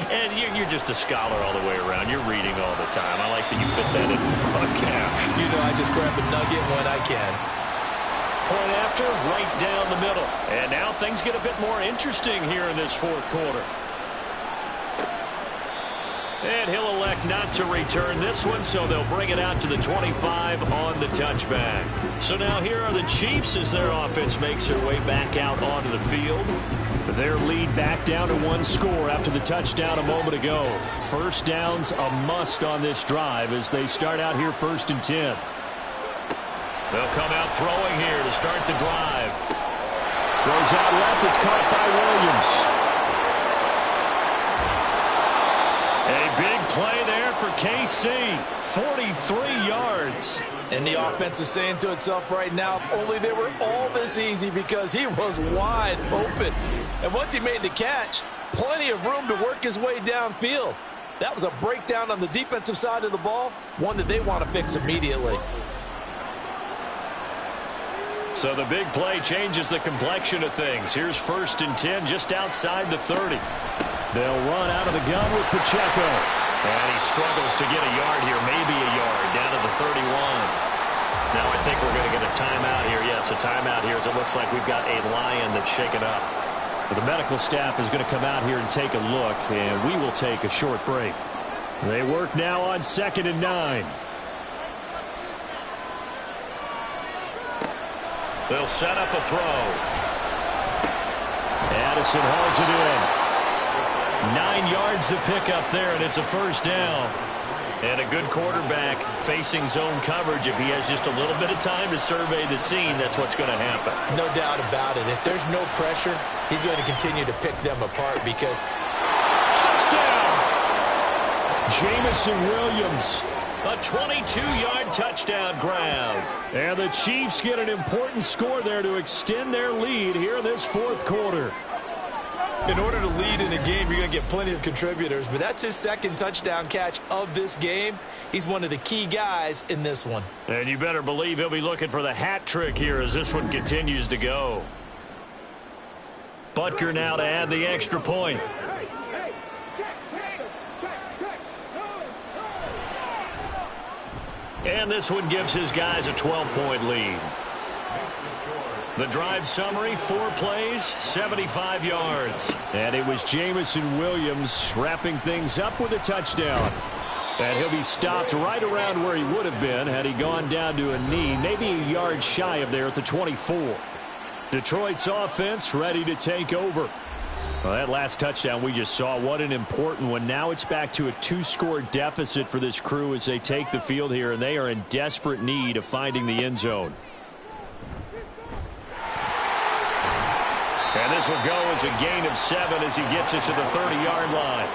And you're just a scholar all the way around. You're reading all the time. I like that you fit that in the podcast. You know, I just grab a nugget when I can. Point after, right down the middle. And now things get a bit more interesting here in this 4th quarter. And he'll elect not to return this one, so they'll bring it out to the 25 on the touchback. So now here are the Chiefs as their offense makes their way back out onto the field. Their lead back down to 1 score after the touchdown a moment ago. First down's a must on this drive as they start out here 1st and 10. They'll come out throwing here to start the drive. Goes out left. It's caught A by Williams. big play there for KC. 43 yards. And the offense is saying to itself right now, only they were all this easy because he was wide open. And once he made the catch, plenty of room to work his way downfield. That was a breakdown on the defensive side of the ball, one that they want to fix immediately. So the big play changes the complexion of things. Here's 1st and 10 just outside the 30. They'll run out of the gun with Pacheco. And he struggles to get a yard here, maybe a yard, down to the 31. Now I think we're going to get a timeout here. Yes, a timeout here as it looks like we've got a Lion that's shaken up. The medical staff is going to come out here and take a look, and we will take a short break. They work now on 2nd and 9. They'll set up a throw. Addison hauls it in. 9 yards to pick up there, and it's a 1st down. And a good quarterback facing zone coverage. If he has just a little bit of time to survey the scene, that's what's going to happen. No doubt about it. If there's no pressure, he's going to continue to pick them apart because... Touchdown! Jamison Williams. A 22-yard touchdown grab. And the Chiefs get an important score there to extend their lead here in this 4th quarter. In order to lead in a game, you're going to get plenty of contributors, but that's his 2nd touchdown catch of this game. He's one of the key guys in this one. And you better believe he'll be looking for the hat trick here as this one continues to go. Butker now to add the extra point. And this one gives his guys a 12-point lead. The drive summary, 4 plays, 75 yards. And it was Jamison Williams wrapping things up with a touchdown. And he'll be stopped right around where he would have been had he gone down to a knee, maybe a yard shy of there at the 24. Detroit's offense ready to take over. Well, that last touchdown we just saw, what an important one. Now it's back to a 2-score deficit for this crew as they take the field here, and they are in desperate need of finding the end zone. And this will go as a gain of 7 as he gets it to the 30-yard line.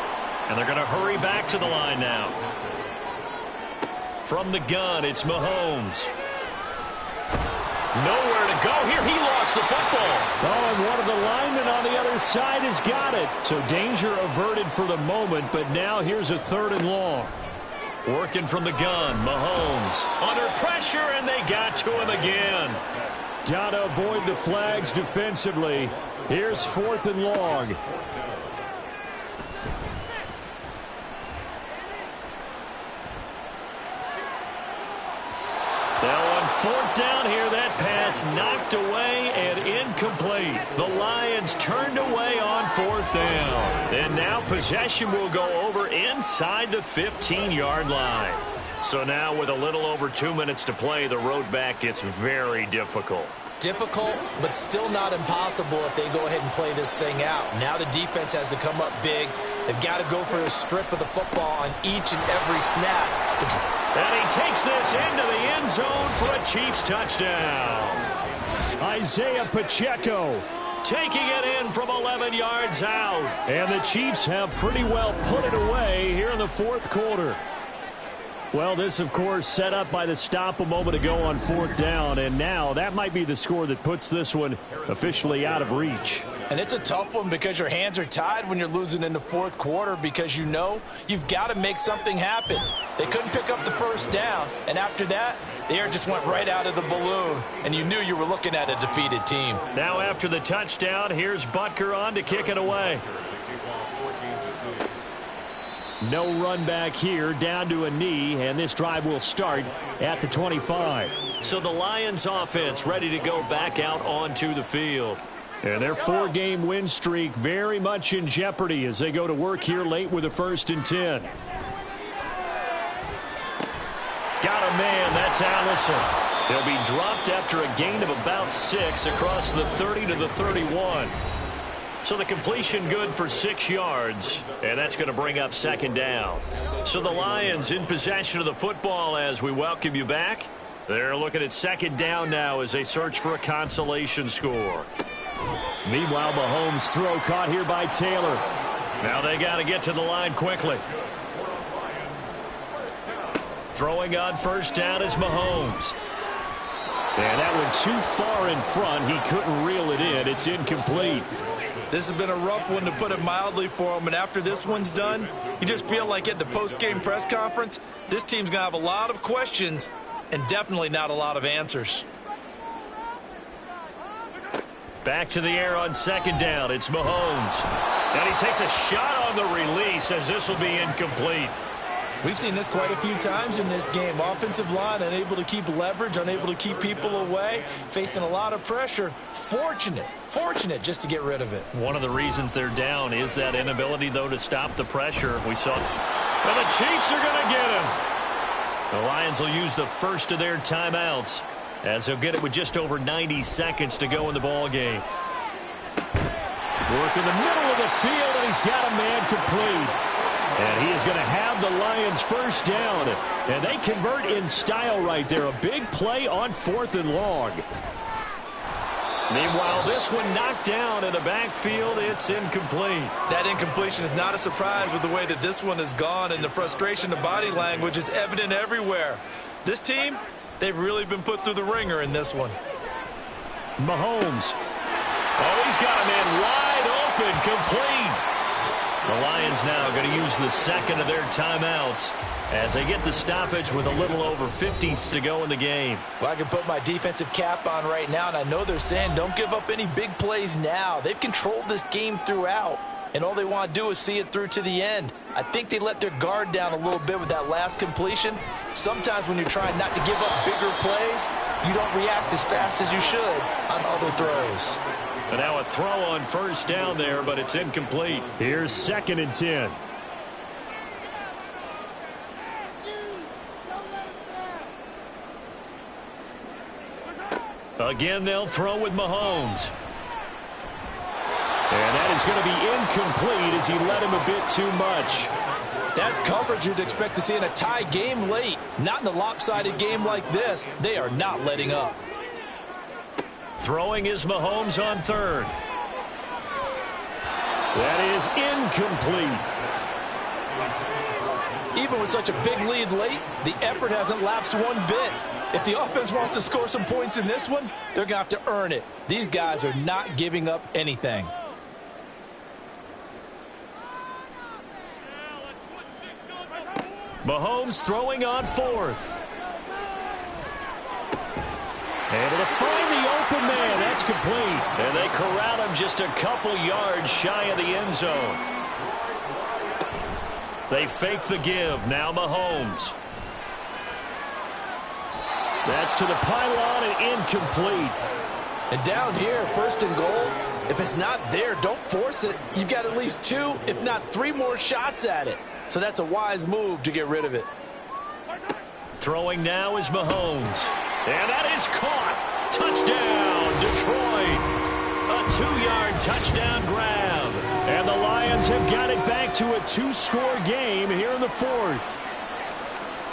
And they're going to hurry back to the line now. From the gun, it's Mahomes. Nowhere to go here. He lost the football. Oh, and one of the linemen on the other side has got it. So danger averted for the moment, but now here's a 3rd and long. Working from the gun, Mahomes under pressure, and they got to him again. Got to avoid the flags defensively. Here's 4th and long. Now on 4th down here, that pass knocked away and incomplete. The Lions turned away on 4th down. And now possession will go over inside the 15-yard line. So now with a little over 2 minutes to play, the road back gets very difficult. Difficult, but still not impossible if they go ahead and play this thing out. Now the defense has to come up big. They've got to go for a strip of the football on each and every snap. And he takes this into the end zone for a Chiefs touchdown. Isaiah Pacheco taking it in from 11 yards out. And the Chiefs have pretty well put it away here in the 4th quarter. Well, this, of course, set up by the stop a moment ago on 4th down, and now that might be the score that puts this one officially out of reach. And it's a tough one because your hands are tied when you're losing in the 4th quarter because you know you've got to make something happen. They couldn't pick up the 1st down, and after that, the air just went right out of the balloon, and you knew you were looking at a defeated team. Now after the touchdown, here's Butker on to kick it away. No run back here, down to a knee, and this drive will start at the 25. So the Lions offense ready to go back out onto the field. And their 4-game win streak very much in jeopardy as they go to work here late with a 1st and 10. Got a man, that's Allison. He'll be dropped after a gain of about 6 across the 30 to the 31. So the completion good for 6 yards, and that's going to bring up 2nd down. So the Lions in possession of the football as we welcome you back. They're looking at 2nd down now as they search for a consolation score. Meanwhile, Mahomes' throw caught here by Taylor. Now they got to get to the line quickly. Throwing on 1st down is Mahomes. And that one too far in front. He couldn't reel it in. It's incomplete. This has been a rough one, to put it mildly, for him. And after this one's done, you just feel like at the post-game press conference, this team's going to have a lot of questions and definitely not a lot of answers. Back to the air on second down. It's Mahomes. And he takes a shot on the release as this will be incomplete. We've seen this quite a few times in this game. Offensive line unable to keep leverage, unable to keep people away, facing a lot of pressure. Fortunate just to get rid of it. One of the reasons they're down is that inability, though, to stop the pressure. We saw. And the Chiefs are going to get him. The Lions will use the first of their timeouts as they'll get it with just over 90 seconds to go in the ball game. Work in the middle of the field, and he's got a man complete. And he is going to have the Lions first down. And they convert in style right there. A big play on 4th and long. Meanwhile, this one knocked down in the backfield. It's incomplete. That incompletion is not a surprise with the way that this one has gone, and the frustration, the body language is evident everywhere. This team, they've really been put through the ringer in this one. Mahomes. Oh, he's got a man wide open, complete. The Lions now going to use the second of their timeouts as they get the stoppage with a little over 50 to go in the game. Well, I can put my defensive cap on right now, and I know they're saying don't give up any big plays now. They've controlled this game throughout, and all they want to do is see it through to the end. I think they let their guard down a little bit with that last completion. Sometimes when you're trying not to give up bigger plays, you don't react as fast as you should on other throws. And now a throw on first down there, but it's incomplete. Here's 2nd and 10. Again, they'll throw with Mahomes. And that is going to be incomplete as he led him a bit too much. That's coverage you'd expect to see in a tie game late. Not in a lopsided game like this. They are not letting up. Throwing is Mahomes on 3rd. That is incomplete. Even with such a big lead late, the effort hasn't lapsed one bit. If the offense wants to score some points in this one, they're going to have to earn it. These guys are not giving up anything. Mahomes throwing on 4th. Able to find the open man. That's complete. And they corral him just a couple yards shy of the end zone. They fake the give. Now Mahomes. That's to the pylon and incomplete. And down here, 1st and goal, if it's not there, don't force it. You've got at least 2, if not 3 more shots at it. So that's a wise move to get rid of it. Throwing now is Mahomes. And that is caught. Touchdown, Detroit. A 2-yard touchdown grab. And the Lions have got it back to a 2-score game here in the 4th.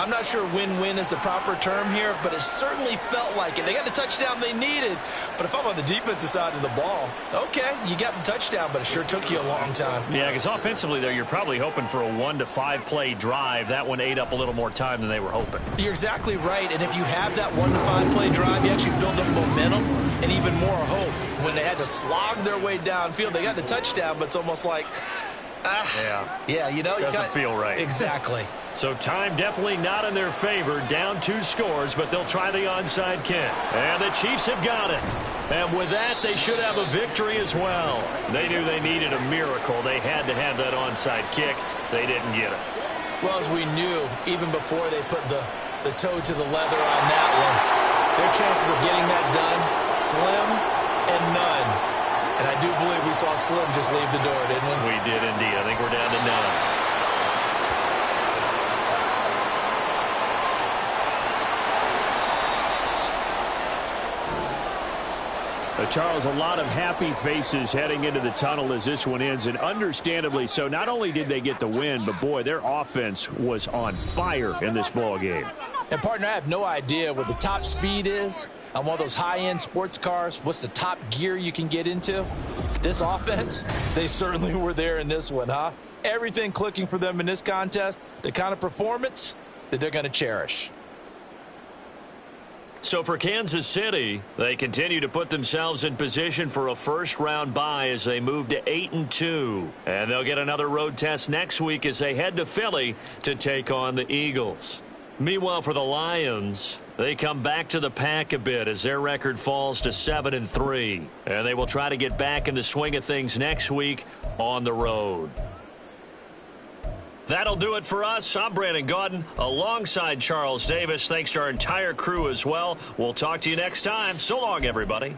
I'm not sure win-win is the proper term here, but it certainly felt like it. They got the touchdown they needed, but if I'm on the defensive side of the ball, okay, you got the touchdown, but it sure took you a long time. Yeah, because offensively, though, you're probably hoping for a 1 to 5 play drive. That one ate up a little more time than they were hoping. You're exactly right, and if you have that 1 to 5 play drive, you actually build up momentum and even more hope. When they had to slog their way downfield, they got the touchdown, but it's almost like, yeah, you know, doesn't feel right. Exactly. So time definitely not in their favor. Down 2 scores, but they'll try the onside kick. And the Chiefs have got it. And with that, they should have a victory as well. They knew they needed a miracle. They had to have that onside kick. They didn't get it. Well, as we knew, even before they put the toe to the leather on that one, their chances of getting that done, slim and none. And I do believe we saw Slim just leave the door, didn't we? We did indeed. I think we're down to none. Charles, a lot of happy faces heading into the tunnel as this one ends, and understandably so. Not only did they get the win, but boy, their offense was on fire in this ball game. And partner, I have no idea what the top speed is on one of those high-end sports cars. What's the top gear you can get into? This offense, they certainly were there in this one, huh? Everything clicking for them in this contest, the kind of performance that they're going to cherish. So for Kansas City, they continue to put themselves in position for a first-round bye as they move to 8-2. And they'll get another road test next week as they head to Philly to take on the Eagles. Meanwhile, for the Lions, They come back to the pack a bit as their record falls to 7-3. And they will try to get back in the swing of things next week on the road. That'll do it for us. I'm Brandon Gaudin alongside Charles Davis. Thanks to our entire crew as well. We'll talk to you next time. So long, everybody.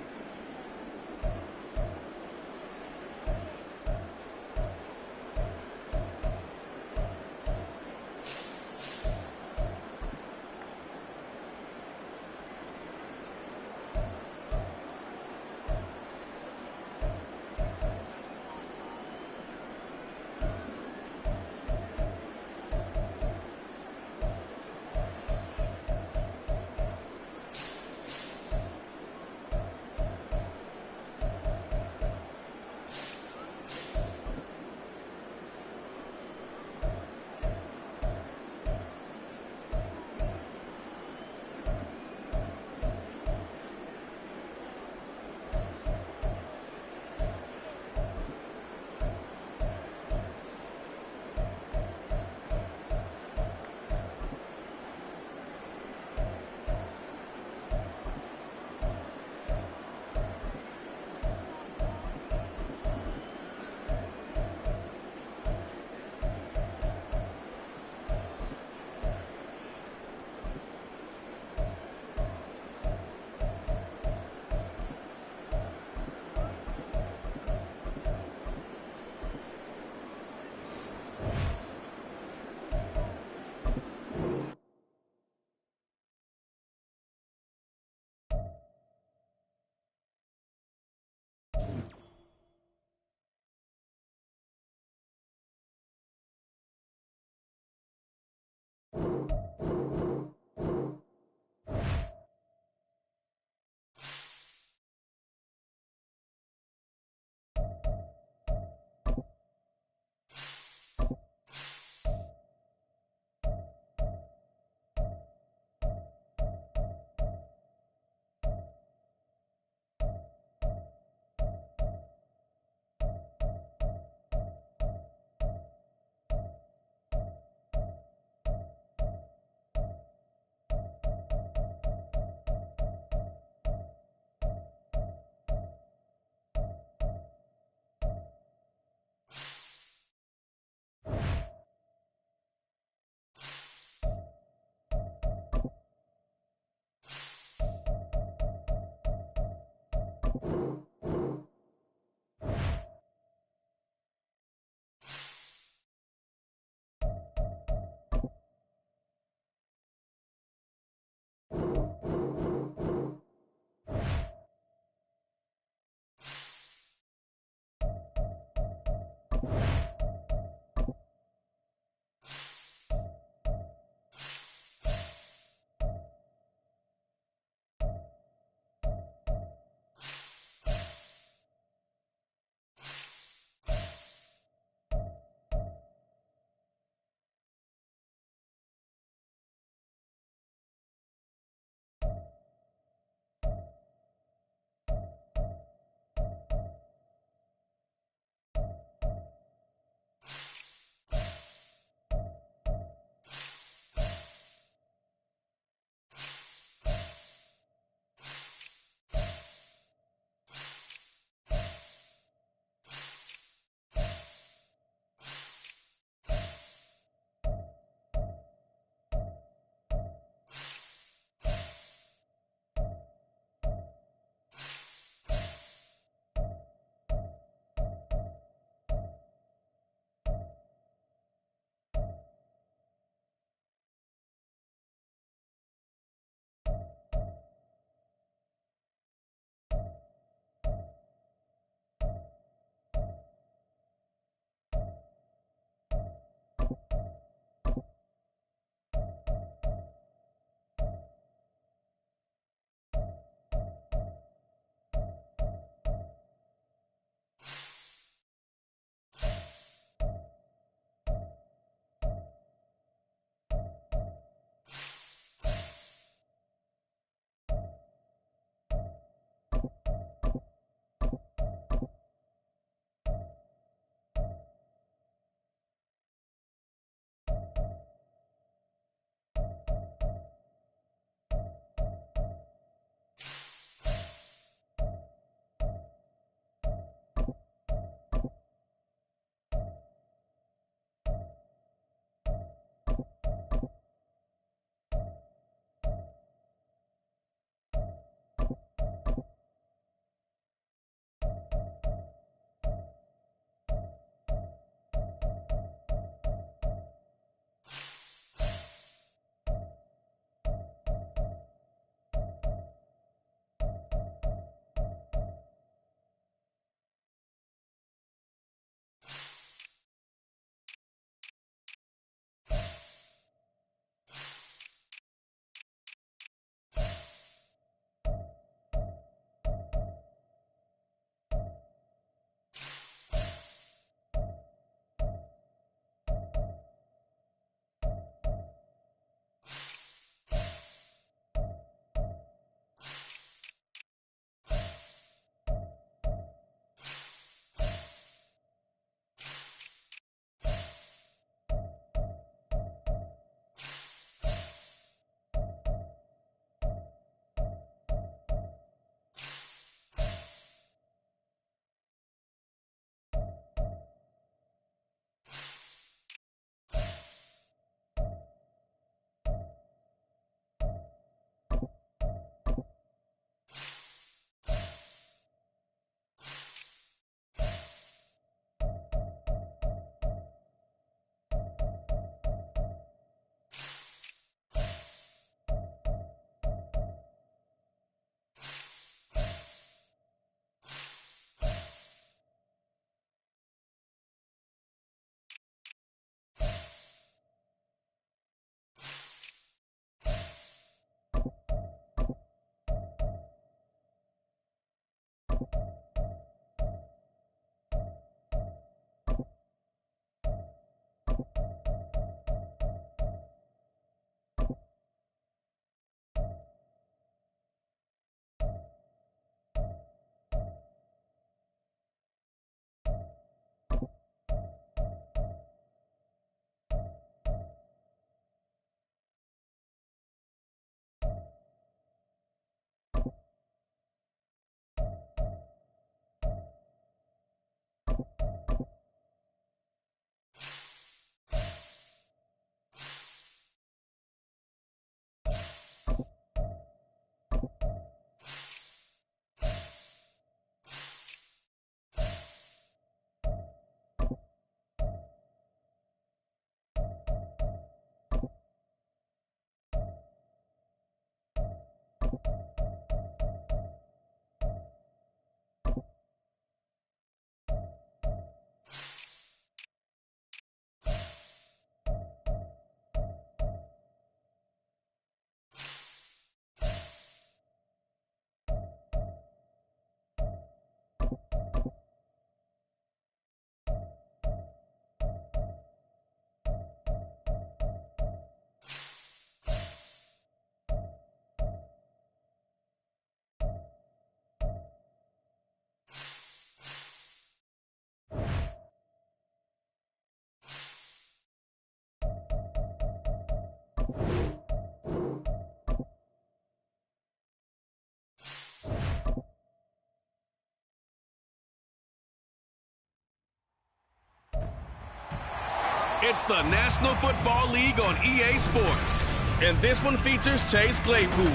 It's the National Football League on EA Sports. And this one features Chase Claypool.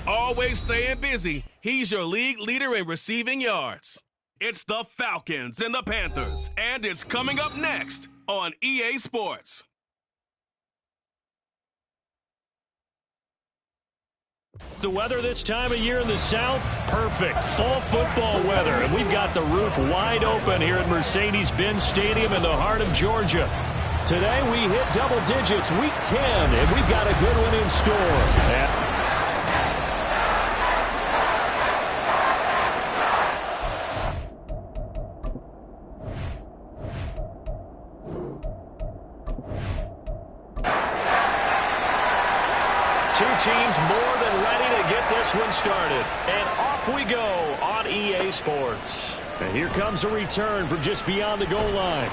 Always staying busy, he's your league leader in receiving yards. It's the Falcons and the Panthers, and it's coming up next on EA Sports. The weather this time of year in the South, perfect. Fall football weather, and we've got the roof wide open here at Mercedes-Benz Stadium in the heart of Georgia. Today we hit double digits, week 10, and we've got a good one in store. Two teams more than ready to get this one started. And off we go on EA Sports. And here comes a return from just beyond the goal line.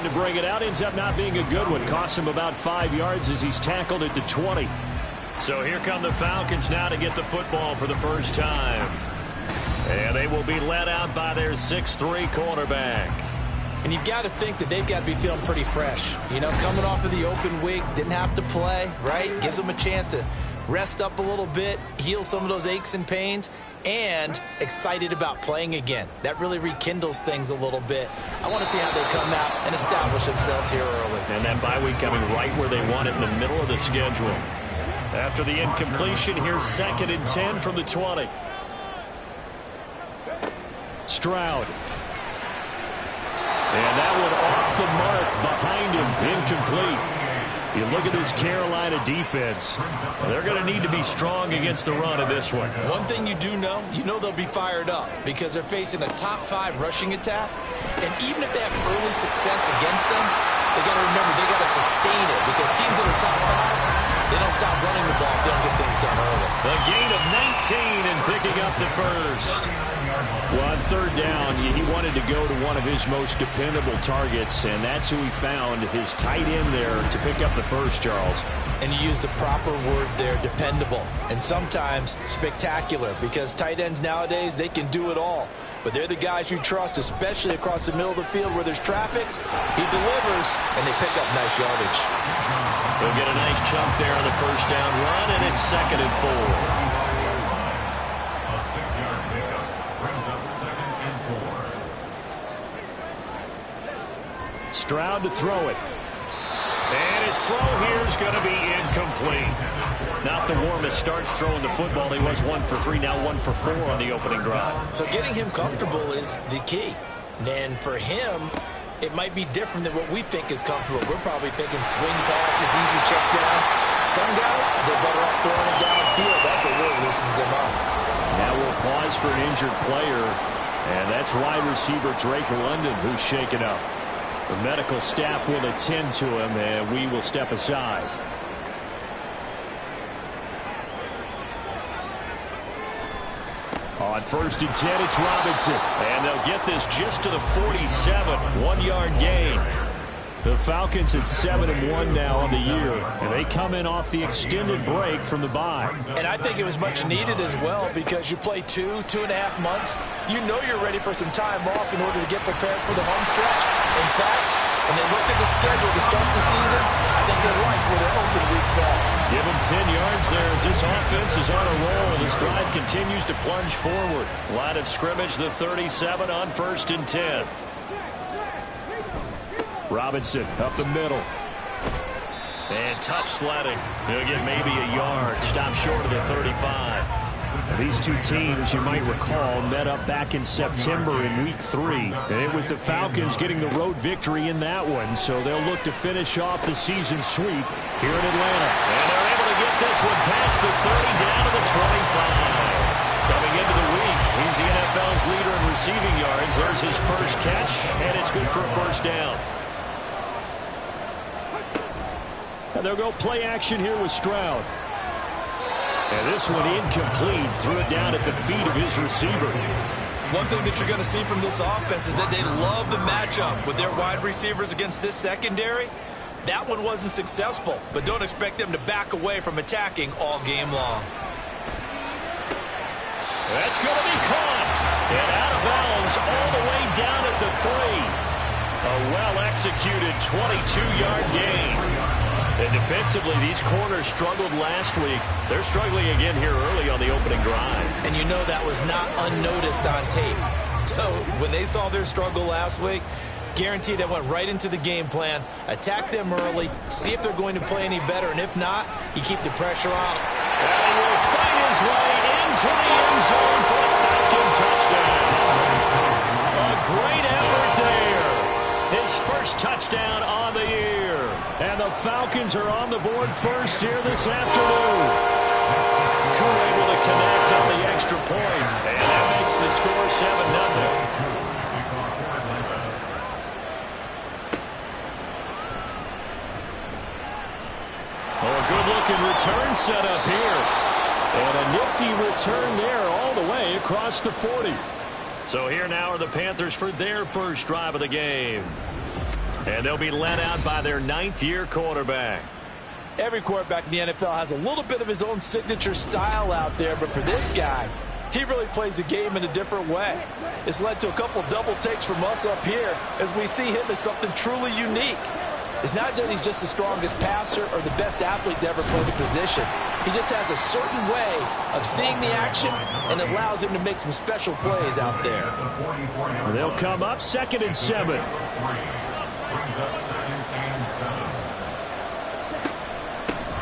To bring it out ends up not being a good one. Costs him about 5 yards as he's tackled at the 20. So here come the Falcons now to get the football for the first time. And they will be led out by their 6'3" quarterback. And you've got to think that they've got to be feeling pretty fresh. You know, coming off of the open week, didn't have to play, right? Gives them a chance to rest up a little bit, heal some of those aches and pains, and excited about playing again. That really rekindles things a little bit. I want to see how they come out and establish themselves here early. And that bye week coming right where they want it, in the middle of the schedule. After the incompletion, here's 2nd and 10 from the 20. Stroud. And that one off the mark behind him, incomplete. You look at this Carolina defense. They're going to need to be strong against the run of this one. One thing you do know, they'll be fired up because they're facing a top 5 rushing attack. And even if they have early success against them, they got to remember they got to sustain it because teams that are top 5, they don't stop running the ball if they don't get things done early. A gain of 19 and picking up the first. Well, on 3rd down, he wanted to go to one of his most dependable targets, and that's who he found, his tight end there, to pick up the first, Charles. And you use the proper word there, dependable, and sometimes spectacular, because tight ends nowadays, they can do it all. But they're the guys you trust, especially across the middle of the field where there's traffic. He delivers, and they pick up nice yardage. They'll get a nice chunk there on the first down run, and it's 2nd and 4. Stroud to throw it. And his throw here is going to be incomplete. Not the warmest starts throwing the football. He was 1 for 3, now 1 for 4 on the opening drive. So getting him comfortable is the key. And for him, it might be different than what we think is comfortable. We're probably thinking swing passes, easy check downs. Some guys, they're better off throwing it downfield. That's what really loosens them up. Now we'll pause for an injured player. And that's wide receiver Drake London, who's shaken up. The medical staff will attend to him, and we will step aside. On 1st and 10, it's Robinson. And they'll get this just to the 47. 1-yard gain. The Falcons at 7-1 now on the year. And they come in off the extended break from the bye. And I think it was much needed as well because you play 2.5 months. You know you're ready for some time off in order to get prepared for the home stretch. In fact, when they looked at the schedule to start the season, I think they liked where their open week fell. Give them 10 yards there as this offense is on a roll. And this drive continues to plunge forward. Line of scrimmage, the 37 on 1st and 10. Robinson up the middle. And tough sledding. He'll get maybe a yard. Stop short of the 35. These two teams, you might recall, met up back in September in Week 3. And it was the Falcons getting the road victory in that one, so they'll look to finish off the season sweep here in Atlanta. And they're able to get this one past the 30 down to the 25. Coming into the week, he's the NFL's leader in receiving yards. There's his first catch, and it's good for a first down. And they'll go play action here with Stroud. And this one incomplete. Threw it down at the feet of his receiver. One thing that you're going to see from this offense is that they love the matchup with their wide receivers against this secondary. That one wasn't successful, but don't expect them to back away from attacking all game long. That's going to be caught. And out of bounds all the way down at the 3. A well-executed 22-yard gain. And defensively, these corners struggled last week. They're struggling again here early on the opening drive. And you know that was not unnoticed on tape. So when they saw their struggle last week, guaranteed they went right into the game plan, attack them early, see if they're going to play any better, and if not, you keep the pressure on. And he will fight his way into the end zone for a Falcon touchdown. A great effort there. His first touchdown on the year. And the Falcons are on the board first here this afternoon. Crew able to connect on the extra point, and that makes the score 7-0. Oh, a good-looking return set up here. And a nifty return there all the way across the 40. So here now are the Panthers for their first drive of the game. And they'll be led out by their 9th-year quarterback. Every quarterback in the NFL has a little bit of his own signature style out there, but for this guy, he really plays the game in a different way. It's led to a couple double takes from us up here as we see him as something truly unique. It's not that he's just the strongest passer or the best athlete to ever play the position. He just has a certain way of seeing the action, and it allows him to make some special plays out there. They'll come up 2nd and 7.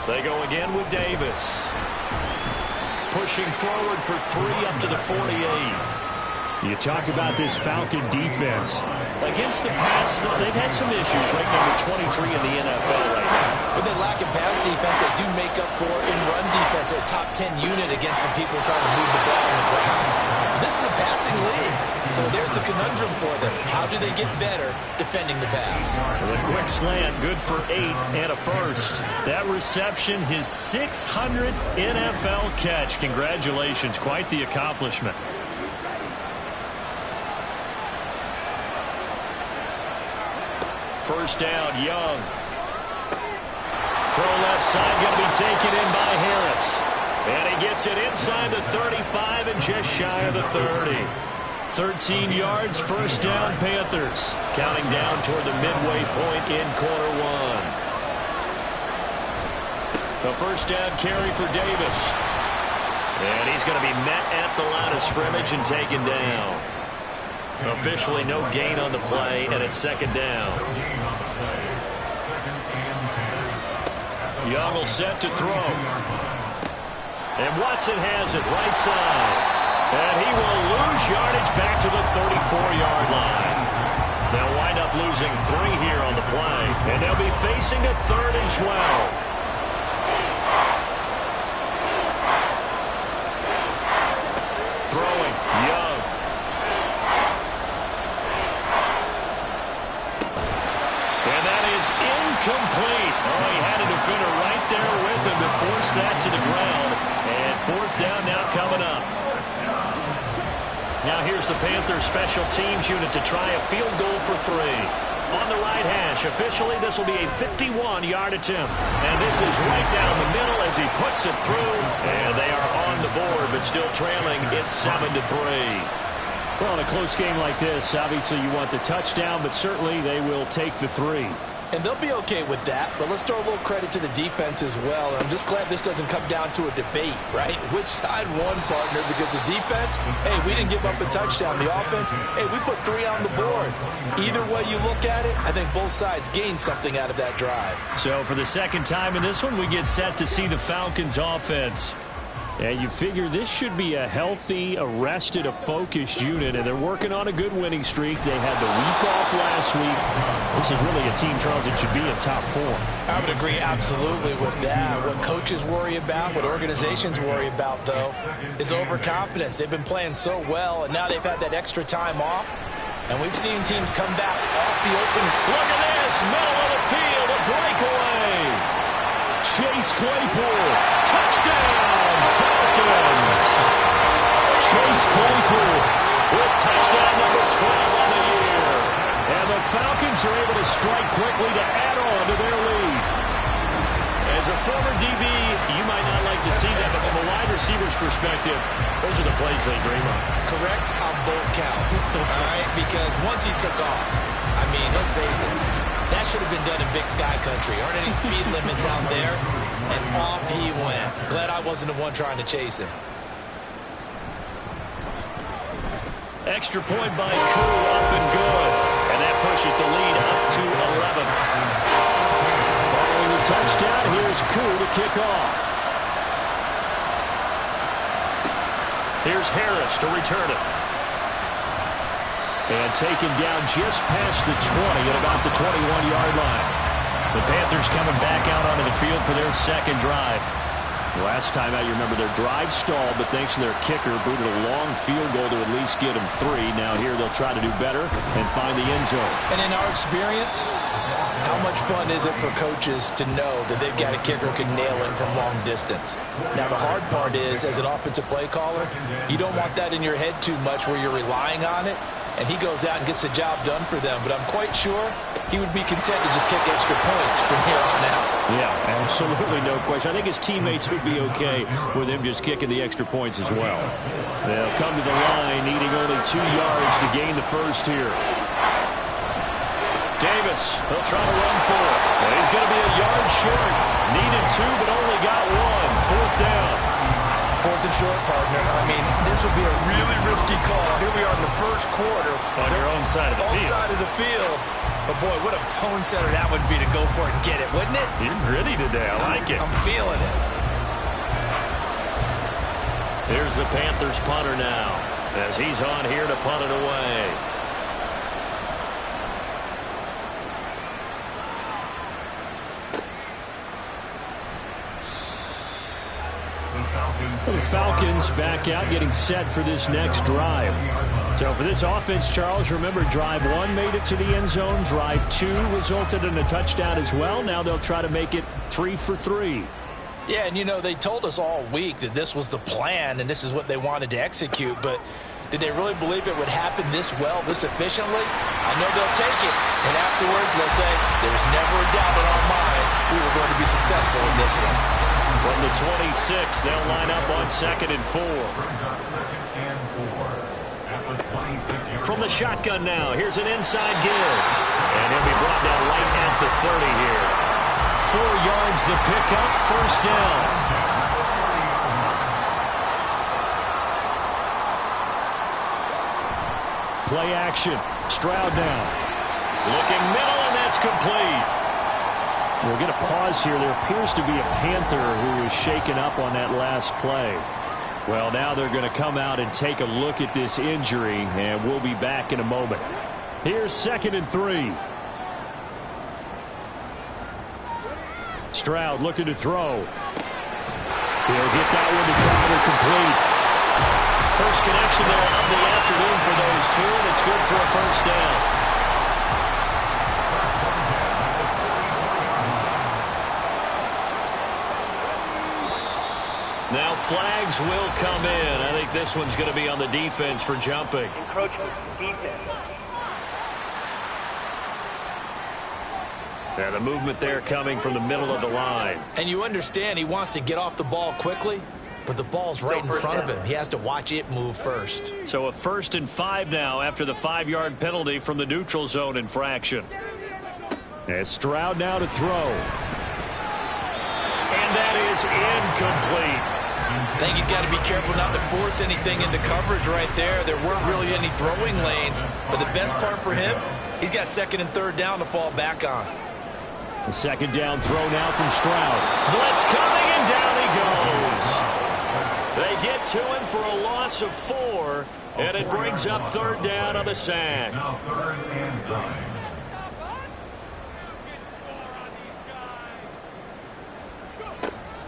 They go again with Davis. Pushing forward for 3 up to the 48. You talk about this Falcon defense. Against the pass, they've had some issues. Right, number 23 in the NFL right now. When they lack in pass defense, they do make up for in run defense. They're a top 10 unit against some people trying to move the ball on the ground. This is a passing league, so there's a conundrum for them. How do they get better defending the pass? The quick slant, good for 8 and a first. That reception, his 600th NFL catch. Congratulations, quite the accomplishment. First down, Young. Throw left side, going to be taken in by Harris. And he gets it inside the 35 and just shy of the 30. 13 yards, first down, Panthers. Counting down toward the midway point in quarter 1. The first down carry for Davis. And he's going to be met at the line of scrimmage and taken down. Officially no gain on the play, and it's 2nd down. Young will set to throw. And Watson has it right side. And he will lose yardage back to the 34-yard line. They'll wind up losing 3 here on the play, and they'll be facing a 3rd and 12. Throwing, Young. And that is incomplete. Oh, he had a defender right there with him to force that to the ground. And 4th down now coming up. Now here's the Panthers special teams unit to try a field goal for 3. On the right hash, officially this will be a 51-yard attempt. And this is right down the middle as he puts it through. And they are on the board, but still trailing. It's 7-3. Well, in a close game like this, obviously you want the touchdown, but certainly they will take the 3. And they'll be okay with that, but let's throw a little credit to the defense as well. I'm just glad this doesn't come down to a debate, right? Which side won, partner? Because the defense, hey, we didn't give up a touchdown. The offense, hey, we put 3 on the board. Either way you look at it, I think both sides gained something out of that drive. So for the 2nd time in this one, we get set to see the Falcons offense. And you figure this should be a healthy, arrested, a focused unit, and they're working on a good winning streak. They had the week off last week. This is really a team, Charles, that should be in top 4. I would agree absolutely with that. What coaches worry about, what organizations worry about, though, is overconfidence. They've been playing so well, and now they've had that extra time off, and we've seen teams come back off the open. Look at this, middle of the field, a breakaway. Chase Claypool, touchdown, Falcons. Chase Claypool with touchdown number 12 on the year. And the Falcons are able to strike quickly to add on to their lead. As a former DB, you might not like to see that, but from a wide receiver's perspective, those are the plays they dream of. Correct on both counts, all right? Because once he took off, I mean, let's face it, that should have been done in Big Sky Country. Aren't any speed limits out there? And off he went. Glad I wasn't the one trying to chase him. Extra point by Koo, up and good. And that pushes the lead up to 11. Following the touchdown, here's Koo to kick off. Here's Harris to return it. And taken down just past the 20 at about the 21-yard line. The Panthers coming back out onto the field for their second drive. Last time out, you remember their drive stalled, but thanks to their kicker, booted a long field goal to at least get them 3. Now here they'll try to do better and find the end zone. And in our experience, how much fun is it for coaches to know that they've got a kicker who can nail it from long distance? Now the hard part is, as an offensive play caller, you don't want that in your head too much where you're relying on it, and he goes out and gets the job done for them. But I'm quite sure he would be content to just kick extra points from here on out. Yeah, absolutely no question. I think his teammates would be okay with him just kicking the extra points as well. They'll come to the line, needing only 2 yards to gain the first here. Davis, he'll try to run for it. Well, he's going to be a yard short. Needed 2, but only got 1. 4th down. 4th and short, partner. I mean, this would be a really risky call. Here we are in the first quarter. On your own side of the field. Side of the field. But, boy, what a tone setter that would be to go for it and get it, wouldn't it? You're gritty today. I like it. I'm feeling it. Here's the Panthers punter now as he's on here to punt it away. The Falcons back out, getting set for this next drive. So for this offense, Charles, remember, drive 1 made it to the end zone. Drive 2 resulted in a touchdown as well. Now they'll try to make it 3 for 3. Yeah, and, you know, they told us all week that this was the plan and this is what they wanted to execute. But did they really believe it would happen this well, this efficiently? I know they'll take it. And afterwards, they'll say, there's never a doubt in our minds we were going to be successful in this one. From the 26, they'll line up on 2nd and 4. From the shotgun now, here's an inside give. And he'll be brought down right at the 30 here. 4 yards the pickup, 1st down. Play action, Stroud now. Looking middle, and that's complete. We'll get a pause here. There appears to be a Panther who was shaken up on that last play. Well, now they're going to come out and take a look at this injury, and we'll be back in a moment. Here's 2nd and 3. Stroud looking to throw. He'll get that one to Crowder complete. First connection there of the afternoon for those two, and it's good for a 1st down. Now flags will come in. I think this one's going to be on the defense for jumping. Encroachment, defense. Yeah, the movement there coming from the middle of the line. And you understand he wants to get off the ball quickly, but the ball's right in front of him. He has to watch it move first. So a 1st and 5 now after the 5-yard penalty from the neutral zone infraction. And Stroud now to throw. And that is incomplete. I think he's got to be careful not to force anything into coverage right there. There weren't really any throwing lanes, but the best part for him, he's got 2nd and 3rd down to fall back on. The 2nd down throw now from Stroud. Blitz coming, and down he goes. They get to him for a loss of 4, and it brings up 3rd down on the sack.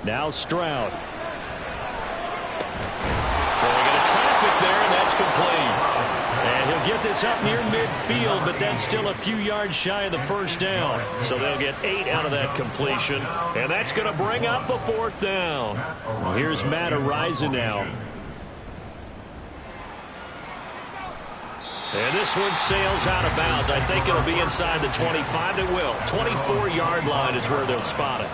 Now Stroud. Throwing into traffic there, and that's complete. And he'll get this up near midfield, but that's still a few yards shy of the 1st down. So they'll get 8 out of that completion, and that's going to bring up a 4th down. Well, here's Matt Araiza now. And this one sails out of bounds. I think it'll be inside the 25. It will. 24-yard line is where they'll spot it.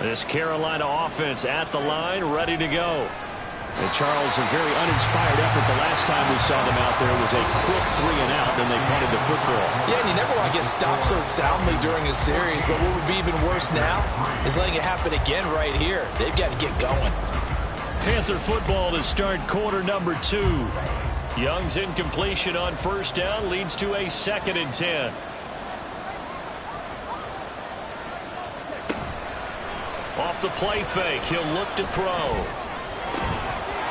This Carolina offense at the line, ready to go. And Charles, a very uninspired effort. The last time we saw them out there was a quick 3-and-out, then they punted the football. Yeah, and you never want to get stopped so soundly during a series, but what would be even worse now is letting it happen again right here. They've got to get going. Panther football to start quarter number 2. Young's incompletion on first down leads to a 2nd and 10. Off the play fake, he'll look to throw.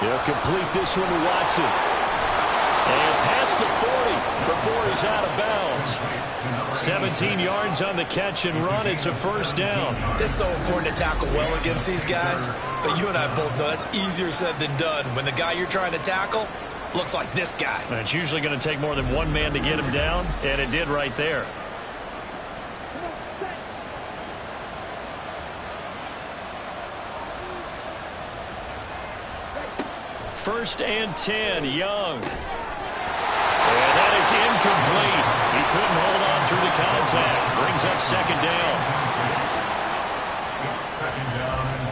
He'll complete this one to Watson. And past the 40 before he's out of bounds. 17 yards on the catch and run. It's a first down. It's so important to tackle well against these guys, but you and I both know that's easier said than done when the guy you're trying to tackle looks like this guy. And it's usually going to take more than one man to get him down, and it did right there. First and 10, Young. And that is incomplete. He couldn't hold on through the contact. Brings up 2nd down. It's 2nd down and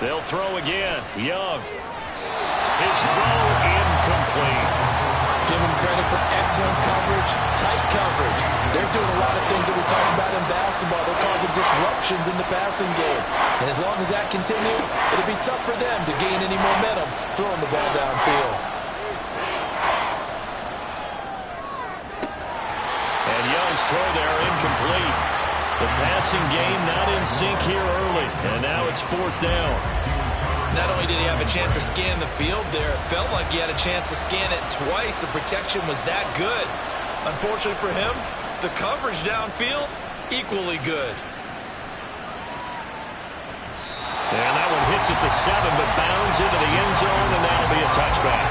10. They'll throw again. Young. His throw incomplete. Give him credit for excellent coverage, tight coverage. They're doing a lot of things that we're talking about in basketball. They're causing disruptions in the passing game. And as long as that continues, it'll be tough for them to gain any momentum throwing the ball downfield. And Young's throw there incomplete. The passing game not in sync here early. And now it's 4th down. Not only did he have a chance to scan the field there, it felt like he had a chance to scan it twice. The protection was that good. Unfortunately for him, the coverage downfield, equally good. And that one hits at the 7, but bounds into the end zone, and that'll be a touchback.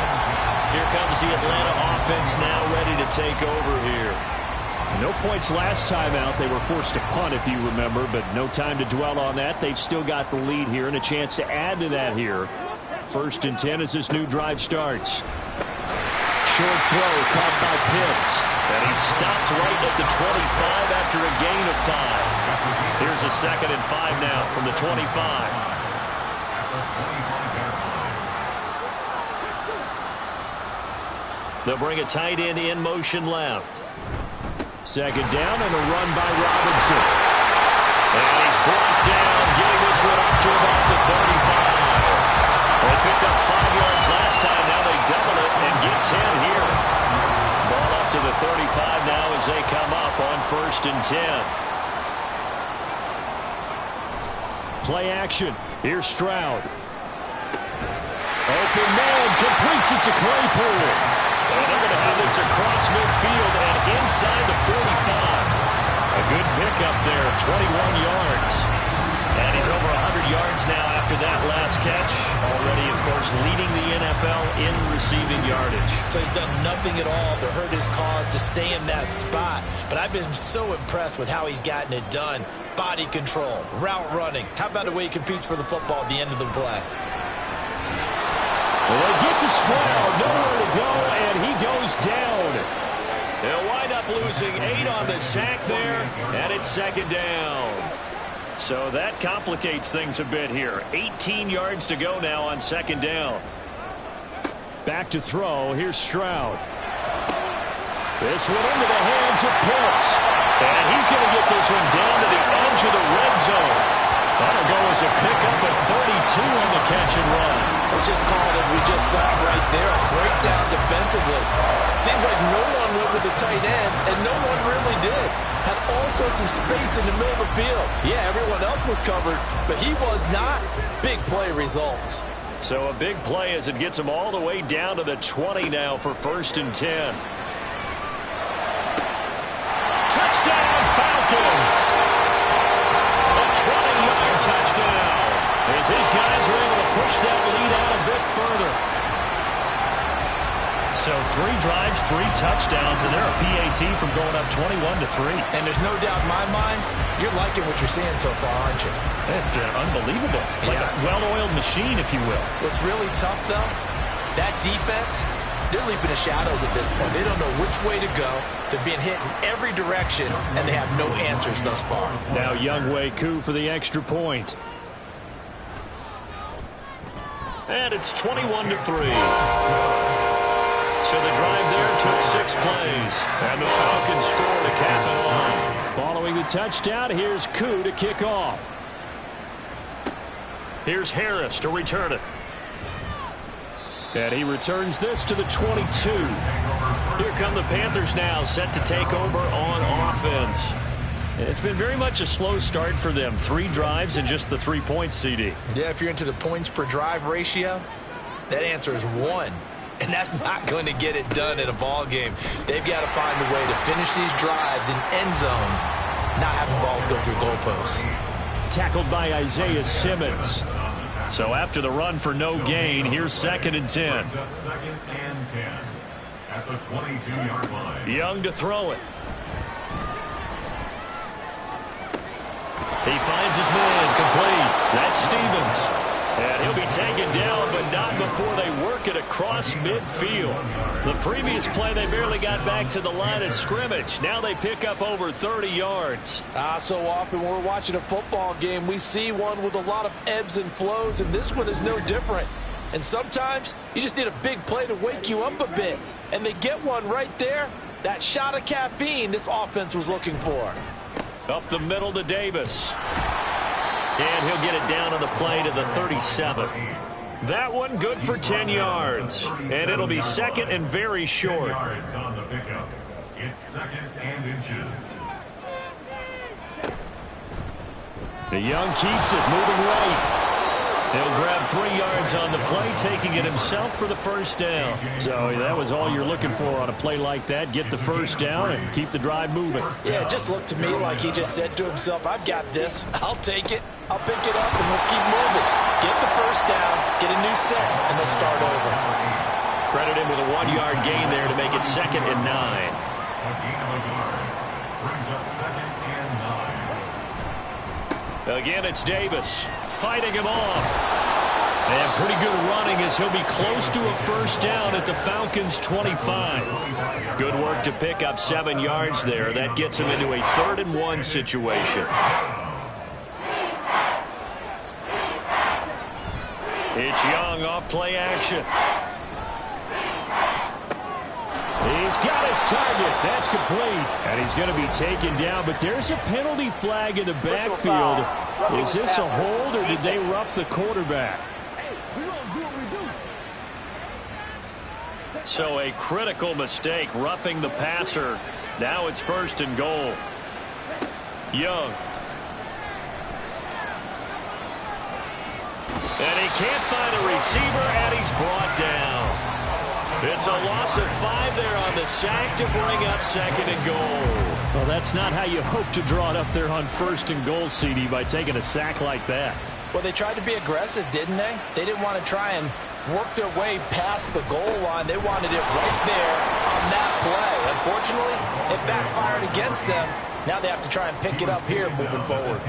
Here comes the Atlanta offense now ready to take over here. No points last time out. They were forced to punt, if you remember, but no time to dwell on that. They've still got the lead here and a chance to add to that here. 1st and 10 as this new drive starts. Short throw caught by Pitts. And he stopped right at the 25 after a gain of 5. Here's a 2nd and 5 now from the 25. They'll bring a tight end in motion left. 2nd down and a run by Robinson. And he's brought down, getting this one up to about the 35. They picked up 5 yards last time. Now they double it and get 10 here. Ball up to the 35 now as they come up on 1st and 10. Play action. Here's Stroud. Open man, completes it to Claypool. And they're going to have this across midfield and inside the 45. A good pickup there, 21 yards. And he's over 100 yards now after that last catch. Already, of course, leading the NFL in receiving yardage. So he's done nothing at all to hurt his cause to stay in that spot. But I've been so impressed with how he's gotten it done. Body control, route running. How about the way he competes for the football at the end of the play? Well, they get to Stroud, nowhere to go, and he goes down. They'll wind up losing 8 on the sack there, and it's 2nd down. So that complicates things a bit here. 18 yards to go now on 2nd down. Back to throw. Here's Stroud. This one into the hands of Pitts. And he's going to get this one down to the edge of the red zone. That'll go as a pickup at 32 on the catch and run. It's just called, as we just saw right there, a breakdown defensively. Seems like no one went with the tight end, and no one really did. Had all sorts of space in the middle of the field. Yeah, everyone else was covered, but he was not. Big play results. So a big play as it gets him all the way down to the 20 now for 1st and 10. Touchdown, Falcons! A 20-yard touchdown as his guys are able to push that lead out a bit further. So 3 drives, 3 touchdowns, and they're a PAT from going up 21-3. And there's no doubt in my mind, you're liking what you're seeing so far, aren't you? It's unbelievable. Like a well-oiled machine, if you will. What's really tough, though, that defense, they're leaping the shadows at this point. They don't know which way to go. They're being hit in every direction, and they have no answers thus far. Now Younghoe Koo for the extra point. And it's 21-3. So the drive there took 6 plays. And the Falcons score to cap it off. Following the touchdown, here's Koo to kick off. Here's Harris to return it. And he returns this to the 22. Here come the Panthers now, set to take over on offense. It's been very much a slow start for them. 3 drives and just the 3 points, CD. Yeah, if you're into the points per drive ratio, that answer is 1. And that's not going to get it done in a ball game. They've got to find a way to finish these drives in end zones, not having balls go through goalposts. Tackled by Isaiah Simmons. So after the run for no gain, here's 2nd and 10. Second and 10 at the 22-yard line. Young to throw it. He finds his man complete. That's Stevens. And he'll be taken down, but not before they work it across midfield. The previous play, they barely got back to the line of scrimmage. Now they pick up over 30 yards. So often when we're watching a football game, we see one with a lot of ebbs and flows, and this one is no different. And sometimes you just need a big play to wake you up a bit. And they get one right there. That shot of caffeine this offense was looking for. Up the middle to Davis. And he'll get it down on the play to the 37. That one good for 10 yards. And it'll be 2nd and very short. Yards on the pickup. It's 2nd and inches. The Young keeps it, moving right. He'll grab 3 yards on the play, taking it himself for the first down. So that was all you're looking for on a play like that. Get the first down and keep the drive moving. Yeah, it just looked to me like he just said to himself, I've got this. I'll take it. I'll pick it up, and let's keep moving. Get the first down, get a new set, and let's start over. Credit him with a 1-yard gain there to make it 2nd and 9. A gain of a yard brings up 2nd and 9. Again, it's Davis fighting him off. And pretty good running as he'll be close to a first down at the Falcons' 25. Good work to pick up 7 yards there. That gets him into a 3rd and 1 situation. It's Young off play action. He's got his target. That's complete. And he's going to be taken down, but there's a penalty flag in the backfield. Is this a hold, or did they rough the quarterback? So a critical mistake, roughing the passer. Now it's 1st and goal. Young. And he can't find a receiver, and he's brought down. It's a loss of 5 there on the sack to bring up 2nd and goal. Well, that's not how you hope to draw it up there on 1st and goal, CD, by taking a sack like that. Well, they tried to be aggressive, didn't they? They didn't want to try and work their way past the goal line. They wanted it right there on that play. Unfortunately, it backfired against them. Now they have to try and pick it up here moving forward.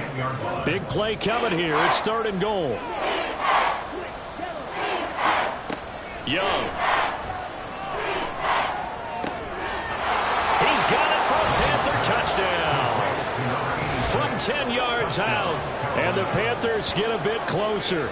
Big play coming here. It's 3rd and goal. Young. He's got it for a Panther touchdown. From 10 yards out. And the Panthers get a bit closer.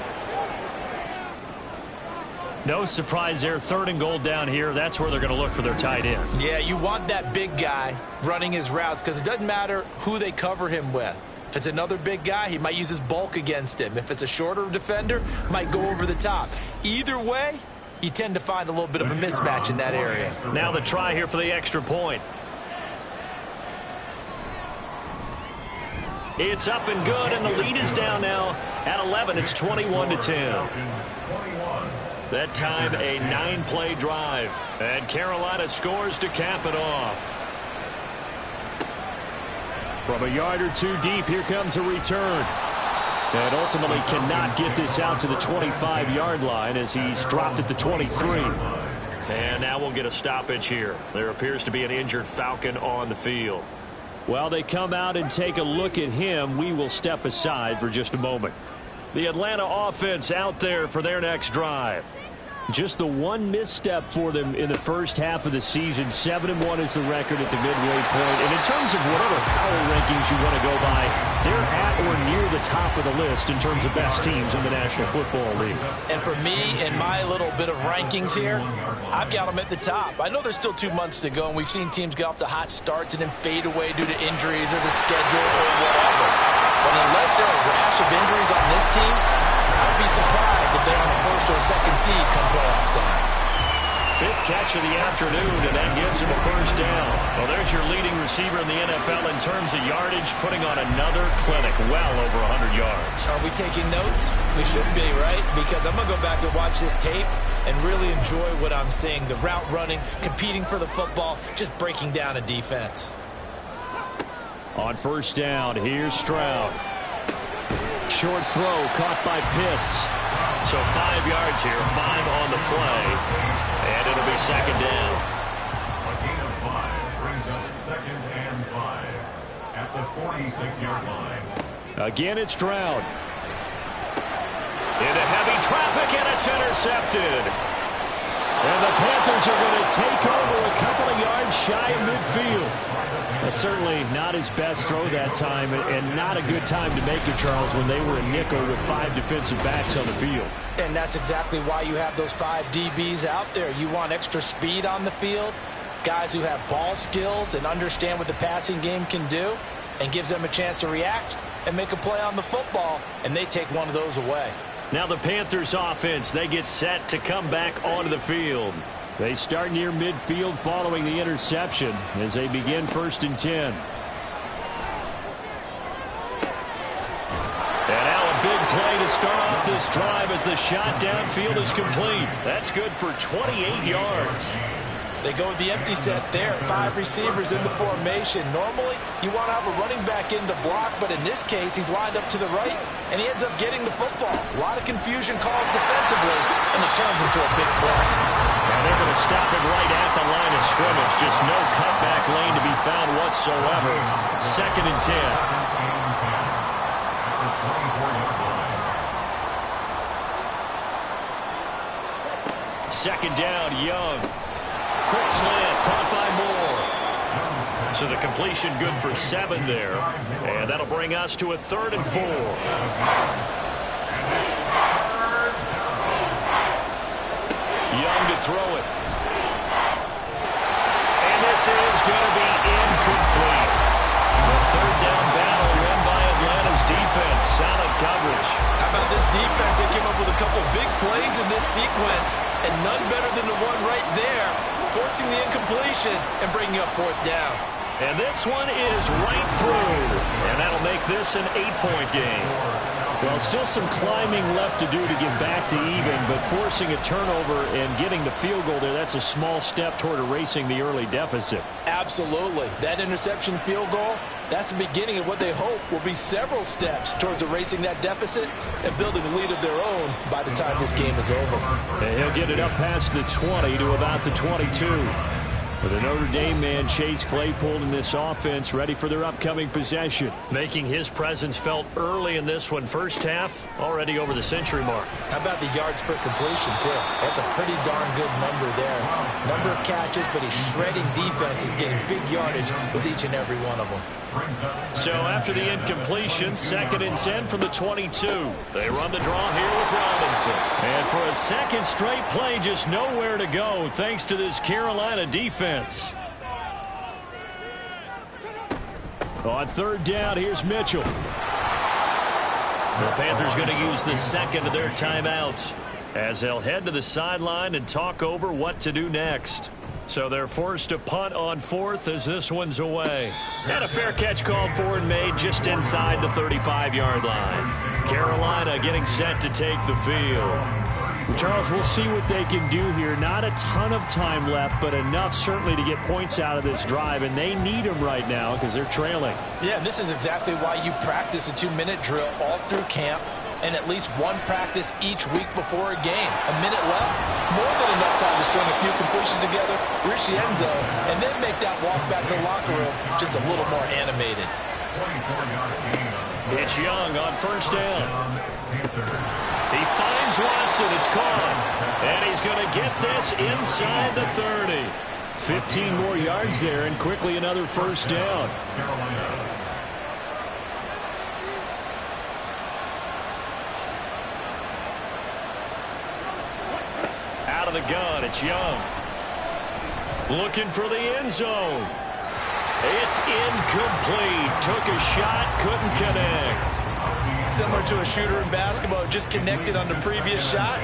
No surprise there. 3rd and goal down here. That's where they're going to look for their tight end. Yeah, you want that big guy running his routes because it doesn't matter who they cover him with. If it's another big guy, he might use his bulk against him. If it's a shorter defender, might go over the top. Either way, you tend to find a little bit of a mismatch in that area. Now the try here for the extra point. It's up and good, and the lead is down now at 11. It's 21-10. That time a 9-play drive. And Carolina scores to cap it off. From a yard or 2 deep, here comes a return. And ultimately cannot get this out to the 25-yard line as he's dropped at the 23. And now we'll get a stoppage here. There appears to be an injured Falcon on the field. While they come out and take a look at him, we will step aside for just a moment. The Atlanta offense out there for their next drive. Just the one misstep for them in the first half of the season. 7-1 is the record at the midway point. And in terms of whatever power rankings you want to go by, they're at or near the top of the list in terms of best teams in the National Football League. And for me, in my little bit of rankings here, I've got them at the top. I know there's still 2 months to go, and we've seen teams get off to hot starts and then fade away due to injuries or the schedule or whatever. But unless there are a rash of injuries on this team, I'd be surprised if they're on the first or second seed come playoff time. 5th catch of the afternoon, and that gives him a first down. Well, there's your leading receiver in the NFL in terms of yardage, putting on another clinic, well over 100 yards. Are we taking notes? We should be, right? Because I'm going to go back and watch this tape and really enjoy what I'm seeing. The route running, competing for the football, just breaking down a defense. On first down, here's Stroud. Short throw caught by Pitts. So 5 yards here, 5 on the play. And it'll be second down. A gain of 5 brings up 2nd and 5 at the 46-yard line. Again, it's Stroud. Into heavy traffic, and it's intercepted. And the Panthers are going to take over a couple of yards shy of midfield. Certainly not his best throw that time, and not a good time to make it, Charles, when they were a nickel with 5 defensive backs on the field. And that's exactly why you have those 5 DBs out there. You want extra speed on the field, guys who have ball skills and understand what the passing game can do, and gives them a chance to react and make a play on the football, and they take one of those away. Now the Panthers offense, they get set to come back onto the field. They start near midfield following the interception as they begin 1st and 10. And now a big play to start off this drive as the shot downfield is complete. That's good for 28 yards. They go with the empty set there, 5 receivers in the formation. Normally, you want to have a running back in to block, but in this case, he's lined up to the right, and he ends up getting the football. A lot of confusion caused defensively, and it turns into a big play. And they're going to stop it right at the line of scrimmage. Just no cutback lane to be found whatsoever. 2nd and 10. Second down, Young. Quick slant, caught by Moore. So the completion good for 7 there. And that'll bring us to a 3rd and 4. Young to throw it. And this is going to be incomplete. The 3rd down battle won by Atlanta's defense. Solid coverage. How about this defense? They came up with a couple big plays in this sequence, and none better than the one right there, forcing the incompletion and bringing up 4th down. And this one is right through. And that'll make this an 8-point game. Well, still some climbing left to do to get back to even, but forcing a turnover and getting the field goal there, that's a small step toward erasing the early deficit. Absolutely. That interception field goal, that's the beginning of what they hope will be several steps towards erasing that deficit and building a lead of their own by the time this game is over. And he'll get it up past the 20 to about the 22. With a Notre Dame man, Chase Claypool, in this offense, ready for their upcoming possession. Making his presence felt early in this one. First half, already over the century mark. How about the yards per completion, too? That's a pretty darn good number there. Number of catches, but he's shredding defenses, getting big yardage with each and every one of them. So after the incompletion, 2nd and 10 from the 22. They run the draw here with Robinson. And for a second straight play, just nowhere to go thanks to this Carolina defense. On 3rd down, here's Mitchell. The Panthers going to use the 2nd of their timeouts as they'll head to the sideline and talk over what to do next. So they're forced to punt on 4th as this one's away. And a fair catch called for and made just inside the 35-yard line. Carolina getting set to take the field. Charles, we'll see what they can do here. Not a ton of time left, but enough certainly to get points out of this drive, and they need them right now because they're trailing. Yeah, and this is exactly why you practice a 2-minute drill all through camp, and at least one practice each week before a game. A minute left, more than enough time to string a few completions together, reach the end zone, and then make that walk back to the locker room just a little more animated. It's Young on 1st down. He finds Watson. It's caught. And he's going to get this inside the 30. 15 more yards there, and quickly another first down. Out of the gun, it's Young. Looking for the end zone. It's incomplete. Took a shot, couldn't connect. Similar to a shooter in basketball, just connected on the previous shot.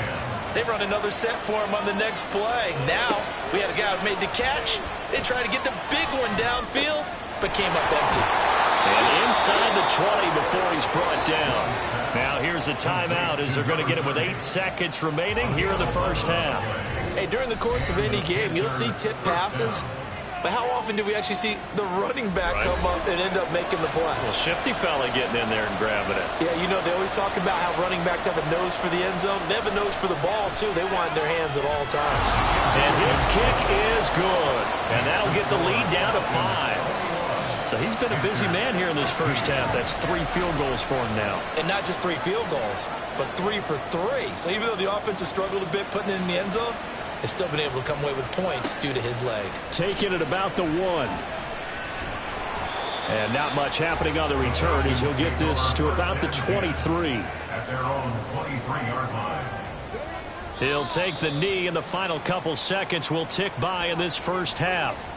They run another set for him on the next play. Now, we had a guy who made the catch. They tried to get the big one downfield, but came up empty. And inside the 20 before he's brought down. Now here's a timeout as they're going to get it with 8 seconds remaining here in the first half. Hey, during the course of any game, you'll see tip passes. But how often do we actually see the running back come up and end up making the play? Well, shifty fella getting in there and grabbing it. Yeah, you know, they always talk about how running backs have a nose for the end zone. They have a nose for the ball, too. They want their hands at all times. And his kick is good. And that'll get the lead down to 5. So he's been a busy man here in this first half. That's 3 field goals for him now. And not just 3 field goals, but 3 for 3. So even though the offense has struggled a bit putting it in the end zone, they've still been able to come away with points due to his leg. Taking it about the 1. And not much happening on the return as he'll get this to about the 23. At their own 23-yard line. He'll take the knee, and the final couple seconds will tick by in this first half.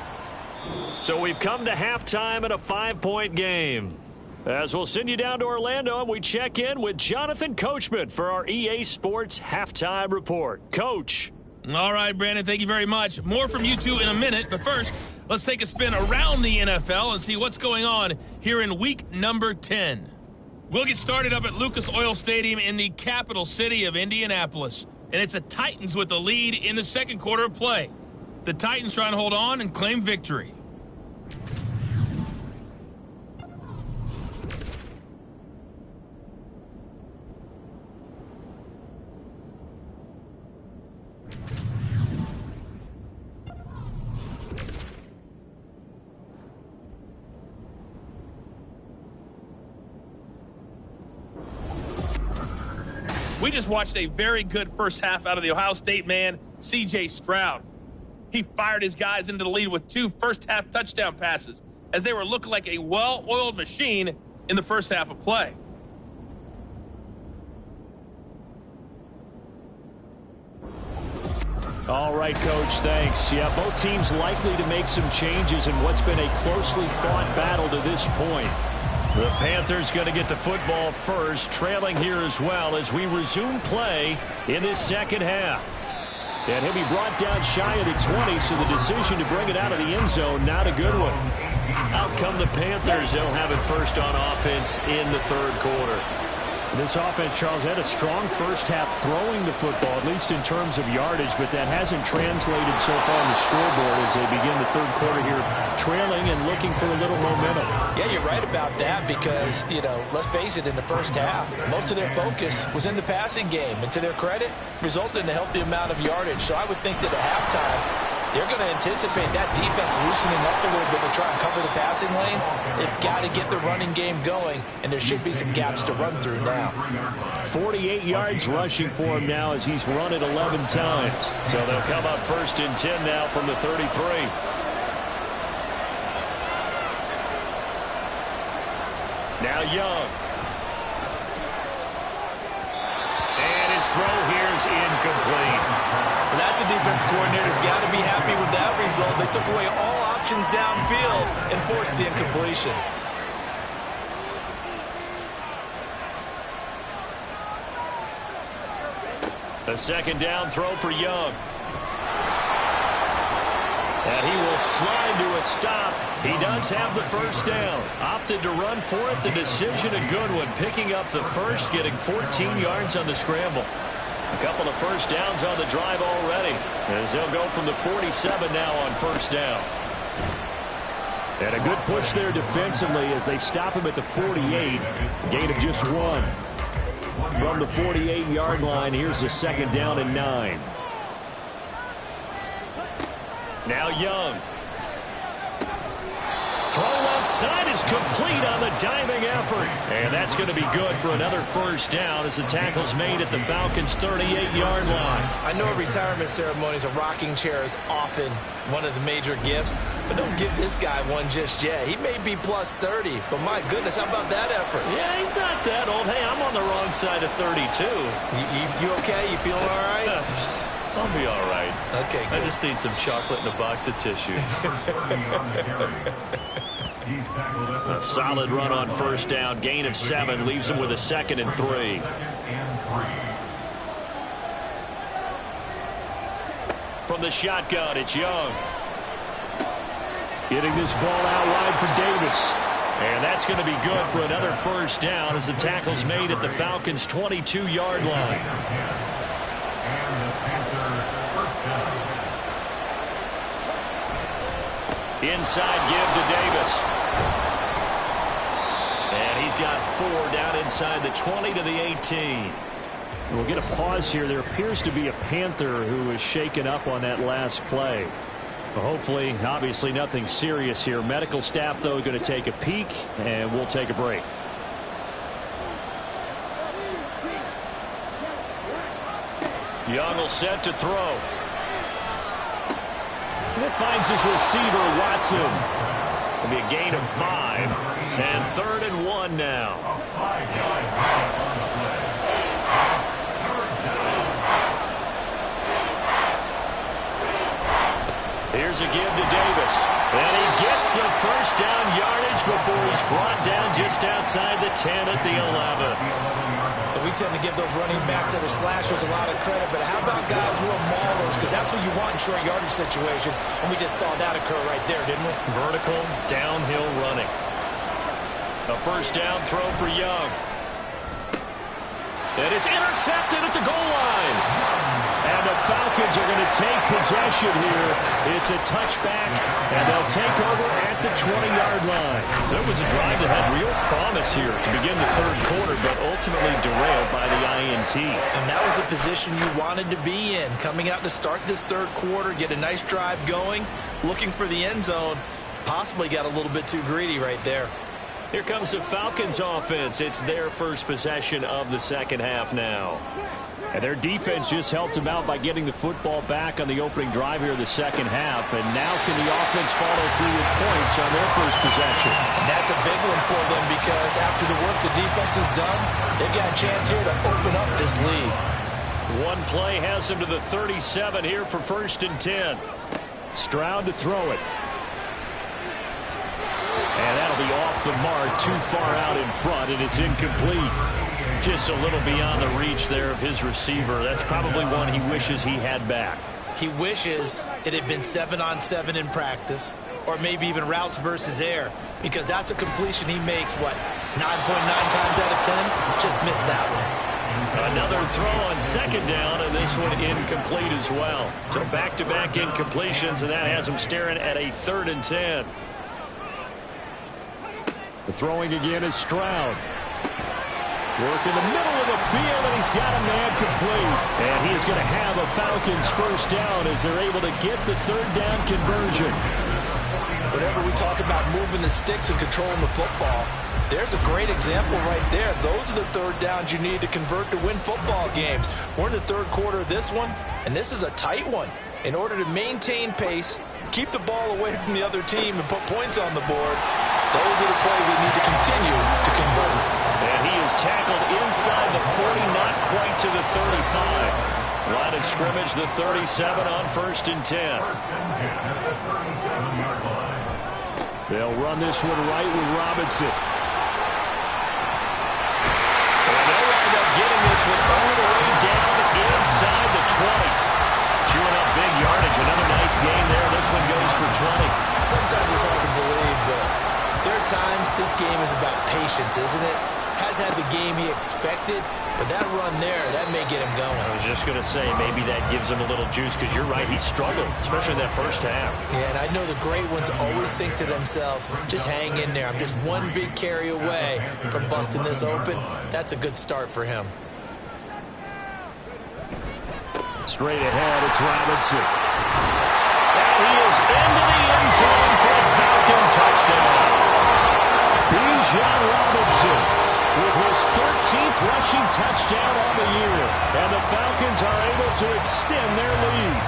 So we've come to halftime in a 5-point game. As we'll send you down to Orlando, and we check in with Jonathan Coachman for our EA Sports Halftime Report. Coach. All right, Brandon, thank you very much. More from you two in a minute, but first, let's take a spin around the NFL and see what's going on here in week number 10. We'll get started up at Lucas Oil Stadium in the capital city of Indianapolis, and it's the Titans with the lead in the second quarter of play. The Titans trying to hold on and claim victory. We just watched a very good first half out of the Ohio State man, C.J. Stroud. He fired his guys into the lead with 2 first-half touchdown passes as they were looking like a well-oiled machine in the first half of play. All right, Coach, thanks. Yeah, both teams likely to make some changes in what's been a closely fought battle to this point. The Panthers going to get the football first, trailing here as well as we resume play in this second half. And he'll be brought down shy of the 20, so the decision to bring it out of the end zone, not a good one. Out come the Panthers. They'll have it first on offense in the third quarter. This offense, Charles, had a strong first half throwing the football, at least in terms of yardage, but that hasn't translated so far on the scoreboard as they begin the third quarter here, trailing and looking for a little momentum. Yeah, you're right about that because, you know, let's face it, in the first half, most of their focus was in the passing game, and to their credit, resulted in a healthy amount of yardage. So I would think that at halftime, they're going to anticipate that defense loosening up a little bit to try and cover the passing lanes. They've got to get the running game going, and there should be some gaps to run through now. 48 yards rushing for him now as he's run it 11 times. So they'll come up first and 10 now from the 33. Now Young. And his throw here is incomplete. Well, that's a defense coordinator's got to be happy with that result. They took away all options downfield and forced the incompletion. A second down throw for Young. And he will slide to a stop. He does have the first down. Opted to run for it. The decision a good one. Picking up the first, getting 14 yards on the scramble. A couple of first downs on the drive already, as they'll go from the 47 now on first down. And a good push there defensively as they stop him at the 48. Gain of just 1. From the 48-yard line, here's the second down and 9. Now Young. Throw left inside is complete on the diving effort. And that's going to be good for another first down as the tackle's made at the Falcons' 38-yard line. I know at retirement ceremonies, a rocking chair is often one of the major gifts, but don't give this guy one just yet. He may be plus 30, but my goodness, how about that effort? Yeah, he's not that old. Hey, I'm on the wrong side of 32. You okay? You feeling all right? I'll be all right. Okay, good. I just need some chocolate and a box of tissue. A solid run on first down. Gain of 7 leaves him with a 2nd and 3. From the shotgun, it's Young. Getting this ball out wide for Davis. And that's going to be good for another first down as the tackle's made at the Falcons' 22-yard line. Inside give to Davis. And he's got 4 down inside the 20 to the 18. We'll get a pause here. There appears to be a Panther who was shaken up on that last play. Well, hopefully, obviously nothing serious here. Medical staff, though, going to take a peek, and we'll take a break. Young will set to throw. And it finds his receiver, Watson. It'll be a gain of 5. And 3rd and 1 now. Here's a give to Davis. And he gets the first down yardage before he's brought down just outside the 10 at the 11. And we tend to give those running backs that are slashers a lot of credit, but how about guys who are maulers? Because that's who you want in short yardage situations, and we just saw that occur right there, didn't we? Vertical, downhill running. A first down throw for Young. And it's intercepted at the goal line. And the Falcons are going to take possession here. It's a touchback, and they'll take over at the 20-yard line. So it was a drive that had real promise here to begin the 3rd quarter, but ultimately derailed by the INT. And that was the position you wanted to be in, coming out to start this 3rd quarter, get a nice drive going, looking for the end zone. Possibly got a little bit too greedy right there. Here comes the Falcons offense. It's their first possession of the 2nd half now. And their defense just helped them out by getting the football back on the opening drive here in the 2nd half. And now can the offense follow through with points on their first possession? And that's a big one for them because after the work the defense has done, they've got a chance here to open up this lead. One play has them to the 37 here for 1st and 10. Stroud to throw it. And that'll be off the mark, too far out in front, and it's incomplete. Just a little beyond the reach there of his receiver. That's probably one he wishes he had back. He wishes it had been 7-on-7 in practice, or maybe even routes versus air, because that's a completion he makes, what, 9.9 times out of 10? Just missed that one. Another throw on 2nd down, and this one incomplete as well. So back-to-back incompletions, and that has him staring at a 3rd and 10. The throwing again is Stroud. Work in the middle of the field, and he's got a man complete. And he is going to have a Falcons first down as they're able to get the 3rd down conversion. Whenever we talk about moving the sticks and controlling the football, there's a great example right there. Those are the 3rd downs you need to convert to win football games. We're in the 3rd quarter of this one, and this is a tight one. In order to maintain pace, keep the ball away from the other team, and put points on the board, those are the plays they need to continue to convert. And he is tackled inside the 40, not quite to the 35. Line of scrimmage, the 37 on 1st and 10. They'll run this one right with Robinson. And they'll wind up getting this one all the way down inside the 20. Chewing up big yardage. Another nice game there. This one goes for 20. Sometimes it's hard to believe, but there are times this game is about patience, isn't it? Has had the game he expected, but that run there, that may get him going. I was just going to say, maybe that gives him a little juice, because you're right, he struggled, especially in that first half. Yeah, and I know the great ones always think to themselves, just hang in there. I'm just one big carry away from busting this open. That's a good start for him. Straight ahead, it's Robinson. And he is into the end zone for a Falcon touchdown. Bijan Robinson with his 13th rushing touchdown on the year. And the Falcons are able to extend their lead.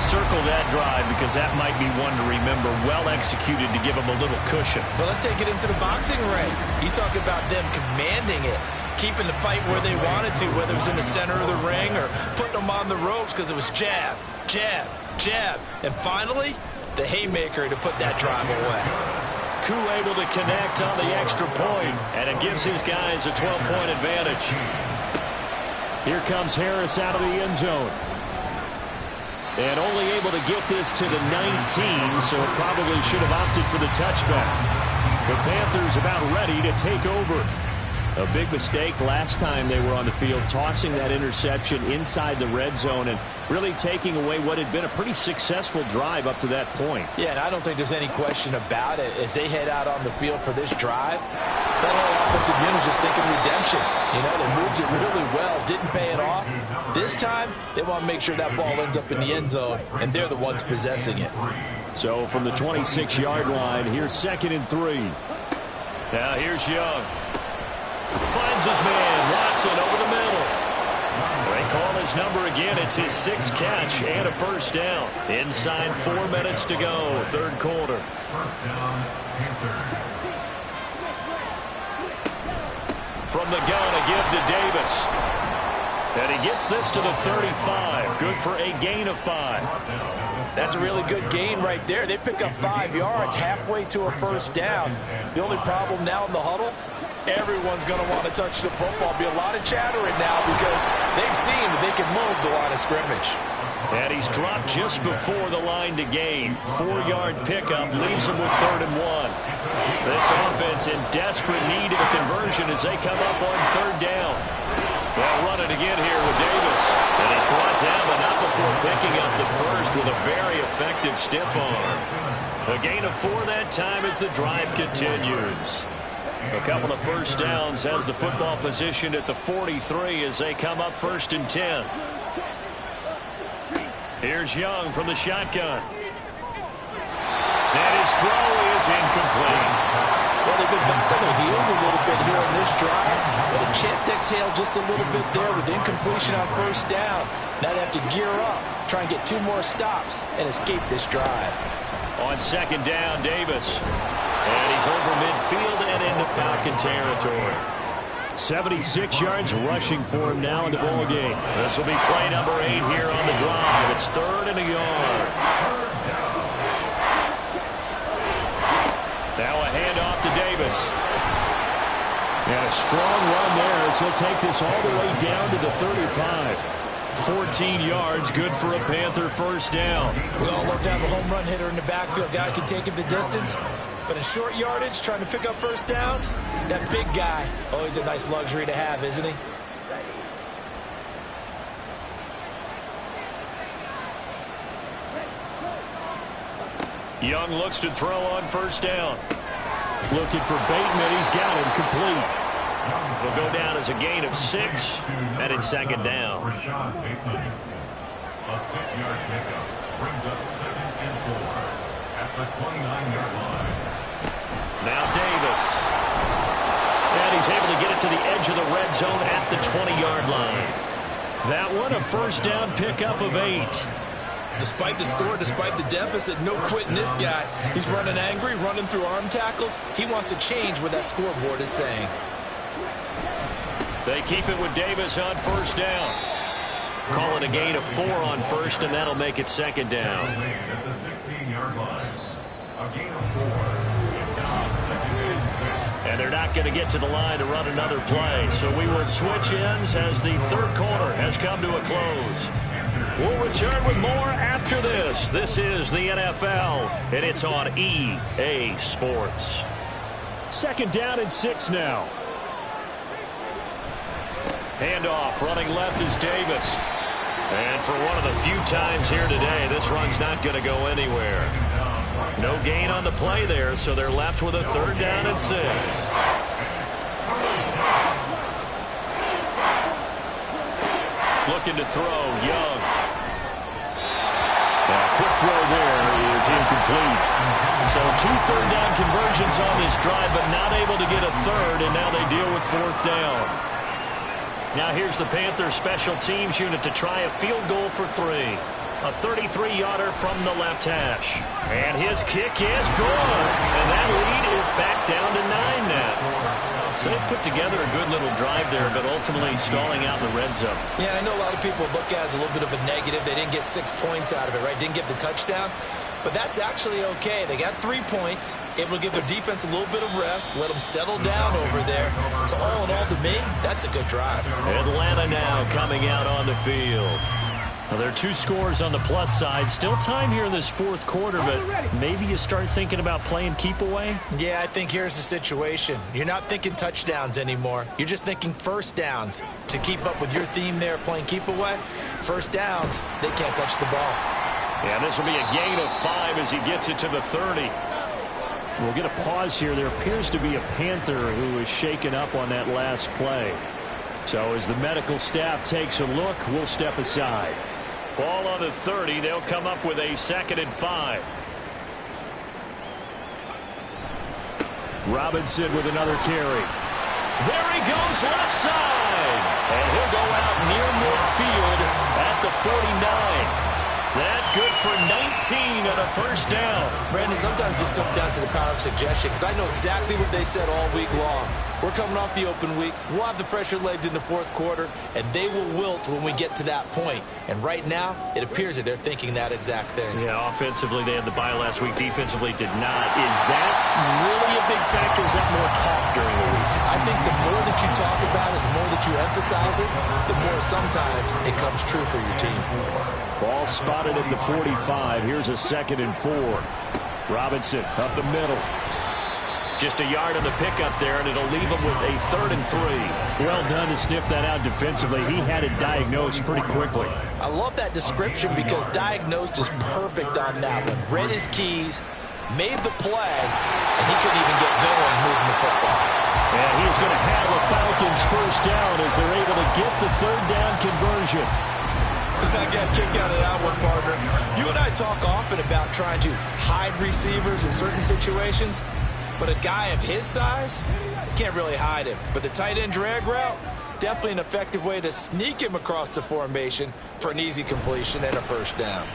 Circle that drive because that might be one to remember. Well executed to give them a little cushion. Well, let's take it into the boxing ring. You talk about them commanding it, keeping the fight where they wanted to, whether it was in the center of the ring or putting them on the ropes because it was jab, jab, jab. And finally, the haymaker to put that drive away. Koo able to connect on the extra point, and it gives his guys a 12-point advantage. Here comes Harris out of the end zone. And only able to get this to the 19, so probably should have opted for the touchback. The Panthers about ready to take over. A big mistake last time they were on the field, tossing that interception inside the red zone and really taking away what had been a pretty successful drive up to that point. Yeah, and I don't think there's any question about it. As they head out on the field for this drive, that whole offensive unit is just thinking redemption. You know, they moved it really well, didn't pay it off. This time, they want to make sure that ball ends up in the end zone, and they're the ones possessing it. So from the 26-yard line, here's 2nd and 3. Now here's Young. Finds his man, Watson over the middle. They call his number again. It's his 6th catch and a first down. Inside 4 minutes to go, 3rd quarter. First down, Panthers. From the gun, a give to Davis. And he gets this to the 35. Good for a gain of 5. That's a really good gain right there. They pick up 5 yards halfway to a first down. The only problem now in the huddle, everyone's going to want to touch the football. Be a lot of chattering now because they've seen that they can move the line of scrimmage. And he's dropped just before the line to gain. 4-yard pickup leaves him with 3rd and 1. This offense in desperate need of a conversion as they come up on 3rd down. They'll run it again here with Davis. And he's brought down, but not before picking up the first with a very effective stiff arm. A gain of 4 that time as the drive continues. A couple of first downs has the football positioned at the 43 as they come up 1st and 10. Here's Young from the shotgun. And his throw is incomplete. Well, they've been back on their heels a little bit here on this drive, but a chance to exhale just a little bit there with incompletion on 1st down. Now they have to gear up, try and get 2 more stops, and escape this drive. On 2nd down, Davis. And he's over midfield and into Falcon territory. 76 yards rushing for him now in the ball game. This will be play number 8 here on the drive. It's 3rd and a yard. Now a handoff to Davis. And a strong run there as he'll take this all the way down to the 35. 14 yards, good for a Panther first down. We all love to have a home run hitter in the backfield. Guy can take it the distance. But in short yardage, trying to pick up first downs, that big guy, always a nice luxury to have, isn't he? Young looks to throw on 1st down. Looking for Bateman. He's got him complete. Will go down as a gain of 6, and it's 2nd down. A 6-yard pickup brings up 2nd and 4 at the 29-yard line. Now Davis. And he's able to get it to the edge of the red zone at the 20-yard line. That one, a first down pickup of 8. Despite the score, despite the deficit, no quitting this guy. He's running angry, running through arm tackles. He wants to change what that scoreboard is saying. They keep it with Davis on 1st down. Call it a gain of 4 on 1st, and that'll make it 2nd down. At the 16-yard line, a gain of 4. And they're not going to get to the line to run another play. So we will switch ends as the 3rd quarter has come to a close. We'll return with more after this. This is the NFL, and it's on EA Sports. 2nd down and 6 now. Handoff, running left is Davis. And for one of the few times here today, this run's not going to go anywhere. No gain on the play there, so they're left with a 3rd down and 6. Looking to throw, Young. A quick throw there is incomplete. So 2 third-down conversions on this drive, but not able to get a third, and now they deal with 4th down. Now here's the Panthers special teams unit to try a field goal for 3. A 33-yarder from the left hash. And his kick is good. And that lead is back down to 9 now. So they put together a good little drive there, but ultimately stalling out in the red zone. Yeah, I know a lot of people look at it as a little bit of a negative. They didn't get 6 points out of it, right? Didn't get the touchdown. But that's actually okay. They got 3 points. It will give their defense a little bit of rest, let them settle down over there. So all in all, to me, that's a good drive. Atlanta now coming out on the field. Well, there are 2 scores on the plus side. Still time here in this 4th quarter, but maybe you start thinking about playing keep away? Yeah, I think here's the situation. You're not thinking touchdowns anymore. You're just thinking first downs. To keep up with your theme there, playing keep away, first downs, they can't touch the ball. Yeah, this will be a gain of 5 as he gets it to the 30. We'll get a pause here. There appears to be a Panther who is shaken up on that last play. So as the medical staff takes a look, we'll step aside. Ball on the 30. They'll come up with a 2nd and 5. Robinson with another carry. There he goes left side. And he'll go out near midfield at the 49. That good for 19 on a first down. Brandon, sometimes it just comes down to the power of suggestion, because I know exactly what they said all week long. We're coming off the open week. We'll have the fresher legs in the 4th quarter, and they will wilt when we get to that point. And right now, it appears that they're thinking that exact thing. Yeah, offensively, they had the bye last week. Defensively, did not. Is that really a big factor? Is that more talk during the week? I think the more that you talk about it, the more that you emphasize it, the more sometimes it comes true for your team. Ball spotted at the 45. Here's a 2nd and 4. Robinson up the middle. Just a yard on the pickup there, and it'll leave him with a 3rd and 3. Well done to sniff that out defensively. He had it diagnosed pretty quickly. I love that description because diagnosed is perfect on that one. Read his keys, made the play, and he couldn't even get going moving the football. And he's going to have a Falcons first down as they're able to get the 3rd down conversion. I got a kick out of that one, partner. You and I talk often about trying to hide receivers in certain situations, but a guy of his size, you can't really hide him. But the tight end drag route, definitely an effective way to sneak him across the formation for an easy completion and a first down.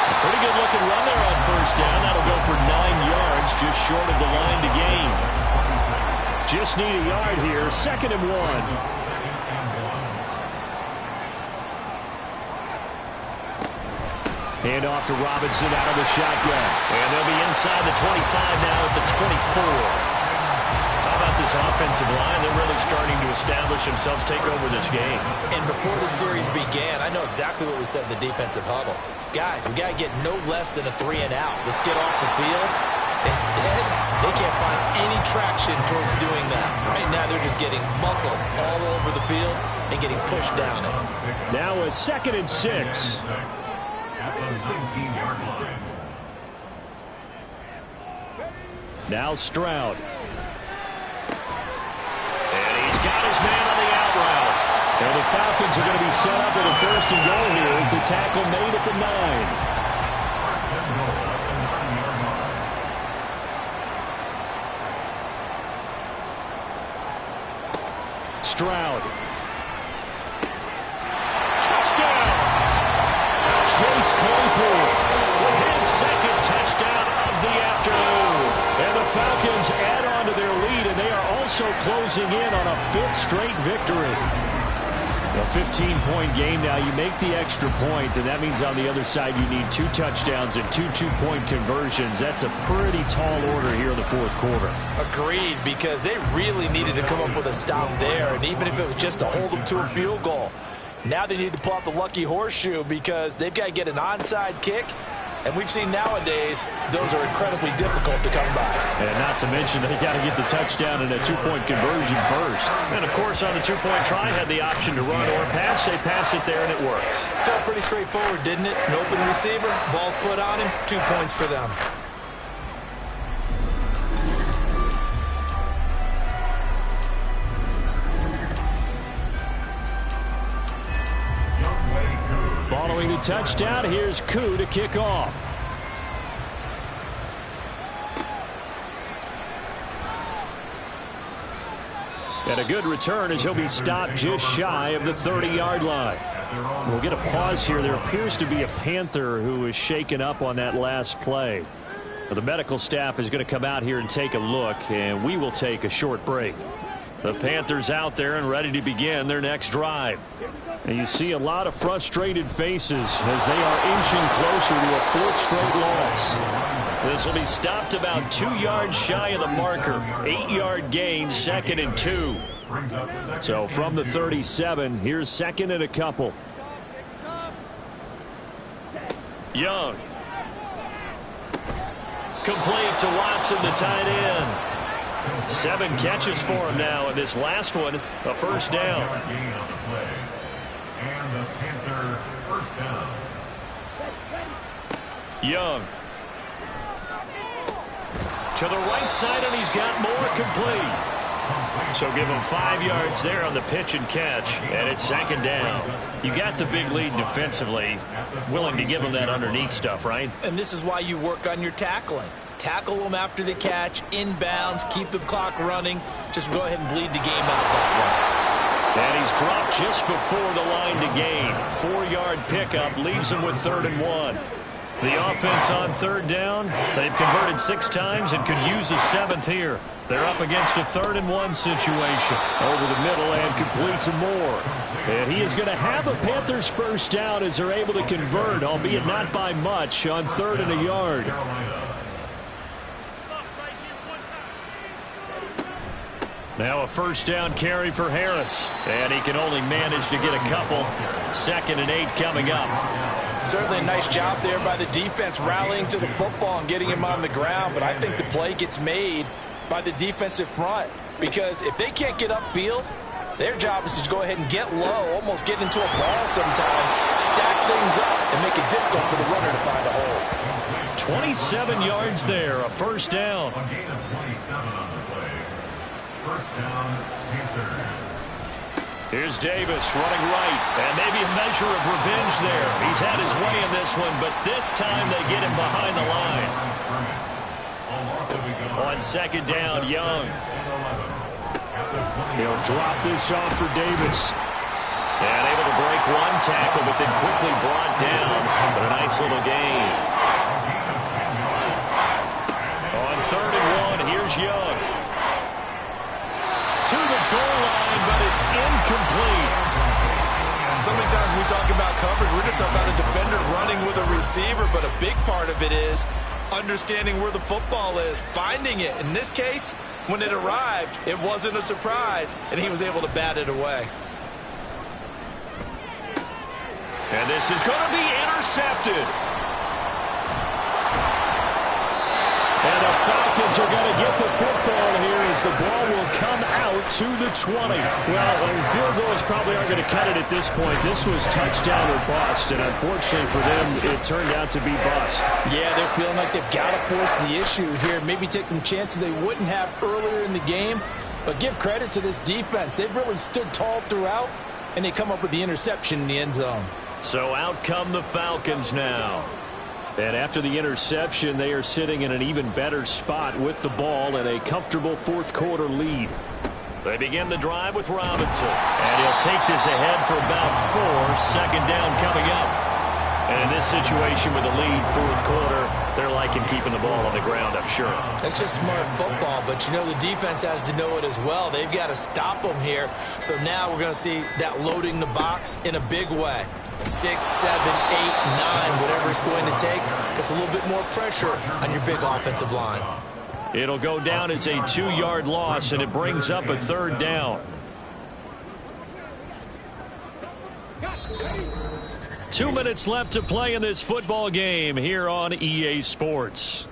A pretty good looking run there on first down. That'll go for 9 yards, just short of the line to gain. Just need a yard here, 2nd and 1. Hand off to Robinson out of the shotgun. And they'll be inside the 25 now at the 24. How about this offensive line? They're really starting to establish themselves, take over this game. And before the series began, I know exactly what we said in the defensive huddle. Guys, we got to get no less than a 3 and out. Let's get off the field. Instead, they can't find any traction towards doing that. Right now, they're just getting muscle all over the field and getting pushed down it. Now a 2nd and 6. At the 19-yard line. Now Stroud. And he's got his man on the out route. And the Falcons are going to be set up with a 1st and goal here as the tackle made at the 9. Stroud. Touchdown! Chase Claypool with his 2nd touchdown of the afternoon. And the Falcons add on to their lead, and they are also closing in on a 5th straight victory. A 15-point game now. You make the extra point, and that means on the other side you need 2 touchdowns and 2 two-point conversions. That's a pretty tall order here in the 4th quarter. Agreed, because they really needed to come up with a stop there, and even if it was just to hold them to a field goal. Now they need to pull out the lucky horseshoe because they've got to get an onside kick. And we've seen nowadays those are incredibly difficult to come by. And not to mention they got to get the touchdown and a 2-point conversion first. And, of course, on the 2-point try, had the option to run or pass. They pass it there, and it works. Felt pretty straightforward, didn't it? An open receiver, ball's put on him, 2 points for them. Throwing the touchdown, here's Koo to kick off. And a good return as he'll be stopped just shy of the 30-yard line. We'll get a pause here. There appears to be a Panther who is shaken up on that last play. The medical staff is going to come out here and take a look, and we will take a short break. The Panthers out there and ready to begin their next drive. And you see a lot of frustrated faces as they are inching closer to a fourth straight loss. This will be stopped about 2 yards shy of the marker. 8-yard gain, 2nd and 2. So from the 37, here's 2nd and a couple. Young. Complete to Watson, the tight end. 7 catches for him now, and this last one, a first down. And the Panther first down. Young. To the right side, and he's got more, complete. So give him 5 yards there on the pitch and catch, and it's 2nd down. You got the big lead defensively, willing to give him that underneath stuff, right? And this is why you work on your tackling. Tackle them after the catch, inbounds, keep the clock running. Just go ahead and bleed the game out that way. And he's dropped just before the line to gain. 4-yard pickup leaves him with 3rd and 1. The offense on 3rd down, they've converted 6 times and could use a 7th here. They're up against a 3rd and 1 situation. Over the middle and complete to Moore. And he is going to have a Panthers first down as they're able to convert, albeit not by much, on 3rd and a yard. Now a first down carry for Harris. And he can only manage to get a couple. 2nd and 8 coming up. Certainly a nice job there by the defense rallying to the football and getting him on the ground. But I think the play gets made by the defensive front. Because if they can't get upfield, their job is to go ahead and get low, almost get into a ball sometimes, stack things up, and make it difficult for the runner to find a hole. 27 yards there, a first down. A gain of 27 on the play. First down, Panthers. Here's Davis running right, and maybe a measure of revenge there. He's had his way in this one, but this time they get him behind the line. On 2nd down, Young. He'll drop this off for Davis. And able to break 1 tackle, but then quickly brought down. But a nice little gain. On 3rd and 1, here's Young. To the goal line, but it's incomplete. So many times when we talk about coverage, we're just talking about a defender running with a receiver, but a big part of it is understanding where the football is, finding it. In this case, when it arrived, it wasn't a surprise, and he was able to bat it away. And this is going to be intercepted. And the Falcons are going to get the football here as the ball will come out to the 20. Well, field goals probably aren't going to cut it at this point. This was touchdown or bust, and unfortunately for them, it turned out to be bust. Yeah, they're feeling like they've got to force the issue here. Maybe take some chances they wouldn't have earlier in the game. But give credit to this defense. They've really stood tall throughout, and they come up with the interception in the end zone. So out come the Falcons now. And after the interception, they are sitting in an even better spot with the ball and a comfortable 4th quarter lead. They begin the drive with Robinson. And he'll take this ahead for about 4. 2nd down coming up. And in this situation with the lead, 4th quarter, they're liking keeping the ball on the ground, I'm sure. That's just smart football, but you know the defense has to know it as well. They've got to stop them here. So now we're going to see that loading the box in a big way. 6, 7, 8, 9, whatever it's going to take, puts a little bit more pressure on your big offensive line. It'll go down as a 2-yard loss, and it brings up a 3rd down. 2 minutes left to play in this football game here on EA Sports.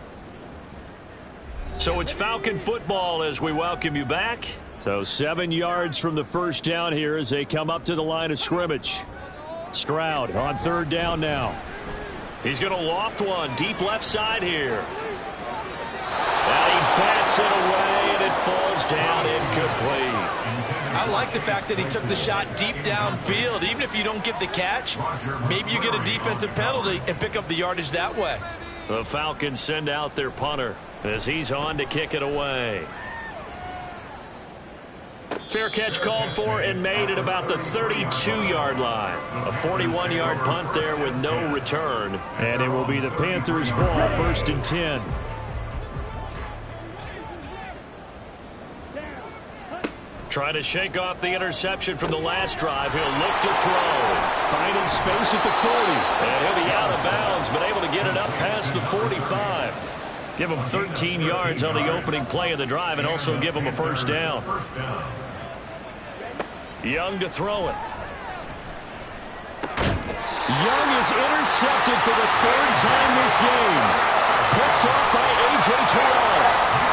So it's Falcon football as we welcome you back. So 7 yards from the first down here as they come up to the line of scrimmage. Stroud on 3rd down now. He's going to loft one deep left side here. And he bats it away, and it falls down incomplete. I like the fact that he took the shot deep downfield. Even if you don't get the catch, maybe you get a defensive penalty and pick up the yardage that way. The Falcons send out their punter as he's on to kick it away. Fair catch called for and made at about the 32-yard line. A 41-yard punt there with no return. And it will be the Panthers' ball, 1st and 10. Trying to shake off the interception from the last drive. He'll look to throw. Finding space at the 40. And he'll be out of bounds, but able to get it up past the 45. Give him 13 yards on the opening play of the drive and also give him a first down. Young to throw it. Young is intercepted for the 3rd time this game. Picked off by A.J. Terrell.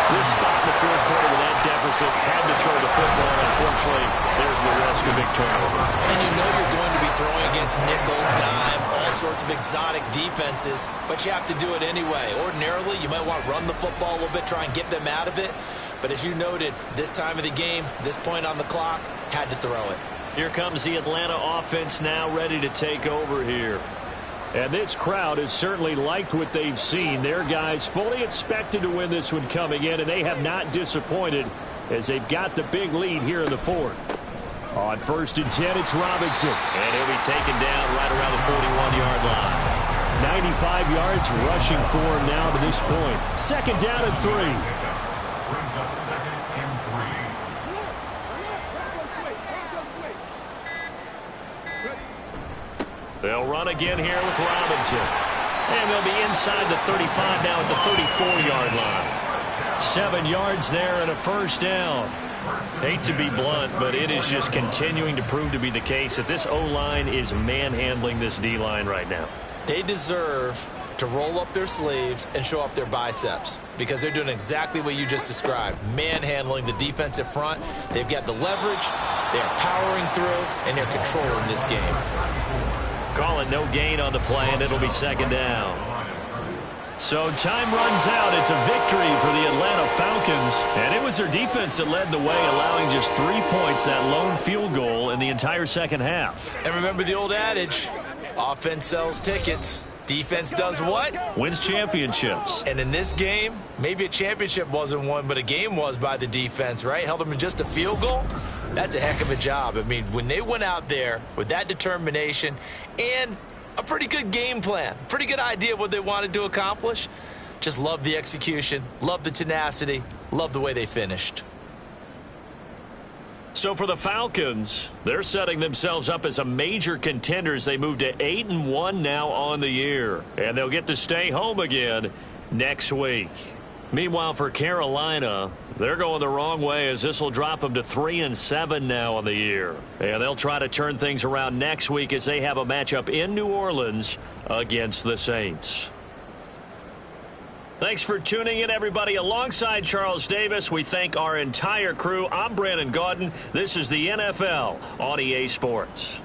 This spot in the 4th quarter with that deficit. Had to throw the football. Unfortunately, there's the risk of big turnover. And you know you're going to be throwing against nickel, dime, all sorts of exotic defenses, but you have to do it anyway. Ordinarily, you might want to run the football a little bit, try and get them out of it. But as you noted, this time of the game, this point on the clock, had to throw it. Here comes the Atlanta offense now ready to take over here. And this crowd has certainly liked what they've seen. Their guys fully expected to win this one coming in, and they have not disappointed as they've got the big lead here in the 4th. On 1st and 10, it's Robinson. And he'll be taken down right around the 41-yard line. 95 yards rushing for him now to this point. 2nd down and 3. Brings up 2nd and 3. They'll run again here with Robinson. And they'll be inside the 35 now at the 34-yard line. 7 yards there and a first down. Hate to be blunt, but it is just continuing to prove to be the case that this O-line is manhandling this D-line right now. They deserve to roll up their sleeves and show up their biceps because they're doing exactly what you just described, manhandling the defensive front. They've got the leverage, they're powering through, and they're controlling this game. Calling no gain on the play, and it'll be 2nd down. So time runs out. It's a victory for the Atlanta Falcons. And it was their defense that led the way, allowing just 3 points, that lone field goal in the entire 2nd half. And remember the old adage, offense sells tickets. Defense does what? Wins championships. And in this game, maybe a championship wasn't won, but a game was by the defense, right? Held them in just a field goal. That's a heck of a job. I mean, when they went out there with that determination and a pretty good game plan, pretty good idea of what they wanted to accomplish, just love the execution, love the tenacity, love the way they finished. So for the Falcons, they're setting themselves up as a major contender as they move to 8-1 now on the year. And they'll get to stay home again next week. Meanwhile, for Carolina, they're going the wrong way as this will drop them to 3-7 now on the year. And they'll try to turn things around next week as they have a matchup in New Orleans against the Saints. Thanks for tuning in, everybody. Alongside Charles Davis, we thank our entire crew. I'm Brandon Gaudin. This is the NFL on EA Sports.